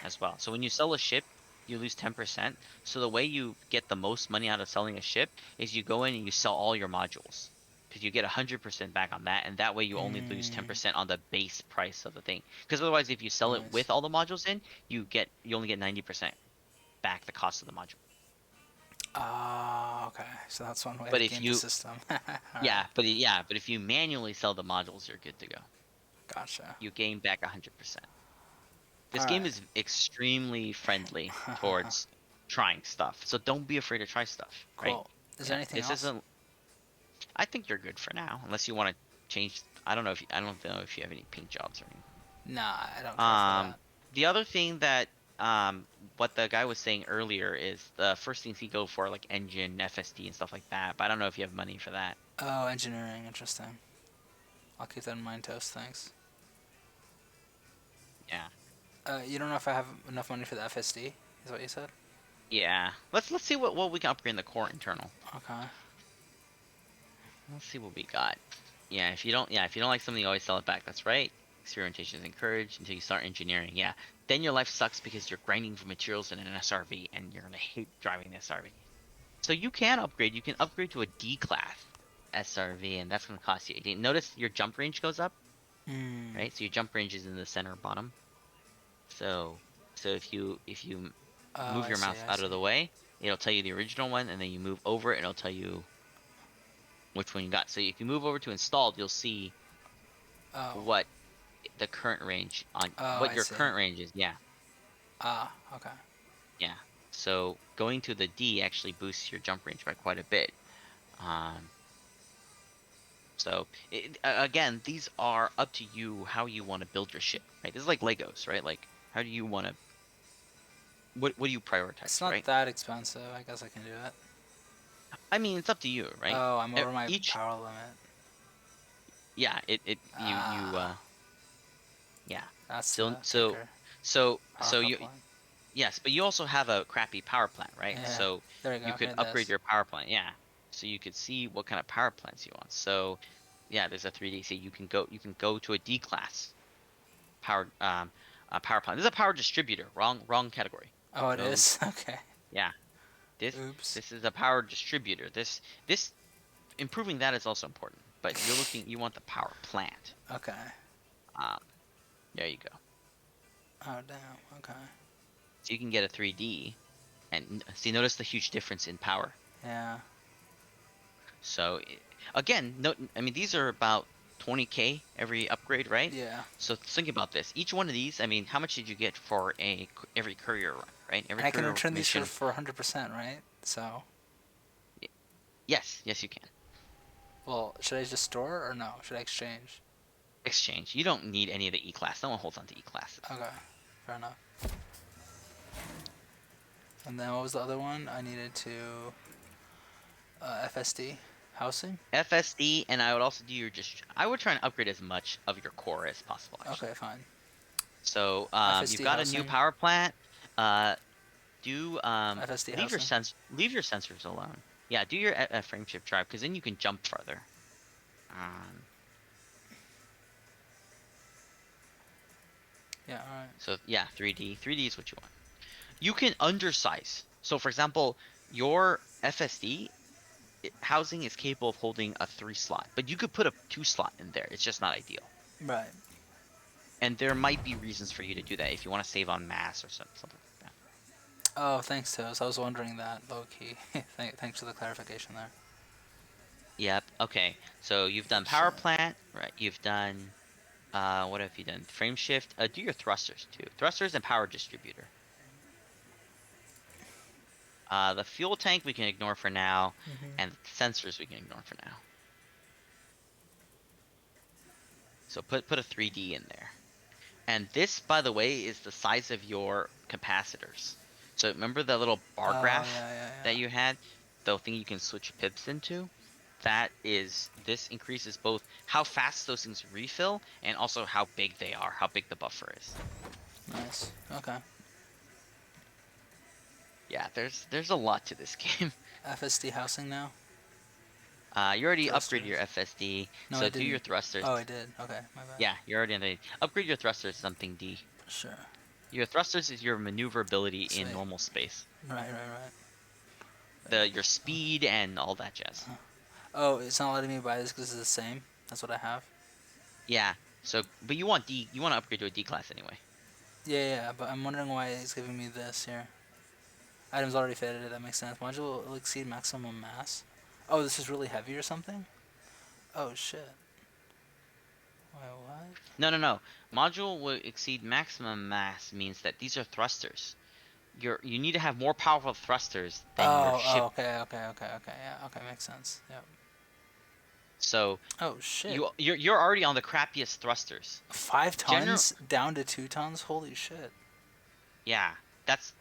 as well. So when you sell a ship, you lose 10%. So the way you get the most money out of selling a ship is you go in and you sell all your modules. Because you get 100% back on that, and that way you only lose 10% on the base price of the thing. Because otherwise, if you sell it Nice. with all the modules in, you only get 90% back the cost of the module. Ah, okay. So that's one way But to if game the you system. Alright, but if you manually sell the modules, you're good to go. gotcha. You gain back 100%. This game Alright. is extremely friendly towards trying stuff, so don't be afraid to try stuff, right? Cool. Is there Yeah, anything this else? isn't. I think you're good for now, unless you want to change. I don't know if you have any paint jobs or anything. Nah, I don't care for Um, that. the other thing that what the guy was saying earlier is the first things he go for like engine, FSD, and stuff like that. But I don't know if you have money for that. Oh, engineering. Interesting. I'll keep that in mind, Toast. Thanks. Yeah, You don't know if I have enough money for the FSD? Is what you said? yeah. Let's see what we can upgrade in the core internal. Okay. Let's see what we got. If you don't like something, you always sell it back. That's right. Experimentation is encouraged until you start engineering. Yeah. Then your life sucks because you're grinding for materials in an SRV and you're gonna hate driving the SRV. So you can upgrade. You can upgrade to a D class SRV, and that's gonna cost you 18. Notice your jump range goes up, Hmm. right? So your jump range is in the center bottom. So if you Oh, move I your see. mouse I out see. of the way, it'll tell you the original one, and then you move over, and it'll tell you which one you got. So if you move over to installed, you'll see Oh. what the current range on Oh, what I your see. current range is. Yeah, Ah, okay. yeah. So going to the D actually boosts your jump range by quite a bit. Um, again, these are up to you how you want to build your ship, right? This is like Legos, right? Like how do you want to what do you It's prioritize, not right? that expensive. I guess I can do it. I mean, it's up to you, right? Oh, I'm over my Each power limit. yeah, it you Ah, yeah. that's So the so kicker. Power so you coupling. yes, but you also have a crappy power plant, right? Yeah. So There you you go. could Here it upgrade is. your power plant, yeah. So you could see what kind of power plants you want. So yeah, there's a 3D. So you can go to a D class power power plant. This is a power distributor. Wrong category. Oh, it No, is? Okay. yeah. This Oops. this is a power distributor. This improving that is also important. But you want the power plant. Okay. Um, there you go. Oh, damn. Okay. So you can get a 3D and see notice the huge difference in power. Yeah. So again, no, I mean these are about 20K every upgrade, right? Yeah. So think about this. Each one of these, I mean, how much did you get for every courier run, right? Every And I can courier return these mission. for 100%, right? So, Yes, you can. well, should I just store or no? Should I exchange? Exchange. You don't need any of the E class. No one holds on to E classes. Okay. Fair enough. And then what was the other one? I needed to FSD housing. FSD, and I would also do I would try and upgrade as much of your core as possible, actually. Okay, fine. So you've FSD got a new housing. power plant. Uh, do FSD leave your housing. leave your sensors alone. Yeah, do your frame shift drive because then you can jump farther. Um, Yeah. All right. so yeah, 3D. 3D is what you want. You can undersize. So for example, your FSD housing is capable of holding a 3 slot, but you could put a 2 slot in there. It's just not ideal. Right. And there might be reasons for you to do that if you want to save on mass or something like that. Oh, thanks, Toast. I was wondering that low key. Thanks for the clarification there. Yep. Okay. So you've done Good power shit. plant, right? You've done what have you done? Frame shift. Do your thrusters too. Thrusters and power distributor. The fuel tank we can ignore for now, and sensors we can ignore for now. So put a 3D in there. And this, by the way, is the size of your capacitors. So remember the little bar Oh graph yeah, yeah, that you had? The thing you can switch pips into? This increases both how fast those things refill and also how big they are, how big the buffer is. yeah. Nice. Okay. Yeah, there's a lot to this game. FSD housing now. You already upgraded your Thrusters. FSD, No, so I do your didn't. thrusters. Oh, I did. Okay, my bad. Yeah, you're already on the upgrade your thrusters to something D. Sure. Your thrusters is your maneuverability Sweet. in normal space. Right, right, right. Your speed and all that jazz. Oh, it's not letting me buy this because it's the same. That's what I have. Yeah. So, but you want you want to upgrade to a D class anyway. Yeah, yeah, but I'm wondering why it's giving me this here. Items already fitted. That makes sense. Module will exceed maximum mass. Oh, this is really heavy or something? Oh shit. Wait, what? No, no, no. Module will exceed maximum mass means that these are thrusters. You need to have more powerful thrusters than your Oh, ship. okay, okay, okay, okay. Yeah, okay, makes sense. Yep. So Oh shit. you're already on the crappiest thrusters. 5 General, tons down to 2 tons. Holy shit. yeah,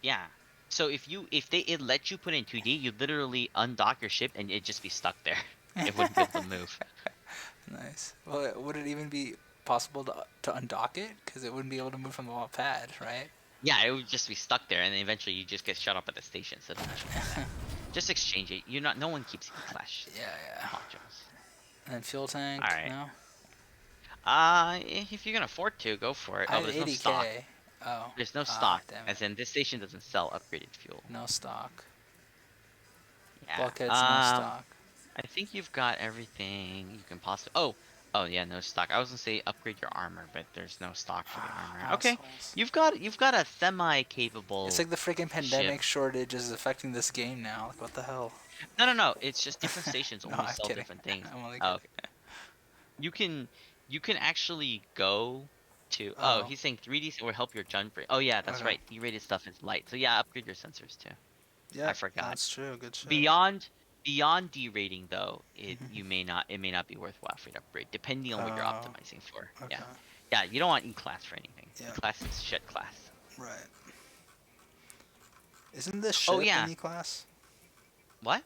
yeah. So if it let you put in 2D, you'd literally undock your ship and it'd just be stuck there. It wouldn't be able to move. Nice. Well, would it even be possible to undock it? Because it wouldn't be able to move from the wall pad, right? Yeah, it would just be stuck there, and then eventually you just get shut up at the station. So don't change that. Just exchange it. You're not. No one keeps E-Class Yeah, yeah. modules. And then fuel tank. All right. No. If you can afford to, go for it. I Oh, have there's no 80k. stock. Oh. There's no Ah, stock, damn as it. in this station doesn't sell upgraded fuel. No stock. Yeah. Bulkheads, no stock. I think you've got everything you can possibly. Oh yeah, no stock. I was gonna say upgrade your armor, but there's no stock for the armor. Okay, Assholes. you've got a semi-capable. It's like the freaking pandemic ship. shortage is affecting this game now. Like, what the hell? No. It's just different stations No, only I'm sell kidding. different things. I'm only Oh, kidding. okay. You can actually go to. Oh, Oh. he's saying 3D will help your jump rate. Oh yeah, that's Okay. right. D-rated stuff is light. So yeah, upgrade your sensors too. Yeah, I forgot. that's true. Good shit. Beyond D rating though, it may not be worthwhile for you to upgrade, depending on what you're Oh, optimizing for. okay. Yeah, you don't want E class for anything. Yeah. E class is shit class. Right. Isn't this ship Oh yeah. an E-Class? What?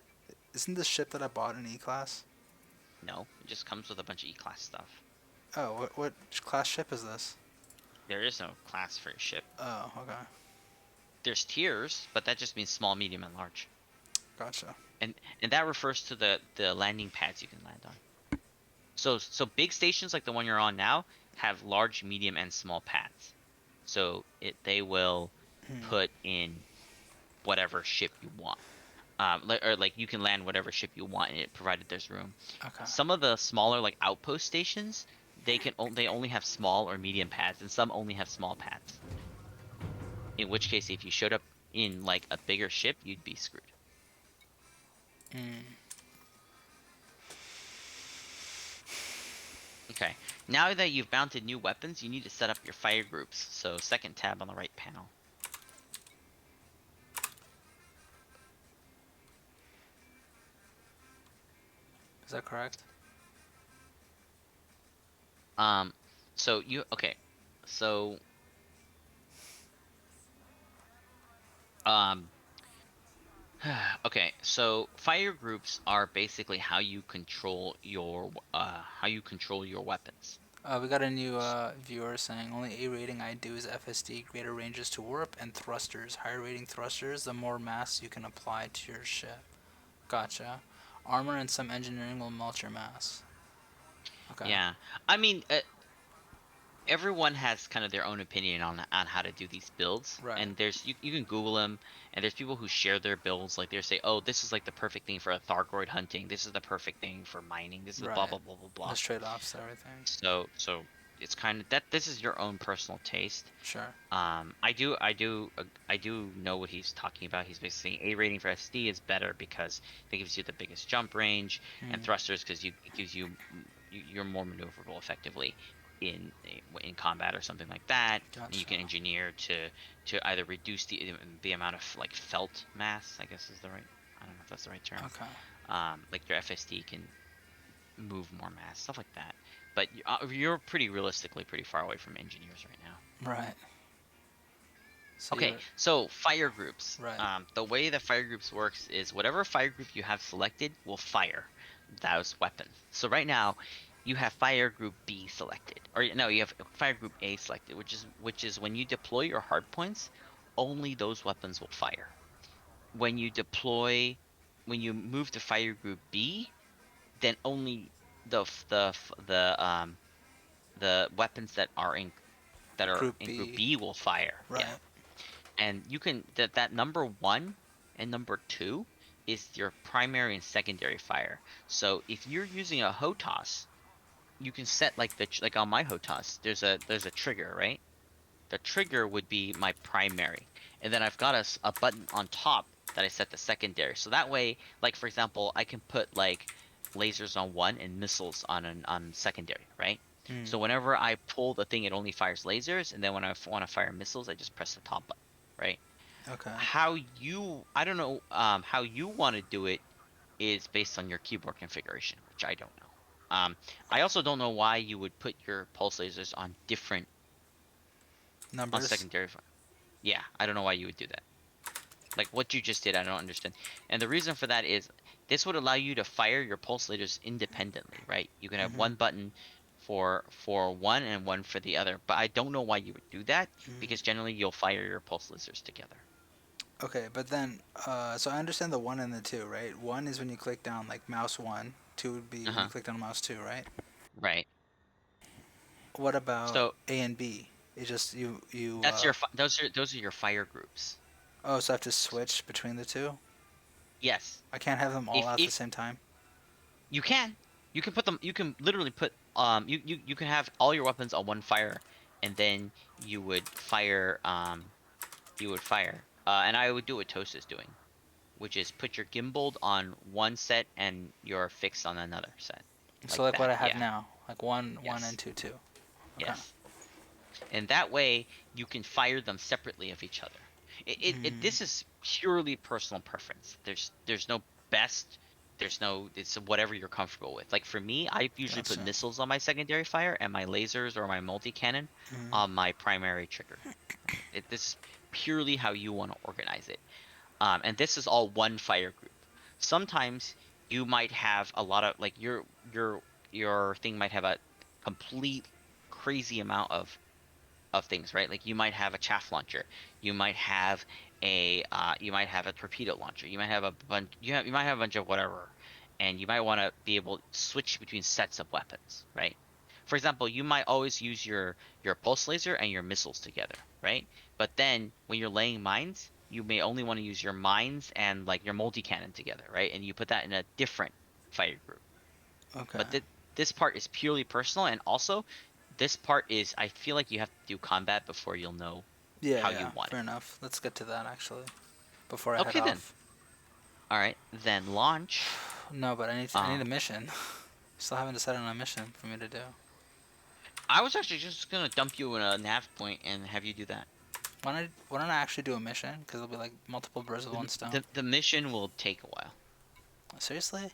Isn't this ship that I bought an E-Class? No, it just comes with a bunch of E class stuff. Oh, what class ship is this? There is no class for your ship. Oh, okay. There's tiers, but that just means small, medium, and large. Gotcha. And that refers to the landing pads you can land on. So big stations like the one you're on now have large, medium, and small pads. So they will put in whatever ship you want. Like you can land whatever ship you want in it, provided there's room. Okay. Some of the smaller like outpost stations, they only have small or medium pads, and some only have small pads. In which case, if you showed up in like a bigger ship, you'd be screwed. Okay, now that you've mounted new weapons, you need to set up your fire groups. So second tab on the right panel. Is that correct? So okay, so okay, so fire groups are basically how you control your weapons. We got a new viewer saying only A rating I do is FSD, greater ranges to warp, and thrusters. Higher rating thrusters, the more mass you can apply to your ship. Gotcha. Armor and some engineering will melt your mass. Okay. Yeah, I mean, everyone has kind of their own opinion on how to do these builds. Right. And there's you can Google them, and there's people who share their builds. Like they say, oh, this is like the perfect thing for a Thargoid hunting. This is the perfect thing for mining. This is blah Right. blah blah blah blah. There's trade-offs to everything. So it's kind of that. This is your own personal taste. Sure. I do know what he's talking about. He's basically saying A rating for SD is better because it gives you the biggest jump range, and thrusters because it gives you you're more maneuverable effectively in combat or something like that. Gotcha. And you can engineer to either reduce the amount of like felt mass, I guess is the right, I don't know if that's the right term. Okay. Like your FSD can move more mass, stuff like that. But you're realistically pretty far away from engineers right now. Right. So Okay, so fire groups. Right. The way that fire groups works is whatever fire group you have selected will fire those weapons. So right now, you have fire group B selected, or no, you have fire group A selected, which is when you deploy your hard points, only those weapons will fire. When you move to fire group B, then only the weapons that are that are Group in Group B. B will fire. Right. Yeah. And you can that number 1 and number 2 is your primary and secondary fire. So if you're using a HOTAS, you can set like like on my HOTAS, there's a trigger, right? The trigger would be my primary, and then I've got a button on top that I set the secondary. So that way, like for example, I can put like lasers on one and missiles on secondary, right? Mm. So whenever I pull the thing, it only fires lasers, and then when I want to fire missiles, I just press the top button, right? Okay. I don't know, how you want to do it is based on your keyboard configuration, which I don't know. I also don't know why you would put your pulse lasers on different on Numbers. secondary. Yeah, I don't know why you would do that. Like what you just did, I don't understand. And the reason for that is this would allow you to fire your pulse lasers independently, right? You can have Mm-hmm. one button for one and one for the other. But I don't know why you would do that because generally you'll fire your pulse lasers together. Okay, but then, so I understand the 1 and the 2, right? 1 is when you click down, like mouse 1. 2 would be when you Uh-huh. click down mouse 2, right? Right. What about So A and B? It just you. that's those are your fire groups. Oh, so I have to switch between the two. Yes. I can't have them all If out at the if same time. you can, you can put them. You can literally put you can have all your weapons on one fire, and then you would fire and I would do what Toast is doing, which is put your gimbaled on one set and your fixed on another set, So like like what that. I have Yeah. now, like one Yes. and two two. Okay. Yes. And that way you can fire them separately of each other. This is purely personal preference. There's no best. There's no, it's whatever you're comfortable with. Like for me, I usually put Gotcha. missiles on my secondary fire and my lasers or my multi cannon on my primary trigger. This is purely how you want to organize it. And this is all one fire group. Sometimes you might have a lot of like your thing might have a complete crazy amount of things, right? Like you might have a chaff launcher, you might have a torpedo launcher, you might have a bunch you might have a bunch of whatever, and you might want to be able to switch between sets of weapons, right? For example, you might always use your pulse laser and your missiles together, right? But then when you're laying mines, you may only want to use your mines and like your multi cannon together, right? And you put that in a different fire group. Okay. But this part is purely personal, and also this part is I feel like you have to do combat before you'll know Yeah, how you yeah. want Fair it. enough. Let's get to that actually before I head Okay then. off. All right, then launch. No, but I need a mission. Still haven't decided on a mission for me to do. I was actually just gonna dump you in a nav point and have you do that. Why don't I actually do a mission? Because it'll be like multiple birds with one stone. The mission will take a while. Seriously?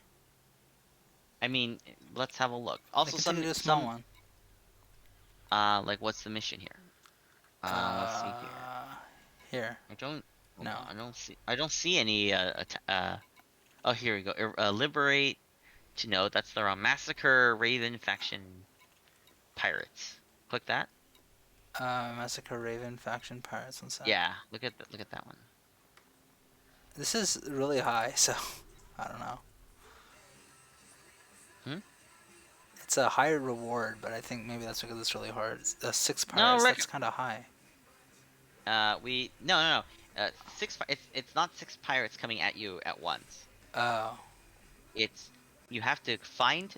I mean, let's have a look. I Also, can take you to a small one. like what's the mission here? Let's see here. Here. I don't. No. I don't see any. Oh, here we go. Liberate. To know that's the wrong massacre Raven faction pirates. Click that. Massacre Raven faction pirates. What's that? Yeah, look at that one. This is really high, so I don't know. It's a higher reward, but I think maybe that's because it's really hard. Six pirates. That's kind of high. No. It's not 6 pirates coming at you at once. Oh. It's you have to find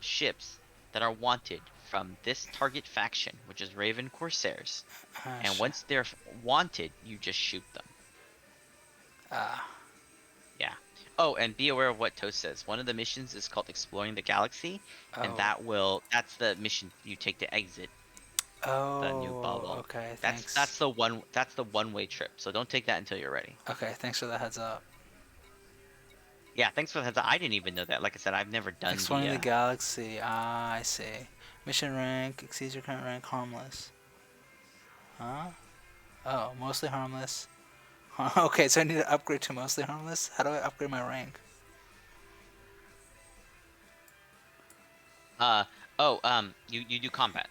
ships that are wanted from this target faction, which is Raven Corsairs. And Shit. once they're wanted, you just shoot them. Ah. Yeah. Oh, and be aware of what Toast says. One of the missions is called Exploring the Galaxy, and that's the mission you take to exit the new bubble. Okay, thanks. That's the one-way trip. So don't take that until you're ready. Okay, thanks for the heads up. Yeah, thanks for the heads up. I didn't even know that. Like I said, I've never done Exploring the Galaxy. Ah, I see. Mission rank exceeds your current rank. Harmless. Huh? Oh, mostly harmless. Okay, so I need to upgrade to mostly harmless? How do I upgrade my rank? You do combat.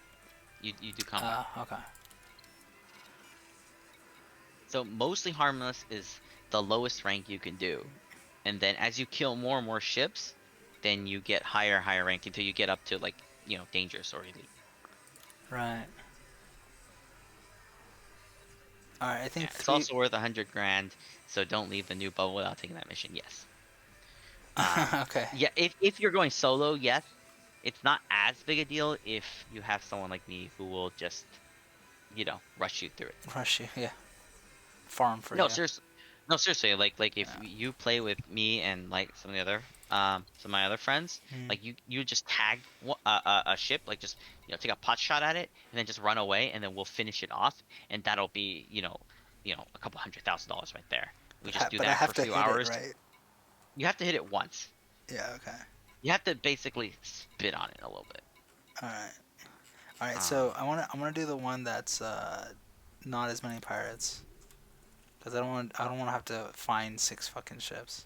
You do combat. Okay. So mostly harmless is the lowest rank you can do. And then as you kill more and more ships, then you get higher rank until you get up to like, dangerous or elite. Right. All right, I think It's 3. also worth 100 grand, so don't leave the new bubble without taking that mission. Yes. Um, Okay. yeah, if you're going solo, yes, it's not as big a deal if you have someone like me who will just, rush you through it. Rush you. Yeah. Farm for No, you. seriously. No, seriously. Like if Yeah. you play with me and like some of the other some of my other friends, Mm. like you just tag a ship, like just take a pot shot at it and then just run away, and then we'll finish it off, and that'll be a couple $100,000 right there. We just do But I that for have a to few hit it, hours. right? You have to hit it once. Yeah. Okay. You have to basically spit on it a little bit. All right. All right. Um, So I wanna do the one that's not as many pirates. Because I don't want to have to find 6 fucking ships.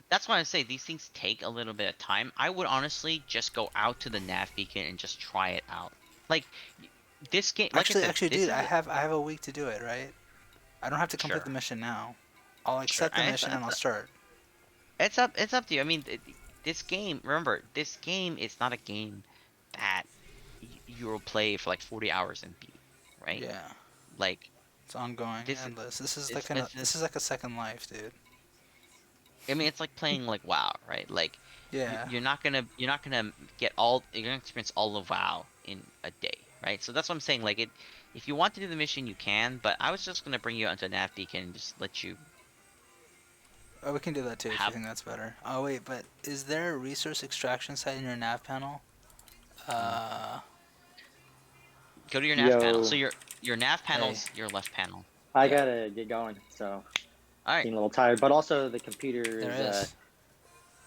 that's why I say these things take a little bit of time. I would honestly just go out to the nav beacon and just try it out. Like this game, like I said, Actually, this dude, is I have a week to do it, right? I don't have to complete sure, the mission now. I'll sure. accept the mission and I'll start. It's up to you. I mean, this game. Remember, this game is not a game that you will play for like 40 hours and beat, right? Yeah. Like It's ongoing, this, endless. it's This is like a second life, dude. I mean, it's like playing like WoW, right? Like Yeah. you're not gonna experience all of WoW in a day, right? So that's what I'm saying. Like it, if you want to do the mission, you can. But I was just gonna bring you onto a nav beacon and just let you Oh, we can do that too if you have. think that's better. Oh wait, but is there a resource extraction site in your nav panel? Uh, Go to your nav panel. Yo, So your nav hey. panel's your left panel. I Yeah. gotta get going, so All right. getting a little tired. But also the computer There is is.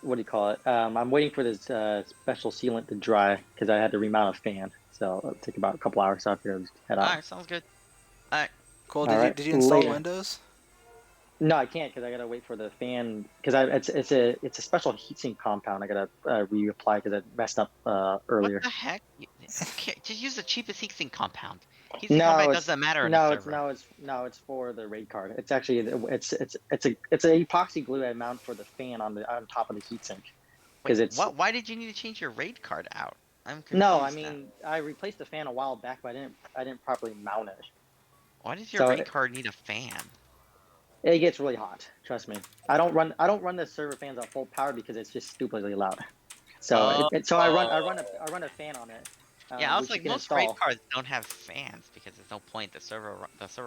what do you call it? I'm waiting for this special sealant to dry because I had to remount a fan, so it'll take about a couple hours. So I figured I'll just head All out. right. Sounds good. All right. Cool. All right, Did you install later. Windows? No, I can't because I gotta wait for the fan because it's a special heatsink compound. I gotta reapply because it messed up What earlier. the heck? Just use the cheapest heatsink compound. Heatsink No, compound it's doesn't matter in a no, server. it's for the raid card. It's actually it's a epoxy glue I mount for the fan on top of the heatsink because Wait, it's what? Why did you need to change your raid card out? I'm confused no, I now. mean I replaced the fan a while back, but I didn't properly mount it. Why does your So raid card need a fan? it gets really hot. Trust me. I don't run the server fans at full power because it's just stupidly loud. So Oh, so I run a fan on it. yeah. I was Which you like, can most raid install. cards don't have fans because there's no point. The server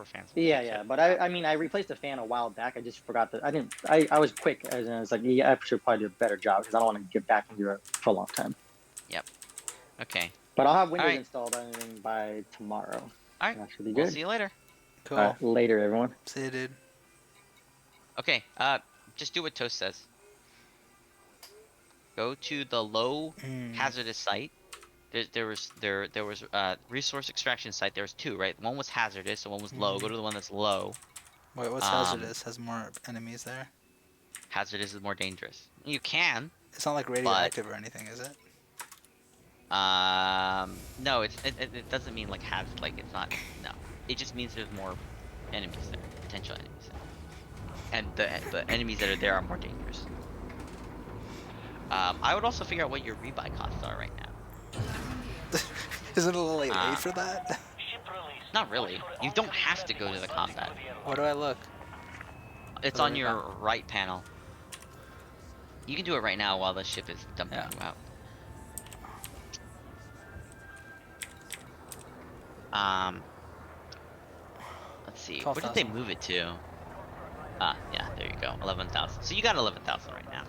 fans. Will Yeah, fix yeah, it. but I mean, I replaced the fan a while back. I just forgot that I didn't. I was quick, as in, I was like, yeah, I should probably do a better job because I don't want to get back into it for a long time. Okay. But I'll have Windows Alright. installed, I think, by tomorrow. All right. That should be We'll good. see you later. Cool. Later, everyone. See you, dude. Okay. Just do what Toast says. Go to the low hazardous site. There was resource extraction site. There was 2, right? One was hazardous and one was low. Go to the one that's low. Wait, what's hazardous? Has more enemies there? Hazardous is more dangerous. You can. It's not like radioactive or anything, is it? No, it doesn't mean like it's not. No, it just means there's more enemies there, potential enemies there, and the enemies that are there are more dangerous. I would also figure out what your rebuy costs are right now. Is it a little late for that? Ship release. Not really. You don't have to go to the combat. Where do I look? It's For the on your right panel. You can do it right now while the ship is dumping Yeah. you out. Let's see. Where did they 12,000. move it to? Yeah, there you go. 11,000. So you got 11,000 right now.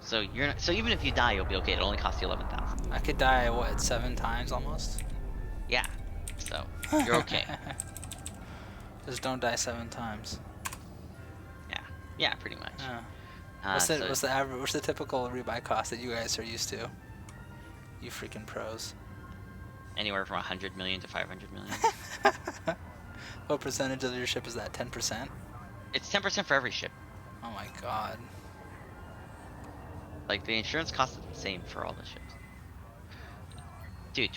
So you're not, so even if you die, you'll be okay. It only costs you 11,000. I could die, what, 7 times almost? Yeah. So you're okay. Just don't die 7 times. Yeah. Yeah, pretty much. Yeah. What's the average? What's the typical rebuy cost that you guys are used to? You freaking pros. Anywhere from 100 million to 500 million. What percentage of your ship is that? 10%? It's 10% for every ship. Oh my god. Like the insurance cost is the same for all the ships. Dude,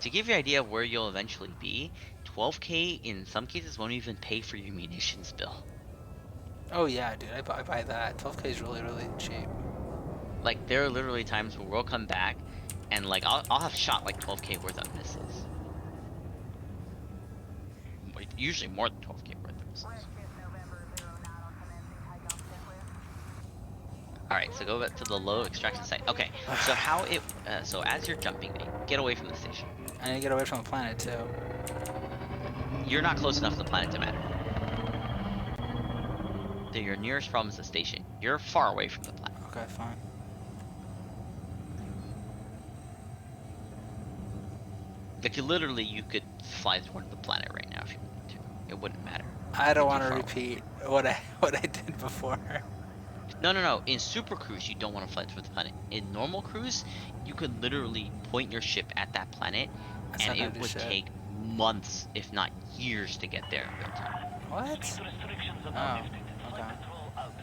to give you an idea of where you'll eventually be, 12K in some cases won't even pay for your munitions bill. Oh yeah, dude, I buy that. 12K is really, really cheap. Like there are literally times where we'll come back and like I'll have shot like 12K worth of missiles. usually more than 12k worth of missiles. Alright, so go back to the low extraction site. Okay, so how it, so as you're jumping, get away from the station. I need to get away from the planet too. You're not close enough to the planet to matter. So your nearest problem is the station. You're far away from the planet. Okay, fine. Like, you could fly toward the planet right now if you wanted to. It wouldn't matter. I don't You're want too to far away. repeat what I did before. No. In Super Cruise, you don't want to fly toward the planet. In normal cruise, you could literally point your ship at that planet, That's and not gonna it do would shit. take months, if not years, to get there in real time. What? Speed restrictions are Oh, now lifted. Flight okay. control out.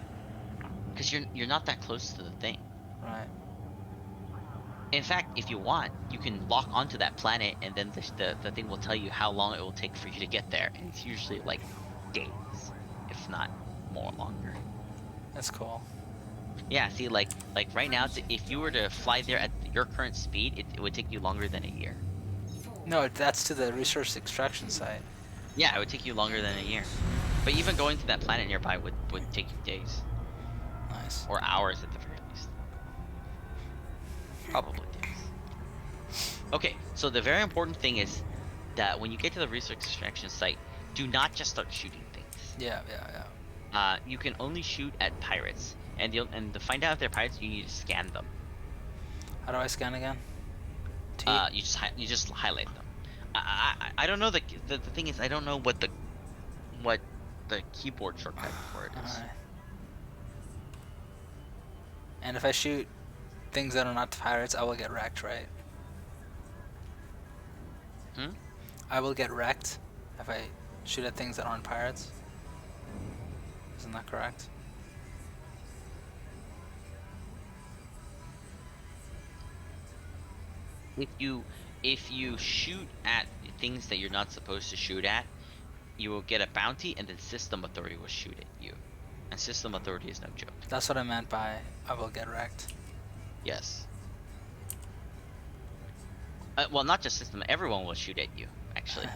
Because you're not that close to the thing. Right. In fact, if you want, you can lock onto that planet, and then the thing will tell you how long it will take for you to get there. And it's usually like days, if not more longer. That's cool. Yeah, see, like right now, if you were to fly there at your current speed, it would take you longer than a year. No, that's to the resource extraction site. Yeah, it would take you longer than a year. But even going to that planet nearby would take you days. Nice. Or hours at the very least. Probably days. Okay, so the very important thing is that when you get to the resource extraction site, do not just start shooting things. Yeah. You can only shoot at pirates. And to find out if they're pirates, you need to scan them. How do I scan again? T? You just highlight them. I don't know the thing is I don't know what the keyboard shortcut for it is. Alright. And if I shoot things that are not pirates, I will get wrecked, right? Hmm? I will get wrecked if I shoot at things that aren't pirates. Isn't that correct? If you shoot at things that you're not supposed to shoot at, you will get a bounty, and then System Authority will shoot at you. And System Authority is no joke. That's what I meant by I will get wrecked. Yes. Well, not just System. Everyone will shoot at you, actually.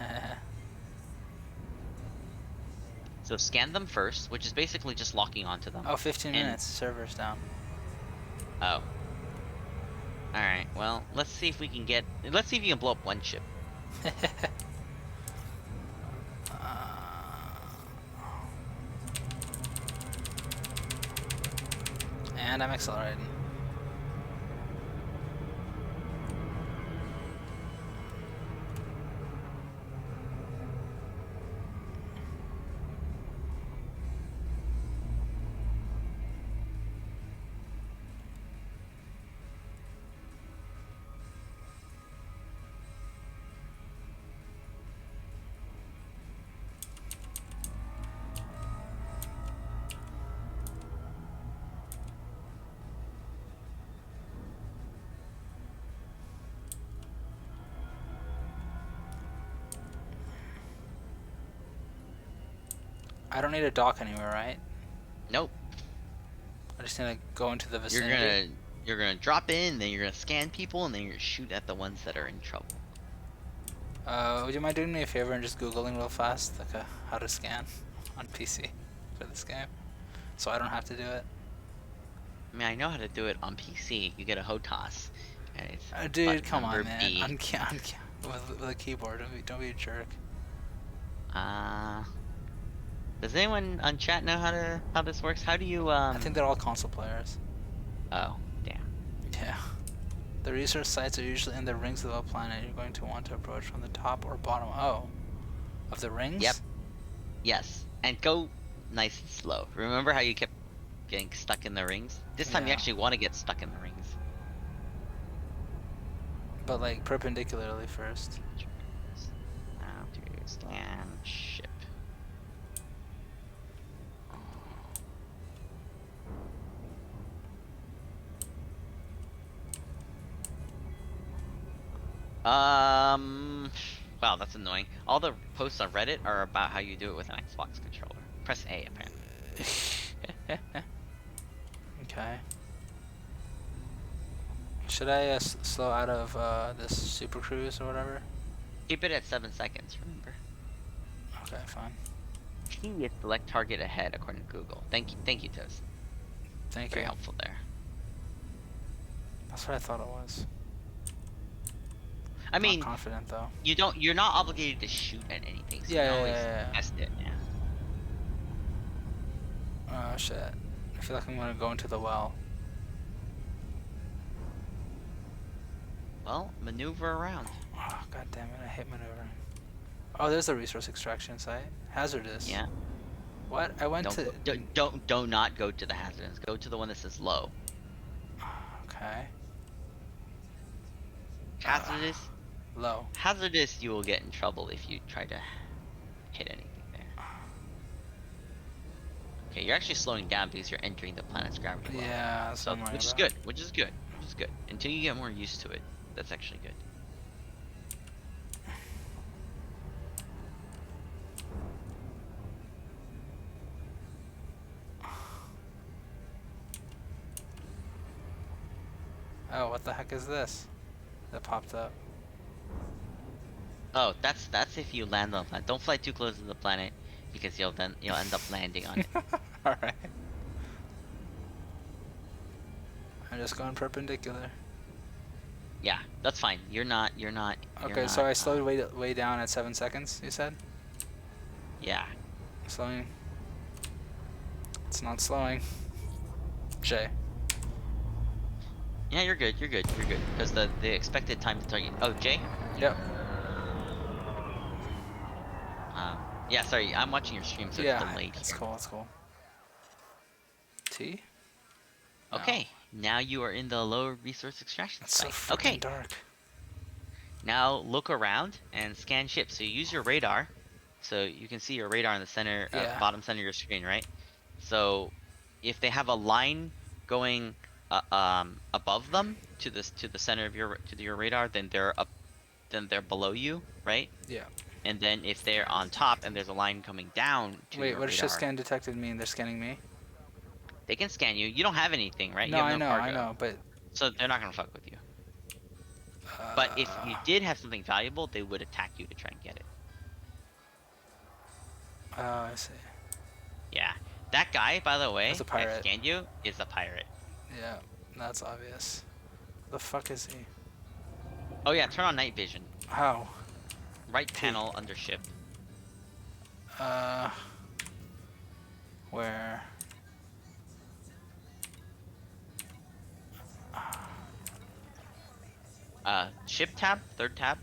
So scan them first, which is basically just locking onto them. Oh, 15 And- minutes. Server's down. Oh. Alright, well, let's see if we can get... Let's see if you can blow up one ship. And I'm accelerating. I don't need to dock anywhere, right? Nope. I just need to go into the You're vicinity. gonna drop in, then you're gonna scan people, and then you're gonna shoot at the ones that are in trouble. Would you mind doing me a favor and just Googling real fast, like how to scan on PC for this game, so I don't have to do it? I mean, I know how to do it on PC. You get a HOTAS. And it's Dude, button come on, number man. B. With a keyboard. Don't be a jerk. Does anyone on chat know how this works? How do you I think they're all console players. Oh, damn. Yeah. The research sites are usually in the rings of a planet. You're going to want to approach from the top or bottom. Oh, of the rings? Yep. Yes. And go nice and slow. Remember how you kept getting stuck in the rings? This time you Yeah. actually want to get stuck in the rings. But like perpendicularly first. How to scan ship. Wow, that's annoying. All the posts on Reddit are about how you do it with an Xbox controller. Press A, apparently. Okay. Should I slow out of this Super Cruise or whatever? Keep it at 7 seconds, remember? Okay, fine. T is select target ahead according to Google. Thank you, Toast. Thank Very you. helpful there. That's what I thought it was. I mean, Not confident though. you're not obligated to shoot at anything, so you can always test it. Yeah. Oh shit. I feel like I'm gonna go into the well. Well, maneuver around. Oh, god damn it, I hate maneuvering. Oh, there's the resource extraction site. Hazardous. Yeah. What? I went to... Do not go to the hazardous. Go to the one that says low. Okay. Hazardous. Low. Hazardous, you will get in trouble if you try to hit anything there. Okay, you're actually slowing down because you're entering the planet's gravity well. Yeah, that's So, what I'm worried which is about. good. Which is good. Which is good. Until you get more used to it, that's actually good. Oh, what the heck is this? That popped up. Oh, that's if you land on the planet. Don't fly too close to the planet because you'll end up landing on it. Alright. I'm just going perpendicular. Yeah, that's fine. You're not. Okay, so I slowed way down at 7 seconds, you said? Yeah. Slowing. It's not slowing. J. Yeah, you're good. You're good. You're good. Because the expected time to target. Oh, Jay. Yep. Yeah. Sorry, I'm watching your stream, so Yeah, it's delayed it's here. cool, it's cool. T? Okay. Now you are in the low resource extraction It's so site. freaking Okay. dark. Now look around and scan ships. So you use your radar. So you can see your radar in the center, Yeah. bottom center of your screen, right? So if they have a line going above them to the center of your radar, then they're below you, right? Yeah. And then if they're on top and there's a line coming down to Wait, your what does radar, shift scan detected mean? They're scanning me? they can scan you. You don't have anything, right? No, You have no cargo. I know, but... So they're not gonna fuck with you. But if you did have something valuable, they would attack you to try and get it. Oh, I see. Yeah. That guy, by the way, That's a pirate. that scanned you, is a pirate. Yeah, that's obvious. The fuck is he? Oh yeah, turn on night vision. How? Right panel under ship. Where? Ship tab, third tab.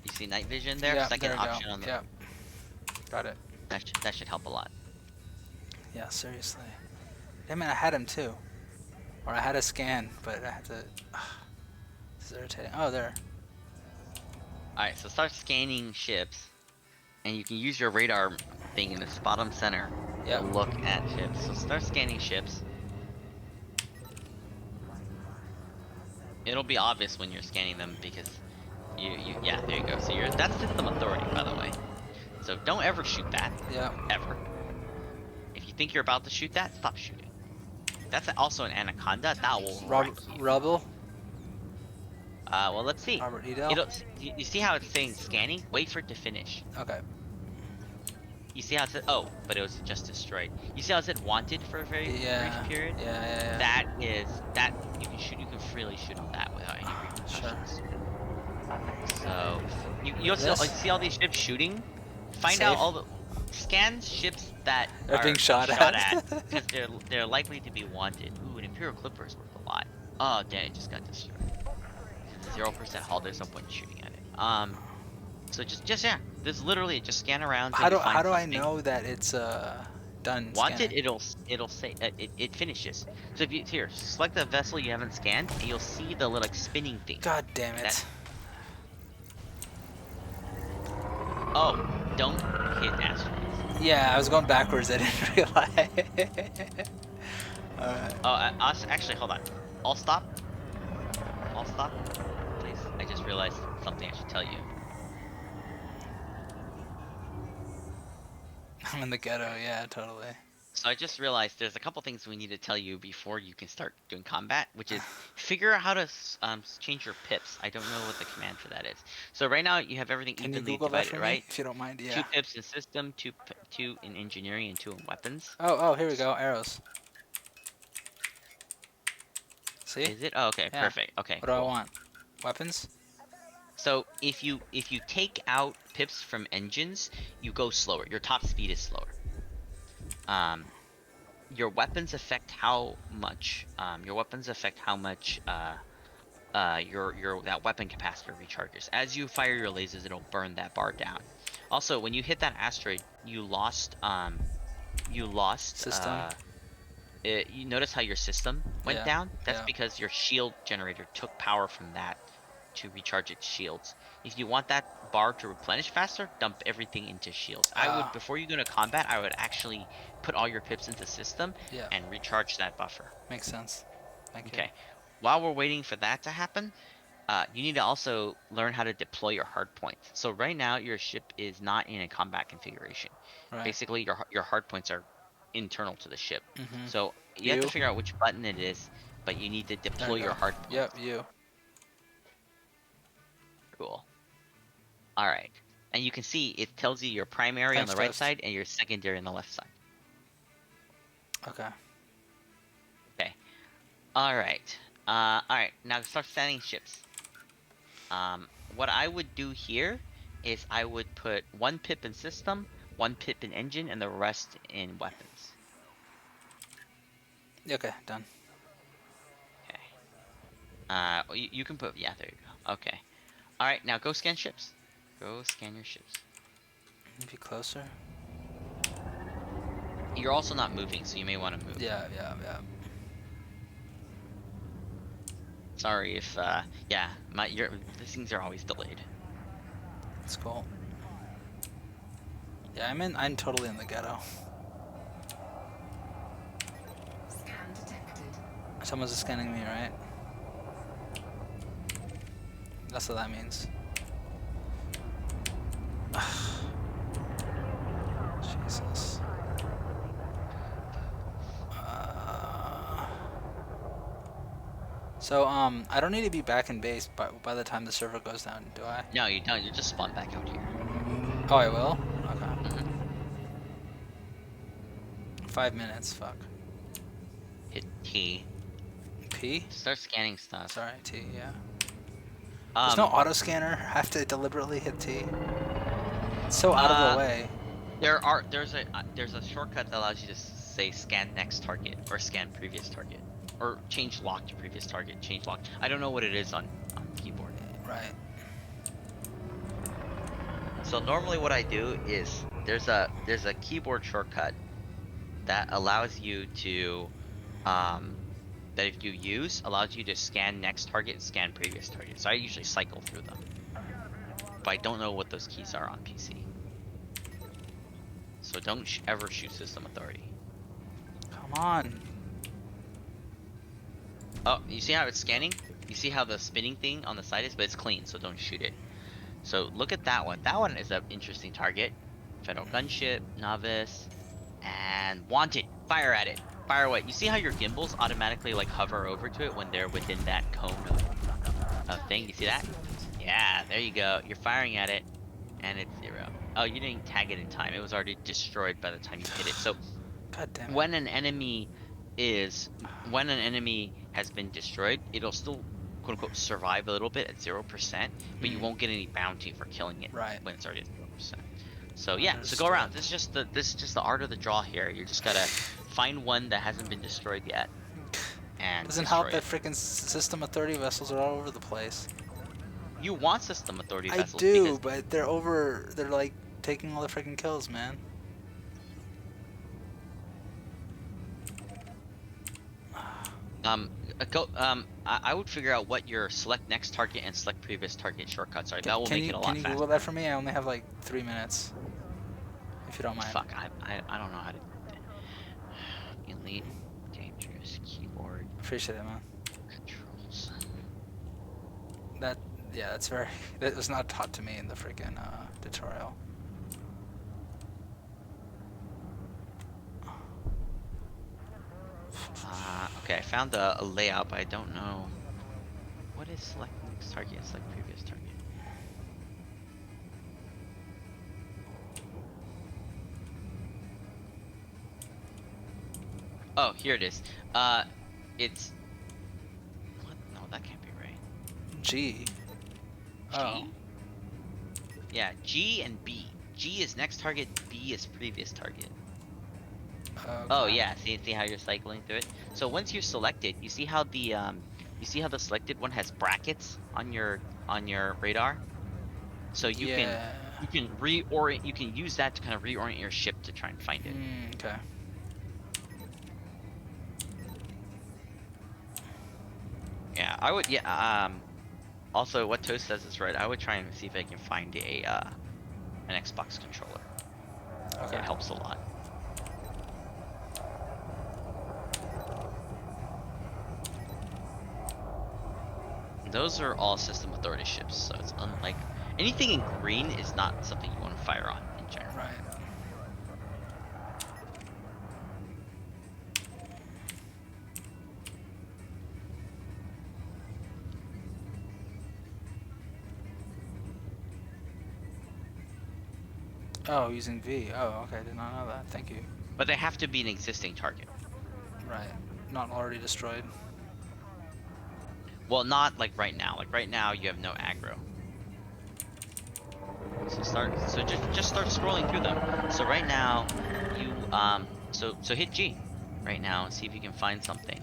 You see night vision there? Yeah, Second there we go. option on the. Yeah. Got it. That should help a lot. Yeah, seriously. Damn it, I had him too. Or I had a scan, but I had to... This is irritating. Oh, there. Alright, so start scanning ships. And you can use your radar thing in this bottom center Yep. to look at ships. So start scanning ships. It'll be obvious when you're scanning them because yeah, there you go. So that's system authority, by the way. So don't ever shoot that. Yeah. Ever. If you think you're about to shoot that, stop shooting. That's also an anaconda. That will wreck you. Rubble? Well, let's see. Robert Edel? You see how it's saying scanning? Wait for it to finish. Okay. You see how it said, oh, but it was just destroyed. You see how it said wanted for a very brief period? Yeah. That you can shoot. You can freely shoot on that without any repercussions. So you also see all these ships shooting. Find out all the scan ships that are being shot at because they're likely to be wanted. Ooh, an Imperial Clipper is worth a lot. Oh, damn! It just got destroyed. 0% hull. There's no point in shooting at it. So just yeah. This literally just scan around. How do I know that it's done? Wanted, scanning? it'll say it finishes. So if you select the vessel you haven't scanned, and you'll see the little spinning thing. God damn it! Oh, don't hit asteroids. Yeah, I was going backwards. I didn't realize. Alright. Oh, actually, hold on. I'll stop. Please. I just realized something I should tell you. I'm in the ghetto. Yeah, totally. So I just realized there's a couple things we need to tell you before you can start doing combat, which is figure out how to change your pips. I don't know what the command for that is. So right now you have everything Can you evenly Google that divided, for me, right? if you don't mind? Two Yeah. pips in system, two in engineering, and two in weapons. Oh, here we go. Arrows. See? Is it? Oh, okay, Yeah. perfect. Okay, What do I cool. want? Weapons? So if you take out pips from engines, you go slower. Your top speed is slower. Um, your weapons affect how much. Your weapons affect how much. Your that weapon capacitor recharges. As you fire your lasers, it'll burn that bar down. Also, when you hit that asteroid, System? you notice how your system went Yeah. down? That's Yeah. because your shield generator took power from that to recharge its shields. If you want that bar to replenish faster, dump everything into shields. I would, Ah, before you go to combat, I would actually put all your pips into system yeah. and recharge that buffer. Makes sense. Thank you. Okay. While we're waiting for that to happen, you need to also learn how to deploy your hard points. So right now, your ship is not in a combat configuration. Right. Basically, your hard points are internal to the ship. Mm-hmm. So you have to You? figure out which button it is, but you need to There deploy you your go. hard Yep, points. you. Cool. All right. And you can see it tells you your primary on Thanks, the right Toast. side and your secondary on the left side. Okay. Okay. All right. All right. Now start setting ships. What I would do here is I would put one pip in system, one pip in engine, and the rest in weapons. Okay, done. Okay. You can put, yeah, there you go. Okay. All right, now go scan ships. Go scan your ships. Maybe closer? You're also not moving, so you may want to move. Yeah. Sorry if, yeah, these things are always delayed. It's cool. Yeah, I'm totally in the ghetto. Someone's scanning me, right? That's what that means. Jesus. So, I don't need to be back in base by the time the server goes down, do I? No, you don't. You just spawn back out here. Oh, I will? Okay. Mm-hmm. 5 minutes, fuck. Hit T. P? Start scanning stuff. Sorry, T, yeah. There's no Um, auto scanner. I have to deliberately hit T. It's so out of the way. there's a shortcut that allows you to say scan next target or scan previous target or change lock to previous target. Change lock. I don't know what it is on keyboard. Right. So normally what I do is there's a keyboard shortcut that allows you to that if you use allows you to scan next target and scan previous target. So I usually cycle through them, but I don't know what those keys are on PC. So don't ever shoot System Authority. Come on. Oh, you see how it's scanning? You see how the spinning thing on the side is, but it's clean, so don't shoot it. So look at that one. That one is an interesting target. Federal gunship, novice, and wanted. Fire at it. Fire away. You see how your gimbals automatically like hover over to it when they're within that cone of thing? You see that? Yeah, there you go. You're firing at it, and it's 0. Oh, you didn't tag it in time. It was already destroyed by the time you hit it. So God damn it. when an enemy has been destroyed, it'll still quote unquote survive a little bit at 0%, but you won't get any bounty for killing it Right. when it's already at 0%. So yeah, so Understood. go around. This is just the art of the draw here. You just gotta find one that hasn't been destroyed yet and Doesn't destroy help that it. freaking System Authority vessels are all over the place. You want System Authority I vessels do, because but they're like taking all the freaking kills, man. I would figure out what your select next target and select previous target shortcuts are. That will make it a lot Can you faster. Google that for me? I only have like 3 minutes. If you don't mind. Fuck, I don't know how to do that. Elite, dangerous, keyboard, Appreciate it, man. controls. That was not taught to me in the freaking tutorial. Okay, I found a layout, but I don't know. What is select next target? Select previous target. Oh, here it is. It's what? No, that can't be right. G. Oh. G? Yeah, G and B. G is next target, B is previous target. Oh Okay. yeah, see how you're cycling through it? So once you're selected, you see how the selected one has brackets on your radar? So Yeah. you can reorient, you can use that to kind of reorient your ship to try and find it. Okay. Yeah, I would also what Toast says is right. I would try and see if I can find a an Xbox controller. Okay. It helps a lot. Those are all system authority ships, so it's unlike anything in green is not something you want to fire on in general. Right. Oh, using V. Oh, okay. I did not know that. Thank you. But they have to be an existing target. Right. Not already destroyed. Well, not like right now. Like right now, you have no aggro. So just start scrolling through them. So right now, you so hit G right now and see if you can find something.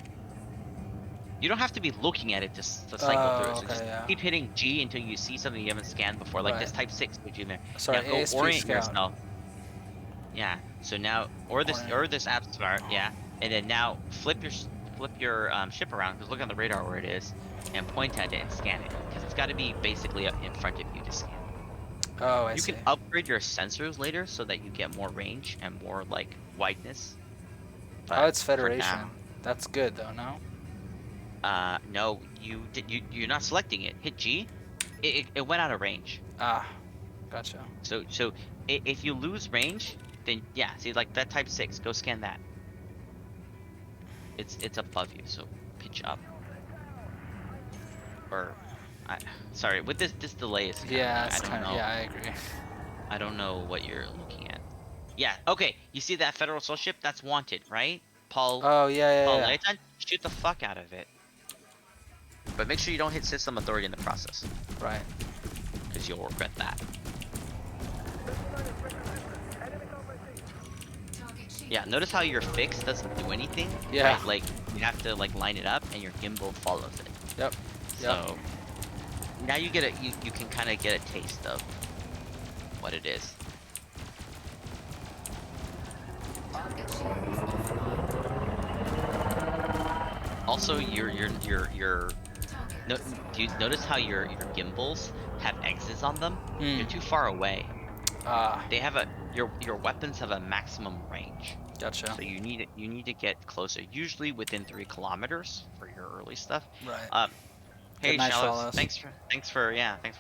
You don't have to be looking at it to cycle through it. Oh, So okay, just yeah. keep hitting G until you see something you haven't scanned before, like Right. this Type 6 which you there. Sorry, Now go ASP orient Scout. yourself. Yeah. So now Orient. or this app start. Yeah. And then now flip your ship around because look on the radar where it is and point at it and scan it because it's got to be basically in front of you to scan. Oh, I You see. can upgrade your sensors later so that you get more range and more like wideness. Oh, But it's for Federation. now, That's good though, no? no, you're not selecting it. Hit G. It went out of range. Ah, gotcha. So if you lose range, then yeah, see like that Type 6, go scan that. It's above you, so pitch up. Or, I sorry, with this delay is kind of Yeah, annoying. I it's don't kind of. know. Yeah, I agree. I don't know what you're looking at. Yeah, okay. You see that Federal Soul ship? That's wanted, right? Oh, yeah, yeah, Paul yeah. Leighton, shoot the fuck out of it. But make sure you don't hit system authority in the process, Right. because you'll regret that. Yeah, notice how your fix doesn't do anything, Yeah. right? Like, you have to, like, line it up, and your gimbal follows it. Yep. So, now you get you can kind of get a taste of what it is. Also, no, do you notice how your gimbals have X's on them? You're too far away. Ah, They have your weapons have a maximum range. gotcha. So you need to get closer, usually within 3 kilometers for your early stuff. Right. Good Hey night, Shallows, Shallows. thanks for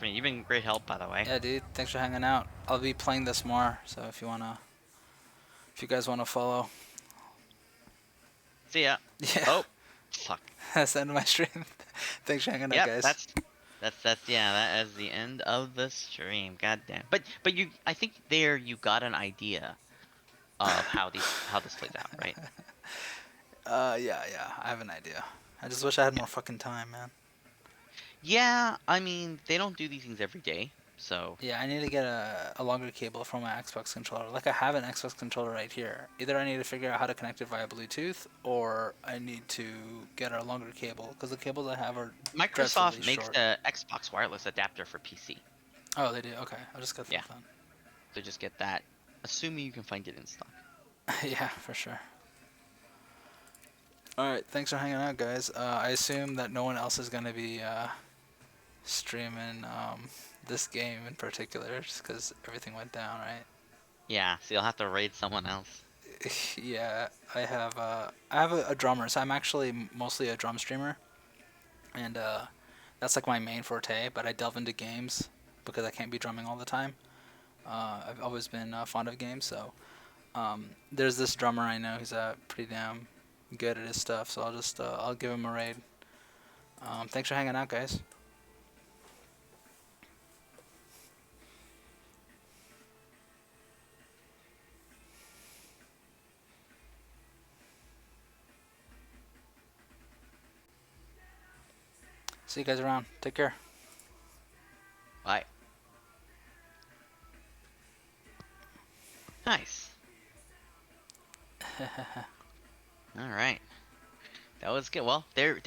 you've been great help by the way. Yeah, dude. Thanks for hanging out. I'll be playing this more, so if you guys wanna follow, See ya. yeah. Oh, fuck. That's the end of my stream. Thanks for hanging out, Yep, guys. that's yeah, that is the end of the stream. Goddamn. But you I think there you got an idea of how this plays out, right? Yeah, yeah. I have an idea. I just wish I had more fucking time, man. Yeah, I mean, they don't do these things every day, so Yeah, I need to get a longer cable for my Xbox controller. Like, I have an Xbox controller right here. Either I need to figure out how to connect it via Bluetooth, or I need to get a longer cable, because the cables I have are dreadfully Microsoft makes short. the Xbox wireless adapter for PC. Oh, they do? Okay, I'll just get that Yeah. then. So just get that, assuming you can find it in stock. Yeah, for sure. Alright, thanks for hanging out, guys. I assume that no one else is going to be streaming this game in particular, just because everything went down, right? Yeah, so you'll have to raid someone else. Yeah, I have a drummer, so I'm actually mostly a drum streamer, and that's like my main forte. But I delve into games because I can't be drumming all the time. I've always been fond of games, so there's this drummer I know. He's pretty damn good at his stuff, so I'll give him a raid. Thanks for hanging out, guys. See you guys around. Take care. Bye. Nice. All right. That was good. Well, they're